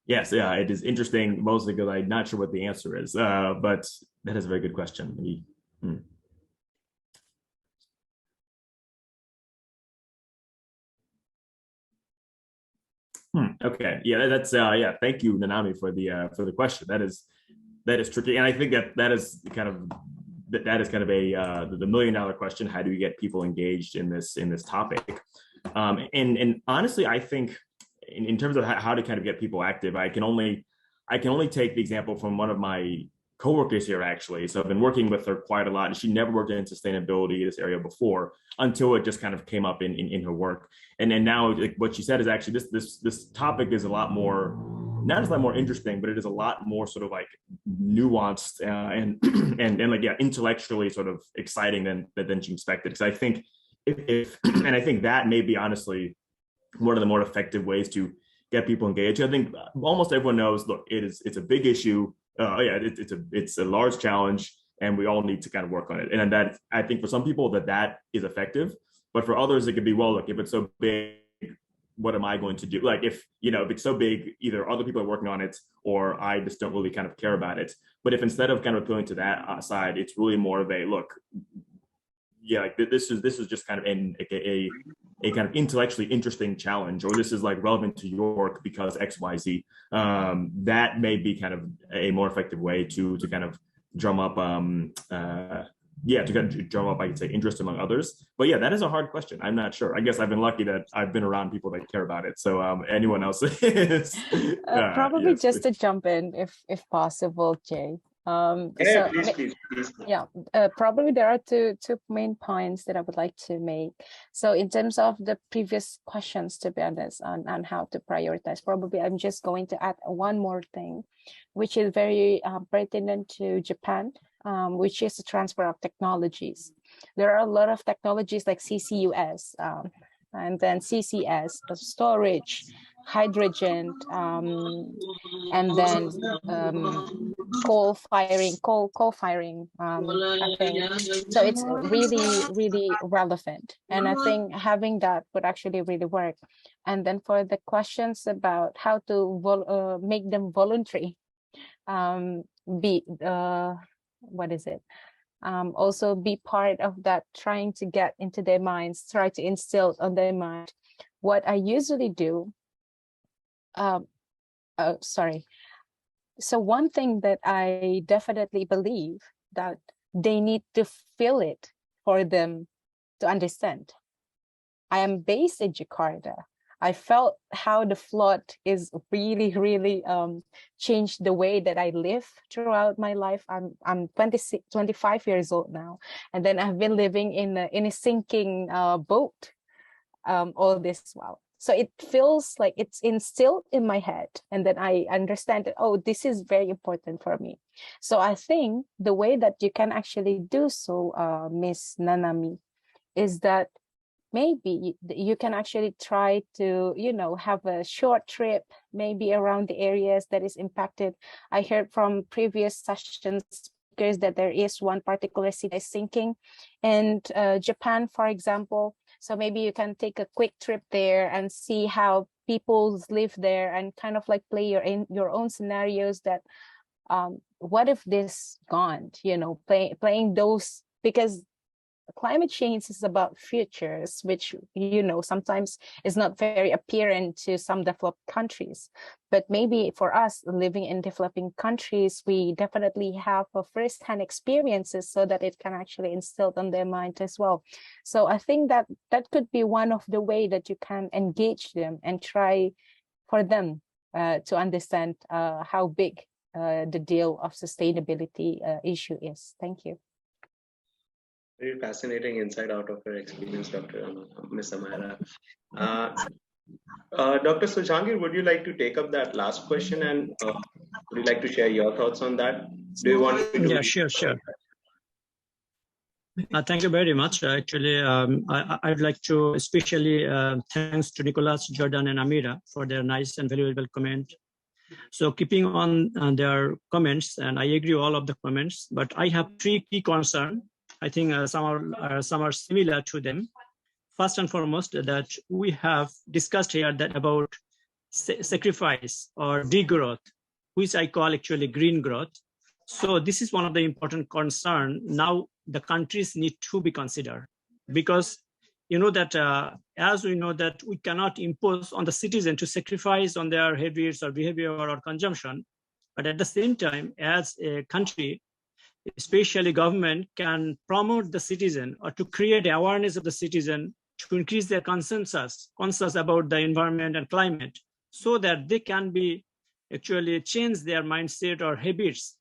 Yes, yeah, it is interesting, mostly because I'm not sure what the answer is, but that is a very good question. Okay, yeah, that's thank you, Nanami, for the question. That is tricky, and I think that is kind of a the $1 million question. How do you get people engaged in this topic? And honestly, I think in terms of how to kind of get people active, I can only take the example from one of my coworkers here, actually. So I've been working with her quite a lot, and she never worked in sustainability, this area, before, until it just kind of came up in her work. And then now, like, what she said is actually this topic is a lot more, not just a lot more interesting, but it is a lot more sort of like nuanced and like, yeah, intellectually sort of exciting than she expected. Because I think and I think that may be honestly one of the more effective ways to get people engaged. I think almost everyone knows, look, it's a big issue. It's a large challenge, and we all need to kind of work on it. And that, I think for some people that is effective, but for others it could be, well, look, if it's so big, what am I going to do? Like, if it's so big, either other people are working on it, or I just don't really kind of care about it. But if instead of kind of appealing to that side, it's really more of a look, yeah, like this is just kind of a kind of intellectually interesting challenge, or this is like relevant to your work because XYZ. That may be kind of a more effective way to kind of drum up I could say, interest among others. But yeah, that is a hard question. I'm not sure. I guess I've been lucky that I've been around people that care about it. So anyone else is probably yes. Just to jump in, if possible, Jay. Please. Yeah, probably there are two main points that I would like to make. So in terms of the previous questions, to be honest, on how to prioritize, probably I'm just going to add one more thing, which is very pertinent to Japan, which is the transfer of technologies. There are a lot of technologies like CCUS, and then CCS, storage, hydrogen, and then coal firing, I think. So it's really relevant. And I think having that would actually really work. And then for the questions about how to make them voluntary, also be part of that, trying to get into their minds, try to instill on their mind. What I usually do, So one thing that I definitely believe that they need to feel it for them to understand. I am based in Jakarta. I felt how the flood is really changed the way that I live throughout my life. I'm 25 years old now, and then I've been living in a sinking boat all this while. So it feels like it's instilled in my head, and then I understand that, oh, this is very important for me. So I think the way that you can actually do so, Miss Nanami, is that maybe you can actually try to, have a short trip, maybe around the areas that is impacted. I heard from previous sessions speakers that there is one particular city is sinking, and Japan, for example. So maybe you can take a quick trip there and see how people live there, and kind of like play your own scenarios that what if this gone, playing those, because climate change is about futures, which, sometimes is not very apparent to some developed countries. But maybe for us living in developing countries, we definitely have a first-hand experiences so that it can actually instill on their mind as well. So I think that could be one of the way that you can engage them and try for them to understand how big the deal of sustainability issue is. Thank you. Very fascinating insight out of your experience, Ms. Amira. Dr. Sujangir, would you like to take up that last question, and would you like to share your thoughts on that? Do you want me to? Yeah, sure. Thank you very much. Actually, I'd like to especially thanks to Nicholas, Jordan, and Amira for their nice and valuable comment. So keeping on their comments, and I agree all of the comments, but I have three key concerns. I think some are similar to them. First and foremost, that we have discussed here that about sacrifice or degrowth, which I call actually green growth. So this is one of the important concerns. Now the countries need to be considered, because that as we know that we cannot impose on the citizen to sacrifice on their habits or behavior or consumption, but at the same time, as a country, especially government, can promote the citizen or to create awareness of the citizen to increase their conscious about the environment and climate, so that they can be actually change their mindset or habits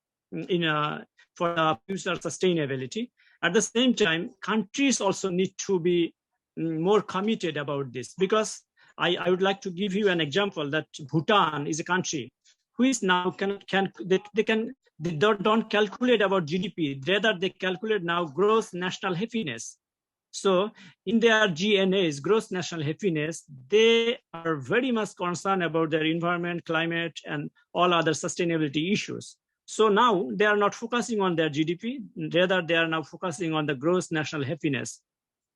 for future sustainability. At the same time, countries also need to be more committed about this, because I would like to give you an example that Bhutan is a country which now they don't calculate about GDP, rather they calculate now gross national happiness. So in their GNAs, gross national happiness, they are very much concerned about their environment, climate, and all other sustainability issues. So now they are not focusing on their GDP, rather they are now focusing on the gross national happiness.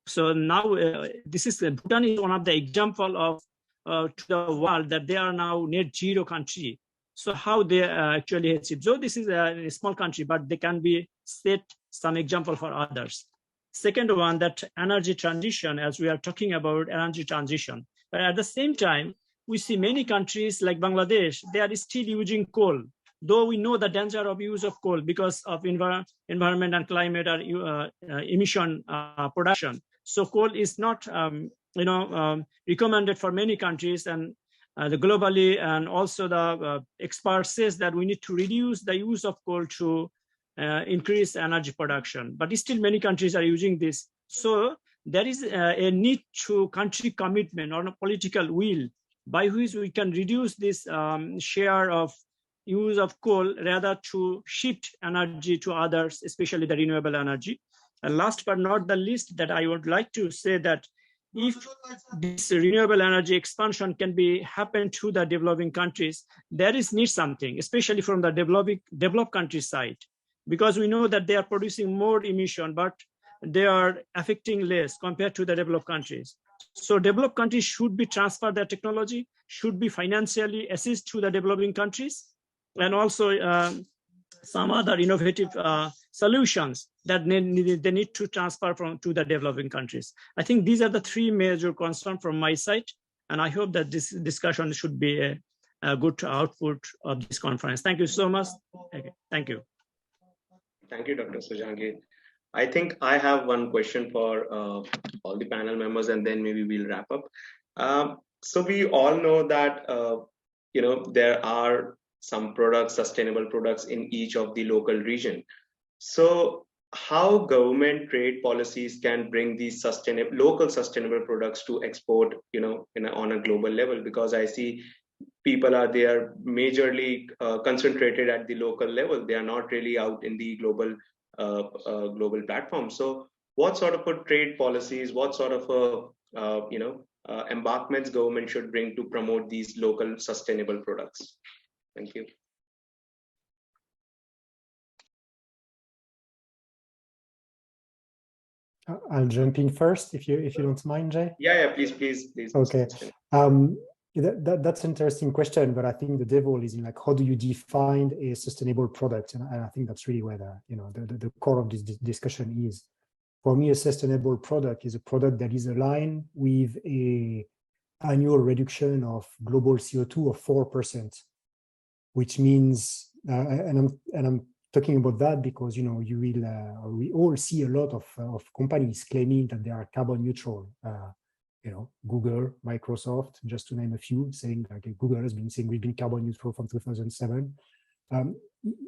So now Bhutan is one of the example of to the world that they are now net zero country. So how they actually achieve. So this is a small country, but they can be set some example for others. Second one, that energy transition, as we are talking about energy transition. But at the same time, we see many countries like Bangladesh, they are still using coal, though we know the danger of use of coal because of environment and climate or emission production. So coal is not recommended for many countries, and globally, and also the expert says that we need to reduce the use of coal to increase energy production, but still many countries are using this. So there is a need to country commitment or a political will by which we can reduce this share of use of coal, rather to shift energy to others, especially the renewable energy. And last but not the least, that I would like to say that if this renewable energy expansion can be happen to the developing countries, there is need something, especially from the developed countries side, because we know that they are producing more emission, but they are affecting less compared to the developed countries. So developed countries should be transfer their technology, should be financially assist to the developing countries, and also some other innovative solutions that they need to transfer to the developing countries. I think these are the three major concerns from my side, and I hope that this discussion should be a good output of this conference. Thank you so much. Okay. Thank you. Thank you, Dr. Sujangir. I think I have one question for all the panel members, and then maybe we'll wrap up. So we all know that there are some products, sustainable products in each of the local region. So how government trade policies can bring these local sustainable products to export, on a global level? Because I see people are there majorly concentrated at the local level. They are not really out in the global platform. So what sort of a trade policies, what sort of a embarkments government should bring to promote these local sustainable products? Thank you. I'll jump in first if you don't mind, Jay. Yeah, please. Okay. That's an interesting question, but I think the devil is in like, how do you define a sustainable product? And I think that's really where the core of this discussion is. For me, a sustainable product is a product that is aligned with a annual reduction of global CO2 of 4%, which means, and I'm talking about that because we all see a lot of companies claiming that they are carbon neutral. Google, Microsoft, just to name a few, saying like Google has been saying we've been carbon neutral from 2007.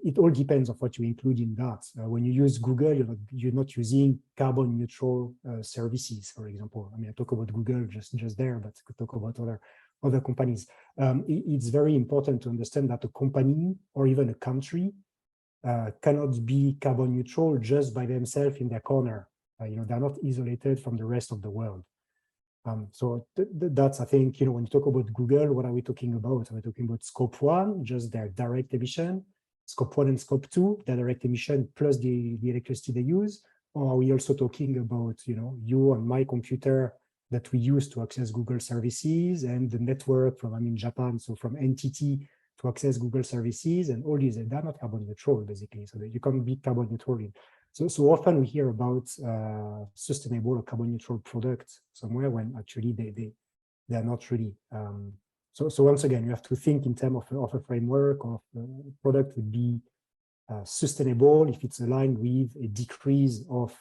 It all depends on what you include in that. When you use Google, you're not using carbon neutral services, for example. I mean, I talk about Google just there, but I could talk about other companies. It's very important to understand that a company or even a country cannot be carbon neutral just by themselves in their corner. They're not isolated from the rest of the world. So that's, I think, when you talk about Google, what are we talking about? Are we talking about scope 1, just their direct emission, scope 1 and scope 2, their direct emission plus the electricity they use? Or are we also talking about, you and my computer that we use to access Google services and the network from, I'm in Japan, so from NTT to access Google services and all these, they're not carbon neutral, basically. So that you can't be carbon neutral. So often we hear about sustainable or carbon neutral products somewhere when actually they're not really. So once again, you have to think in terms of a framework of product would be sustainable if it's aligned with a decrease of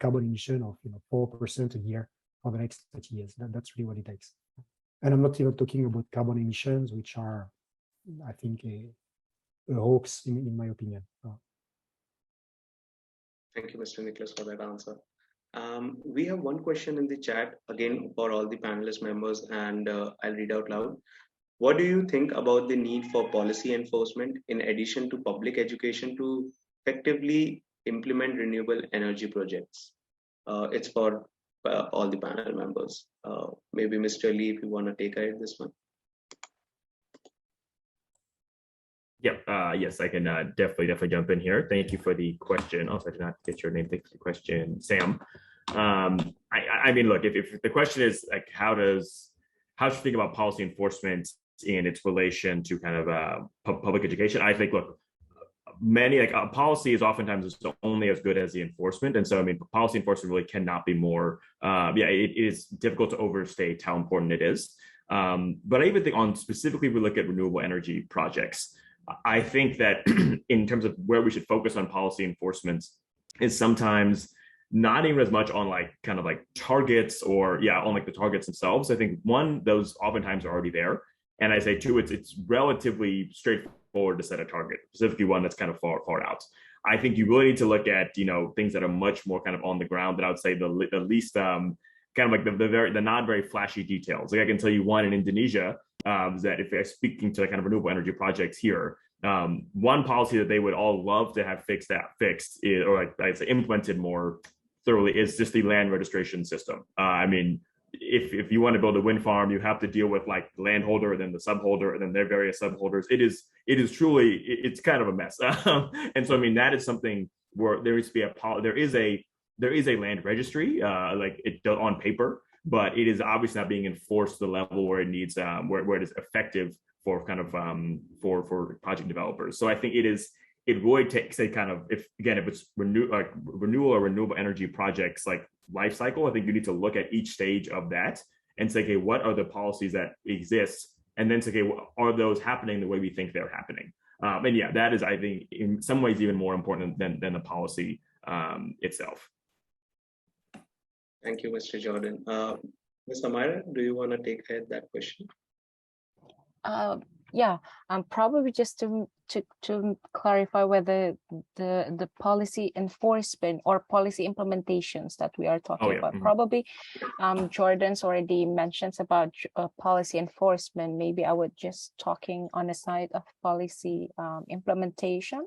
carbon emission of 4% a year for the next 30 years. That's really what it takes. And I'm not even talking about carbon emissions, which are, I think, a hoax in my opinion. Thank you, Mr. Nicholas, for that answer. We have one question in the chat, again, for all the panelist members, and I'll read out loud. What do you think about the need for policy enforcement in addition to public education to effectively implement renewable energy projects? It's for all the panel members. Maybe Mr. Lee, if you want to take this one. Yep. Yes, I can definitely jump in here. Thank you for the question. Also, I did not get your name. Thanks for the question, Sam. I mean, look, if the question is like, how should you think about policy enforcement in its relation to kind of public education? I think, look, policy is oftentimes only as good as the enforcement, and so I mean, policy enforcement really cannot be more. It is difficult to overstate how important it is. But I even think specifically, we look at renewable energy projects. I think that in terms of where we should focus on policy enforcement is sometimes not even as much on kind of targets or on the targets themselves. I think one, those oftentimes are already there. And I say two, it's relatively straightforward to set a target, specifically one that's kind of far out. I think you really need to look at, things that are much more kind of on the ground, that I would say the least kind of like the not very flashy details. Like I can tell you one in Indonesia, that if they're speaking to kind of renewable energy projects here, one policy that they would all love to have fixed is, or like I'd say implemented more thoroughly, is just the land registration system. I mean, if you want to build a wind farm, you have to deal with like the landholder and then the subholder and then their various subholders. It is truly, it's kind of a mess. And so, I mean, that is something where there needs to be there is a land registry, like it on paper, but it is obviously not being enforced to the level where it needs, where it is effective for kind of for project developers. So I think it really takes a kind of, if it's renewal or renewable energy projects like life cycle, I think you need to look at each stage of that and say, okay, what are the policies that exist? And then say, okay, are those happening the way we think they're happening? And yeah, that is, I think, in some ways even more important than the policy itself. Thank you, Mr. Jordan. Ms. Amira, do you want to take that question? Yeah, probably just to clarify whether the policy enforcement or policy implementations that we are talking about. Probably Jordan's already mentions about policy enforcement. Maybe I would just talking on the side of policy implementation.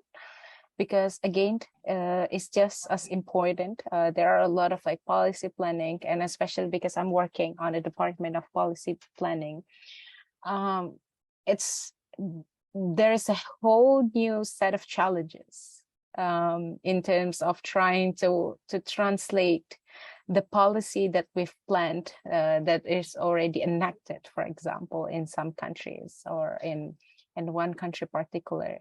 because again, it's just as important. There are a lot of like policy planning, and especially because I'm working on the Department of Policy Planning, there's a whole new set of challenges in terms of trying to translate the policy that we've planned that is already enacted, for example, in some countries or in one country particular,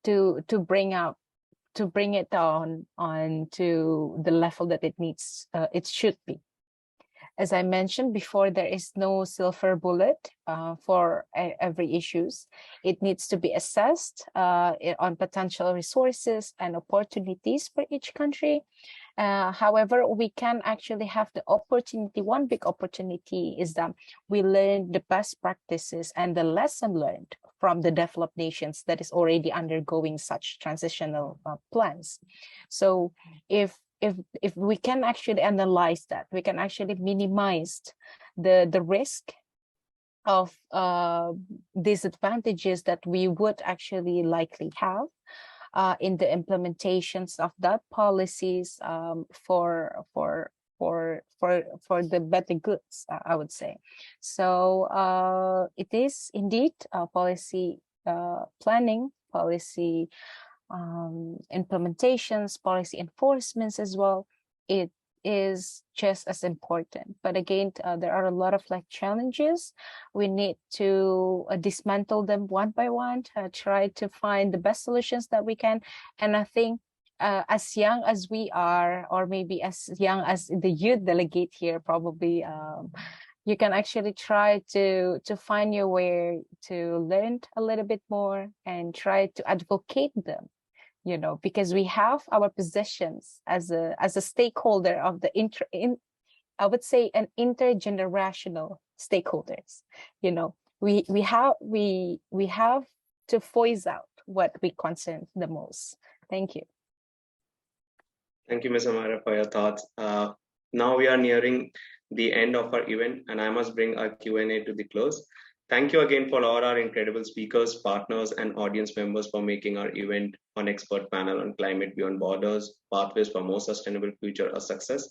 to bring it on to the level that it should be. As I mentioned before, there is no silver bullet for every issues. It needs to be assessed on potential resources and opportunities for each country. However, we can actually have the opportunity. One big opportunity is that we learn the best practices and the lesson learned from the developed nations that is already undergoing such transitional plans. So if we can actually analyze that, we can actually minimize the risk of disadvantages that we would actually likely have in the implementations of that policies for the better goods, I would say. So it is indeed policy planning, policy implementations, policy enforcements as well. It is just as important. But again, there are a lot of like challenges. We need to dismantle them one by one, try to find the best solutions that we can. And I think as young as we are, or maybe as young as the youth delegate here, probably you can actually try to find your way to learn a little bit more and try to advocate them, you know, because we have our positions as a stakeholder of the I would say an intergenerational stakeholders. You know, we have to voice out what we concern the most. Thank you. Thank you, Ms. Amara, for your thoughts. Now we are nearing the end of our event, and I must bring our Q&A to the close. Thank you again for all our incredible speakers, partners, and audience members for making our event on expert panel on climate beyond borders, pathways for more sustainable future a success.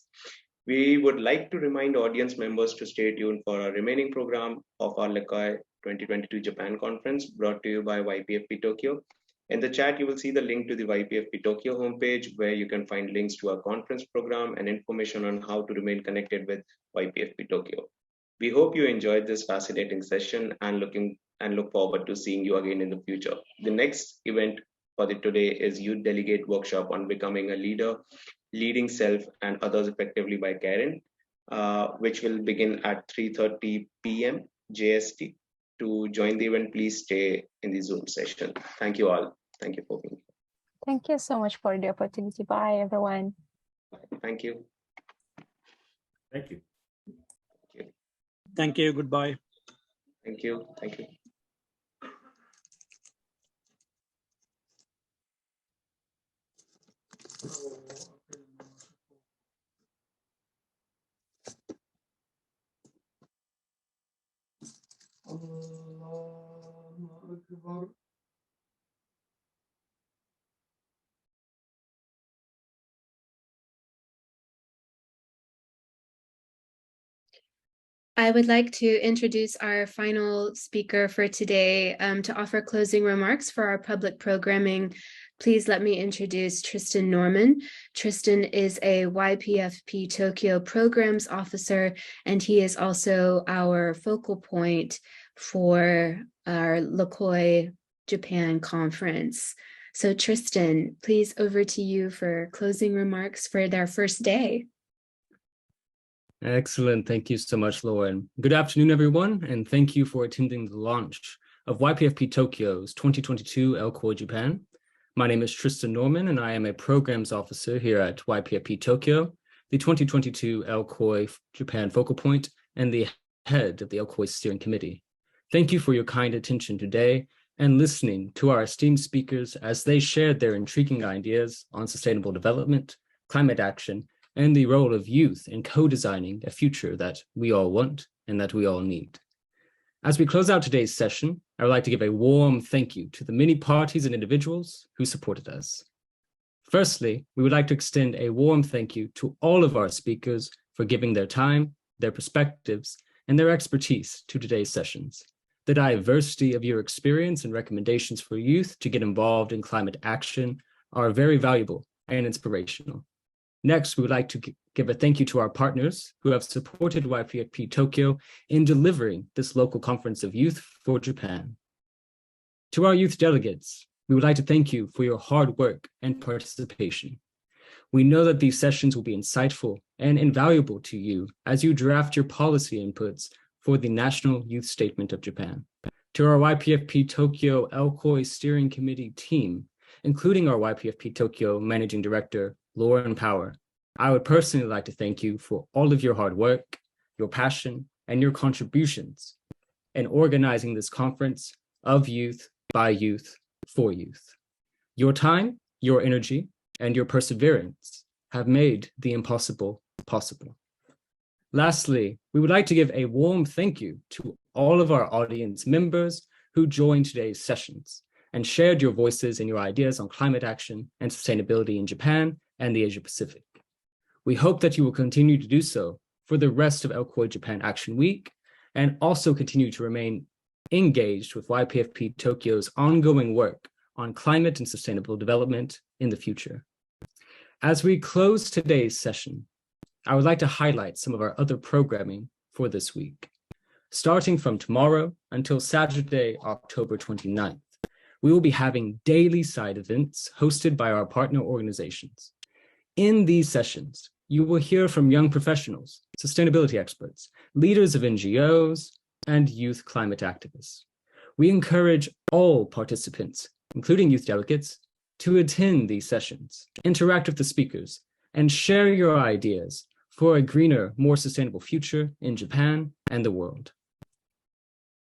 We would like to remind audience members to stay tuned for our remaining program of our LCOY 2022 Japan conference brought to you by YPFP Tokyo. In the chat, you will see the link to the YPFP Tokyo homepage, where you can find links to our conference program and information on how to remain connected with YPFP Tokyo. We hope you enjoyed this fascinating session and look forward to seeing you again in the future. The next event for today is Youth Delegate Workshop on Becoming a Leader, Leading Self and Others Effectively by Karen, which will begin at 3:30 p.m. JST. To join the event, please stay in the Zoom session. Thank you all. Thank you for being here. Thank you so much for the opportunity. Bye, everyone. Thank you. Thank you. Thank you. Goodbye. Thank you. Thank you. I would like to introduce our final speaker for today. To offer closing remarks for our public programming, please let me introduce Tristan Norman. Tristan is a YPFP Tokyo Programs Officer, and he is also our focal point for our LCOY Japan conference. So Tristan, please over to you for closing remarks for their first day. Excellent. Thank you so much, Lauren. Good afternoon, everyone, and thank you for attending the launch of YPFP Tokyo's 2022 LCOY Japan. My name is Tristan Norman, and I am a programs officer here at YPFP Tokyo, the 2022 LCOY Japan focal point, and the head of the LCOY steering committee. Thank you for your kind attention today and listening to our esteemed speakers as they shared their intriguing ideas on sustainable development, climate action, and the role of youth in co-designing a future that we all want and that we all need. As we close out today's session, I would like to give a warm thank you to the many parties and individuals who supported us. Firstly, we would like to extend a warm thank you to all of our speakers for giving their time, their perspectives, and their expertise to today's sessions. The diversity of your experience and recommendations for youth to get involved in climate action are very valuable and inspirational. Next, we would like to give a thank you to our partners who have supported YPFP Tokyo in delivering this local conference of youth for Japan. To our youth delegates, we would like to thank you for your hard work and participation. We know that these sessions will be insightful and invaluable to you as you draft your policy inputs for the National Youth Statement of Japan. To our YPFP Tokyo LCOY Steering Committee team, including our YPFP Tokyo Managing Director, Lauren Power, I would personally like to thank you for all of your hard work, your passion, and your contributions in organizing this conference of youth, by youth, for youth. Your time, your energy, and your perseverance have made the impossible possible. Lastly, we would like to give a warm thank you to all of our audience members who joined today's sessions and shared your voices and your ideas on climate action and sustainability in Japan and the Asia Pacific. We hope that you will continue to do so for the rest of LCOY Japan Action Week and also continue to remain engaged with YPFP Tokyo's ongoing work on climate and sustainable development in the future. As we close today's session, I would like to highlight some of our other programming for this week. Starting from tomorrow until Saturday, October 29th, we will be having daily side events hosted by our partner organizations. In these sessions, you will hear from young professionals, sustainability experts, leaders of NGOs, and youth climate activists. We encourage all participants, including youth delegates, to attend these sessions, interact with the speakers, and share your ideas for a greener, more sustainable future in Japan and the world.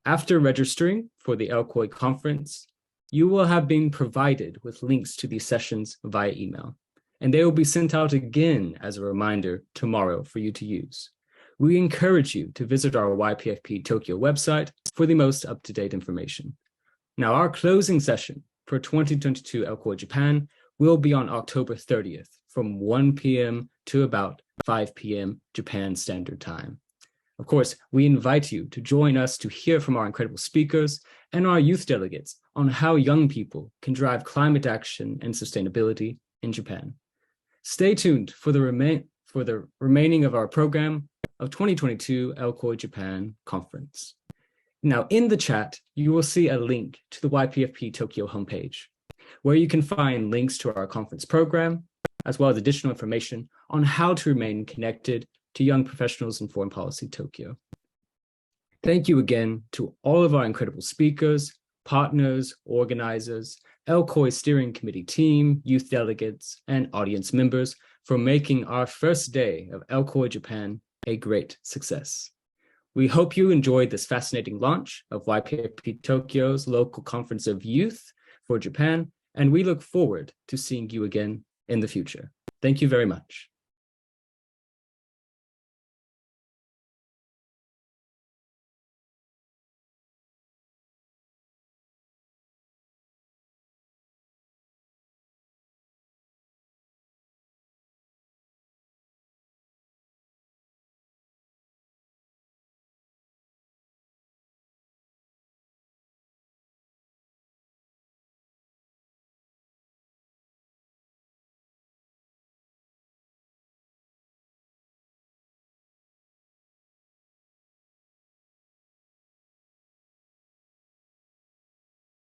After registering for the LCOY conference, you will have been provided with links to these sessions via email, and they will be sent out again as a reminder tomorrow for you to use. We encourage you to visit our YPFP Tokyo website for the most up-to-date information. Now, our closing session for 2022 LCOY Japan will be on October 30th from 1 p.m. to about 5 p.m. Japan Standard Time. Of course, we invite you to join us to hear from our incredible speakers and our youth delegates on how young people can drive climate action and sustainability in Japan. Stay tuned for the remaining of our program of 2022 LCOY Japan Conference. Now, in the chat, you will see a link to the YPFP Tokyo homepage, where you can find links to our conference program, as well as additional information on how to remain connected to young professionals in foreign policy Tokyo. Thank you again to all of our incredible speakers, partners, organizers, LCOY Steering Committee team, youth delegates, and audience members for making our first day of LCOY Japan a great success. We hope you enjoyed this fascinating launch of YPFP Tokyo's local conference of youth for Japan, and we look forward to seeing you again in the future. Thank you very much.